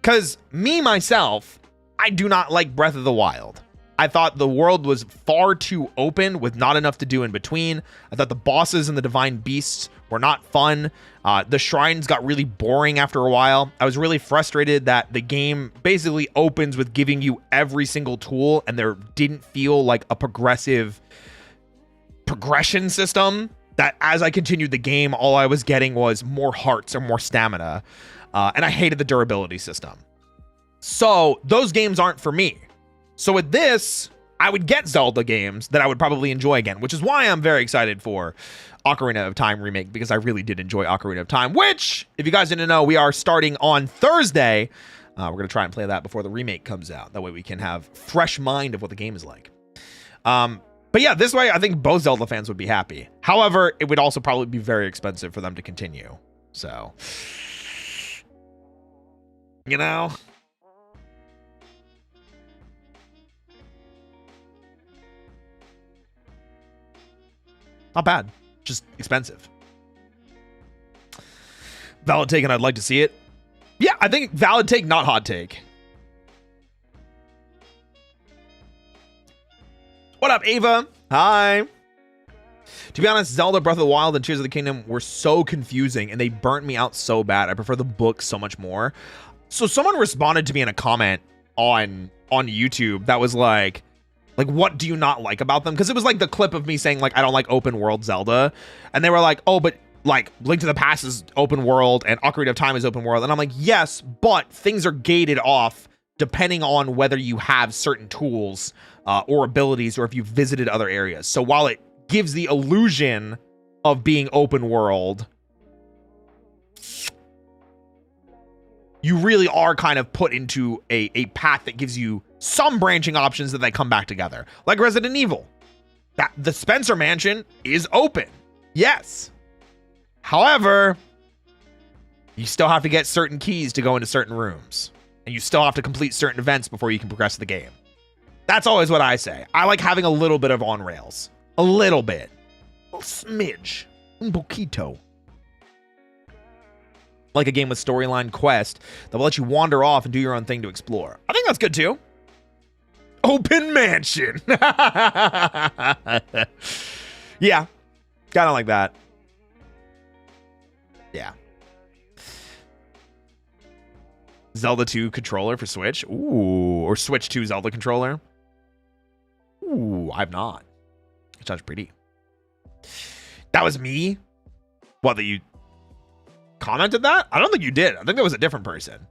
S1: Because me, myself, I do not like Breath of the Wild. I thought the world was far too open with not enough to do in between. I thought the bosses and the divine beasts were not fun. The shrines got really boring after a while. I was really frustrated that the game basically opens with giving you every single tool and there didn't feel like a progression system. That as I continued the game, all I was getting was more hearts or more stamina. And I hated the durability system. So those games aren't for me. So with this, I would get Zelda games that I would probably enjoy again, which is why I'm very excited for Ocarina of Time remake, because I really did enjoy Ocarina of Time, which, if you guys didn't know, we are starting on Thursday. We're going to try and play that before the remake comes out. That way we can have fresh mind of what the game is like. But yeah, this way I think both Zelda fans would be happy. However, it would also probably be very expensive for them to continue. So, you know... Not bad, just expensive. Valid take, and I'd like to see it. Yeah, I think valid take, not hot take. What up, Ava? Hi. To be honest, Zelda Breath of the Wild and Tears of the Kingdom were so confusing, and they burnt me out so bad. I prefer the book so much more. So someone responded to me in a comment on YouTube that was like, what do you not like about them? Because it was like the clip of me saying, like, I don't like open world Zelda. And they were like, oh, but like Link to the Past is open world and Ocarina of Time is open world. And I'm like, yes, but things are gated off depending on whether you have certain tools or abilities or if you've visited other areas. So while it gives the illusion of being open world, you really are kind of put into a path that gives you some branching options that they come back together. Like Resident Evil. The Spencer Mansion is open. Yes. However, you still have to get certain keys to go into certain rooms. And you still have to complete certain events before you can progress the game. That's always what I say. I like having a little bit of on rails. A little bit. A little smidge. Un poquito. Like a game with storyline quest that will let you wander off and do your own thing to explore. I think that's good too. Open mansion. Yeah, kind of like that. Yeah. Zelda 2 controller for Switch. Ooh, or Switch 2 Zelda controller. Ooh, I've not. It sounds pretty. That was me? What, that you commented that? I don't think you did. I think that was a different person.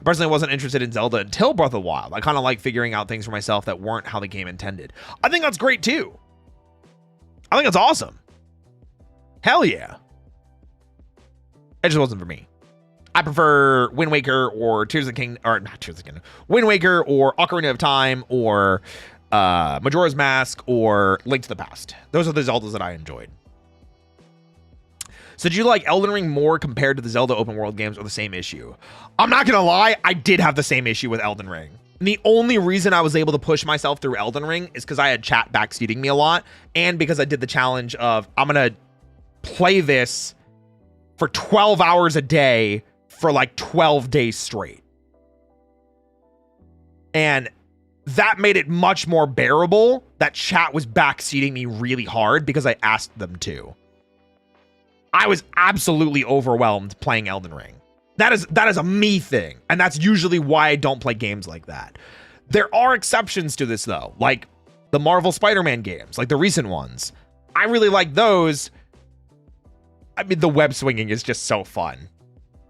S1: Personally, I wasn't interested in Zelda until Breath of the Wild. I kind of like figuring out things for myself that weren't how the game intended. I think that's great too. I think that's awesome. Hell yeah. It just wasn't for me. I prefer Wind Waker or Tears of the Kingdom, or not Tears of the Kingdom, Wind Waker or Ocarina of Time or Majora's Mask or Link to the Past. Those are the Zeldas that I enjoyed. So did you like Elden Ring more compared to the Zelda open world games, or the same issue? I'm not gonna lie, I did have the same issue with Elden Ring. And the only reason I was able to push myself through Elden Ring is because I had chat backseating me a lot, and because I did the challenge of I'm gonna play this for 12 hours a day for like 12 days straight. And that made it much more bearable that chat was backseating me really hard because I asked them to. I was absolutely overwhelmed playing Elden Ring. That is a me thing, and that's usually why I don't play games like that. There are exceptions to this though, like the Marvel Spider-Man games, like the recent ones. I really like those. I mean, the web swinging is just so fun.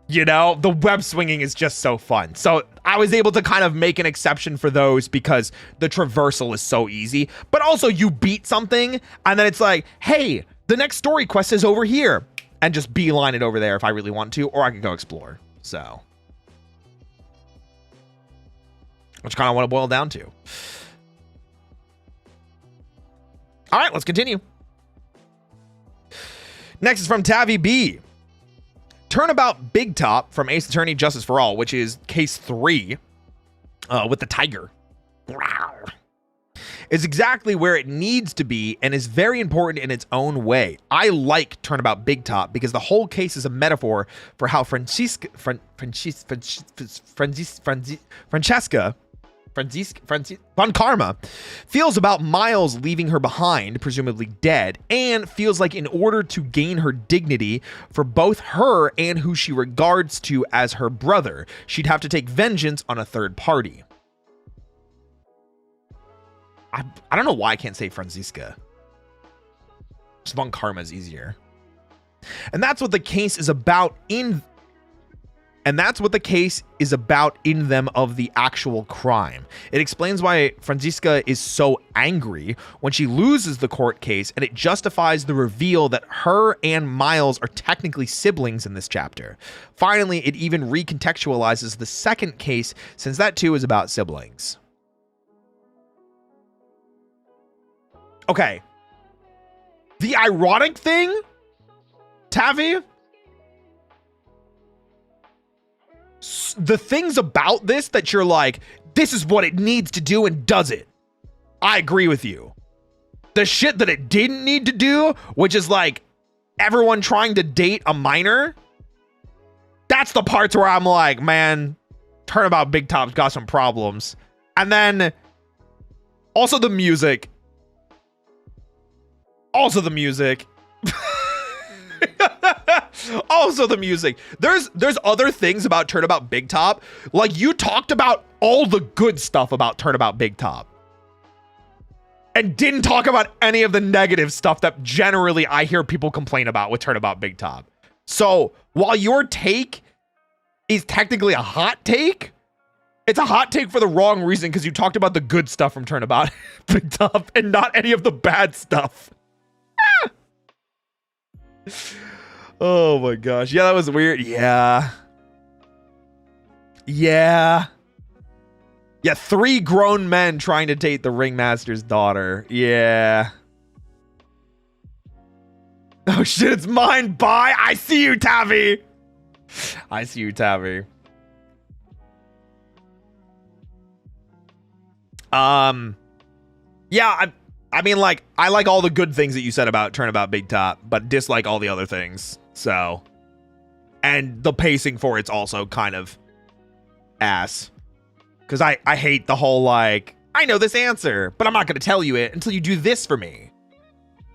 S1: You know, the web swinging is just so fun. So I was able to kind of make an exception for those because the traversal is so easy. But also you beat something and then it's like, hey, the next story quest is over here. And just beeline it over there if I really want to, or I can go explore. So, which kind of what it boiled down to. All right, let's continue. Next is from Tavi B. Turnabout Big Top from Ace Attorney Justice for All, which is case 3 with the tiger. Is exactly where it needs to be and is very important in its own way. I like Turnabout Big Top because the whole case is a metaphor for how Francesca Von Karma feels about Miles leaving her behind, presumably dead, and feels like in order to gain her dignity for both her and who she regards to as her brother, she'd have to take vengeance on a third party. I don't know why I can't say Franziska. Just Von Karma is easier. And that's what the case is about in them of the actual crime. It explains why Franziska is so angry when she loses the court case, and it justifies the reveal that her and Miles are technically siblings in this chapter. Finally, it even recontextualizes the second case, since that too is about siblings. Okay. The ironic thing, Tavi, the things about this that you're like, this is what it needs to do and does it. I agree with you. The shit that it didn't need to do, which is like everyone trying to date a minor, that's the parts where I'm like, man, Turnabout Big Top's got some problems. And then also the music. Also the music. Also the music. There's other things about Turnabout Big Top. Like, you talked about all the good stuff about Turnabout Big Top and didn't talk about any of the negative stuff that generally I hear people complain about with Turnabout Big Top. So while your take is technically a hot take, it's a hot take for the wrong reason, because you talked about the good stuff from Turnabout Big Top and not any of the bad stuff. Oh my gosh. Yeah, that was weird. Yeah. 3 grown men trying to date the ringmaster's daughter. Yeah. Oh shit, it's mine. Bye. I see you, Tavi. Yeah, I mean, like, I like all the good things that you said about Turnabout Big Top, but dislike all the other things. So, and the pacing for it's also kind of ass. Because I hate the whole, like, I know this answer, but I'm not going to tell you it until you do this for me.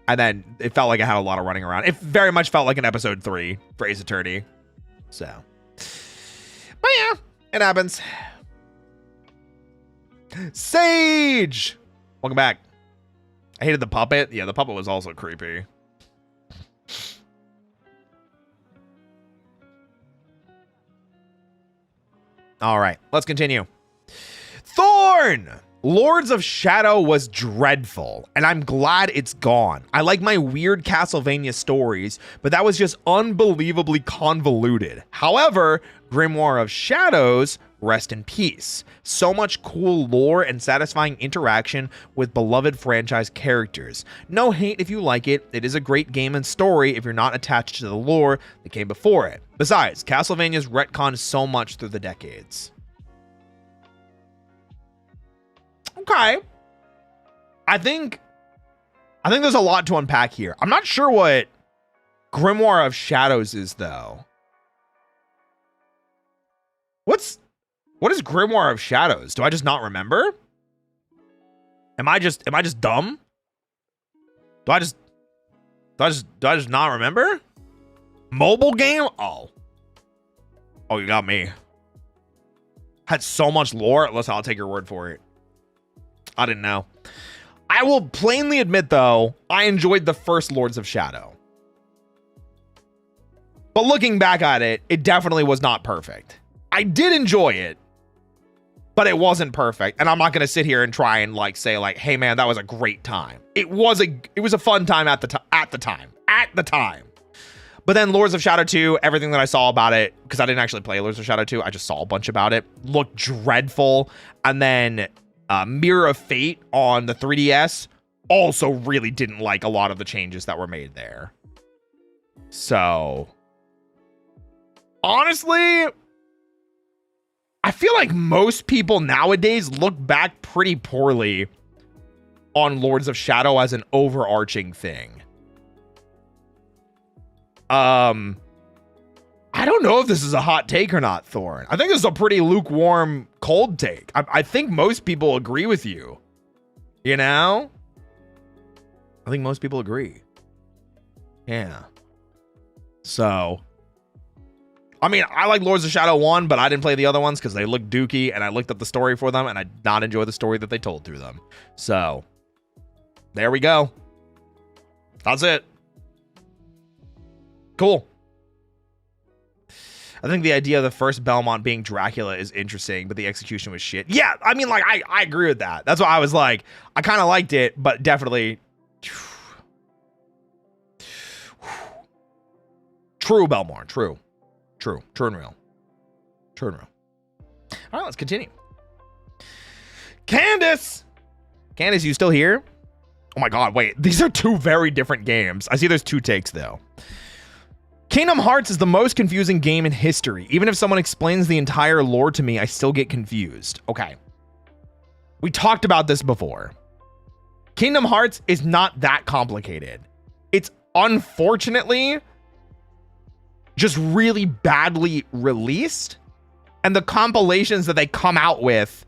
S1: And then it felt like I had a lot of running around. It very much felt like an episode 3 for Ace Attorney. So. But yeah, it happens. Sage! Welcome back. I hated the puppet. Yeah, the puppet was also creepy. All right, let's continue. Thorn! Lords of Shadow was dreadful, and I'm glad it's gone. I like my weird Castlevania stories, but that was just unbelievably convoluted. However, Grimoire of Shadows, rest in peace. So much cool lore and satisfying interaction with beloved franchise characters. No hate if you like it. It is a great game and story if you're not attached to the lore that came before it. Besides, Castlevania's retconned so much through the decades. Okay. I think there's a lot to unpack here. I'm not sure what Grimoire of Shadows is, though. What is Grimoire of Shadows? Do I just not remember? Am I just dumb? Do I just not remember? Mobile game? Oh, you got me. Had so much lore. Listen, I'll take your word for it. I didn't know. I will plainly admit, though, I enjoyed the first Lords of Shadow. But looking back at it, it definitely was not perfect. I did enjoy it, but it wasn't perfect. And I'm not going to sit here and try and like say like, hey man, that was a great time. It was a fun time at the time. But then Lords of Shadow 2, everything that I saw about it, because I didn't actually play Lords of Shadow 2, I just saw a bunch about it, looked dreadful. And then Mirror of Fate on the 3DS also really didn't like a lot of the changes that were made there. So honestly, I feel like most people nowadays look back pretty poorly on Lords of Shadow as an overarching thing. I don't know if this is a hot take or not, Thorn. I think this is a pretty lukewarm, cold take. I think most people agree with you. You know? I think most people agree. Yeah. So, I mean, I like Lords of Shadow 1, but I didn't play the other ones because they looked dookie, and I looked up the story for them, and I did not enjoy the story that they told through them. So, there we go. That's it. Cool. I think the idea of the first Belmont being Dracula is interesting, but the execution was shit. Yeah, I mean, like, I agree with that. That's why I was like, I kind of liked it, but definitely... True, Belmont. True and real. All right, let's continue. Candace, you still here? Oh my god, wait. These are two very different games. I see there's two takes, though. Kingdom Hearts is the most confusing game in history. Even if someone explains the entire lore to me, I still get confused. Okay. We talked about this before. Kingdom Hearts is not that complicated. It's unfortunately just really badly released, and the compilations that they come out with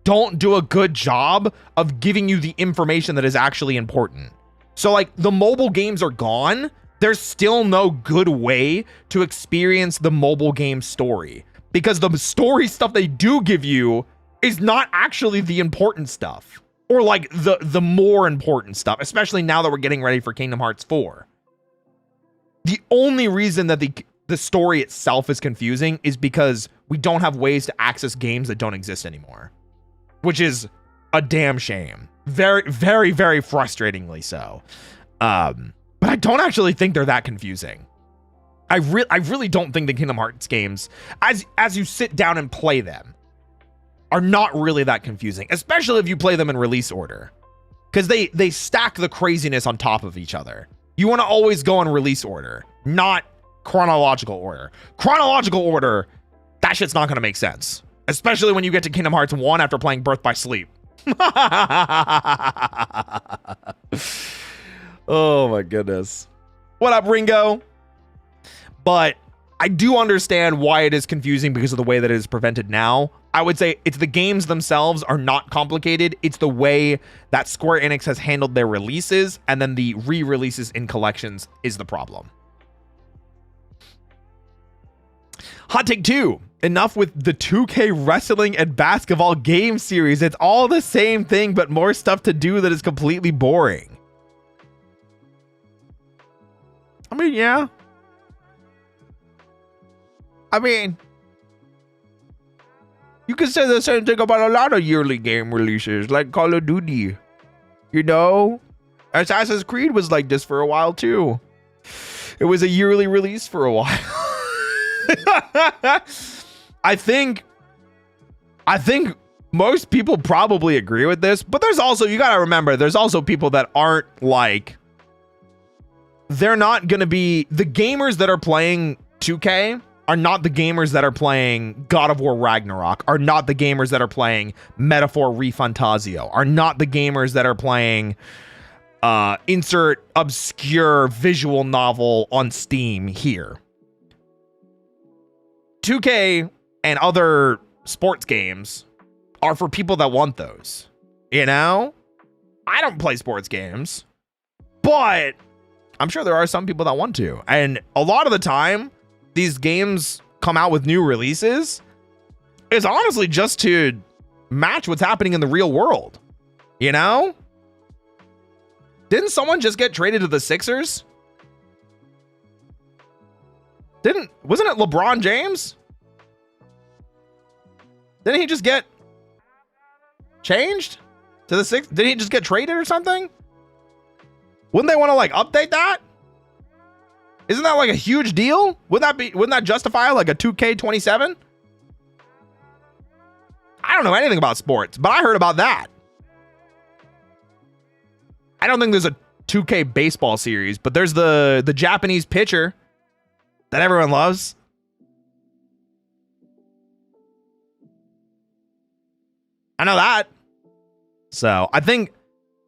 S1: don't do a good job of giving you the information that is actually important. So like the mobile games are gone. There's still no good way to experience the mobile game story because the story stuff they do give you is not actually the important stuff or like the more important stuff, especially now that we're getting ready for Kingdom Hearts 4. The only reason that the story itself is confusing is because we don't have ways to access games that don't exist anymore, which is a damn shame. Very, very, very frustratingly so. But I don't actually think they're that confusing. I really don't think the Kingdom Hearts games, as you sit down and play them, are not really that confusing, especially if you play them in release order, because they stack the craziness on top of each other. You want to always go in release order, not chronological order. Chronological order, that shit's not going to make sense, especially when you get to Kingdom Hearts 1 after playing Birth by Sleep. Oh my goodness. What up, Ringo? But I do understand why it is confusing because of the way that it is presented now. I would say it's the games themselves are not complicated. It's the way that Square Enix has handled their releases, and then the re-releases in collections is the problem. Hot take 2. Enough with the 2K wrestling and basketball game series. It's all the same thing, but more stuff to do that is completely boring. I mean, yeah. I mean, you can say the same thing about a lot of yearly game releases, like Call of Duty. You know? Assassin's Creed was like this for a while, too. It was a yearly release for a while. I think most people probably agree with this, but there's also, you gotta remember, there's also people that aren't like, they're not gonna be, the gamers that are playing 2K are not the gamers that are playing God of War Ragnarok, are not the gamers that are playing Metaphor ReFantazio, are not the gamers that are playing insert obscure visual novel on Steam here. 2K and other sports games are for people that want those. You know? I don't play sports games, but I'm sure there are some people that want to. And a lot of the time, these games come out with new releases is honestly just to match what's happening in the real world. You know? Didn't someone just get traded to the Sixers? Wasn't it LeBron James? Didn't he just get changed to the Sixers? Did he just get traded or something? Wouldn't they want to like update that? Isn't that like a huge deal? Wouldn't that justify like a 2K27? I don't know anything about sports, but I heard about that. I don't think there's a 2K baseball series, but there's the Japanese pitcher that everyone loves. I know that. So I think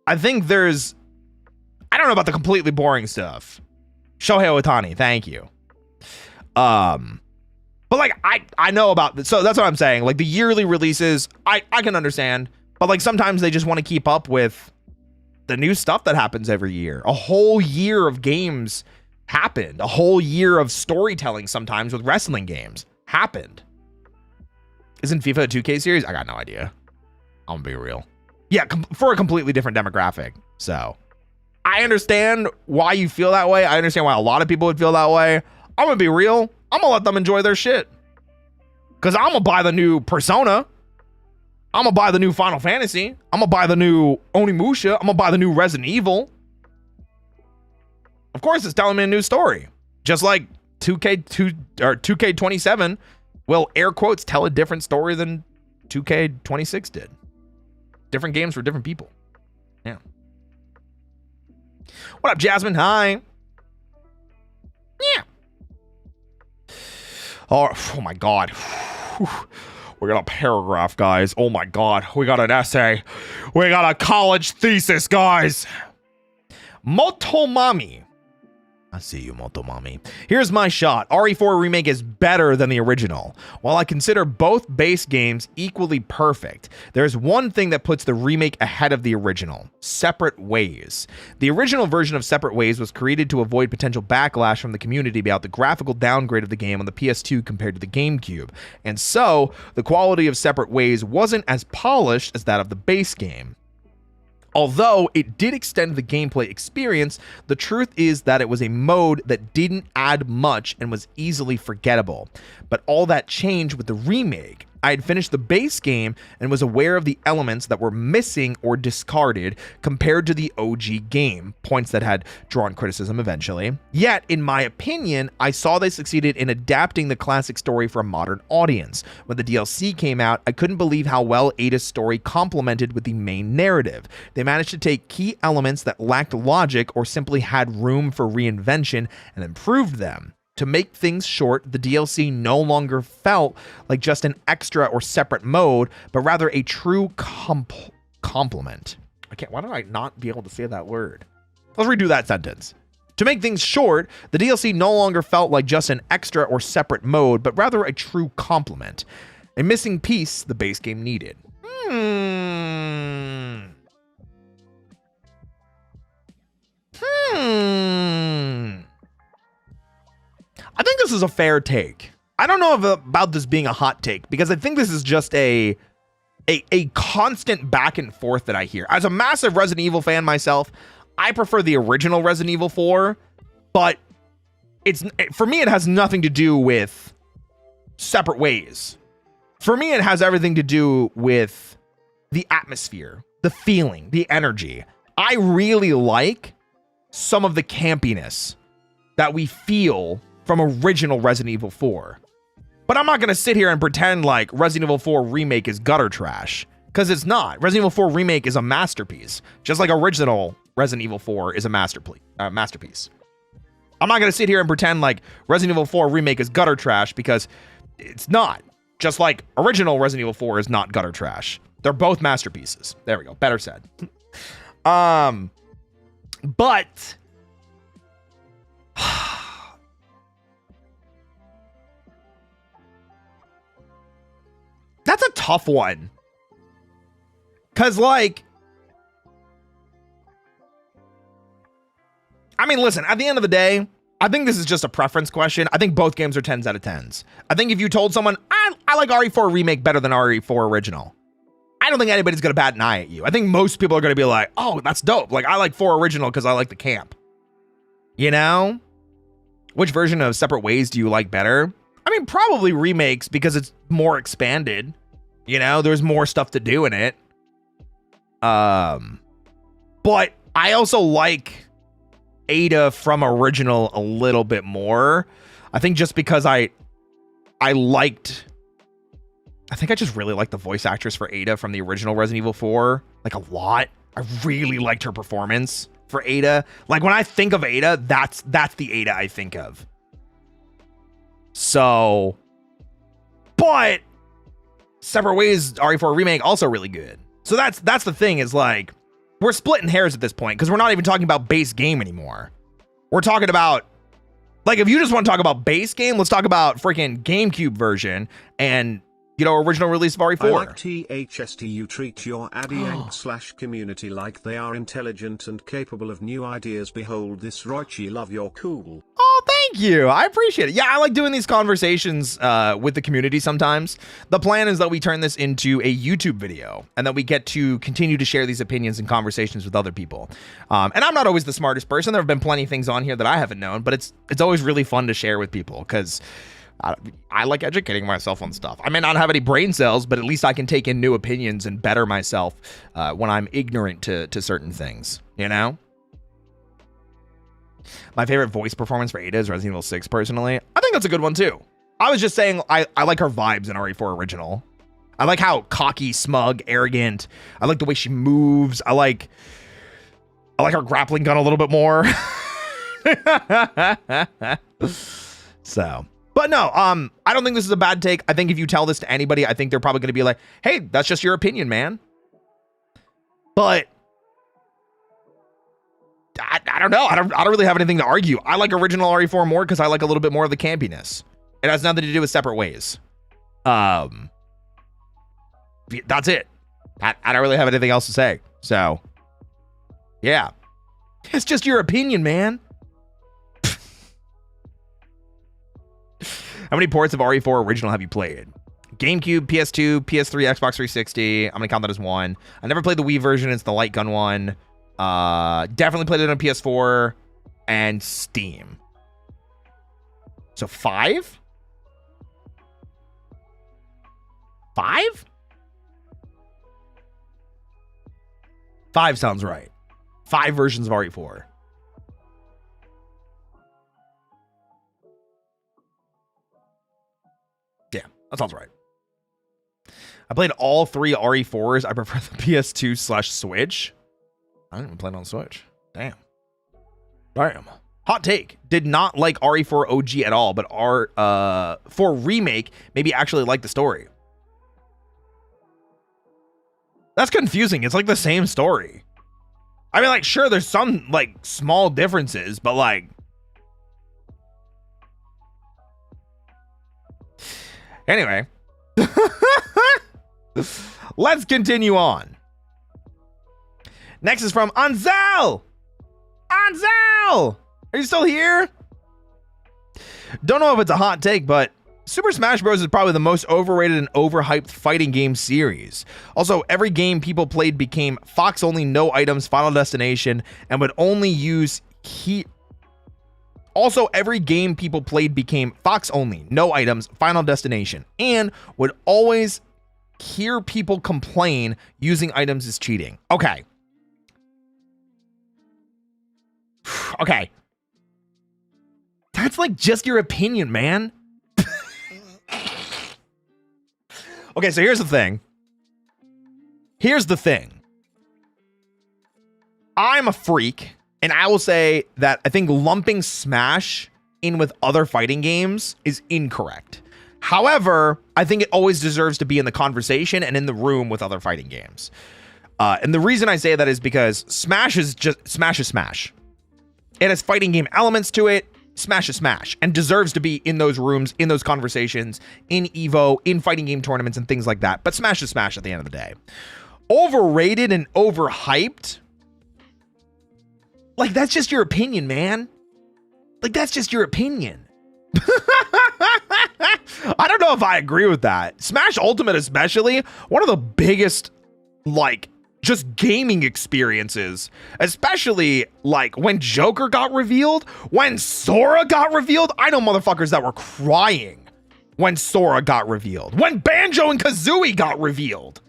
S1: there's, I don't know about the completely boring stuff. Shohei Ohtani, thank you. But like I know about, so that's what I'm saying. Like the yearly releases, I can understand, but like sometimes they just want to keep up with the new stuff that happens every year. A whole year of games happened. A whole year of storytelling sometimes with wrestling games happened. Isn't FIFA a 2K series? I got no idea. I'm gonna be real. Yeah, for a completely different demographic. So I understand why you feel that way. I understand why a lot of people would feel that way. I'm gonna be real. I'm gonna let them enjoy their shit. Because I'm gonna buy the new Persona. I'm gonna buy the new Final Fantasy. I'm gonna buy the new Onimusha. I'm gonna buy the new Resident Evil. Of course, it's telling me a new story. Just like 2K2 or 2K27 will air quotes tell a different story than 2K26 did. Different games for different people. Yeah. What up, Jasmine? Hi. Yeah. Oh my God. We got a paragraph, guys. Oh my God. We got an essay. We got a college thesis, guys. Motomami. I see you, Motomami. Here's my shot. RE4 Remake is better than the original. While I consider both base games equally perfect, there's one thing that puts the remake ahead of the original: Separate Ways. The original version of Separate Ways was created to avoid potential backlash from the community about the graphical downgrade of the game on the PS2 compared to the GameCube, and so the quality of Separate Ways wasn't as polished as that of the base game. Although it did extend the gameplay experience, the truth is that it was a mode that didn't add much and was easily forgettable. But all that changed with the remake. I had finished the base game and was aware of the elements that were missing or discarded compared to the OG game, points that had drawn criticism eventually. Yet, in my opinion, I saw they succeeded in adapting the classic story for a modern audience. When the DLC came out, I couldn't believe how well Ada's story complemented with the main narrative. They managed to take key elements that lacked logic or simply had room for reinvention and improved them. To make things short, the DLC no longer felt like just an extra or separate mode, but rather a true complement. Why did I not be able to say that word? Let's redo that sentence. To make things short, the DLC no longer felt like just an extra or separate mode, but rather a true complement. a missing piece the base game needed. I think this is a fair take. I don't know about this being a hot take, because I think this is just a constant back and forth that I hear. As a massive Resident Evil fan myself, I prefer the original Resident Evil 4, but for me, it has nothing to do with separate ways. For me, it has everything to do with the atmosphere, the feeling, the energy. I really like some of the campiness that we feel from original Resident Evil 4. But I'm not going to sit here and pretend like Resident Evil 4 Remake is gutter trash, because it's not. Resident Evil 4 Remake is a masterpiece, just like original Resident Evil 4 is a masterpiece. I'm not going to sit here and pretend like Resident Evil 4 Remake is gutter trash, because it's not. Just like original Resident Evil 4 is not gutter trash. They're both masterpieces. There we go. Better said. But that's a tough one. Cause like, I mean, listen, at the end of the day, I think this is just a preference question. I think both games are 10s out of 10s. I think if you told someone, I like RE4 Remake better than RE4 Original, I don't think anybody's going to bat an eye at you. I think most people are going to be like, oh, that's dope. Like, I like 4 Original because I like the camp. You know? Which version of Separate Ways do you like better? I mean, probably Remakes, because it's more expanded. You know, there's more stuff to do in it. But I also like Ada from Original a little bit more. I think just because I think I just really liked the voice actress for Ada from the original Resident Evil 4, like a lot. I really liked her performance for Ada. Like when I think of Ada, that's the Ada I think of. So, but Separate Ways RE4 Remake also really good. So that's the thing, is like we're splitting hairs at this point, because we're not even talking about base game anymore. We're talking about, like, if you just want to talk about base game, let's talk about freaking GameCube version and, you know, original release of RE4.
S3: I like THST. You treat your Adiank/community like they are intelligent and capable of new ideas. Behold this Roichi, love, you're cool.
S1: Oh, thank you. I appreciate it. Yeah, I like doing these conversations with the community sometimes. The plan is that we turn this into a YouTube video, and that we get to continue to share these opinions and conversations with other people. And I'm not always the smartest person. There have been plenty of things on here that I haven't known, but it's always really fun to share with people, because I like educating myself on stuff. I may not have any brain cells, but at least I can take in new opinions and better myself when I'm ignorant to certain things, you know? My favorite voice performance for Ada is Resident Evil 6, personally. I think that's a good one, too. I was just saying I like her vibes in RE4 Original. I like how cocky, smug, arrogant. I like the way she moves. I like her grappling gun a little bit more. So... But no, I don't think this is a bad take. I think if you tell this to anybody, I think they're probably going to be like, hey, that's just your opinion, man. But I don't know. I don't really have anything to argue. I like original RE4 more because I like a little bit more of the campiness. It has nothing to do with Separate Ways. That's it. I don't really have anything else to say. So, yeah. It's just your opinion, man. How many ports of RE4 Original have you played? GameCube, PS2, PS3, Xbox 360. I'm going to count that as one. I never played the Wii version. It's the light gun one. Definitely played it on PS4 and Steam. So 5? 5? 5 sounds right. 5 versions of RE4. That sounds right. I played all 3 RE4s. I prefer the PS2/Switch. I didn't even play it on Switch. Damn. Hot take. Did not like RE4 OG at all, but for Remake, maybe actually like the story. That's confusing. It's like the same story. I mean, like, sure, there's some, like, small differences, but, like... Anyway, Let's continue on. Next is from Anzel. Anzel, are you still here? Don't know if it's a hot take, but Super Smash Bros. Is probably the most overrated and overhyped fighting game series. Also, every game people played became Fox only, no items, Final Destination, and would only use Also, every game people played became Fox only, no items, Final Destination, and would always hear people complain using items is cheating. Okay. Okay. That's like just your opinion, man. Okay, so here's the thing. Here's the thing. I'm a freak, and I will say that I think lumping Smash in with other fighting games is incorrect. However, I think it always deserves to be in the conversation and in the room with other fighting games. And the reason I say that is because Smash is Smash. It has fighting game elements to it. Smash is Smash, and deserves to be in those rooms, in those conversations, in Evo, in fighting game tournaments, and things like that. But Smash is Smash at the end of the day. Overrated and overhyped? Like, that's just your opinion, man. Like, that's just your opinion. I don't know if I agree with that. Smash Ultimate especially, one of the biggest, like, just gaming experiences, especially like when Joker got revealed, when Sora got revealed. I know motherfuckers that were crying when Sora got revealed, when Banjo and Kazooie got revealed.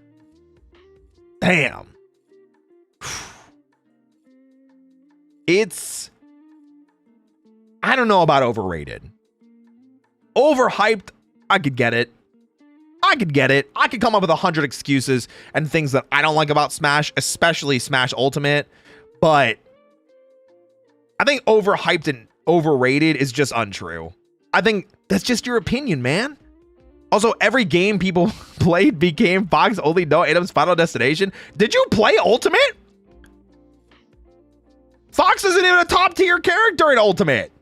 S1: Damn. I don't know about overrated. Overhyped, I could get it. I could come up with 100 excuses and things that I don't like about Smash, especially Smash Ultimate. But I think overhyped and overrated is just untrue. I think that's just your opinion, man. Also, every game people played became Fox only, no items, Final Destination. Did you play Ultimate? Fox isn't even a top tier character in Ultimate.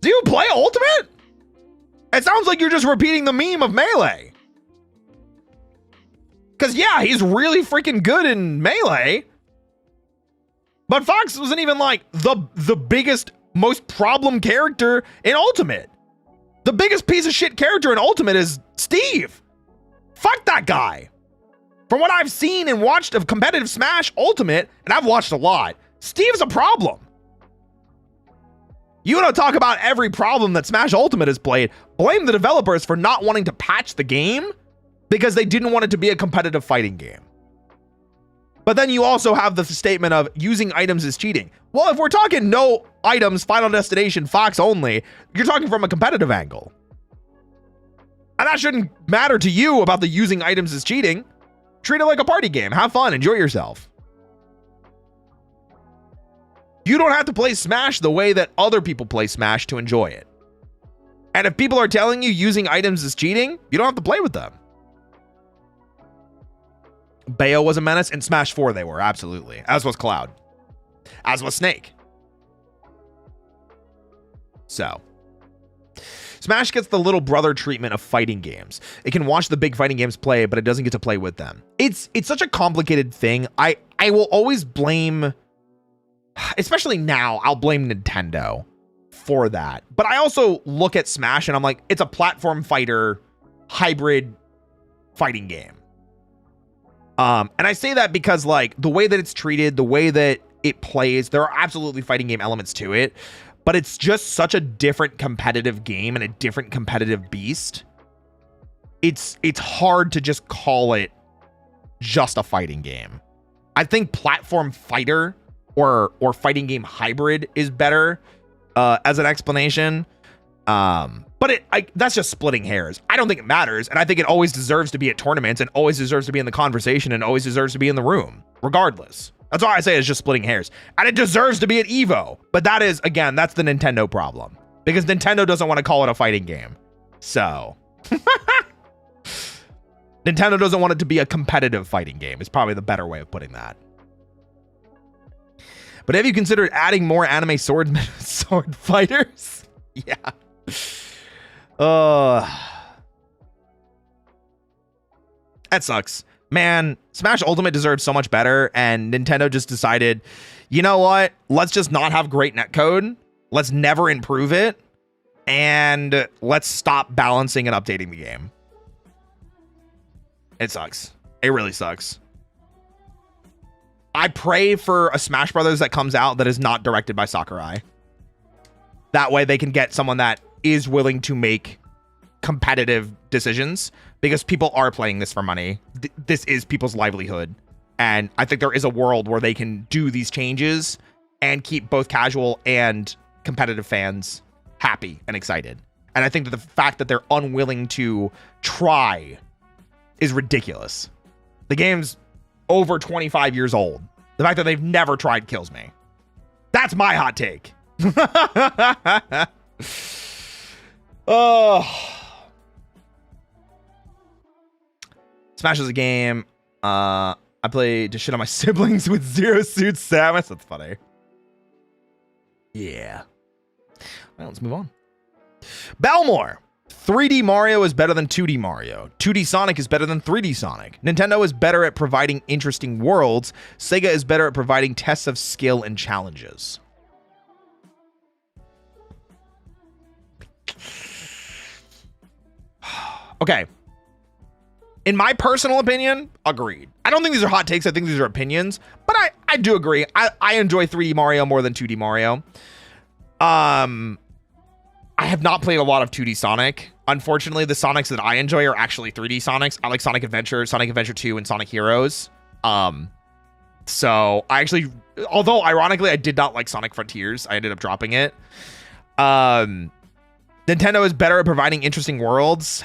S1: Do you play Ultimate? It sounds like you're just repeating the meme of Melee. Because, yeah, he's really freaking good in Melee. But Fox wasn't even, like, the biggest, most problem character in Ultimate. The biggest piece of shit character in Ultimate is Steve. Fuck that guy. From what I've seen and watched of competitive Smash Ultimate, and I've watched a lot, Steve's a problem. You want to talk about every problem that Smash Ultimate has played, blame the developers for not wanting to patch the game because they didn't want it to be a competitive fighting game. But then you also have the statement of using items is cheating. Well, if we're talking no items, Final Destination, Fox only, you're talking from a competitive angle. And that shouldn't matter to you about the using items is cheating. Treat it like a party game. Have fun. Enjoy yourself. You don't have to play Smash the way that other people play Smash to enjoy it. And if people are telling you using items is cheating, you don't have to play with them. Bayo was a menace. In Smash 4 they were, absolutely. As was Cloud. As was Snake. So, Smash gets the little brother treatment of fighting games. It can watch the big fighting games play, but it doesn't get to play with them. It's such a complicated thing. I will always blame... Especially now, I'll blame Nintendo for that. But I also look at Smash and I'm like, it's a platform fighter hybrid fighting game. And I say that because like the way that it's treated, the way that it plays, there are absolutely fighting game elements to it, but it's just such a different competitive game and a different competitive beast. It's hard to just call it just a fighting game. I think platform fighter or fighting game hybrid is better as an explanation. But that's just splitting hairs. I don't think it matters. And I think it always deserves to be at tournaments and always deserves to be in the conversation and always deserves to be in the room, regardless. That's why I say it's just splitting hairs. And it deserves to be at Evo. But that is, again, that's the Nintendo problem. Because Nintendo doesn't want to call it a fighting game. So. Nintendo doesn't want it to be a competitive fighting game. It's probably the better way of putting that. But have you considered adding more anime sword fighters? Yeah. That sucks. Man, Smash Ultimate deserved so much better, and Nintendo just decided, you know what? Let's just not have great netcode. Let's never improve it. And let's stop balancing and updating the game. It sucks. It really sucks. I pray for a Smash Brothers that comes out that is not directed by Sakurai. That way they can get someone that is willing to make competitive decisions, because people are playing this for money. This is people's livelihood. And I think there is a world where they can do these changes and keep both casual and competitive fans happy and excited. And I think that the fact that they're unwilling to try is ridiculous. The game's over 25 years old. The fact that they've never tried kills me. That's my hot take. Oh. Smash is a game. I play to shit on my siblings with Zero Suit Samus. That's funny. Yeah. Well, let's move on. Belmore. 3D Mario is better than 2D Mario. 2D Sonic is better than 3D Sonic. Nintendo is better at providing interesting worlds. Sega is better at providing tests of skill and challenges. Okay. In my personal opinion, agreed. I don't think these are hot takes. I think these are opinions. But I do agree. I enjoy 3D Mario more than 2D Mario. I have not played a lot of 2D Sonic. Unfortunately, the Sonics that I enjoy are actually 3D Sonics. I like Sonic Adventure, Sonic Adventure 2, and Sonic Heroes. So I actually, although ironically, I did not like Sonic Frontiers. I ended up dropping it. Nintendo is better at providing interesting worlds.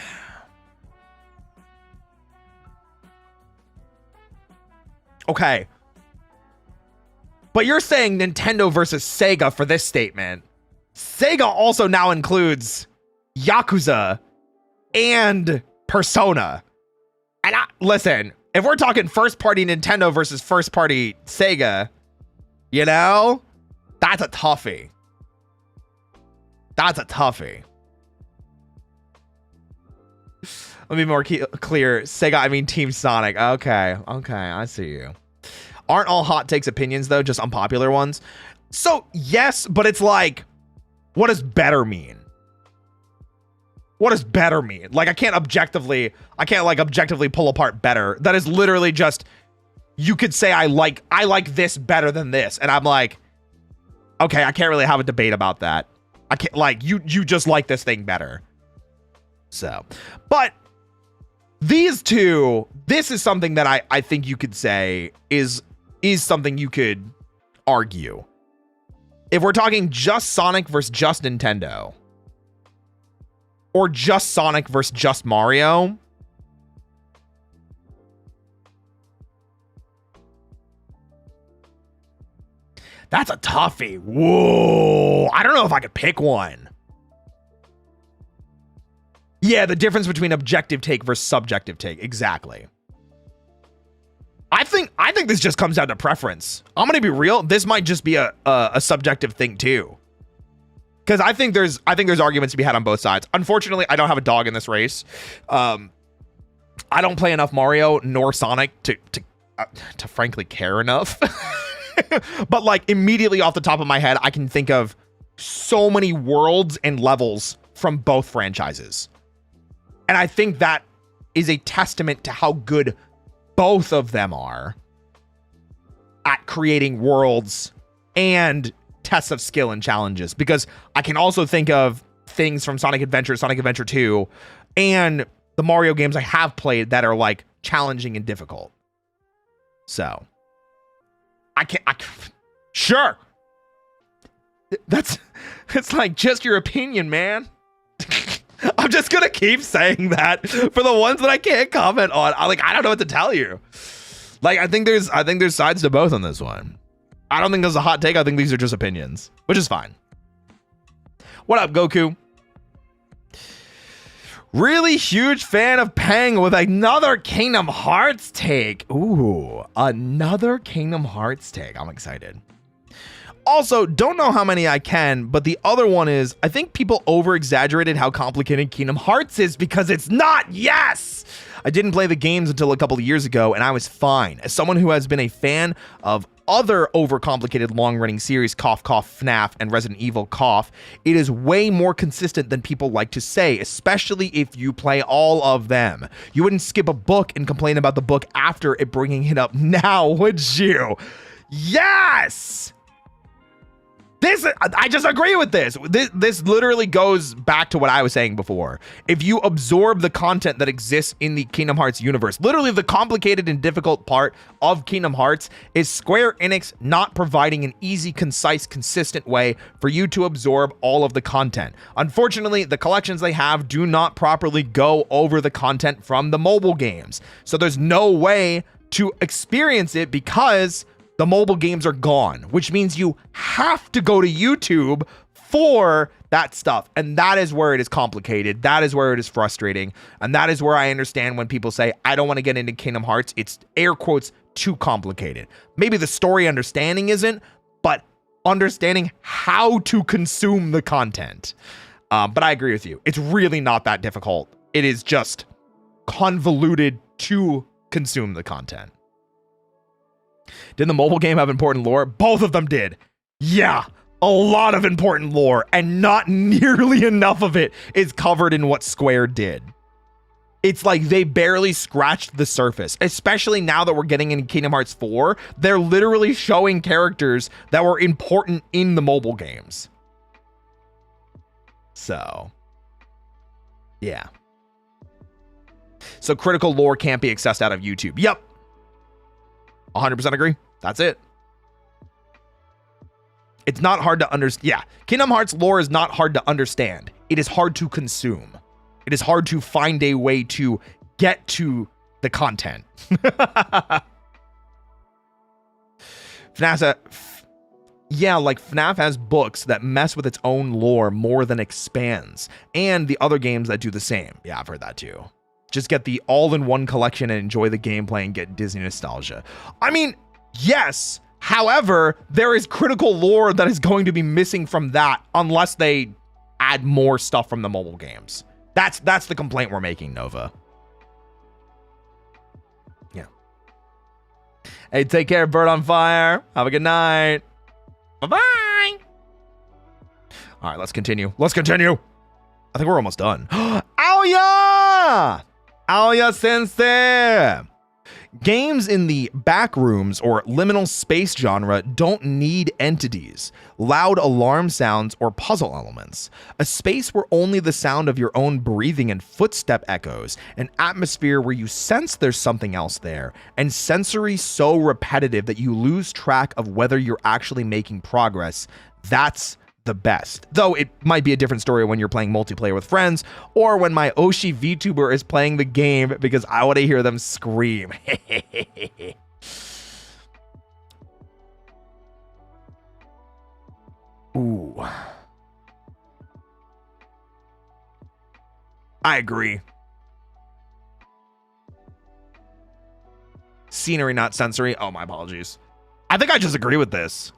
S1: Okay. But you're saying Nintendo versus Sega for this statement. Sega also now includes Yakuza and Persona. And listen, if we're talking first-party Nintendo versus first-party Sega, you know, that's a toughie. That's a toughie. Let me be more clear. Sega, I mean Team Sonic. Okay, I see you. Aren't all hot takes opinions, though, just unpopular ones? So, yes, but it's like, what does better mean? What does better mean? Like, I can't objectively pull apart better. That is literally just, you could say I like this better than this. And I'm like, okay, I can't really have a debate about that. I can't, like, you just like this thing better. So, but these two, this is something that I think you could say is something you could argue. If we're talking just Sonic versus just Nintendo, or just Sonic versus just Mario, that's a toughie. Whoa, I don't know if I could pick one. Yeah, the difference between objective take versus subjective take. Exactly. I think this just comes down to preference. I'm gonna be real. This might just be a subjective thing too, because I think there's arguments to be had on both sides. Unfortunately, I don't have a dog in this race. I don't play enough Mario nor Sonic to frankly care enough. But like immediately off the top of my head, I can think of so many worlds and levels from both franchises. And I think that is a testament to how good both of them are at creating worlds and tests of skill and challenges. Because I can also think of things from Sonic Adventure, Sonic Adventure 2, and the Mario games I have played that are like challenging and difficult. So sure. It's like just your opinion, man. I'm just gonna keep saying that for the ones that I can't comment on. I don't know what to tell you. Like, I think there's sides to both on this one. I don't think this is a hot take. I think these are just opinions, which is fine. What up, Goku? Really huge fan of Pang with another Kingdom Hearts take. Ooh, another Kingdom Hearts take. I'm excited. Also, don't know how many I can, but the other one is, I think people over-exaggerated how complicated Kingdom Hearts is because it's not. Yes! I didn't play the games until a couple of years ago, and I was fine. As someone who has been a fan of other overcomplicated long-running series, cough, cough, FNAF, and Resident Evil, cough, it is way more consistent than people like to say, especially if you play all of them. You wouldn't skip a book and complain about the book after it bringing it up now, would you? Yes! I just agree with this. This literally goes back to what I was saying before. If you absorb the content that exists in the Kingdom Hearts universe, literally the complicated and difficult part of Kingdom Hearts is Square Enix not providing an easy, concise, consistent way for you to absorb all of the content. Unfortunately, the collections they have do not properly go over the content from the mobile games. So there's no way to experience it because the mobile games are gone, which means you have to go to YouTube for that stuff. And that is where it is complicated. That is where it is frustrating. And that is where I understand when people say, I don't want to get into Kingdom Hearts. It's air quotes too complicated. Maybe the story understanding isn't, but understanding how to consume the content. But I agree with you. It's really not that difficult. It is just convoluted to consume the content. Did the mobile game have important lore? Both of them did. Yeah, a lot of important lore, and not nearly enough of it is covered in what Square did. It's like they barely scratched the surface, especially now that we're getting into Kingdom Hearts 4. They're literally showing characters that were important in the mobile games. So, yeah. So critical lore can't be accessed out of YouTube. Yep. 100% agree. That's it. It's not hard to understand. Yeah. Kingdom Hearts lore is not hard to understand. It is hard to consume. It is hard to find a way to get to the content. Yeah, like FNAF has books that mess with its own lore more than expands. And the other games that do the same. Yeah, I've heard that too. Just get the all-in-one collection and enjoy the gameplay and get Disney nostalgia. I mean, yes. However, there is critical lore that is going to be missing from that unless they add more stuff from the mobile games. That's the complaint we're making, Nova. Yeah. Hey, take care, Bird on Fire. Have a good night. Bye-bye. All right, let's continue. I think we're almost done. Aoya! Aoya Sensei! Games in the backrooms or liminal space genre don't need entities, loud alarm sounds, or puzzle elements. A space where only the sound of your own breathing and footstep echoes, an atmosphere where you sense there's something else there, and sensory so repetitive that you lose track of whether you're actually making progress. That's the best. Though it might be a different story when you're playing multiplayer with friends or when my Oshi VTuber is playing the game because I want to hear them scream. Ooh. I agree. Scenery, not sensory. Oh, my apologies. I think I just agree with this.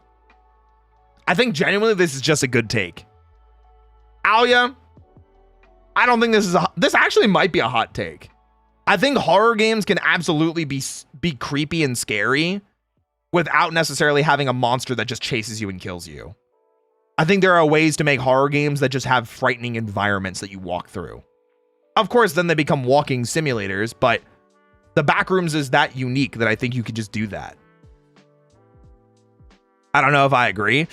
S1: I think genuinely this is just a good take. Aoya, I don't think this actually might be a hot take. I think horror games can absolutely be creepy and scary without necessarily having a monster that just chases you and kills you. I think there are ways to make horror games that just have frightening environments that you walk through. Of course, then they become walking simulators, but the Backrooms is that unique that I think you could just do that. I don't know if I agree.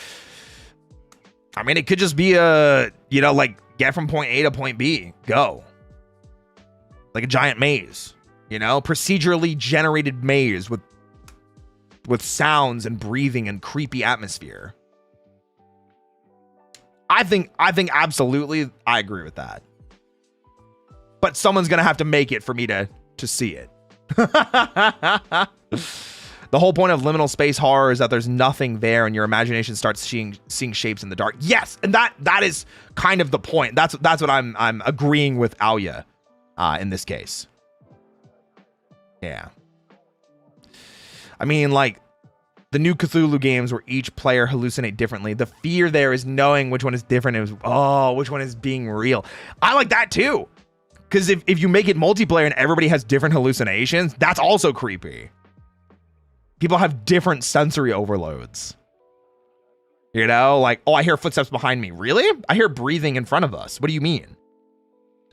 S1: I mean, it could just be like get from point A to point B, go. Like a giant maze, procedurally generated maze with sounds and breathing and creepy atmosphere. I think absolutely I agree with that. But someone's going to have to make it for me to see it. The whole point of liminal space horror is that there's nothing there and your imagination starts seeing shapes in the dark. Yes, and that is kind of the point. That's what I'm agreeing with Aoya in this case. Yeah. I mean, like, The new Cthulhu games where each player hallucinate differently. The fear there is knowing which one is different. Which one is being real. I like that too. Because if you make it multiplayer and everybody has different hallucinations, that's also creepy. People have different sensory overloads. You know, like, oh, I hear footsteps behind me. Really? I hear breathing in front of us. What do you mean?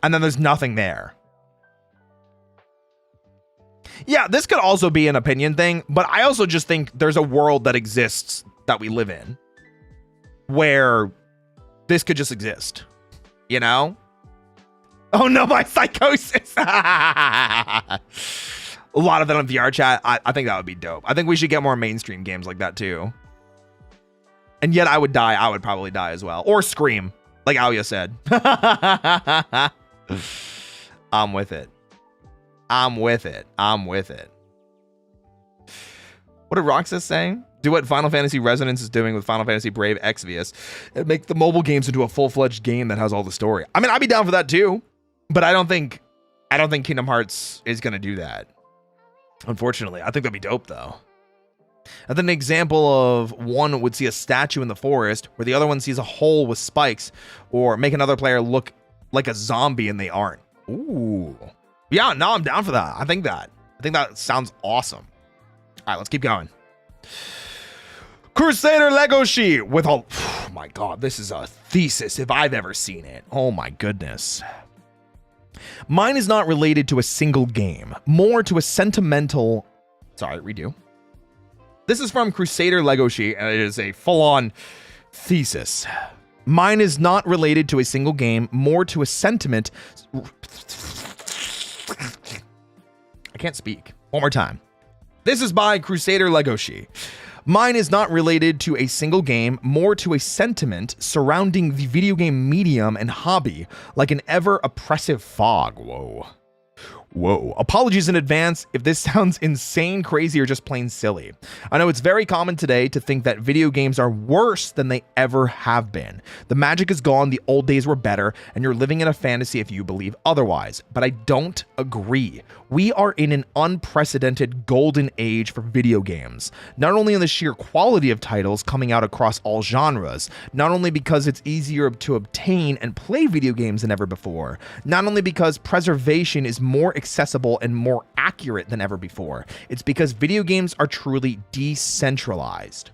S1: And then there's nothing there. Yeah, this could also be an opinion thing, but I also just think there's a world that exists that we live in where this could just exist, you know? Oh no, my psychosis. A lot of that on VR chat. I think that would be dope. I think we should get more mainstream games like that too. And yet I would die. I would probably die as well. Or scream, like Alia said. I'm with it. I'm with it. I'm with it. What did Roxas say? Do what Final Fantasy Resonance is doing with Final Fantasy Brave Exvius and make the mobile games into a full-fledged game that has all the story. I mean, I'd be down for that too, but I don't think Kingdom Hearts is going to do that. Unfortunately, I think that'd be dope though. And then an example of one would see a statue in the forest where the other one sees a hole with spikes, or make another player look like a zombie and they aren't. Ooh. Yeah, no, I'm down for that. I think that sounds awesome. All right, let's keep going. Crusader Legoshi with a... Oh my God, this is a thesis if I've ever seen it. Oh my goodness. Mine is not related to a single game, more to a sentimental... Sorry, redo. This is from Crusader Legoshi, and it is a full-on thesis. Mine is not related to a single game, more to a sentiment... I can't speak. One more time. This is by Crusader Legoshi. Mine is not related to a single game, more to a sentiment surrounding the video game medium and hobby, like an ever-oppressive fog. Whoa. Apologies in advance if this sounds insane, crazy, or just plain silly. I know it's very common today to think that video games are worse than they ever have been. The magic is gone, the old days were better, and you're living in a fantasy if you believe otherwise. But I don't agree. We are in an unprecedented golden age for video games. Not only in the sheer quality of titles coming out across all genres, not only because it's easier to obtain and play video games than ever before, not only because preservation is more accessible and more accurate than ever before. It's because video games are truly decentralized.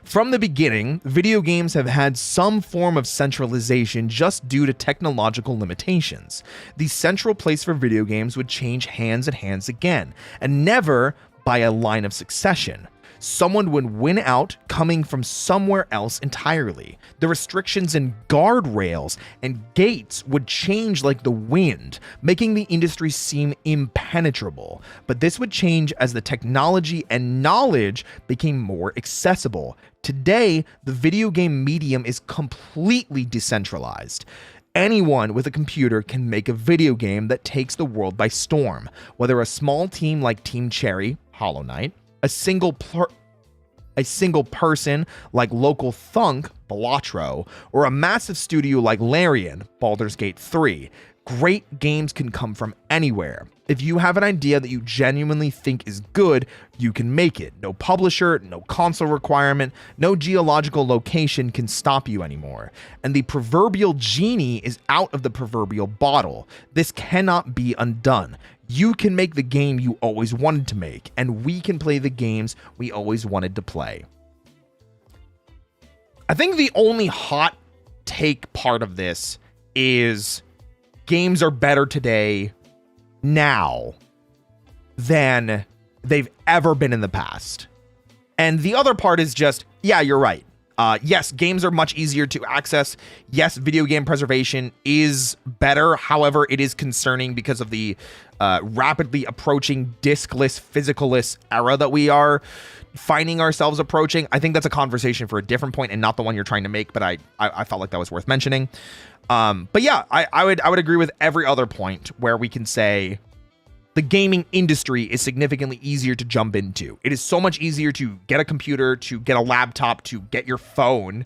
S1: From the beginning, video games have had some form of centralization just due to technological limitations. The central place for video games would change hands and hands again, and never by a line of succession. Someone would win out coming from somewhere else entirely. The restrictions and guardrails and gates would change like the wind, making the industry seem impenetrable. But this would change as the technology and knowledge became more accessible. Today, the video game medium is completely decentralized. Anyone with a computer can make a video game that takes the world by storm, whether a small team like Team Cherry, Hollow Knight, a single person like Local Thunk, Balatro, or a massive studio like Larian, Baldur's Gate 3. Great games can come from anywhere. If you have an idea that you genuinely think is good, you can make it. No publisher, no console requirement, no geological location can stop you anymore. And the proverbial genie is out of the proverbial bottle. This cannot be undone. You can make the game you always wanted to make, and we can play the games we always wanted to play. I think the only hot take part of this is games are better today now than they've ever been in the past. And the other part is just, yeah, you're right. Yes, games are much easier to access. Yes, video game preservation is better. However, it is concerning because of the rapidly approaching diskless, physicalless era that we are finding ourselves approaching. I think that's a conversation for a different point and not the one you're trying to make, but I felt like that was worth mentioning. But yeah, I would agree with every other point where we can say the gaming industry is significantly easier to jump into. It is so much easier to get a computer, to get a laptop, to get your phone,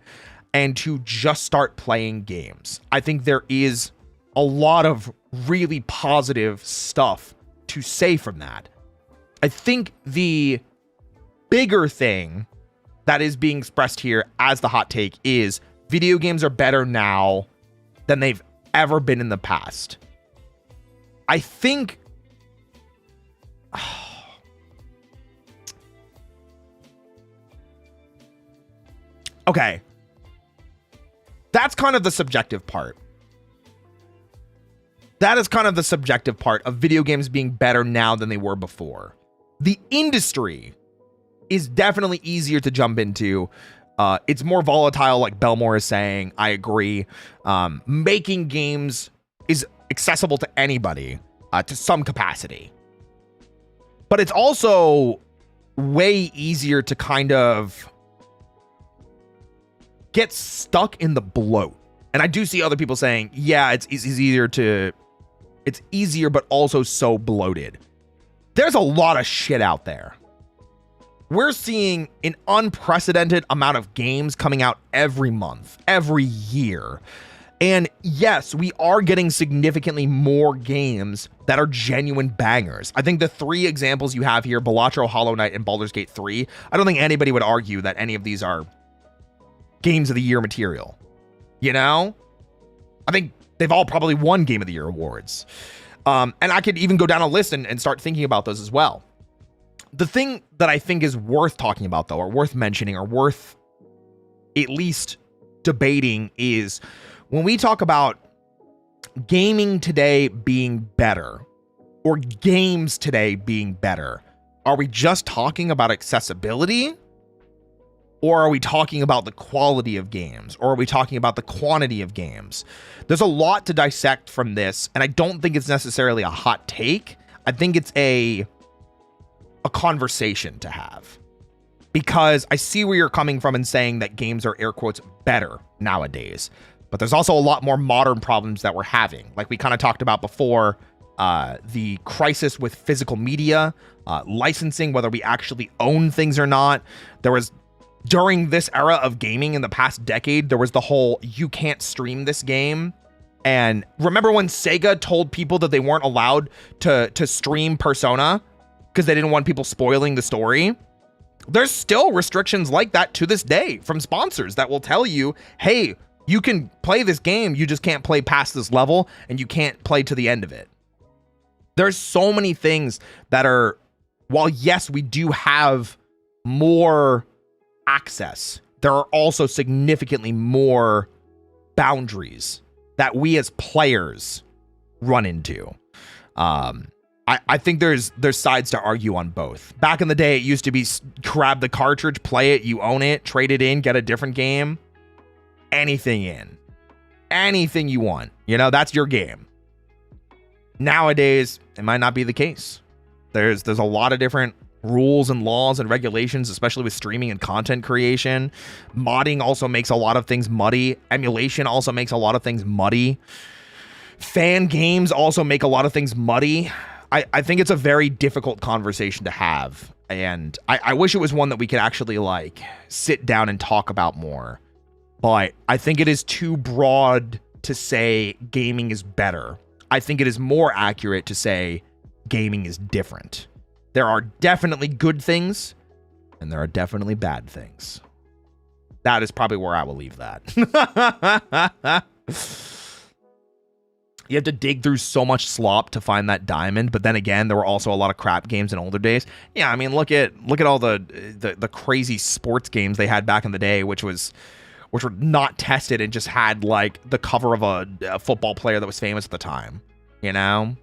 S1: and to just start playing games. I think there is a lot of really positive stuff to say from that. I think the bigger thing that is being expressed here as the hot take is video games are better now than they've ever been in the past. I think okay. That's kind of the subjective part. That is kind of the subjective part of video games being better now than they were before. The industry is definitely easier to jump into. It's more volatile, like Belmore is saying. I agree. Making games is accessible to anybody to some capacity. But it's also way easier to kind of get stuck in the bloat. And I do see other people saying, yeah, it's easier, but also so bloated. There's a lot of shit out there. We're seeing an unprecedented amount of games coming out every month, every year. And yes, we are getting significantly more games that are genuine bangers. I think the 3 examples you have here, Balatro, Hollow Knight, and Baldur's Gate 3, I don't think anybody would argue that any of these are games of the year material. You know? I think they've all probably won Game of the Year awards. And I could even go down a list and start thinking about those as well. The thing that I think is worth talking about, though, or worth mentioning, or worth at least debating is when we talk about gaming today being better, or games today being better, are we just talking about accessibility? Or are we talking about the quality of games? Or are we talking about the quantity of games? There's a lot to dissect from this, and I don't think it's necessarily a hot take. I think it's a conversation to have. Because I see where you're coming from in saying that games are, air quotes, better nowadays. But there's also a lot more modern problems that we're having. Like we kind of talked about before, the crisis with physical media, licensing, whether we actually own things or not. There was... During this era of gaming in the past decade, there was the whole, you can't stream this game. And remember when Sega told people that they weren't allowed to stream Persona because they didn't want people spoiling the story? There's still restrictions like that to this day from sponsors that will tell you, hey, you can play this game, you just can't play past this level, and you can't play to the end of it. There's so many things that are, while yes, we do have more access, there are also significantly more boundaries that we as players run into. I think there's sides to argue on both. Back in the day, it used to be grab the cartridge, play it, you own it, trade it in, get a different game. Anything in. Anything you want. You know, that's your game. Nowadays, it might not be the case. There's a lot of different rules and laws and regulations, especially with streaming and content creation. Modding also makes a lot of things muddy. Emulation also makes a lot of things muddy. Fan games also make a lot of things muddy. I think it's a very difficult conversation to have. And I wish it was one that we could actually like sit down and talk about more. But I think it is too broad to say gaming is better. I think it is more accurate to say gaming is different. There are definitely good things, and there are definitely bad things. That is probably where I will leave that. You have to dig through so much slop to find that diamond, but then again, there were also a lot of crap games in older days. Yeah, I mean, look at all the crazy sports games they had back in the day, which were not tested and just had like the cover of a football player that was famous at the time, you know?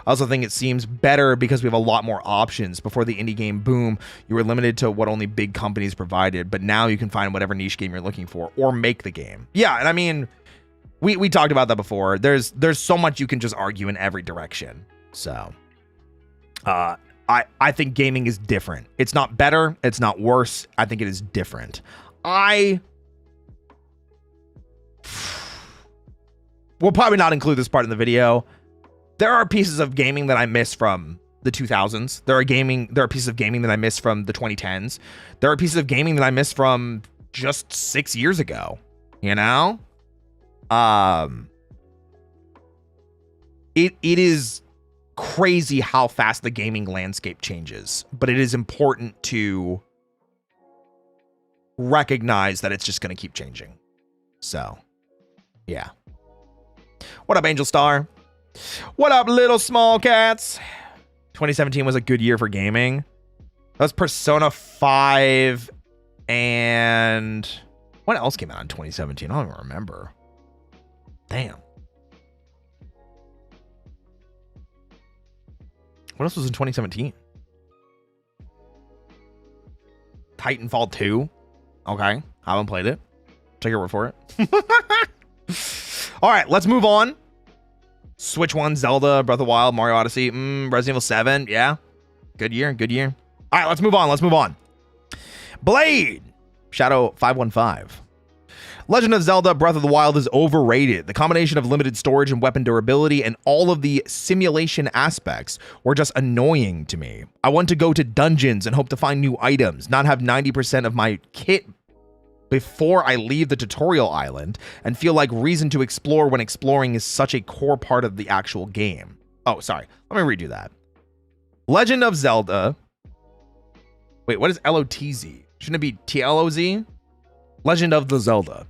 S1: I also think it seems better because we have a lot more options. Before the indie game boom, you were limited to what only big companies provided, but now you can find whatever niche game you're looking for or make the game. Yeah, and I mean, we talked about that before. There's so much you can just argue in every direction. So I think gaming is different. It's not better, it's not worse. I think it is different. I will probably not include this part in the video. There are pieces of gaming that I miss from the 2000s. There are pieces of gaming that I miss from the 2010s. There are pieces of gaming that I miss from just 6 years ago, you know? It is crazy how fast the gaming landscape changes, but it is important to recognize that it's just going to keep changing. So, yeah. What up, Angel Star? What up, little small cats? 2017 was a good year for gaming. That was Persona 5 and what else came out in 2017? I don't even remember. Damn. What else was in 2017? Titanfall 2. Okay. Haven't played it. Take your word for it. All right, let's move on. Switch 1, Zelda, Breath of the Wild, Mario Odyssey, Resident Evil 7. Yeah. Good year. Good year. All right, let's move on. Let's move on. Blade. Shadow 515. Legend of Zelda Breath of the Wild is overrated. The combination of limited storage and weapon durability and all of the simulation aspects were just annoying to me. I want to go to dungeons and hope to find new items, not have 90% of my kit before I leave the tutorial island, and feel like reason to explore when exploring is such a core part of the actual game. Oh, sorry. Let me redo that. Legend of Zelda. Wait, what is LOTZ? Shouldn't it be TLOZ? Legend of the Zelda.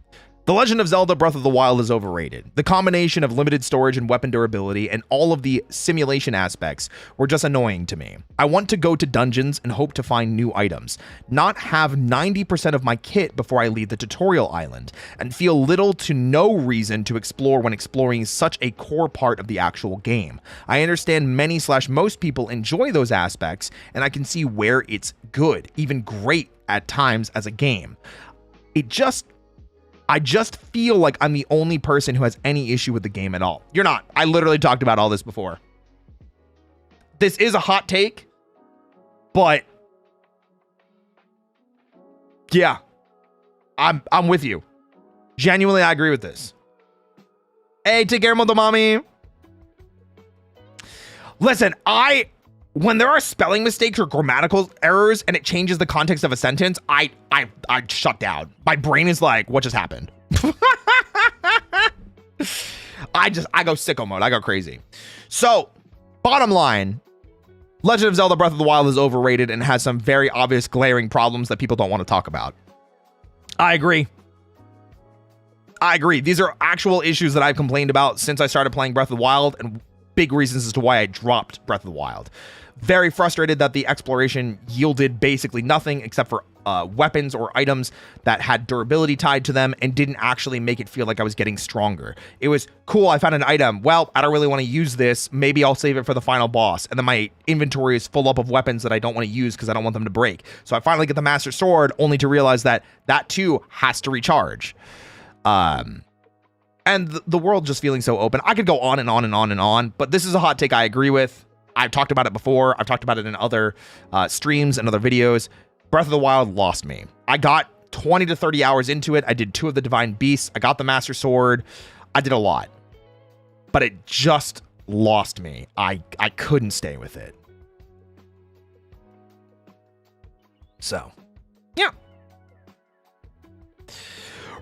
S1: The Legend of Zelda Breath of the Wild is overrated. The combination of limited storage and weapon durability and all of the simulation aspects were just annoying to me. I want to go to dungeons and hope to find new items, not have 90% of my kit before I leave the tutorial island, and feel little to no reason to explore when exploring is such a core part of the actual game. I understand many/most people enjoy those aspects, and I can see where it's good, even great at times as a game. I just feel like I'm the only person who has any issue with the game at all. You're not. I literally talked about all this before. This is a hot take, but yeah, I'm with you. Genuinely, I agree with this. Hey, take care, Motomami. Listen, when there are spelling mistakes or grammatical errors and it changes the context of a sentence, I shut down. My brain is like, what just happened? I go sicko mode. I go crazy. So, bottom line, Legend of Zelda Breath of the Wild is overrated and has some very obvious glaring problems that people don't want to talk about. I agree. These are actual issues that I've complained about since I started playing Breath of the Wild, and big reasons as to why I dropped Breath of the Wild. Very frustrated that the exploration yielded basically nothing except for weapons or items that had durability tied to them and didn't actually make it feel like I was getting stronger. It was cool, I found an item. Well, I don't really want to use this. Maybe I'll save it for the final boss. And then my inventory is full up of weapons that I don't want to use because I don't want them to break. So I finally get the Master Sword only to realize that that too has to recharge. And the world just feeling so open. I could go on and on and on and on, but this is a hot take I agree with. I've talked about it before. I've talked about it in other streams and other videos. Breath of the Wild lost me. I got 20 to 30 hours into it. I did 2 of the Divine Beasts. I got the Master Sword. I did a lot. But it just lost me. I couldn't stay with it. So, yeah.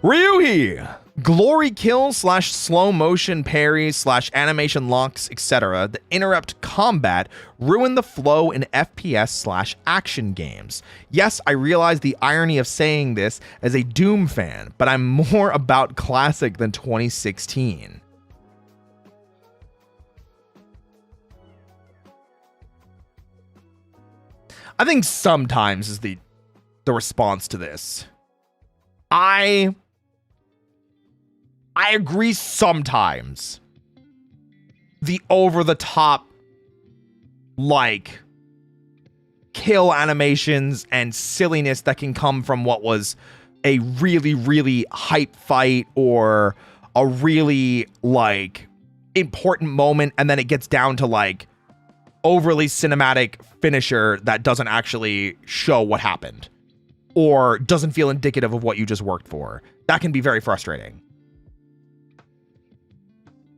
S1: Ryuhi. Glory kill / slow motion parries / animation locks, etc. that interrupt combat ruin the flow in FPS / action games. Yes, I realize the irony of saying this as a Doom fan, but I'm more about classic than 2016. I think sometimes is the response to this. I agree sometimes. The over-the-top, like, kill animations and silliness that can come from what was a really, really hype fight or a really, like, important moment, and then it gets down to, like, overly cinematic finisher that doesn't actually show what happened or doesn't feel indicative of what you just worked for. That can be very frustrating.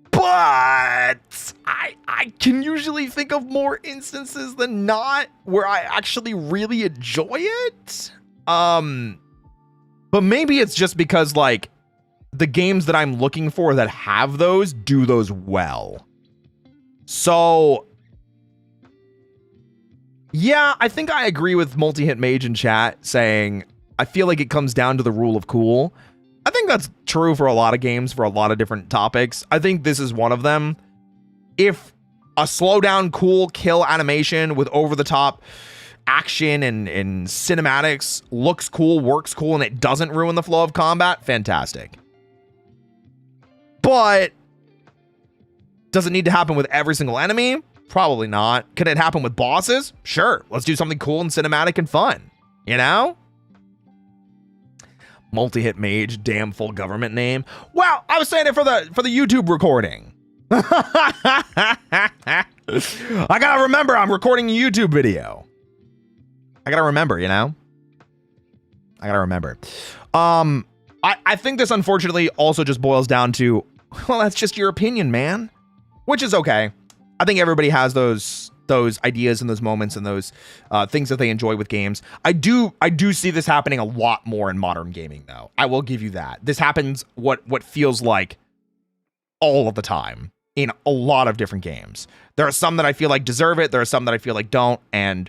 S1: But I can usually think of more instances than not where I actually really enjoy it. But maybe it's just because, like, the games that I'm looking for that have those do those well. So Yeah, I think I agree with Multi-Hit Mage in chat saying, I feel like it comes down to the rule of cool. I think that's true for a lot of games, for a lot of different topics. I think this is one of them. If a slowdown, cool kill animation with over-the-top action and cinematics looks cool, works cool, and it doesn't ruin the flow of combat, fantastic. But does it need to happen with every single enemy? Probably not. Can it happen with bosses? Sure. Let's do something cool and cinematic and fun. You know? Multi-Hit Mage, damn full government name. Well, I was saying it for the YouTube recording. I gotta remember I'm recording a YouTube video. I gotta remember, you know? I gotta remember. I think this unfortunately also just boils down to, well, that's just your opinion, man. Which is okay. I think everybody has those ideas and those moments and those things that they enjoy with games. I do see this happening a lot more in modern gaming, though. I will give you that. This happens what feels like all of the time in a lot of different games. There are some that I feel like deserve it. There are some that I feel like don't, and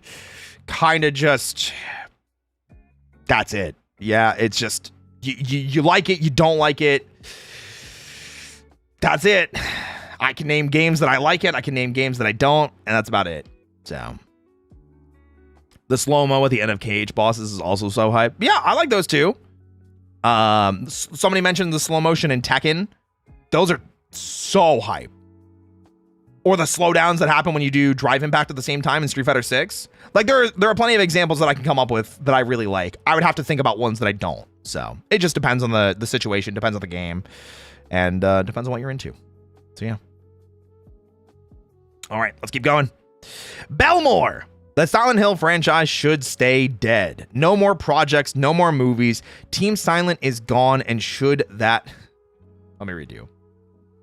S1: kind of just that's it. Yeah, it's just you like it, you don't like it. That's it. I can name games that I like it. I can name games that I don't, and that's about it. So the slow-mo at the end of Cage bosses is also so hype. Yeah, I like those too. Somebody mentioned the slow motion in Tekken. Those are so hype. Or the slowdowns that happen when you do drive impact at the same time in Street Fighter 6. Like there are plenty of examples that I can come up with that I really like. I would have to think about ones that I don't. So it just depends on the situation, depends on the game, and depends on what you're into. So yeah. All right, let's keep going. Belmore. The Silent Hill franchise should stay dead. No more projects, no more movies. Team Silent is gone, and should that... Let me read you.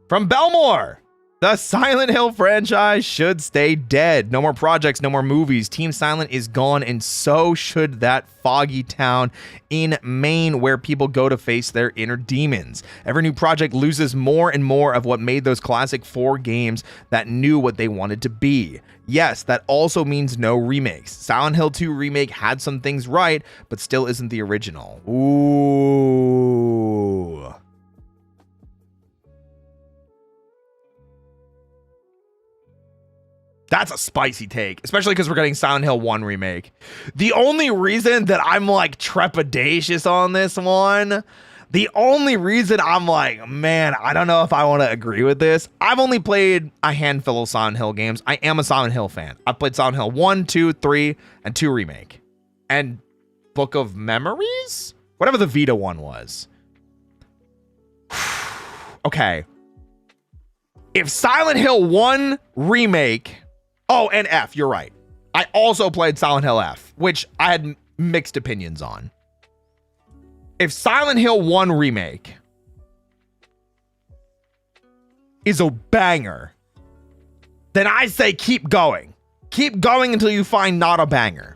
S1: From Belmore. The Silent Hill franchise should stay dead. No more projects, no more movies. Team Silent is gone, and so should that foggy town in Maine where people go to face their inner demons. Every new project loses more and more of what made those classic 4 games that knew what they wanted to be. Yes, that also means no remakes. Silent Hill 2 Remake had some things right, but still isn't the original. Ooh. That's a spicy take, especially because we're getting Silent Hill 1 Remake. The only reason that I'm like trepidatious on this one, the only reason I'm like, man, I don't know if I want to agree with this. I've only played a handful of Silent Hill games. I am a Silent Hill fan. I've played Silent Hill 1, 2, 3, and 2 Remake. And Book of Memories? Whatever the Vita one was. Okay. If Silent Hill 1 Remake... Oh, and F, you're right. I also played Silent Hill F, which I had mixed opinions on. If Silent Hill 1 Remake is a banger, then I say keep going. Keep going until you find not a banger.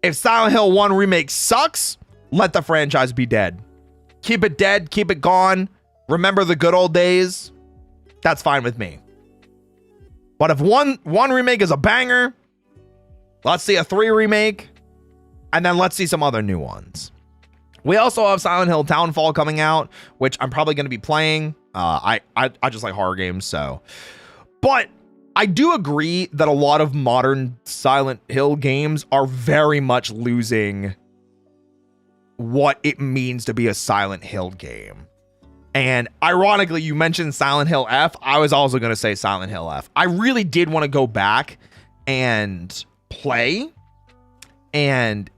S1: If Silent Hill 1 Remake sucks, let the franchise be dead. Keep it dead, keep it gone. Remember the good old days. That's fine with me. But if one remake is a banger, let's see a 3 remake, and then let's see some other new ones. We also have Silent Hill Townfall coming out, which I'm probably going to be playing. I just like horror games, so. But I do agree that a lot of modern Silent Hill games are very much losing what it means to be a Silent Hill game. And ironically, you mentioned Silent Hill F. I was also going to say Silent Hill F. I really did want to go back and play and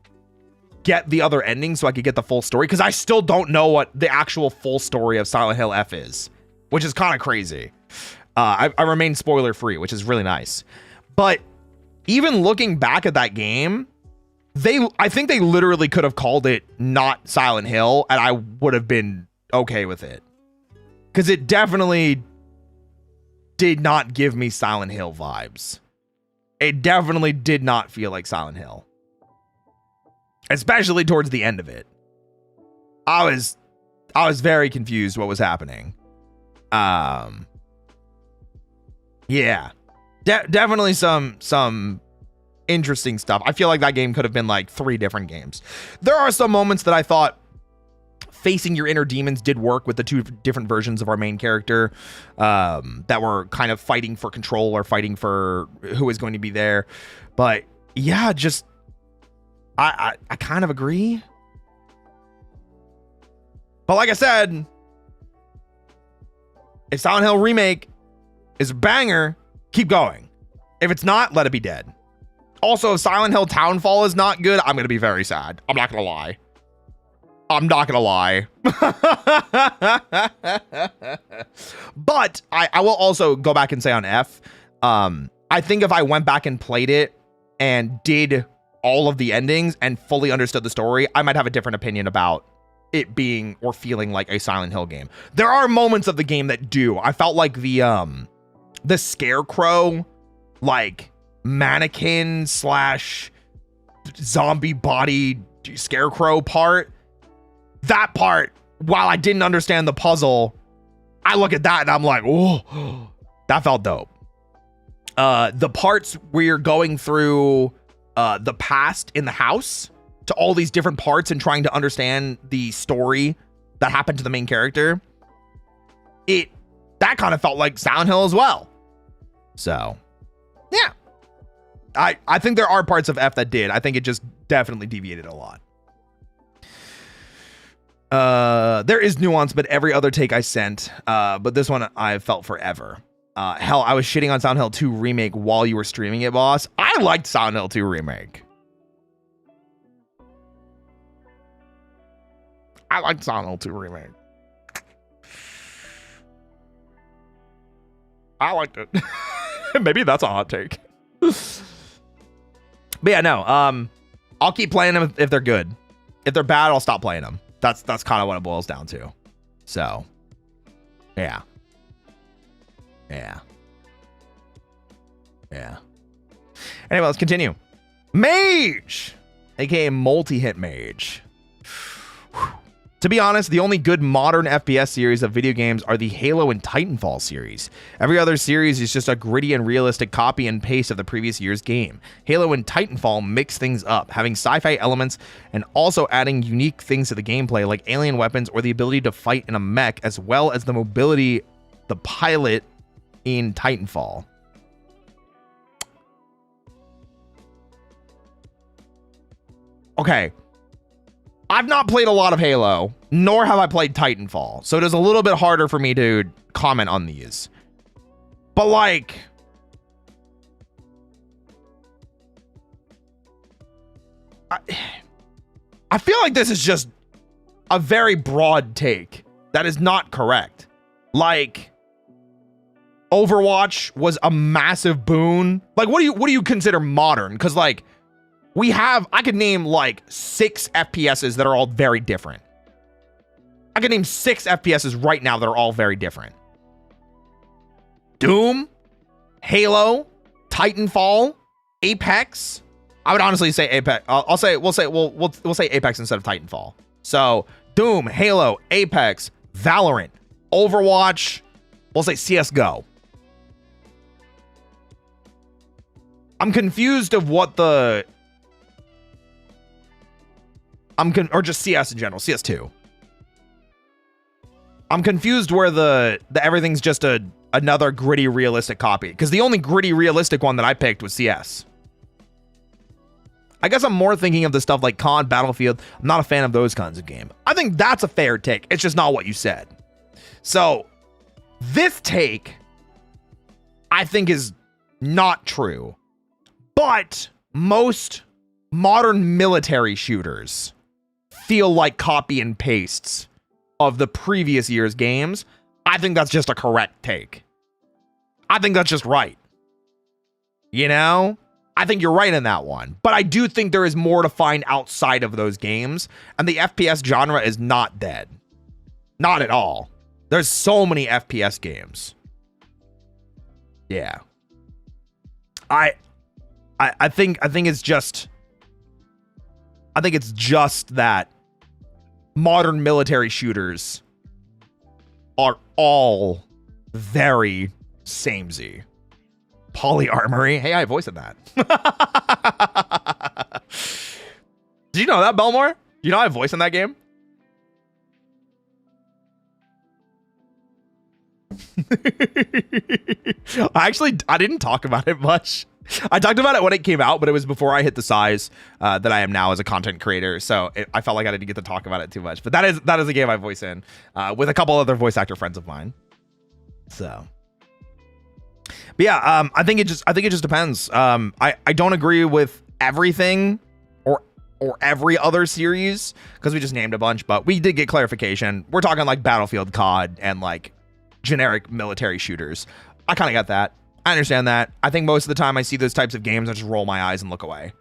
S1: get the other endings so I could get the full story, because I still don't know what the actual full story of Silent Hill F is, which is kind of crazy. I remain spoiler free, which is really nice. But even looking back at that game, I think they literally could have called it not Silent Hill, and I would have been okay with it. Because it definitely did not give me Silent Hill vibes. It definitely did not feel like Silent Hill. Especially towards the end of it. I was very confused what was happening. Yeah. Definitely some interesting stuff. I feel like that game could have been like 3 different games. There are some moments that I thought facing your inner demons did work with the 2 different versions of our main character that were kind of fighting for control or fighting for who is going to be there. But yeah, just I kind of agree. But like I said, if Silent Hill Remake is a banger, keep going. If it's not, let it be dead. Also, if Silent Hill Townfall is not good, I'm going to be very sad. I'm not going to lie. But I will also go back and say on F, I think if I went back and played it and did all of the endings and fully understood the story, I might have a different opinion about it being or feeling like a Silent Hill game. There are moments of the game that do. I felt like the scarecrow, like mannequin / zombie body scarecrow part, that part, while I didn't understand the puzzle, I look at that and I'm like, oh, that felt dope. The parts where you're going through the past in the house to all these different parts and trying to understand the story that happened to the main character, that kind of felt like Silent Hill as well. So, yeah. I think there are parts of F that did. I think it just definitely deviated a lot. There is nuance, but every other take I sent, but this one I felt forever. Hell, I was shitting on Silent Hill 2 Remake while you were streaming it, boss. I liked Silent Hill 2 Remake. I liked Silent Hill 2 Remake. I liked it. Maybe that's a hot take. But yeah, no. I'll keep playing them if they're good. If they're bad, I'll stop playing them. That's kind of what it boils down to. So, yeah. Anyway, let's continue. Mage, aka multi-hit mage. To be honest, the only good modern FPS series of video games are the Halo and Titanfall series. Every other series is just a gritty and realistic copy and paste of the previous year's game. Halo and Titanfall mix things up, having sci-fi elements and also adding unique things to the gameplay like alien weapons or the ability to fight in a mech, as well as the mobility, the pilot in Titanfall. Okay. I've not played a lot of Halo, nor have I played Titanfall, so it is a little bit harder for me to comment on these. But like, I feel like this is just a very broad take that is not correct. Like, Overwatch was a massive boon. Like, what do you consider modern? Because like, I could name like 6 FPSs that are all very different. I could name 6 FPSs right now that are all very different. Doom, Halo, Titanfall, Apex. I would honestly say Apex. We'll say Apex instead of Titanfall. So Doom, Halo, Apex, Valorant, Overwatch. We'll say CS:GO. I'm confused of what the or just CS in general, CS2. I'm confused where the everything's just another gritty realistic copy, because the only gritty realistic one that I picked was CS. I guess I'm more thinking of the stuff like COD, Battlefield. I'm not a fan of those kinds of game. I think that's a fair take. It's just not what you said. So this take, I think, is not true. But most modern military shooters feel like copy and pastes of the previous year's games. I think that's just a correct take. I think that's just right. You know? I think you're right in that one. But I do think there is more to find outside of those games, and the FPS genre is not dead. Not at all. There's so many FPS games. Yeah. I think it's just that modern military shooters are all very samey. Poly Armory. Hey, I voiced that. Did you know that, Belmore? You know I voiced in that game? I didn't talk about it much. I talked about it when it came out, but it was before I hit the size that I am now as a content creator. So I felt like I didn't get to talk about it too much. But that is a game I voice in with a couple other voice actor friends of mine. So, but yeah, I think it just depends. I don't agree with everything or every other series because we just named a bunch, but we did get clarification. We're talking like Battlefield COD and like generic military shooters. I kind of got that. I understand that. I think most of the time I see those types of games, I just roll my eyes and look away.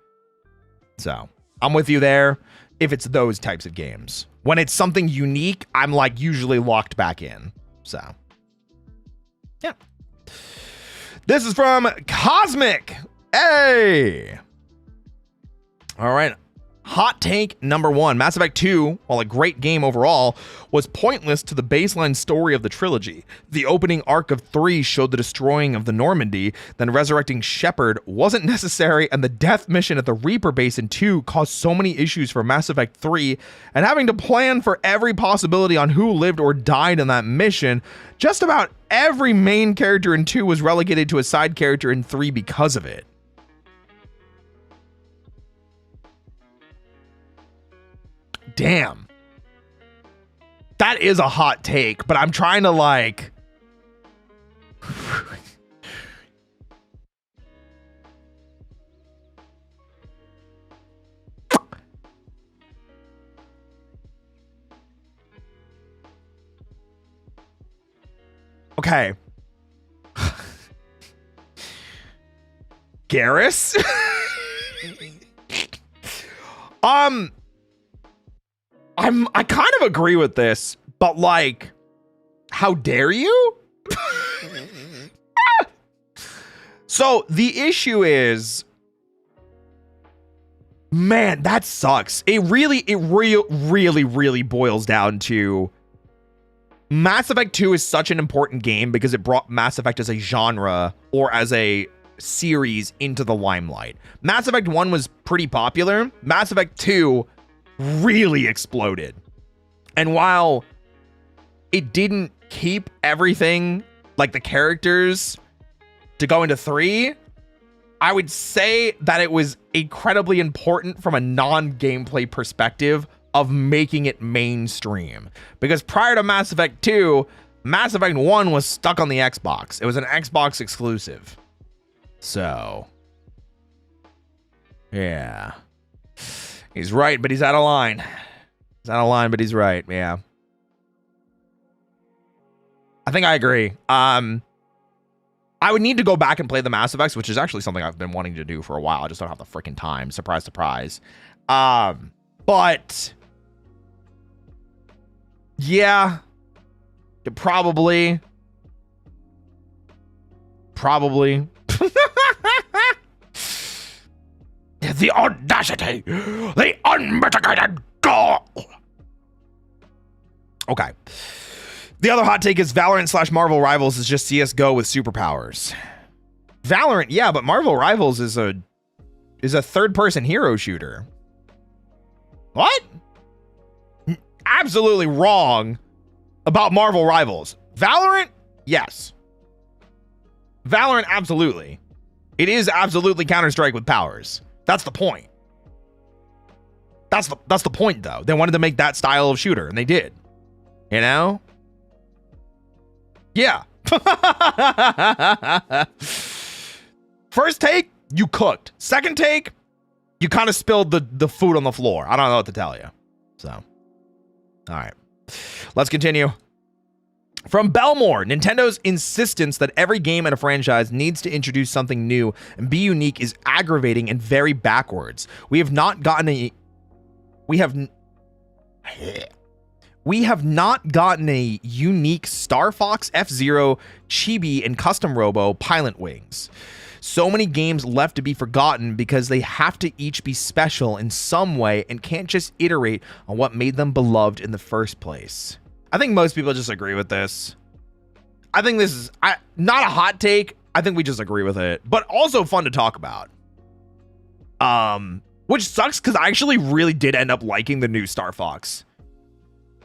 S1: So I'm with you there if it's those types of games. When it's something unique, I'm like usually locked back in. So yeah. This is from Cosmic. Hey. All right. Hot take number 1. Mass Effect 2, while a great game overall, was pointless to the baseline story of the trilogy. The opening arc of 3 showed the destroying of the Normandy, then resurrecting Shepard wasn't necessary, and the death mission at the Reaper base in 2 caused so many issues for Mass Effect 3, and having to plan for every possibility on who lived or died in that mission. Just about every main character in 2 was relegated to a side character in 3 because of it. Damn. That is a hot take, but I'm trying to like... Okay. Garrus? I kind of agree with this, but like, how dare you? So the issue is, man, that sucks. It really boils down to Mass Effect 2 is such an important game because it brought Mass Effect as a genre or as a series into the limelight. Mass Effect 1 was pretty popular. Mass Effect 2 really exploded. And while it didn't keep everything, like the characters, to go into 3, I would say that it was incredibly important from a non-gameplay perspective of making it mainstream. Because prior to Mass Effect 2, Mass Effect 1 was stuck on the Xbox. It was an Xbox exclusive. So, yeah. He's right, but he's out of line. He's out of line, but he's right. Yeah. I think I agree. I would need to go back and play the Mass Effects, which is actually something I've been wanting to do for a while. I just don't have the freaking time. Surprise, surprise. But yeah, probably. The audacity, the unmitigated gall. Okay. The other hot take is Valorant / Marvel Rivals is just CS:GO with superpowers. Valorant, yeah, but Marvel Rivals is a third-person hero shooter. What? Absolutely wrong about Marvel Rivals. Valorant, yes. Valorant, absolutely. It is absolutely Counter-Strike with powers. That's the point. That's the point, though. They wanted to make that style of shooter, and they did. You know? Yeah. First take, you cooked. Second take, you kind of spilled the food on the floor. I don't know what to tell you. So, all right. Let's continue. From Belmore, Nintendo's insistence that every game in a franchise needs to introduce something new and be unique is aggravating and very backwards. We have not gotten a unique Star Fox, F-Zero, Chibi, and Custom Robo Pilot Wings. So many games left to be forgotten because they have to each be special in some way and can't just iterate on what made them beloved in the first place. I think most people just agree with this. I think this is not a hot take. I think we just agree with it, but also fun to talk about. Which sucks because I actually really did end up liking the new Star Fox.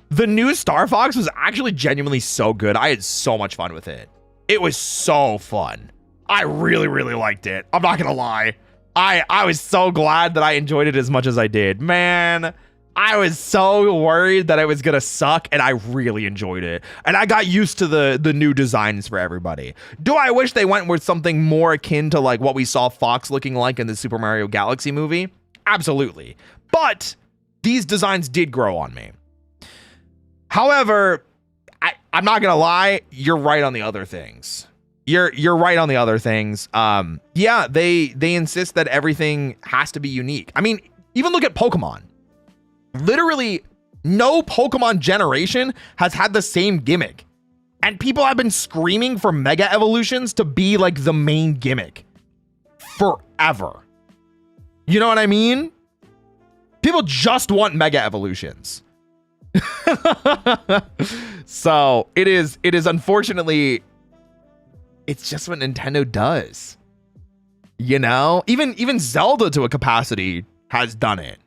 S1: The new Star Fox was actually genuinely so good. I had so much fun with it. It was so fun. I really, really liked it. I'm not gonna lie. I was so glad that I enjoyed it as much as I did. Man, I was so worried that it was gonna suck, and I really enjoyed it. And I got used to the new designs for everybody. Do I wish they went with something more akin to like what we saw Fox looking like in the Super Mario Galaxy movie? Absolutely. But these designs did grow on me. However, I'm not gonna lie, you're right on the other things. You're right on the other things. Yeah, they insist that everything has to be unique. I mean, even look at Pokemon. Literally, no Pokemon generation has had the same gimmick. And people have been screaming for Mega Evolutions to be like the main gimmick forever. You know what I mean? People just want Mega Evolutions. So it is unfortunately, it's just what Nintendo does. You know, even Zelda to a capacity has done it.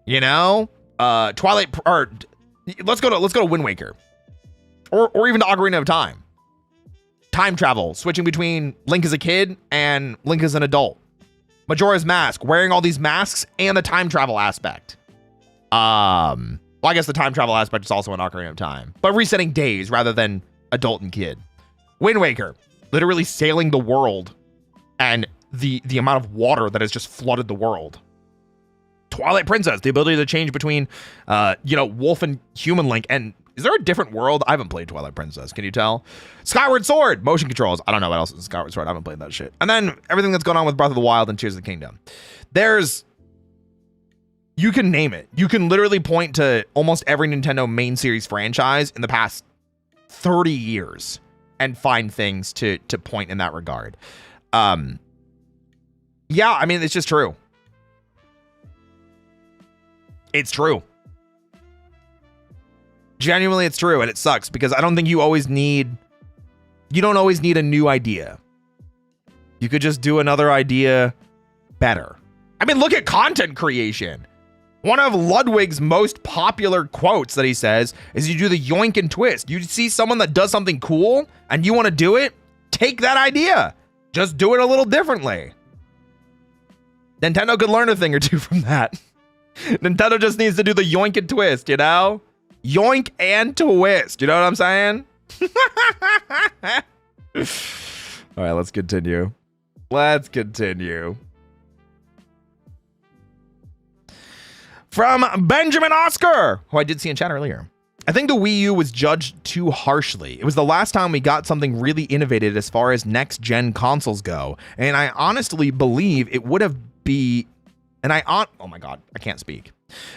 S1: You know, Twilight, or let's go to Wind Waker, or even Ocarina of Time. Time travel, switching between Link as a kid and Link as an adult. Majora's Mask, wearing all these masks, and the time travel aspect. Well, I guess the time travel aspect is also an Ocarina of Time, but resetting days rather than adult and kid. Wind Waker, literally sailing the world and the amount of water that has just flooded the world. Twilight Princess, the ability to change between, wolf and human Link. And is there a different world? I haven't played Twilight Princess. Can you tell? Skyward Sword, motion controls. I don't know what else is Skyward Sword. I haven't played that shit. And then everything that's going on with Breath of the Wild and Tears of the Kingdom. You can name it. You can literally point to almost every Nintendo main series franchise in the past 30 years and find things to point in that regard. Yeah, I mean, it's just true. It's true. Genuinely, it's true, and it sucks because I don't think you don't always need a new idea. You could just do another idea better. I mean, look at content creation. One of Ludwig's most popular quotes that he says is you do the yoink and twist. You see someone that does something cool and you want to do it, take that idea. Just do it a little differently. Nintendo could learn a thing or two from that. Nintendo just needs to do the yoink and twist, you know? Yoink and twist. You know what I'm saying? All right, let's continue. From Benjamin Oscar, who I did see in chat earlier. I think the Wii U was judged too harshly. It was the last time we got something really innovative as far as next-gen consoles go. And I honestly believe it would have been... oh my God, I can't speak.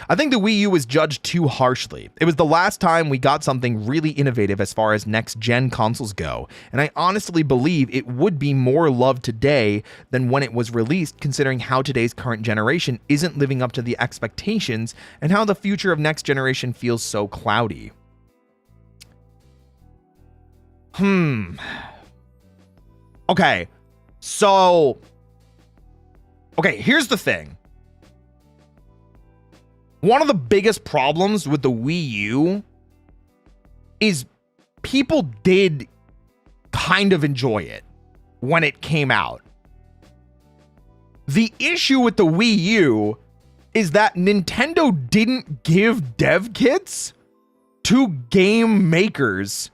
S1: I think the Wii U was judged too harshly. It was the last time we got something really innovative as far as next-gen consoles go, and I honestly believe it would be more loved today than when it was released, considering how today's current generation isn't living up to the expectations and how the future of next generation feels so cloudy. Okay, here's the thing. One of the biggest problems with the Wii U is people did kind of enjoy it when it came out. The issue with the Wii U is that Nintendo didn't give dev kits to game makers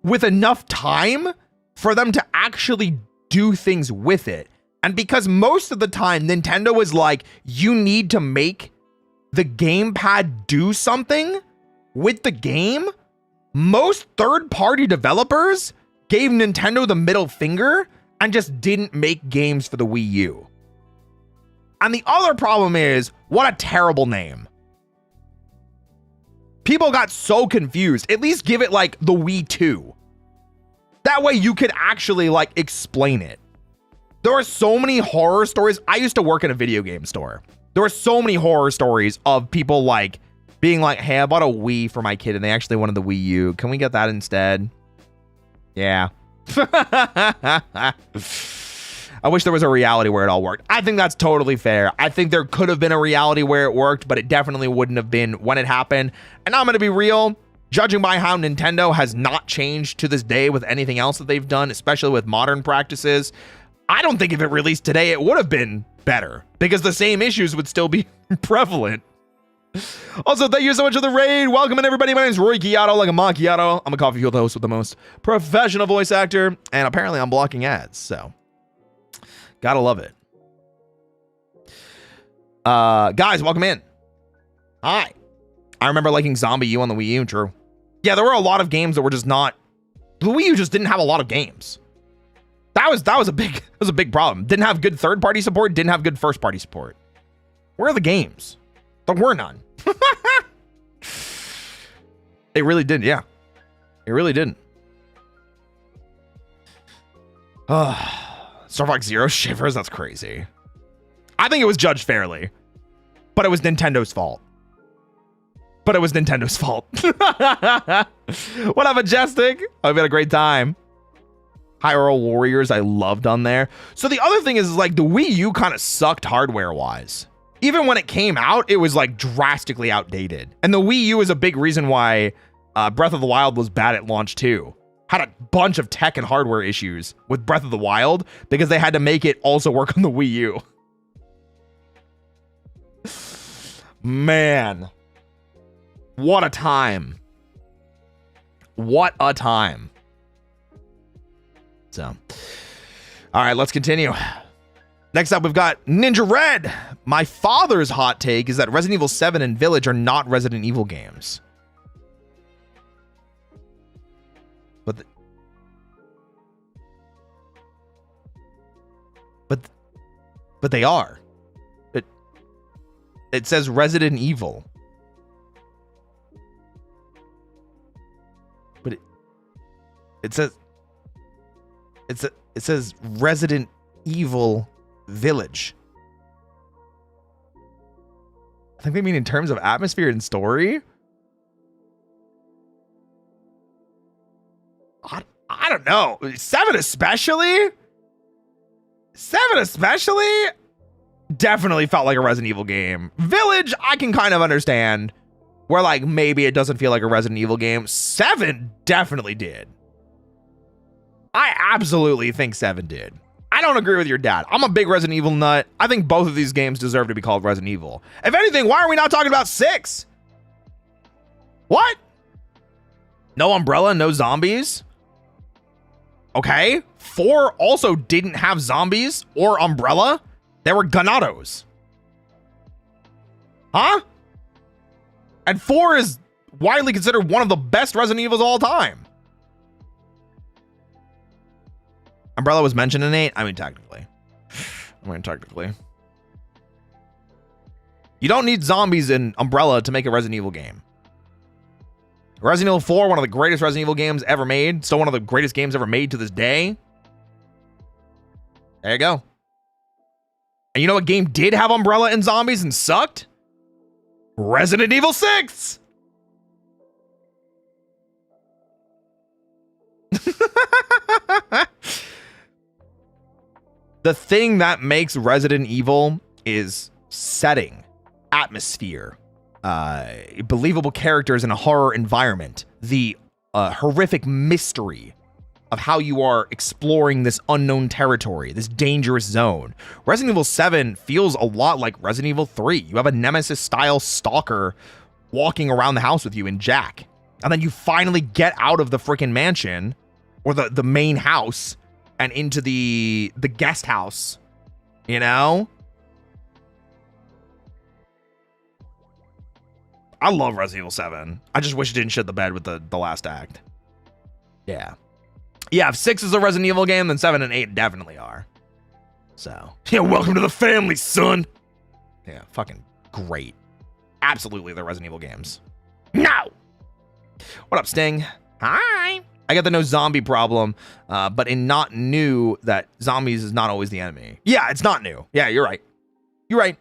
S1: with enough time for them to actually do things with it. And because most of the time Nintendo was like, you need to make the gamepad do something with the game, most third-party developers gave Nintendo the middle finger and just didn't make games for the Wii U. And the other problem is, what a terrible name. People got so confused. At least give it like the Wii 2. That way you could actually like explain it. There are so many horror stories. I used to work in a video game store. There were so many horror stories of people like being like, hey, I bought a Wii for my kid and they actually wanted the Wii U. Can we get that instead? Yeah. I wish there was a reality where it all worked. I think that's totally fair. I think there could have been a reality where it worked, but it definitely wouldn't have been when it happened. And I'm going to be real. Judging by how Nintendo has not changed to this day with anything else that they've done, especially with modern practices, I don't think if it released today, it would have been better because the same issues would still be prevalent. Also, thank you so much for the raid. Welcome in, everybody. My name is Roy Chiato, like a macchiato. I'm a coffee field host with the most professional voice actor, and apparently I'm blocking ads, so gotta love it. Guys, welcome in. Hi. I remember liking Zombie U on the Wii U. True. Yeah, there were a lot of games that were just not. The Wii U just didn't have a lot of games. That was a big problem. Didn't have good third-party support. Didn't have good first-party support. Where are the games? There were none. It really didn't. Yeah, it really didn't. Star Fox Zero shivers. That's crazy. I think it was judged fairly, but it was Nintendo's fault. What up, Majestic? I've had a great time. Hyrule Warriors, I loved on there. So the other thing is like the Wii U kind of sucked hardware wise. Even when it came out, it was like drastically outdated. And the Wii U is a big reason why Breath of the Wild was bad at launch too. Had a bunch of tech and hardware issues with Breath of the Wild because they had to make it also work on the Wii U. Man. What a time. What a time. So, all right, let's continue. Next up, we've got Ninja Red. My father's hot take is that Resident Evil 7 and Village are not Resident Evil games. But they are. It says Resident Evil. But it says Resident Evil Village. I think they mean in terms of atmosphere and story. I don't know. 7 especially? Definitely felt like a Resident Evil game. Village, I can kind of understand. Where like maybe it doesn't feel like a Resident Evil game. 7 definitely did. I absolutely think 7 did. I don't agree with your dad. I'm a big Resident Evil nut. I think both of these games deserve to be called Resident Evil. If anything, why are we not talking about 6? What? No Umbrella, no zombies? Okay. 4 also didn't have zombies or Umbrella. They were Ganados. Huh? And 4 is widely considered one of the best Resident Evils of all time. Umbrella was mentioned in 8. I mean, technically. You don't need zombies in Umbrella to make a Resident Evil game. Resident Evil 4, one of the greatest Resident Evil games ever made. Still one of the greatest games ever made to this day. There you go. And you know what game did have Umbrella and zombies and sucked? Resident Evil 6! The thing that makes Resident Evil is setting, atmosphere, believable characters in a horror environment, the horrific mystery of how you are exploring this unknown territory, this dangerous zone. Resident Evil 7 feels a lot like Resident Evil 3. You have a Nemesis-style stalker walking around the house with you in Jack. And then you finally get out of the freaking mansion, or the main house, and into the guest house, you know? I love Resident Evil 7. I just wish it didn't shit the bed with the last act. Yeah. Yeah, if 6 is a Resident Evil game, then 7 and 8 definitely are. So, yeah, welcome to the family, son. Yeah, fucking great. Absolutely the Resident Evil games. No! What up, Sting? Hi! I got the no zombie problem, but in not new, that zombies is not always the enemy. Yeah, it's not new. Yeah, you're right. You're right.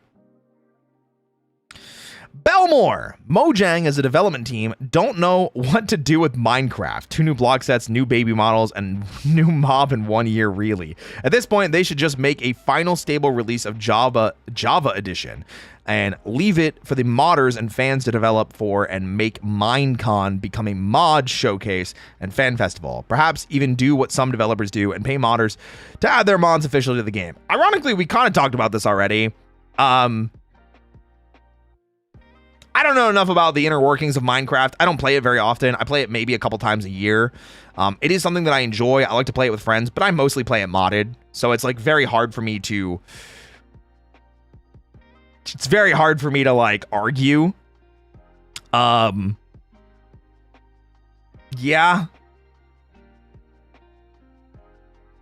S1: Belmore, Mojang as a development team don't know what to do with Minecraft. 2 new block sets, new baby models, and new mob in 1 year, really. At this point, they should just make a final stable release of Java Edition and leave it for the modders and fans to develop for and make Minecon become a mod showcase and fan festival. Perhaps even do what some developers do and pay modders to add their mods officially to the game. Ironically, we kind of talked about this already. I don't know enough about the inner workings of Minecraft. I don't play it very often. I play it maybe a couple times a year. It is something that I enjoy. I like to play it with friends, but I mostly play it modded. So it's like very hard for me to... It's very hard for me to like argue. Yeah.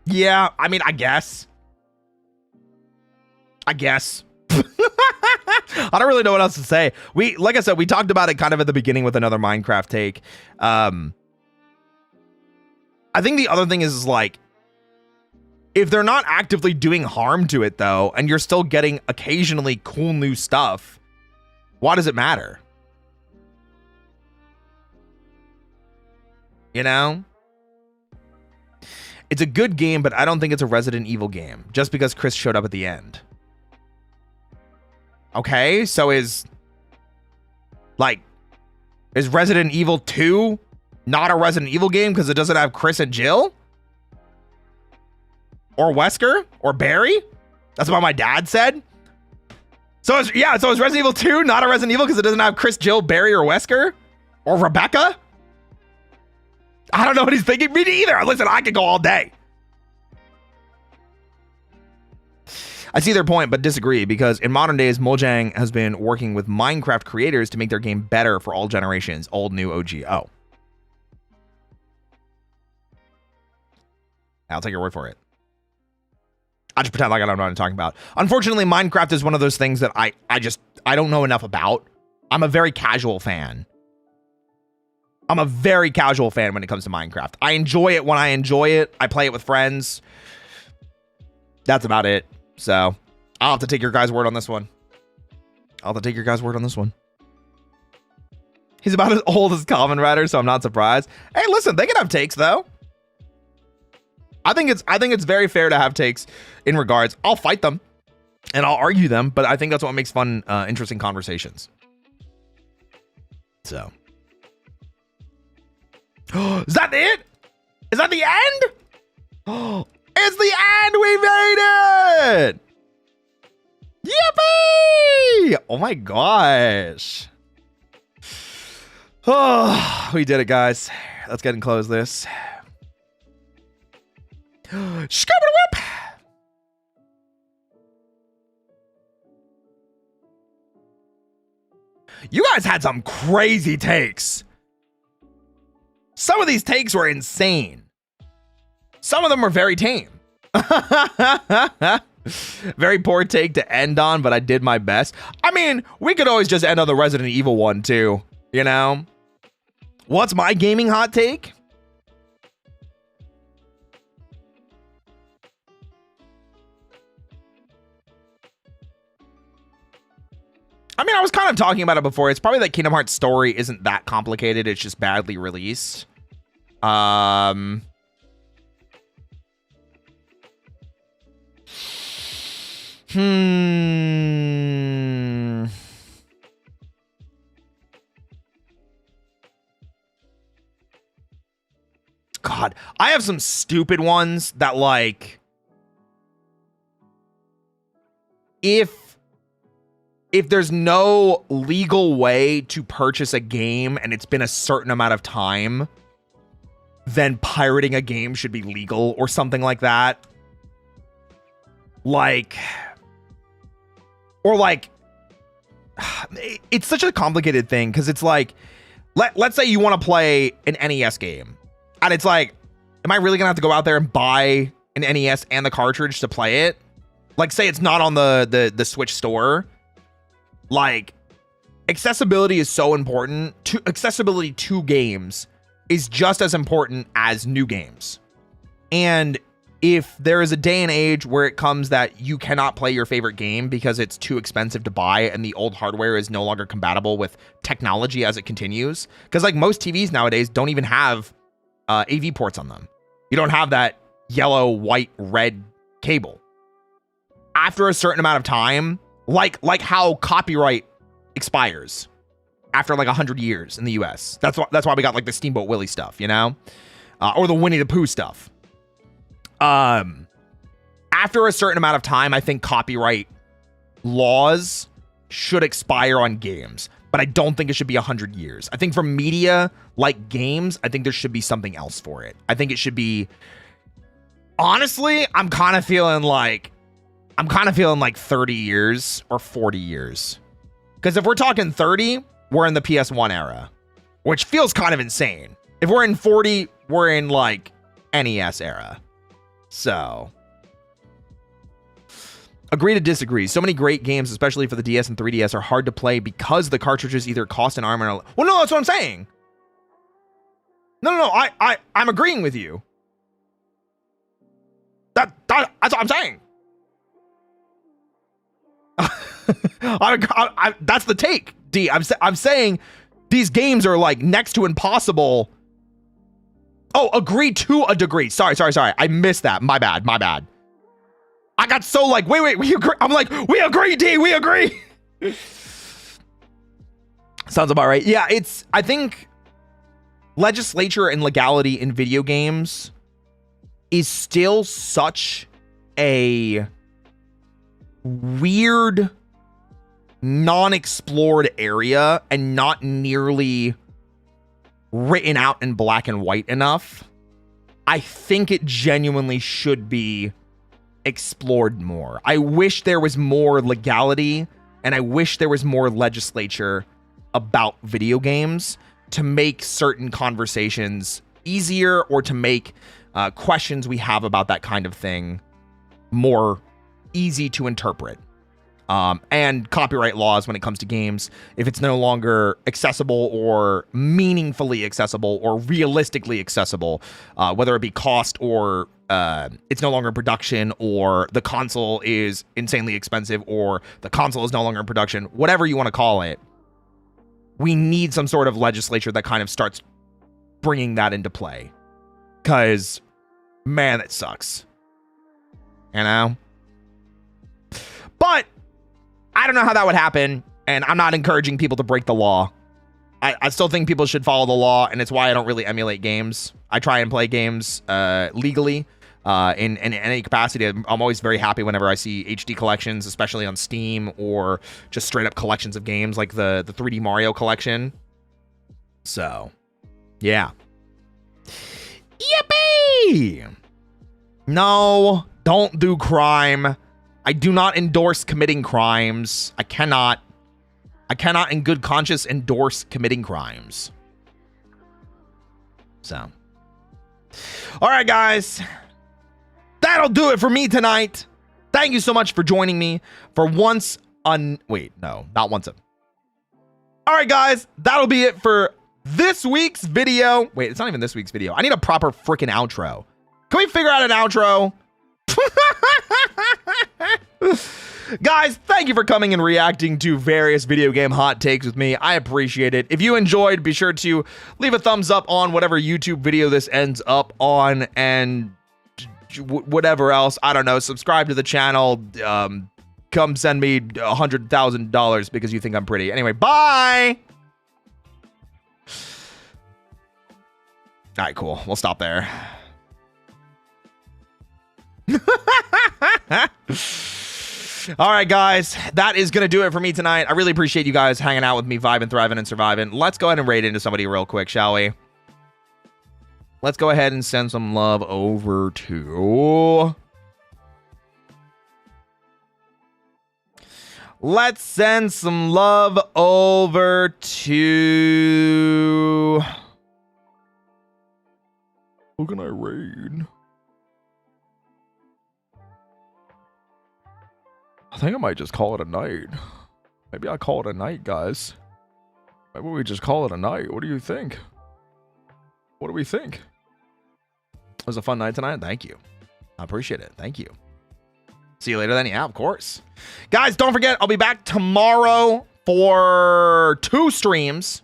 S1: Yeah, I mean, I guess. I don't really know what else to say. Like I said, we talked about it kind of at the beginning with another Minecraft take. I think the other thing is like, if they're not actively doing harm to it though, and you're still getting occasionally cool new stuff, why does it matter? You know? It's a good game, but I don't think it's a Resident Evil game, just because Chris showed up at the end. Okay, so is Resident Evil 2 not a Resident Evil game because it doesn't have Chris and Jill? Or Wesker? Or Barry? That's what my dad said. So is Resident Evil 2 not a Resident Evil because it doesn't have Chris, Jill, Barry, or Wesker? Or Rebecca? I don't know what he's thinking. Me neither. Listen, I could go all day. I see their point, but disagree, because in modern days, Mojang has been working with Minecraft creators to make their game better for all generations, old, new, OG. Oh. I'll take your word for it. I'll just pretend like I don't know what I'm talking about. Unfortunately, Minecraft is one of those things that I don't know enough about. I'm a very casual fan. I'm a very casual fan when it comes to Minecraft. I enjoy it when I enjoy it. I play it with friends. That's about it. So I'll have to take your guys' word on this one. He's about as old as Common Rider, so I'm not surprised. Hey, listen, they can have takes though. I think it's very fair to have takes in regards. I'll fight them and I'll argue them, but I think that's what makes fun, interesting conversations. So. Is that it? Is that the end? Oh, it's the end. We made it. Yippee! Oh my gosh. Oh, we did it, guys. Let's get and close this. Scooby-Whoop! You guys had some crazy takes. Some of these takes were insane. Some of them were very tame. Very poor take to end on, but I did my best. I mean, we could always just end on the Resident Evil one too, you know? What's my gaming hot take? I mean, I was kind of talking about it before. It's probably that Kingdom Hearts story isn't that complicated. It's just badly released. God, I have some stupid ones that, like, if there's no legal way to purchase a game and it's been a certain amount of time, then pirating a game should be legal or something like that. Like, or like, it's such a complicated thing because it's like, let's say you want to play an NES game and it's like, am I really gonna have to go out there and buy an NES and the cartridge to play it? Like, say it's not on the Switch store. Like, accessibility is so important. Accessibility to games is just as important as new games. And if there is a day and age where it comes that you cannot play your favorite game because it's too expensive to buy and the old hardware is no longer compatible with technology as it continues, because like most TVs nowadays don't even have AV ports on them. You don't have that yellow, white, red cable. After a certain amount of time, like how copyright expires after like 100 years in the US. That's why we got like the Steamboat Willie stuff, you know? Or the Winnie the Pooh stuff. After a certain amount of time, I think copyright laws should expire on games, but I don't think it should be 100 years. I think for media like games, I think there should be something else for it. I think it should be, honestly, I'm kind of feeling like 30 years or 40 years. Because if we're talking 30, we're in the PS1 era, which feels kind of insane. If we're in 40, we're in like NES era. So, agree to disagree. So many great games, especially for the DS and 3DS, are hard to play because the cartridges either cost an arm and a... Well, no, that's what I'm saying. No, I'm agreeing with you. That's what I'm saying. That's the take, D. I'm saying these games are like next to impossible. Oh, agree to a degree. Sorry. I missed that. My bad. I got so like, wait, we agree. I'm like, we agree, D, we agree. Sounds about right. Yeah, I think legislature and legality in video games is still such a weird, non-explored area and not nearly written out in black and white enough. I think it genuinely should be explored more. I wish there was more legality and I wish there was more legislature about video games to make certain conversations easier or to make questions we have about that kind of thing more easy to interpret. And copyright laws when it comes to games, if it's no longer accessible or meaningfully accessible or realistically accessible, whether it be cost or it's no longer in production or the console is insanely expensive or the console is no longer in production, whatever you want to call it, we need some sort of legislature that kind of starts bringing that into play. Because, man, it sucks. You know? But I don't know how that would happen, and I'm not encouraging people to break the law. I still think people should follow the law, and it's why I don't really emulate games. I try and play games legally in any capacity. I'm always very happy whenever I see HD collections, especially on Steam, or just straight up collections of games like the 3D Mario collection. So, yeah. Yippee! No, don't do crime. I do not endorse committing crimes. I cannot in good conscience endorse committing crimes. So. All right, guys. That'll do it for me tonight. Thank you so much for joining me for once wait, no, not once. All right, guys. That'll be it for this week's video. Wait, it's not even this week's video. I need a proper freaking outro. Can we figure out an outro? Guys, thank you for coming and reacting to various video game hot takes with me. I appreciate it. If you enjoyed, be sure to leave a thumbs up on whatever YouTube video this ends up on, and whatever else. I don't know. Subscribe to the channel. Come send me $100,000 because you think I'm pretty. Anyway, bye. All right, cool. We'll stop there. All right, guys, that is gonna do it for me tonight. I really appreciate you guys hanging out with me, vibing, thriving, and surviving. Let's go ahead and raid into somebody real quick, shall we? Let's go ahead and send some love over to... Let's send some love over to... Who can I raid? I think I might just call it a night. Maybe I'll call it a night, guys. Maybe we just call it a night. What do you think? What do we think? It was a fun night tonight. Thank you. I appreciate it. Thank you. See you later then. Yeah, of course. Guys, don't forget, I'll be back tomorrow for 2 streams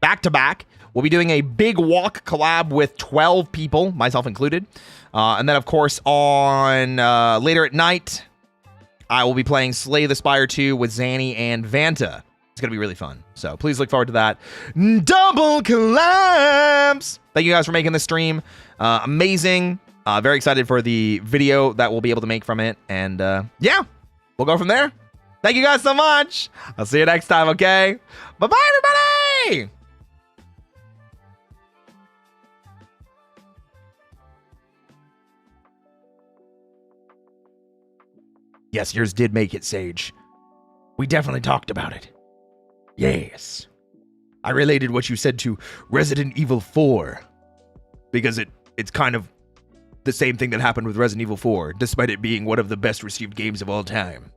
S1: back to back. We'll be doing a big walk collab with 12 people, myself included. And then, of course, on later at night, I will be playing Slay the Spire 2 with Zanny and Vanta. It's going to be really fun. So please look forward to that. Double collabs! Thank you guys for making this stream. Amazing. Very excited for the video that we'll be able to make from it. And yeah, we'll go from there. Thank you guys so much. I'll see you next time, okay? Bye-bye, everybody! Yes, yours did make it, Sage. We definitely talked about it. Yes. I related what you said to Resident Evil 4. Because it's kind of the same thing that happened with Resident Evil 4, despite it being one of the best received games of all time.